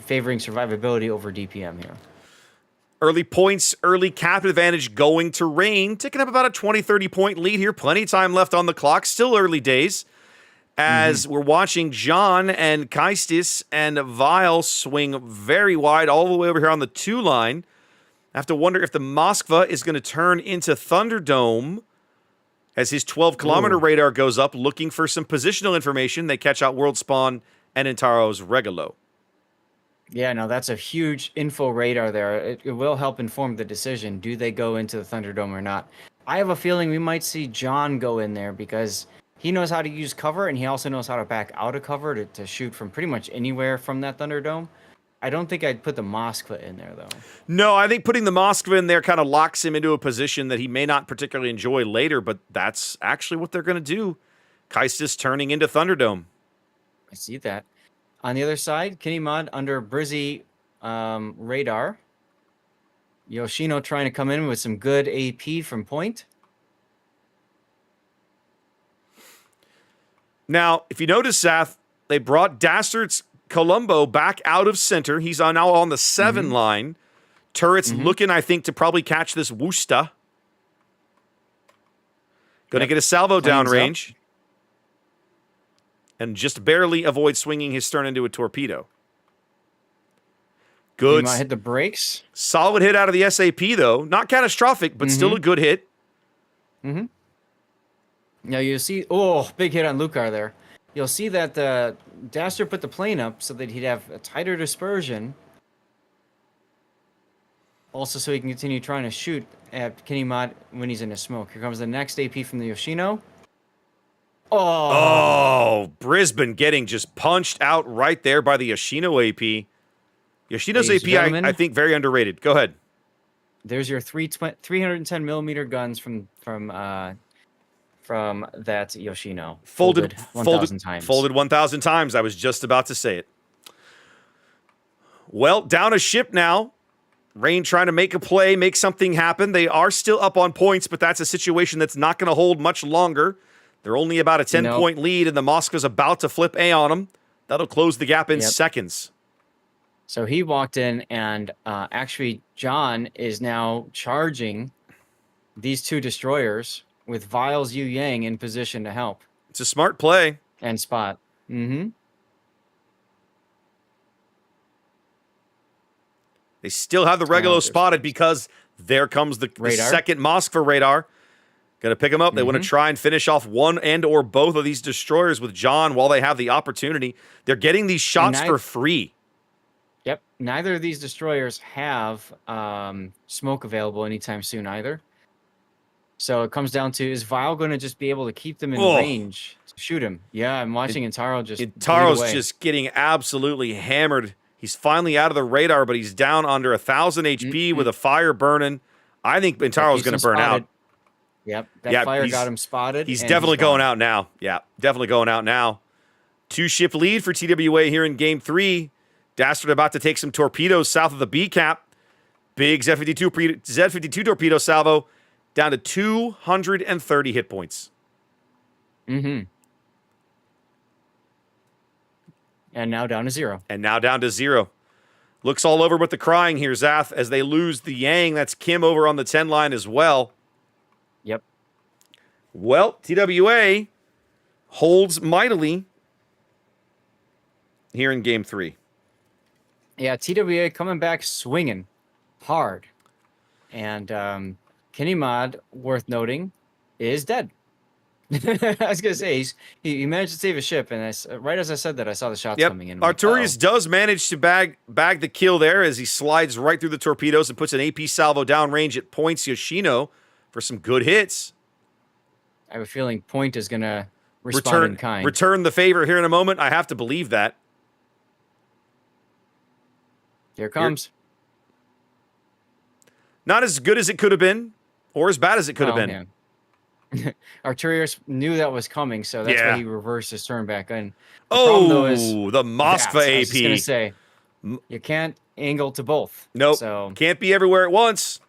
favoring survivability over DPM here. Early points, early cap advantage going to Rain. Ticking up about a 20-30 point lead here. Plenty of time left on the clock. Still early days. As we're watching John and Kaistis and Vile swing very wide all the way over here on the 2 line. I have to wonder if the Moskva is going to turn into Thunderdome as his 12-kilometer radar goes up, looking for some positional information. They catch out World Spawn and Intaro's Regalo. Yeah, no, that's a huge info radar there. It will help inform the decision. Do they go into the Thunderdome or not? I have a feeling we might see John go in there because he knows how to use cover and he also knows how to back out of cover to shoot from pretty much anywhere from that Thunderdome. I don't think I'd put the Moskva in there, though. No, I think putting the Moskva in there kind of locks him into a position that he may not particularly enjoy later, but that's actually what they're going to do. Kaistis turning into Thunderdome. I see that. On the other side, Kenny Mudd under Brizzy radar. Yoshino trying to come in with some good AP from point. Now, if you notice, Seth, they brought Dastard's Colombo back out of center. He's now on the 7 line. Turret's looking, I think, to probably catch this Wusta. Going to get a salvo downrange. And just barely avoid swinging his stern into a torpedo. Good. He might hit the brakes. Solid hit out of the SAP, though. Not catastrophic, but still a good hit. Now you see, big hit on Lucar there. You'll see that Dastard put the plane up so that he'd have a tighter dispersion. Also, so he can continue trying to shoot at Kenny Mudd when he's in a smoke. Here comes the next AP from the Yoshino. Oh, Brisbane getting just punched out right there by the Yoshino AP. Yoshino's AP, I think, very underrated. Go ahead. There's your 310 millimeter guns from that Yoshino. Folded 1,000 times. Folded 1,000 times. I was just about to say it. Well, down a ship now. Rain trying to make a play, make something happen. They are still up on points, but that's a situation that's not going to hold much longer. They're only about a 10-point lead, and the Moskva's about to flip A on them. That'll close the gap in seconds. So he walked in, and actually John is now charging these 2 destroyers with Viles Yu Yang in position to help. It's a smart play. And spot. They still have the Regulo spotted because there comes the second Moskva radar. Going to pick them up. They want to try and finish off one and or both of these destroyers with John while they have the opportunity. They're getting these shots for free. Yep. Neither of these destroyers have smoke available anytime soon either. So it comes down to, is Vile going to just be able to keep them in range to shoot him? Yeah, I'm watching Intaro just Intaro's just getting absolutely hammered. He's finally out of the radar, but he's down under 1,000 HP with a fire burning. I think Intaro's going to burn out. Yep, that fire got him spotted. He's definitely going out now. Yeah, definitely going out now. 2-ship lead for TWA here in Game 3. Dastard about to take some torpedoes south of the B cap. Big Z-52 torpedo salvo down to 230 hit points. And now down to 0. Looks all over with the crying here, Zath, as they lose the Yang. That's Kim over on the 10 line as well. Yep. Well, TWA holds mightily here in Game 3. Yeah, TWA coming back swinging hard. And Kenny Mudd, worth noting, is dead. I was going to say, he managed to save a ship, and right as I said that, I saw the shots coming in. Arturius does manage to bag the kill there as he slides right through the torpedoes and puts an AP salvo downrange at points Yoshino for some good hits. I have a feeling Point is going to respond in kind. Return the favor here in a moment. I have to believe that. Here it comes. Not as good as it could have been, or as bad as it could have been. Yeah. Arturius knew that was coming, so that's why he reversed his turn back in. The Moskva AP. I was just going to say, you can't angle to both. Nope. So. Can't be everywhere at once.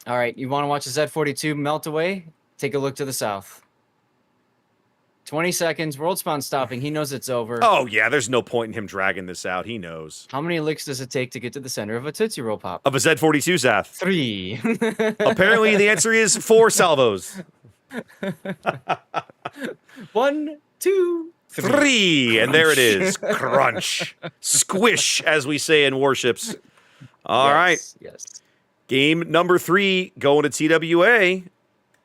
All right, you want to watch the Z-42 melt away? Take a look to the south. 20 seconds, world spawn stopping. He knows it's over. Oh, yeah, there's no point in him dragging this out. He knows. How many licks does it take to get to the center of a Tootsie Roll Pop? Of a Z-42, Zath? 3. Apparently, the answer is 4 salvos. 1, 2, 3. And there it is. Crunch. Squish, as we say in Warships. All right. Yes. Game number 3 going to TWA.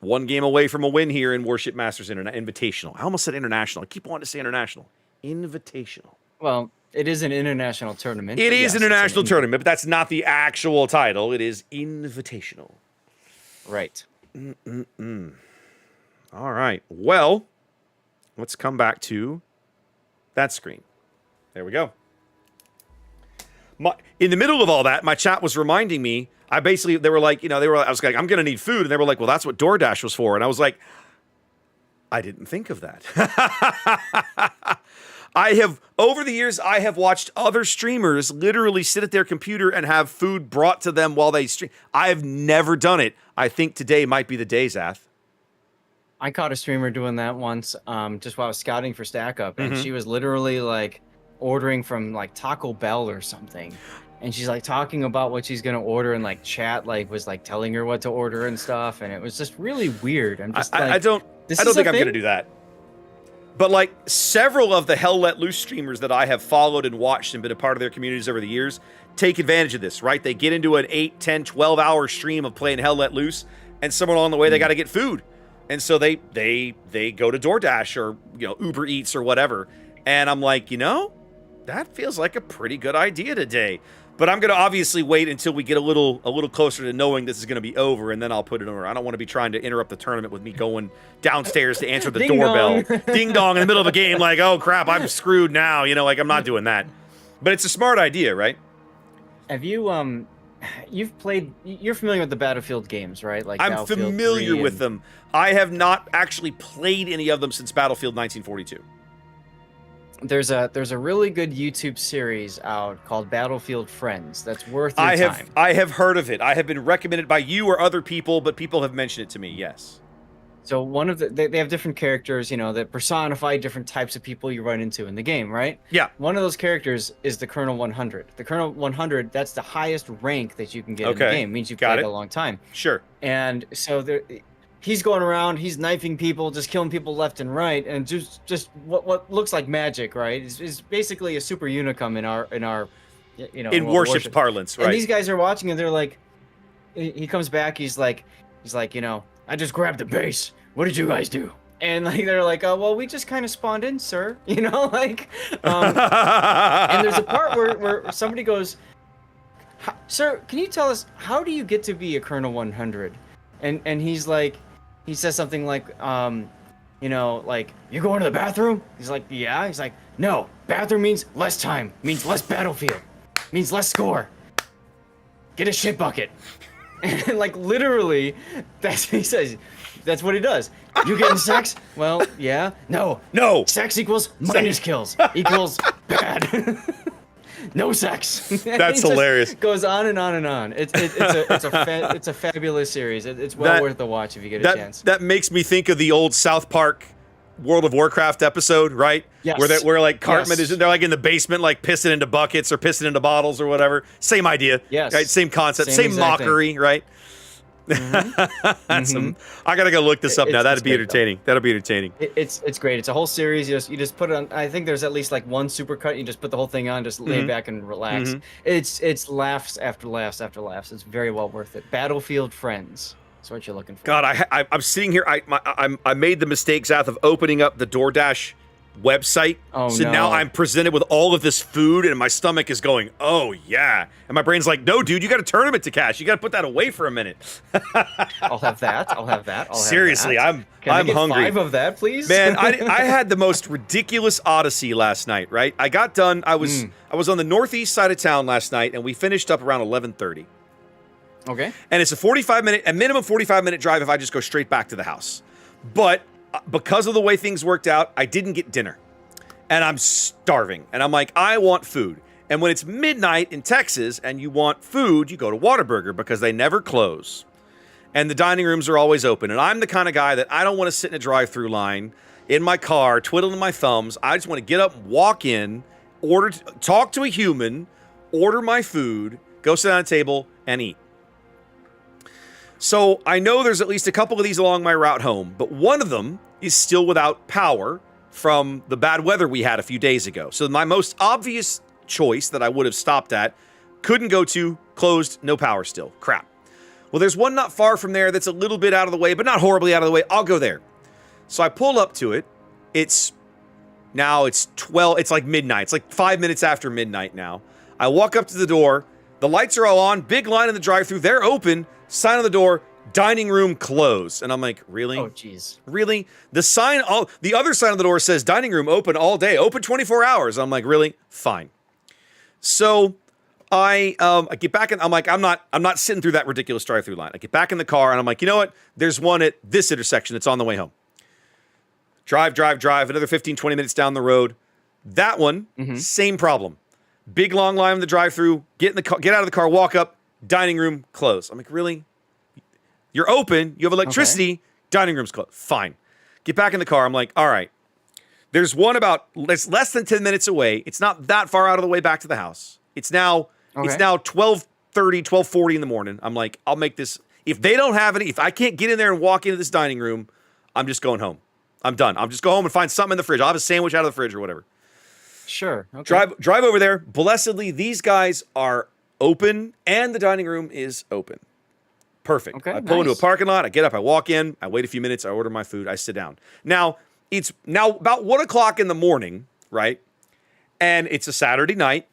1 game away from a win here in Warship Masters Invitational. I almost said international. I keep wanting to say international. Invitational. Well, It is an international tournament. It but is yes, an it's international tournament, but that's not the actual title. It is invitational. Right. All right. Well, let's come back to that screen. There we go. In the middle of all that, my chat was reminding me, they were like, I was like, I'm going to need food. And they were like, well, that's what DoorDash was for. And I was like, I didn't think of that. Over the years, I have watched other streamers literally sit at their computer and have food brought to them while they stream. I have never done it. I think today might be the day, Zath. I caught a streamer doing that once, just while I was scouting for Stack Up, and she was literally like ordering from like Taco Bell or something, and she's like talking about what she's gonna order, and like chat like was like telling her what to order and stuff, and it was just really weird. I'm just I don't think I'm gonna do that. But like several of the Hell Let Loose streamers that I have followed and watched and been a part of their communities over the years take advantage of this, right? They get into an 8, 10, 12-hour stream of playing Hell Let Loose, and somewhere along the way they got to get food. And so they go to DoorDash or Uber Eats or whatever. And I'm like, that feels like a pretty good idea today. But I'm going to obviously wait until we get a little closer to knowing this is going to be over, and then I'll put it over. I don't want to be trying to interrupt the tournament with me going downstairs to answer the doorbell. Ding dong in the middle of a game, like, oh crap, I'm screwed now. Like I'm not doing that. But it's a smart idea, right? Have you you're familiar with the Battlefield games, right? Like I'm familiar with them. I have not actually played any of them since Battlefield 1942. There's a really good YouTube series out called Battlefield Friends that's worth your time. I have heard of it. I have been recommended by you or other people, but people have mentioned it to me. Yes. So one of they have different characters, that personify different types of people you run into in the game, right? Yeah. One of those characters is the Colonel 100. The Colonel 100, that's the highest rank that you can get in the game. It means you've played a long time. Sure. And so he's going around, he's knifing people, just killing people left and right, and just what looks like magic, right? Is basically a super unicum in our in Warships parlance, right? And these guys are watching, and they're like, he comes back, he's like, I just grabbed the base. What did you guys do? And like they're like, oh well, we just kind of spawned in, sir. And there's a part where somebody goes, sir, can you tell us how do you get to be a Colonel 100? And he's like, he says something like, like, you going to the bathroom? He's like, yeah. He's like, no, bathroom means less time, means less battlefield, means less score. Get a shit bucket. And like literally, that's what he says. That's what he does. You getting sex? Well, yeah. No. Sex equals minus kills equals bad. No sex. That's hilarious. Goes on and on and on. It's a fabulous series. It's well worth the watch if you get a chance. That makes me think of the old South Park World of Warcraft episode, right? Yes. Where like Cartman is, they're like in the basement, like pissing into buckets or pissing into bottles or whatever. Same idea. Yes. Right? Same concept. Same mockery, right? I gotta go look this up now. That'd be entertaining. That'll be entertaining. It's great. It's a whole series. You just put it on. I think there's at least like one supercut. You just put the whole thing on, just lay back and relax. It's laughs after laughs after laughs. It's very well worth it. Battlefield Friends. That's what you're looking for. God, I'm sitting here. I made the mistake, Zath, of opening up the DoorDash website. Now I'm presented with all of this food, and my stomach is going, oh yeah, and my brain's like, no, dude, you got a tournament to cash. You got to put that away for a minute. I'll have that. Seriously, I'm I get hungry. 5 of that, please? Man, I had the most ridiculous odyssey last night. Right, I got done. I was on the northeast side of town last night, and we finished up around 11:30. Okay. And it's a minimum 45-minute drive if I just go straight back to the house. But because of the way things worked out, I didn't get dinner. And I'm starving. And I'm like, I want food. And when it's midnight in Texas and you want food, you go to Whataburger because they never close. And the dining rooms are always open. And I'm the kind of guy that I don't want to sit in a drive-through line in my car, twiddling my thumbs. I just want to get up, walk in, talk to a human, order my food, go sit down at a table, and eat. So I know there's at least a couple of these along my route home, but one of them is still without power from the bad weather we had a few days ago. So my most obvious choice that I would have stopped at, couldn't go to, closed, no power still. Crap. Well, there's one not far from there that's a little bit out of the way, but not horribly out of the way. I'll go there. So I pull up to it. It's Now it's 12. It's like midnight. It's like 5 minutes after midnight now. I walk up to the door. The lights are all on. Big line in the drive-thru. They're open. Sign on the door. Dining room closed. And I'm like, really? Oh, jeez. Really? The other sign on the door says dining room open all day, open 24 hours. I'm like, really? Fine. So I get back and I'm like, I'm not sitting through that ridiculous drive-thru line. I get back in the car and I'm like, you know what? There's one at this intersection. It's on the way home. Drive, another 15, 20 minutes down the road. That one, same problem. Big long line in the drive-thru. Get out of the car, walk up, dining room closed. I'm like, really? You're open, you have electricity, okay. Dining room's closed. Fine. Get back in the car. I'm like, all right. There's one about less than 10 minutes away. It's not that far out of the way back to the house. It's now 12:30, 12:40 in the morning. I'm like, I'll make this. If they don't have any, if I can't get in there and walk into this dining room, I'm just going home. I'm done. I'll just go home and find something in the fridge. I'll have a sandwich out of the fridge or whatever. Sure. Okay. Drive over there. Blessedly, these guys are open and the dining room is open. Perfect. Okay, I pull into a parking lot. I get up. I walk in. I wait a few minutes. I order my food. I sit down. Now, it's now about 1 o'clock in the morning, right? And it's a Saturday night.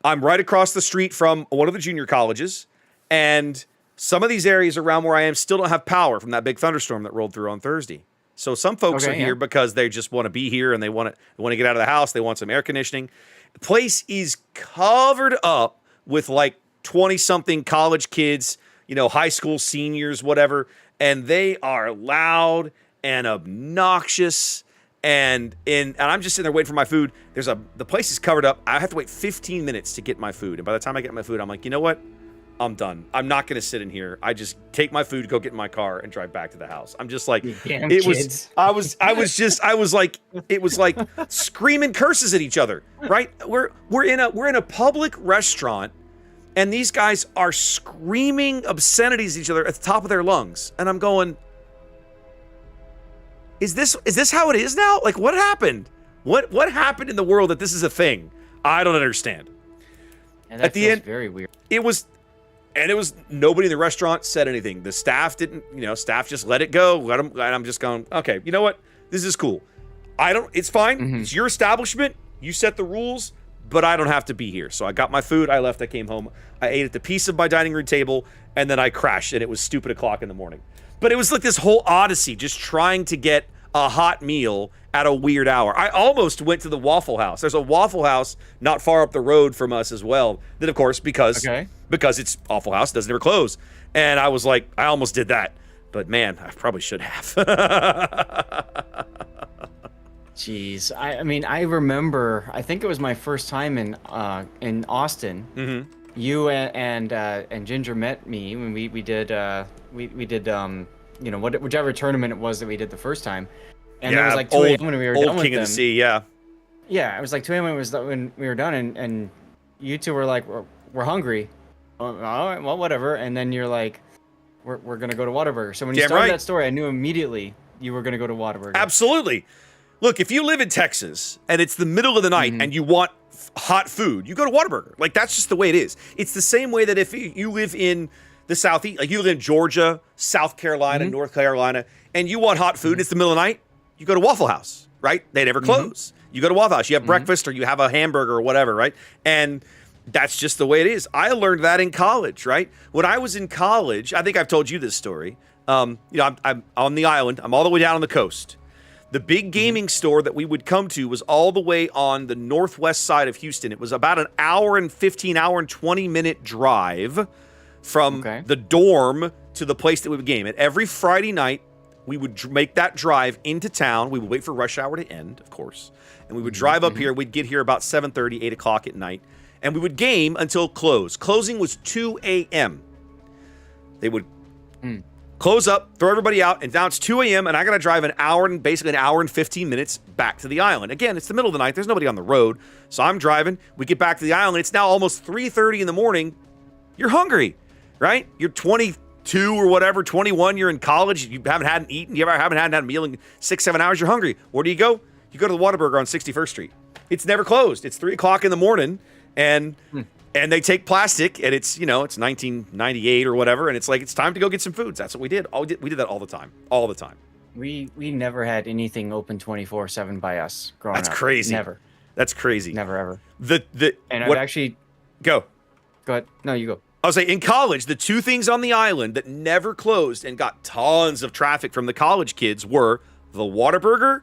I'm right across the street from one of the junior colleges. And some of these areas around where I am still don't have power from that big thunderstorm that rolled through on Thursday. So some folks are here because they just want to be here and they want to get out of the house. They want some air conditioning. The place is covered up with like 20-something college kids, high school seniors, whatever. And they are loud and obnoxious. And I'm just sitting there waiting for my food. The place is covered up. I have to wait 15 minutes to get my food. And by the time I get my food, I'm like, you know what? I'm done. I'm not going to sit in here. I just take my food, go get in my car, and drive back to the house. I'm just like, it was like screaming curses at each other, right? We're in a public restaurant, and these guys are screaming obscenities at each other at the top of their lungs, and I'm going, is this how it is now? Like, what happened? What happened in the world that this is a thing? I don't understand. And that feels very weird. It was nobody in the restaurant said anything. The staff didn't, staff just let it go. Let them, and I'm just going, okay, you know what? This is cool. It's fine. It's your establishment. You set the rules, but I don't have to be here. So I got my food. I left. I came home. I ate at the piece of my dining room table, and then I crashed, and it was stupid o'clock in the morning. But it was like this whole odyssey, just trying to get a hot meal at a weird hour. I almost went to the Waffle House. There's a Waffle House not far up the road from us as well. That, of course, because it's Waffle House, doesn't ever close. And I was like, I almost did that. But man, I probably should have. Jeez. I mean, I remember, I think it was my first time in Austin. You and Ginger met me when we did whichever tournament it was that we did the first time. And it was like 2 a.m. when we were done with them. Old King of the Sea, yeah. Yeah, it was like 2 a.m. when we were done, and you two were like, we're hungry. All right, well, whatever. And then you're like, we're going to go to Whataburger. So when you started that story, I knew immediately you were going to go to Whataburger. Absolutely. Look, if you live in Texas, and it's the middle of the night, and you want hot food, you go to Whataburger. Like, that's just the way it is. It's the same way that if you live in the Southeast, like you live in Georgia, South Carolina, North Carolina, and you want hot food, it's the middle of the night, you go to Waffle House, right? They never close. You go to Waffle House, you have breakfast or you have a hamburger or whatever, right? And that's just the way it is. I learned that in college, right? When I was in college, I think I've told you this story. I'm on the island. I'm all the way down on the coast. The big gaming store that we would come to was all the way on the northwest side of Houston. It was about an hour and 20-minute drive from the dorm to the place that we would game. And every Friday night, we would make that drive into town. We would wait for rush hour to end, of course. And we would drive up here. We'd get here about 7:30, 8 o'clock at night. And we would game until close. Closing was 2 a.m. They would close up, throw everybody out, and now it's 2 a.m. and I got to drive basically an hour and 15 minutes back to the island. Again, it's the middle of the night. There's nobody on the road. So I'm driving. We get back to the island. It's now almost 3:30 in the morning. You're hungry, right? You're 22 or whatever, 21. You're in college. You haven't eaten. You haven't had a meal in 6-7 hours. You're hungry. Where do you go? You go to the Whataburger on 61st Street. It's never closed. It's 3 o'clock in the morning, and they take plastic, and it's 1998 or whatever, and it's like it's time to go get some foods. That's what we did. We did that all the time, We never had anything open 24/7 by us growing That's up. crazy. Never. That's crazy. Never ever. The And what? I've actually Go. go ahead. No, you go. I was like, in college, the two things on the island that never closed and got tons of traffic from the college kids were the Whataburger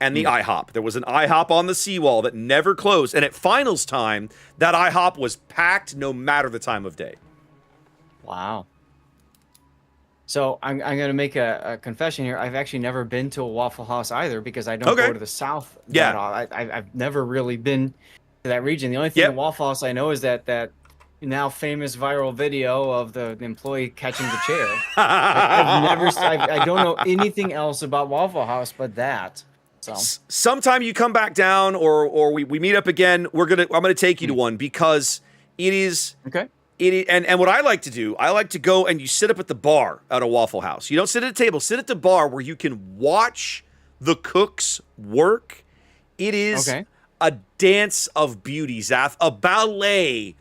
and the IHOP. There was an IHOP on the seawall that never closed. And at finals time, that IHOP was packed no matter the time of day. Wow. So I'm going to make a confession here. I've actually never been to a Waffle House either because I don't go to the South. Yeah. I've never really been to that region. The only thing in Waffle House I know is that now famous viral video of the employee catching the chair. I don't know anything else about Waffle House but that. So sometime you come back down or we meet up again, I'm gonna take you to one because it is okay. And what I like to do, I like to go and you sit up at the bar at a Waffle House. You don't sit at a table, sit at the bar where you can watch the cooks work. It is a dance of beauty, Zath, a ballet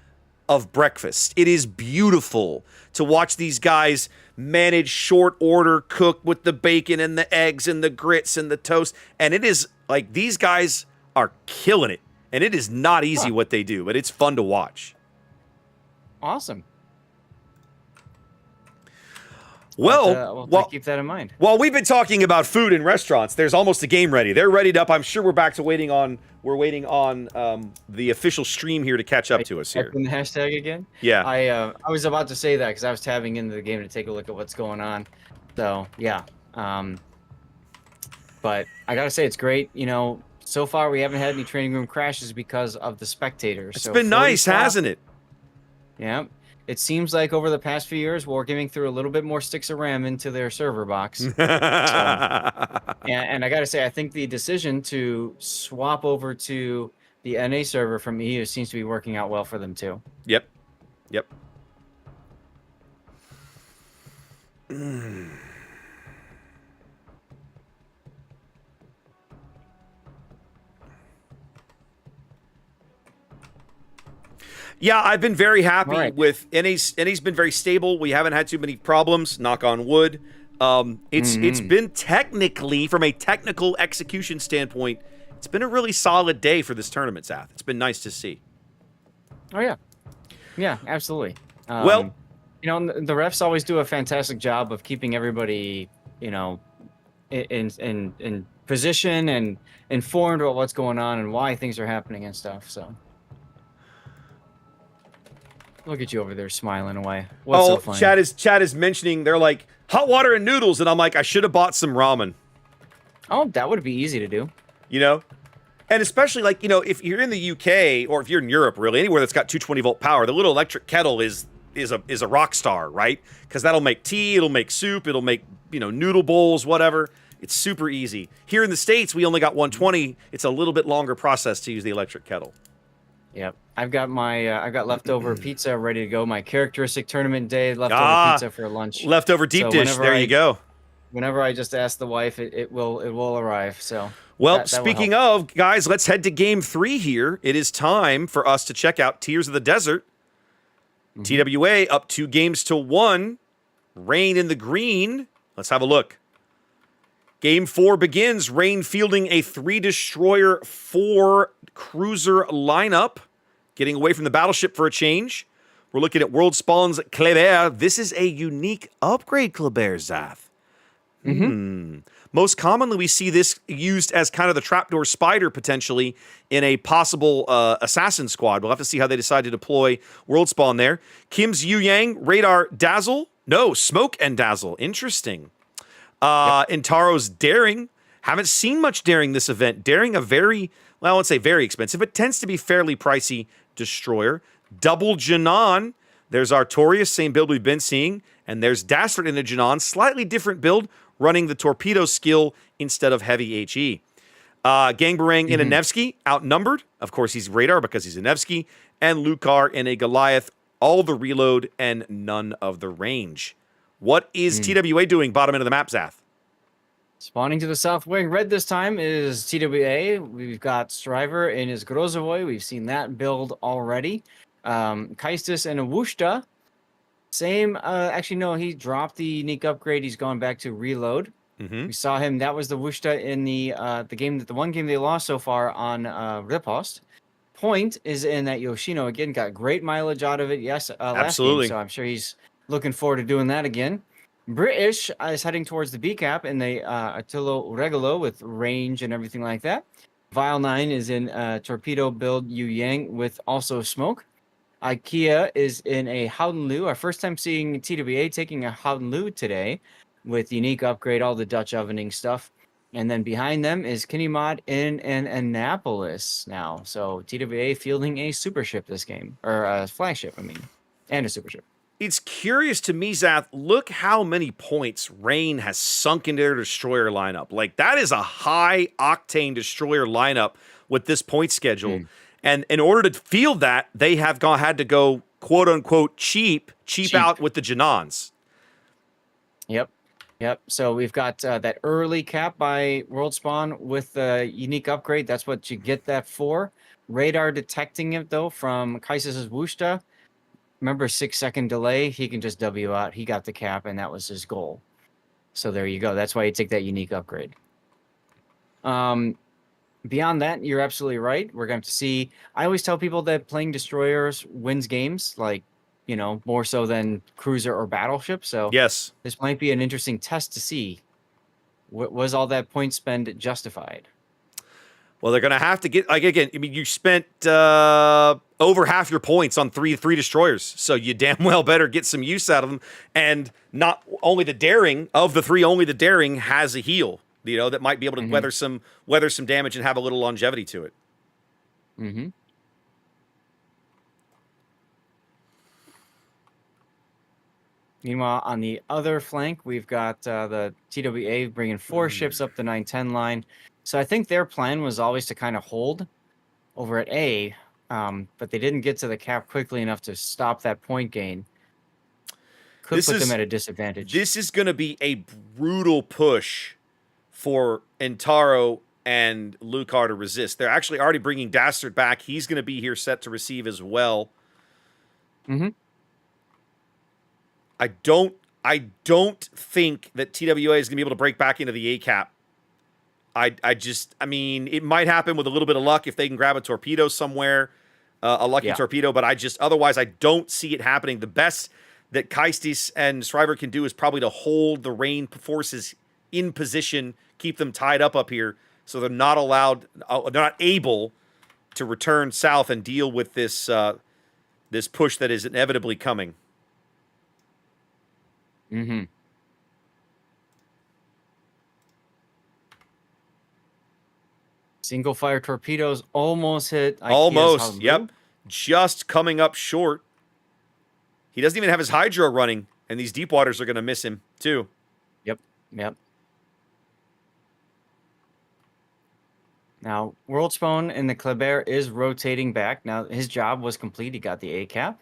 of breakfast. It is beautiful to watch these guys manage short order, cook with the bacon and the eggs and the grits and the toast. And it is like these guys are killing it. And it is not easy what they do, but it's fun to watch. Awesome. Well, keep that in mind. While we've been talking about food in restaurants, there's almost a game ready. They're readied up. I'm sure we're back to waiting on the official stream here to catch up to us here. The hashtag again? Yeah. I was about to say that because I was tabbing into the game to take a look at what's going on. So yeah. But I gotta say it's great. You know, so far we haven't had any training room crashes because of the spectators. It's been nice, hasn't it? Yeah. It seems like over the past few years, Wargaming threw a little bit more sticks of RAM into their server box. And I got to say, I think the decision to swap over to the NA server from EU seems to be working out well for them too. Yep. Yeah, I've been very happy with NA's been very stable. We haven't had too many problems, knock on wood. It's been technically, from a technical execution standpoint, it's been a really solid day for this tournament, Zath. It's been nice to see. Oh yeah. Yeah, absolutely. Well, you know, the refs always do a fantastic job of keeping everybody, you know, in position and informed about what's going on and why things are happening and stuff, so. Look at you over there smiling away. What's so funny? Chad is mentioning they're like hot water and noodles, and I'm like, I should have bought some ramen. Oh, that would be easy to do. You know? And especially like, you know, if you're in the UK or if you're in Europe, really, anywhere that's got 220 volt power, the little electric kettle is a rock star, right? Because that'll make tea, it'll make soup, it'll make, you know, noodle bowls, whatever. It's super easy. Here in the States, we only got 120. It's a little bit longer process to use the electric kettle. Yep. I've got leftover pizza ready to go. My characteristic tournament day leftover pizza for lunch. Leftover deep dish. There you go. Whenever I just ask the wife, it will arrive. So well, speaking of, guys, let's head to game 3 here. It is time for us to check out Tears of the Desert. TWA up 2-1. Rain in the green. Let's have a look. Game 4 begins. Rain fielding a 3-destroyer, 4-cruiser lineup. Getting away from the battleship for a change. We're looking at World Spawn's Kleber. This is a unique upgrade, Kleber, Zath. Most commonly, we see this used as kind of the trapdoor spider, potentially, in a possible assassin squad. We'll have to see how they decide to deploy World Spawn there. Kim's Yu Yang, Radar Dazzle. No, Smoke and Dazzle. Interesting. Intaro's Daring. Haven't seen much Daring this event. Daring, a very, well, I won't say very expensive, but tends to be fairly pricey destroyer. Double Janan. There's Artorias, same build we've been seeing. And there's Dastard in a Janan, slightly different build, running the torpedo skill instead of heavy HE. Gangbarang in a Nevsky, outnumbered. Of course, he's radar because he's a Nevsky. And Lucar in a Goliath, all the reload and none of the range. What is TWA doing bottom end of the map, Zath? Spawning to the south wing. Red this time is TWA. We've got Striver in his Grozovoy. We've seen that build already. Kaistis and Awushta. Same. Actually, no, he dropped the unique upgrade. He's gone back to reload. Mm-hmm. We saw him. That was the Wushta in the one game they lost so far on Riposte. Point is in that Yoshino again got great mileage out of it. Yes, last game, Absolutely. so I'm sure he's looking forward to doing that again. British is heading towards the B cap in the Attilo Regolo with range and everything like that. Vile 9 is in torpedo build Yu Yang with also smoke. IKEA is in a Howden Lu. Our first time seeing TWA taking a Howden Lu today with unique upgrade, all the Dutch ovening stuff. And then behind them is Kinemod in an Annapolis now. So TWA fielding a super ship this game, or a flagship, I mean, and a super ship. It's curious to me, Zath. Look how many points Rain has sunk into their destroyer lineup. Like, that is a high octane destroyer lineup with this point schedule. And in order to field that, they have had to go quote unquote cheap out with the Janons. Yep. So we've got that early cap by World Spawn with the unique upgrade. That's what you get that for. Radar detecting it though from Kaiser's Wushta. Remember 6-second delay, he can just W out. He got the cap, and that was his goal. So there you go. That's why you take that unique upgrade. Beyond that, you're absolutely right. We're going to see. I always tell people that playing destroyers wins games, like, more so than cruiser or battleship. So yes, this might be an interesting test to see. Was all that point spend justified? Well, they're going to have to get, like, again, I mean, you spent over half your points on three destroyers, so you damn well better get some use out of them. And not only the daring of the three, only the daring has a heal, that might be able to weather some damage and have a little longevity to it. Mm-hmm. Meanwhile, on the other flank, we've got the TWA bringing 4 ships up the 910 line. So I think their plan was always to kind of hold over at A, but they didn't get to the cap quickly enough to stop that point gain. Could put them at a disadvantage. This is going to be a brutal push for Entaro and Lucar to resist. They're actually already bringing Dastard back. He's going to be here set to receive as well. Mm-hmm. I don't think that TWA is going to be able to break back into the A cap. I mean, it might happen with a little bit of luck if they can grab a torpedo somewhere, a lucky torpedo, but otherwise I don't see it happening. The best that Keistis and Shriver can do is probably to hold the Rain forces in position, keep them tied up here, so they're not able to return south and deal with this push that is inevitably coming. Mm-hmm. Single fire torpedoes almost hit. Almost, yep. Just coming up short. He doesn't even have his Hydro running, and these deep waters are going to miss him, too. Yep. Now, World Spawn in the Kleber is rotating back. Now, his job was complete. He got the A cap.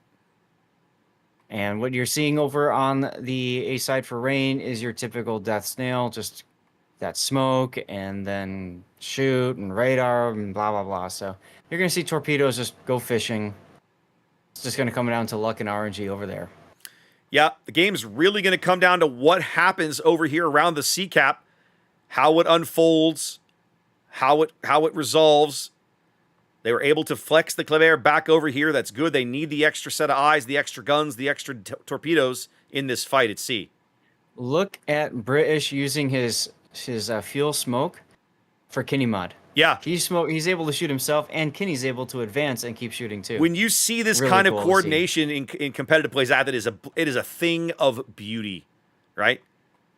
And what you're seeing over on the A side for Rain is your typical Death Snail, just that smoke and then shoot and radar and blah, blah, blah. So you're going to see torpedoes just go fishing. It's just going to come down to luck and RNG over there. Yeah, the game's really going to come down to what happens over here around the C cap, how it unfolds, how it resolves. They were able to flex the Kleber back over here. That's good. They need the extra set of eyes, the extra guns, the extra torpedoes in this fight at sea. Look at British using his fuel smoke for Kinemod. Yeah. He's able to shoot himself, and Kinney's able to advance and keep shooting too. When you see this really kind of coordination in competitive plays, it is a thing of beauty, right?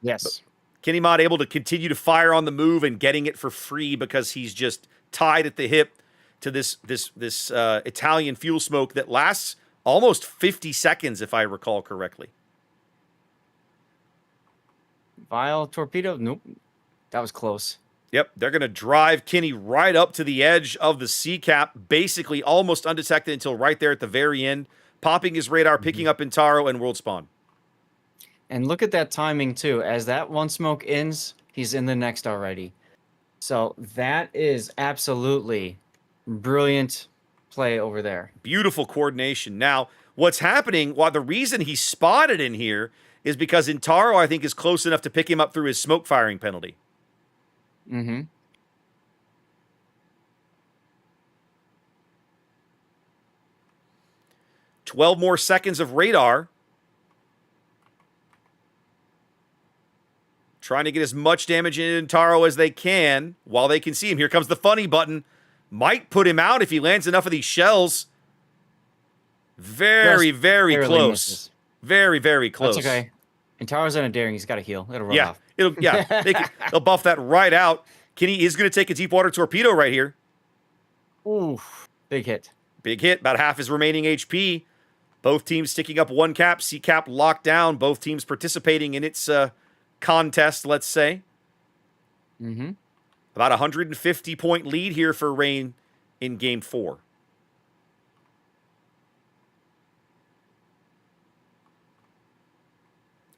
Yes. Kinemod able to continue to fire on the move and getting it for free because he's just tied at the hip to this Italian fuel smoke that lasts almost 50 seconds, if I recall correctly. Vile torpedo? Nope. That was close. Yep, they're going to drive Kinney right up to the edge of the C cap, basically almost undetected until right there at the very end, popping his radar, picking up Intaro and World Spawn. And look at that timing, too. As that one smoke ends, he's in the next already. So that is absolutely brilliant play over there. Beautiful coordination. Now, what's happening, the reason he's spotted in here is because Intaro, I think, is close enough to pick him up through his smoke firing penalty. Mm-hmm. 12 more seconds of radar. Trying to get as much damage in Intaro as they can while they can see him. Here comes the funny button. Might put him out if he lands enough of these shells. Very, very close. Misses. Very, very close. That's okay. Intaro's on a daring. He's got to heal. It'll run off. They'll buff that right out. Kenny is going to take a deep water torpedo right here. Ooh, big hit. Big hit. About half his remaining HP. Both teams sticking up one cap. C cap locked down. Both teams participating in its contest, let's say. Mm-hmm. About 150-point lead here for Rain in Game 4.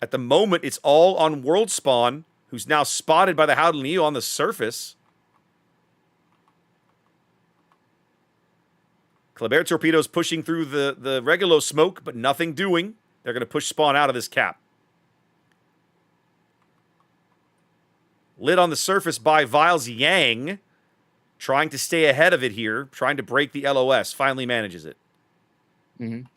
At the moment, it's all on World Spawn, who's now spotted by the Howden Neo on the surface. Kleber torpedoes pushing through the Regulo smoke, but nothing doing. They're going to push Spawn out of this cap. Lit on the surface by Viles Yang. Trying to stay ahead of it here. Trying to break the LOS. Finally manages it. Mm-hmm.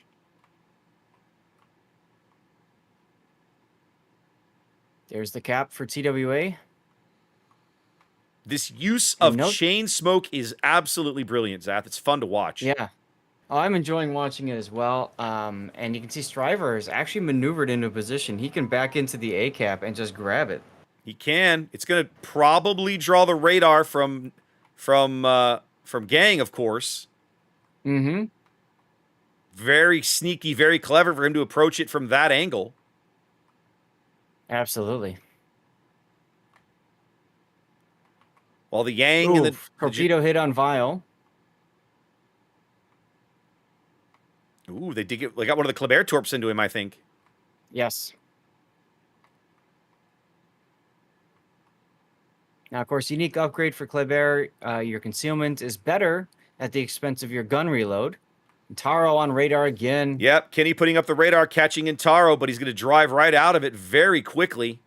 There's the cap for TWA. This use of chain smoke is absolutely brilliant, Zath. It's fun to watch. Yeah. Oh, I'm enjoying watching it as well. And you can see Striver is actually maneuvered into a position. He can back into the A cap and just grab it. He can. It's going to probably draw the radar from Gang, of course. Mm-hmm. Very sneaky, very clever for him to approach it from that angle. Absolutely. While the Yang and the torpedo hit on Vile. Ooh, they got one of the Kleber torps into him, I think. Yes. Now, of course, unique upgrade for Kleber. Your concealment is better at the expense of your gun reload. Intaro on radar again. Yep, Kenny putting up the radar, catching Intaro, but he's going to drive right out of it very quickly.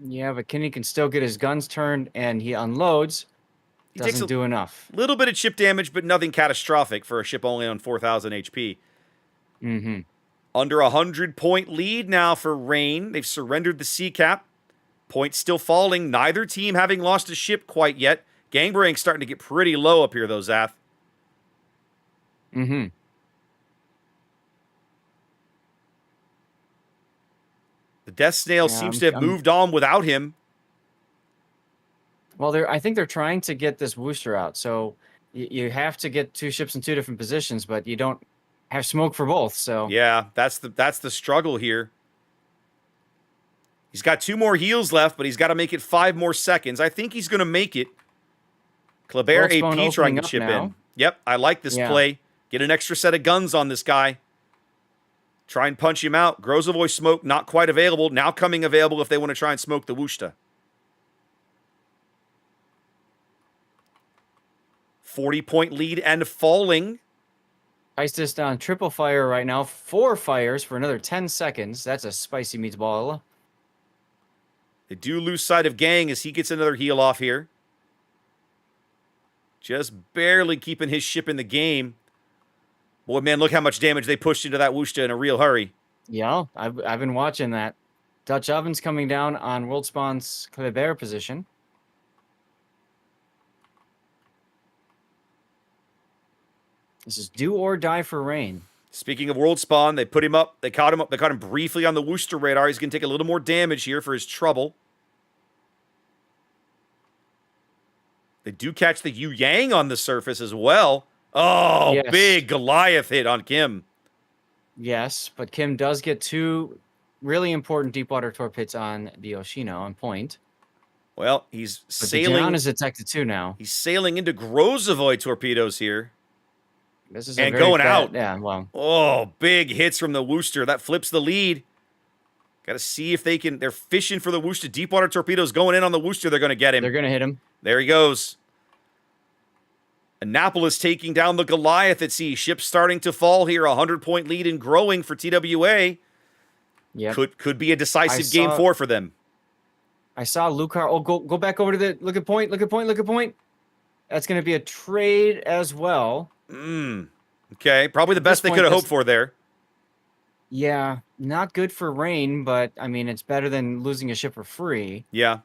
Yeah, but Kenny can still get his guns turned, and he unloads. Doesn't do enough. A little bit of ship damage, but nothing catastrophic for a ship only on 4,000 HP. Mm-hmm. Under 100-point lead now for Rain. They've surrendered the C cap. Points still falling. Neither team having lost a ship quite yet. Gangbrank's starting to get pretty low up here, though, Zath. Mm-hmm. The Death Snail seems to have moved on without him. Well, I think they're trying to get this Wooster out. So you have to get two ships in two different positions, but you don't have smoke for both. So yeah, that's the struggle here. He's got 2 more heals left, but he's got to make it 5 more seconds. I think he's going to make it. Kleber AP trying to chip in. Yep, I like this play. Get an extra set of guns on this guy. Try and punch him out. Grozovoy smoke not quite available. Now coming available if they want to try and smoke the Wushta. 40-point lead and falling. Istis on triple fire right now. 4 fires for another 10 seconds. That's a spicy meatball. They do lose sight of Gang as he gets another heal off here. Just barely keeping his ship in the game. Boy, man, look how much damage they pushed into that Wushta in a real hurry. Yeah, I've been watching that. Dutch Oven's coming down on World Spawn's Kleber position. This is do or die for Rain. Speaking of World Spawn, they put him up. They caught him up. They caught him briefly on the Wooster radar. He's going to take a little more damage here for his trouble. They do catch the Yu Yang on the surface as well. Oh, yes. Big Goliath hit on Kim. Yes, but Kim does get 2 really important deep water torp hits on the Oshino on point. Well, he's sailing. John is detected too now. He's sailing into Grozovoy torpedoes here. This is going out. Yeah, well. Oh, big hits from the Wooster. That flips the lead. Got to see if they can. They're fishing for the Wooster. Deep water torpedoes going in on the Wooster. They're going to get him. They're going to hit him. There he goes. Annapolis taking down the Goliath at sea. Ships starting to fall here. 100-point lead and growing for TWA. Yep. Could be a decisive game saw- 4 for them. I saw Lucar. Oh, go back over to the look at point. Look at point. Look at point. That's going to be a trade as well. Okay, probably the best they could have hoped for there. Yeah, not good for Rain, but I mean, it's better than losing a ship for free. Yeah.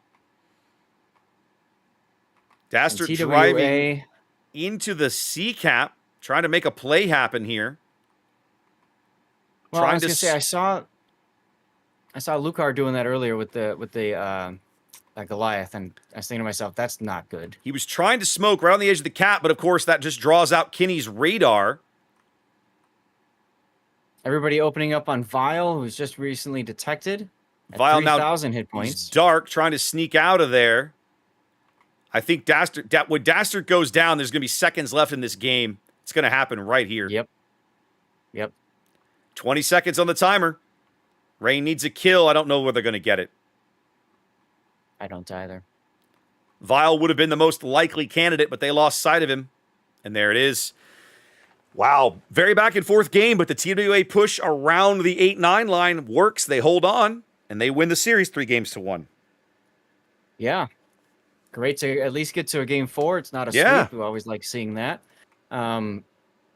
Dastard driving into the sea cap, trying to make a play happen here. Well, I was gonna say I saw Lucar doing that earlier with the Goliath, and I was thinking to myself, that's not good. He was trying to smoke right on the edge of the cap, but of course that just draws out Kinney's radar. Everybody opening up on Vile, who's just recently detected. Vile now 3,000 hit points. Dark trying to sneak out of there. I think when Dastard goes down, there's going to be seconds left in this game. It's going to happen right here. Yep. 20 seconds on the timer. Rain needs a kill. I don't know where they're going to get it. I don't either. Vile would have been the most likely candidate, but they lost sight of him. And there it is. Wow. Very back and forth game, but the TWA push around the 8-9 line works. They hold on, and they win the series 3-1. Yeah. Great to at least get to a game 4. It's not a sweep. We always like seeing that. I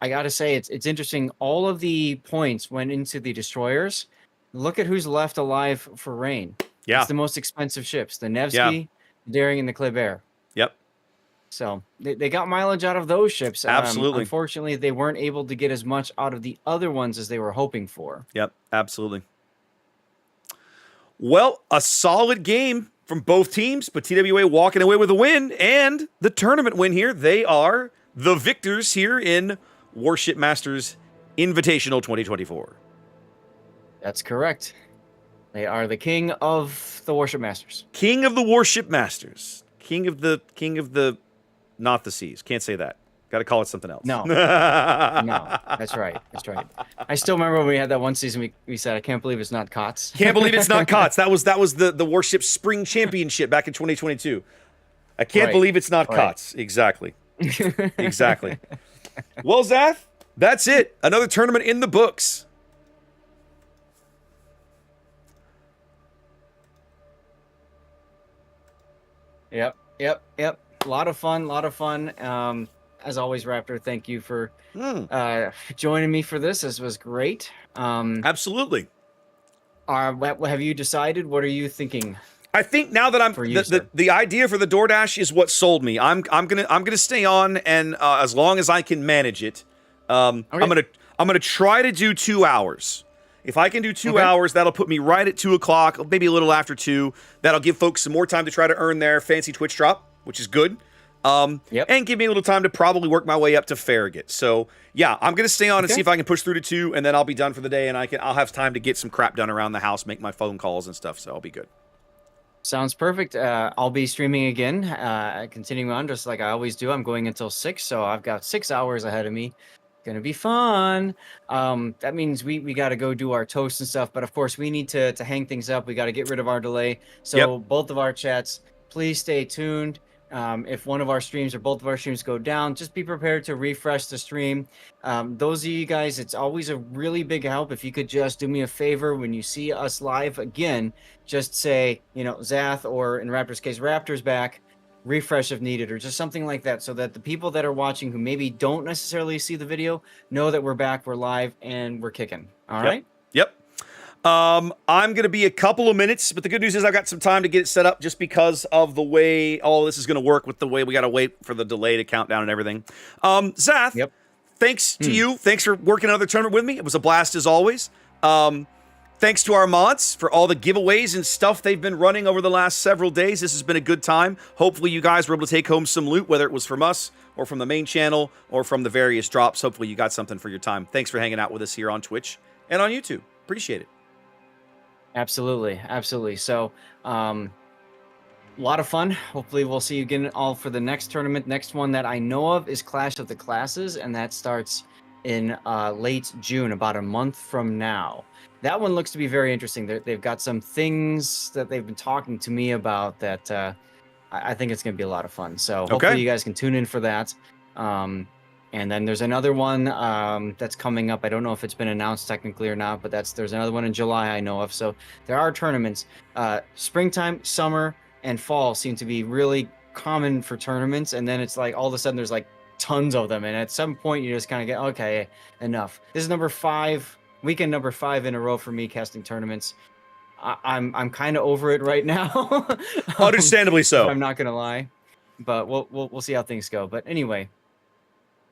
got to say, it's interesting. All of the points went into the destroyers. Look at who's left alive for Rain. Yeah. It's the most expensive ships. The Nevsky, the Daring, and the Kleber. Yep. So they got mileage out of those ships. Absolutely. Unfortunately, they weren't able to get as much out of the other ones as they were hoping for. Yep, absolutely. Well, a solid game from both teams, but TWA walking away with a win and the tournament win here. They are the victors here in Warship Masters Invitational 2024. That's correct. They are the king of the Warship Masters. King of the Warship Masters. King of the not the seas. Can't say that. Got to call it something else. No. No. That's right. I still remember when we had that one season we said, I can't believe it's not COTS. Can't believe it's not COTS. That was the Warship Spring Championship back in 2022. I can't believe it's not COTS. Exactly. Exactly. Well, Zath, that's it. Another tournament in the books. Yep. A lot of fun. As always, Raptor, thank you for joining me for this. This was great. Absolutely. Have you decided? What are you thinking? I think now that I'm the idea for the DoorDash is what sold me. I'm gonna stay on, and as long as I can manage it, I'm gonna try to do 2 hours. If I can do 2 hours, that'll put me right at 2 o'clock, maybe a little after 2. That'll give folks some more time to try to earn their fancy Twitch drop, which is good. And give me a little time to probably work my way up to Farragut. So yeah, I'm gonna stay on and see if I can push through to 2, and then I'll be done for the day, and I'll have time to get some crap done around the house, make my phone calls and stuff. So I'll be good. Sounds perfect. I'll be streaming again, continuing on just like I always do. I'm going until 6, so I've got 6 hours ahead of me. Gonna be fun. That means we got to go do our toast and stuff, but of course we need to hang things up. We got to get rid of our delay. So both of our chats, please stay tuned. If one of our streams or both of our streams go down, just be prepared to refresh the stream. Those of you guys, it's always a really big help if you could just do me a favor when you see us live again. Just say, Zath, or in Raptor's case, Raptor's back. Refresh if needed, or just something like that, so that the people that are watching who maybe don't necessarily see the video know that we're back, we're live, and we're kicking. All right? Yep. I'm going to be a couple of minutes, but the good news is I've got some time to get it set up just because of the way all this is going to work with the way we got to wait for the delay to count down and everything. Zath, thanks to you. Thanks for working another tournament with me. It was a blast as always. Thanks to our mods for all the giveaways and stuff they've been running over the last several days. This has been a good time. Hopefully you guys were able to take home some loot, whether it was from us or from the main channel or from the various drops. Hopefully you got something for your time. Thanks for hanging out with us here on Twitch and on YouTube. Appreciate it. Absolutely. So, a lot of fun. Hopefully we'll see you again all for the next tournament. Next one that I know of is Clash of the Classes, and that starts in late June, about a month from now. That one looks to be very interesting. They've got some things that they've been talking to me about that I think it's going to be a lot of fun. So hopefully you guys can tune in for that. And then there's another one that's coming up. I don't know if it's been announced technically or not, but there's another one in July I know of. So there are tournaments. Springtime, summer, and fall seem to be really common for tournaments. And then it's like all of a sudden there's like tons of them. And at some point you just kind of get, okay, enough. This is weekend number 5 in a row for me casting tournaments. I'm kind of over it right now. Understandably so. I'm not gonna lie, but we'll see how things go. But anyway,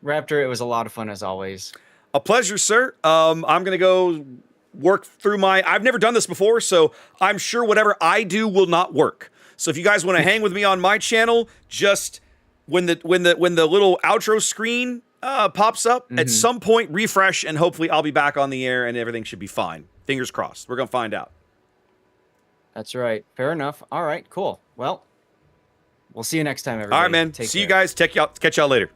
Raptor, it was a lot of fun as always. A pleasure, sir. I'm going to go work through I've never done this before, so I'm sure whatever I do will not work. So if you guys want to hang with me on my channel, just when the little outro screen pops up, at some point refresh, and hopefully I'll be back on the air and everything should be fine. Fingers crossed. We're going to find out. That's right. Fair enough. All right, cool. Well, we'll see you next time, everybody. All right, man. See you guys. Catch y'all later.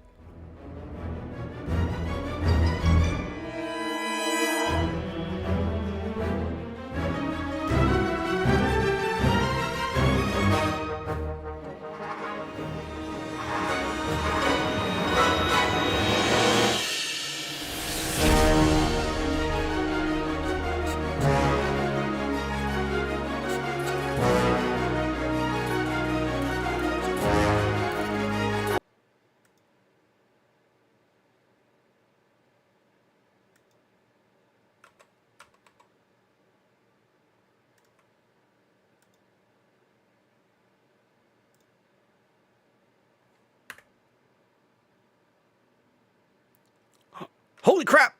Holy crap!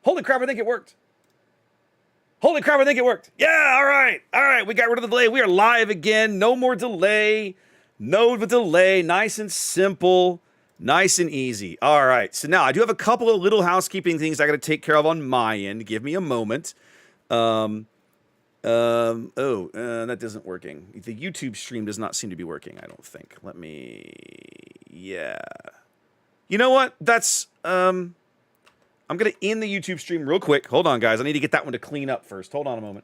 Holy crap, I think it worked. Holy crap, I think it worked. Yeah, all right. All right, we got rid of the delay. We are live again. No more delay. No delay. Nice and simple. Nice and easy. All right, so now I do have a couple of little housekeeping things I got to take care of on my end. Give me a moment. That isn't working. The YouTube stream does not seem to be working, I don't think. Yeah. You know what? That's, I'm going to end the YouTube stream real quick. Hold on, guys. I need to get that one to clean up first. Hold on a moment.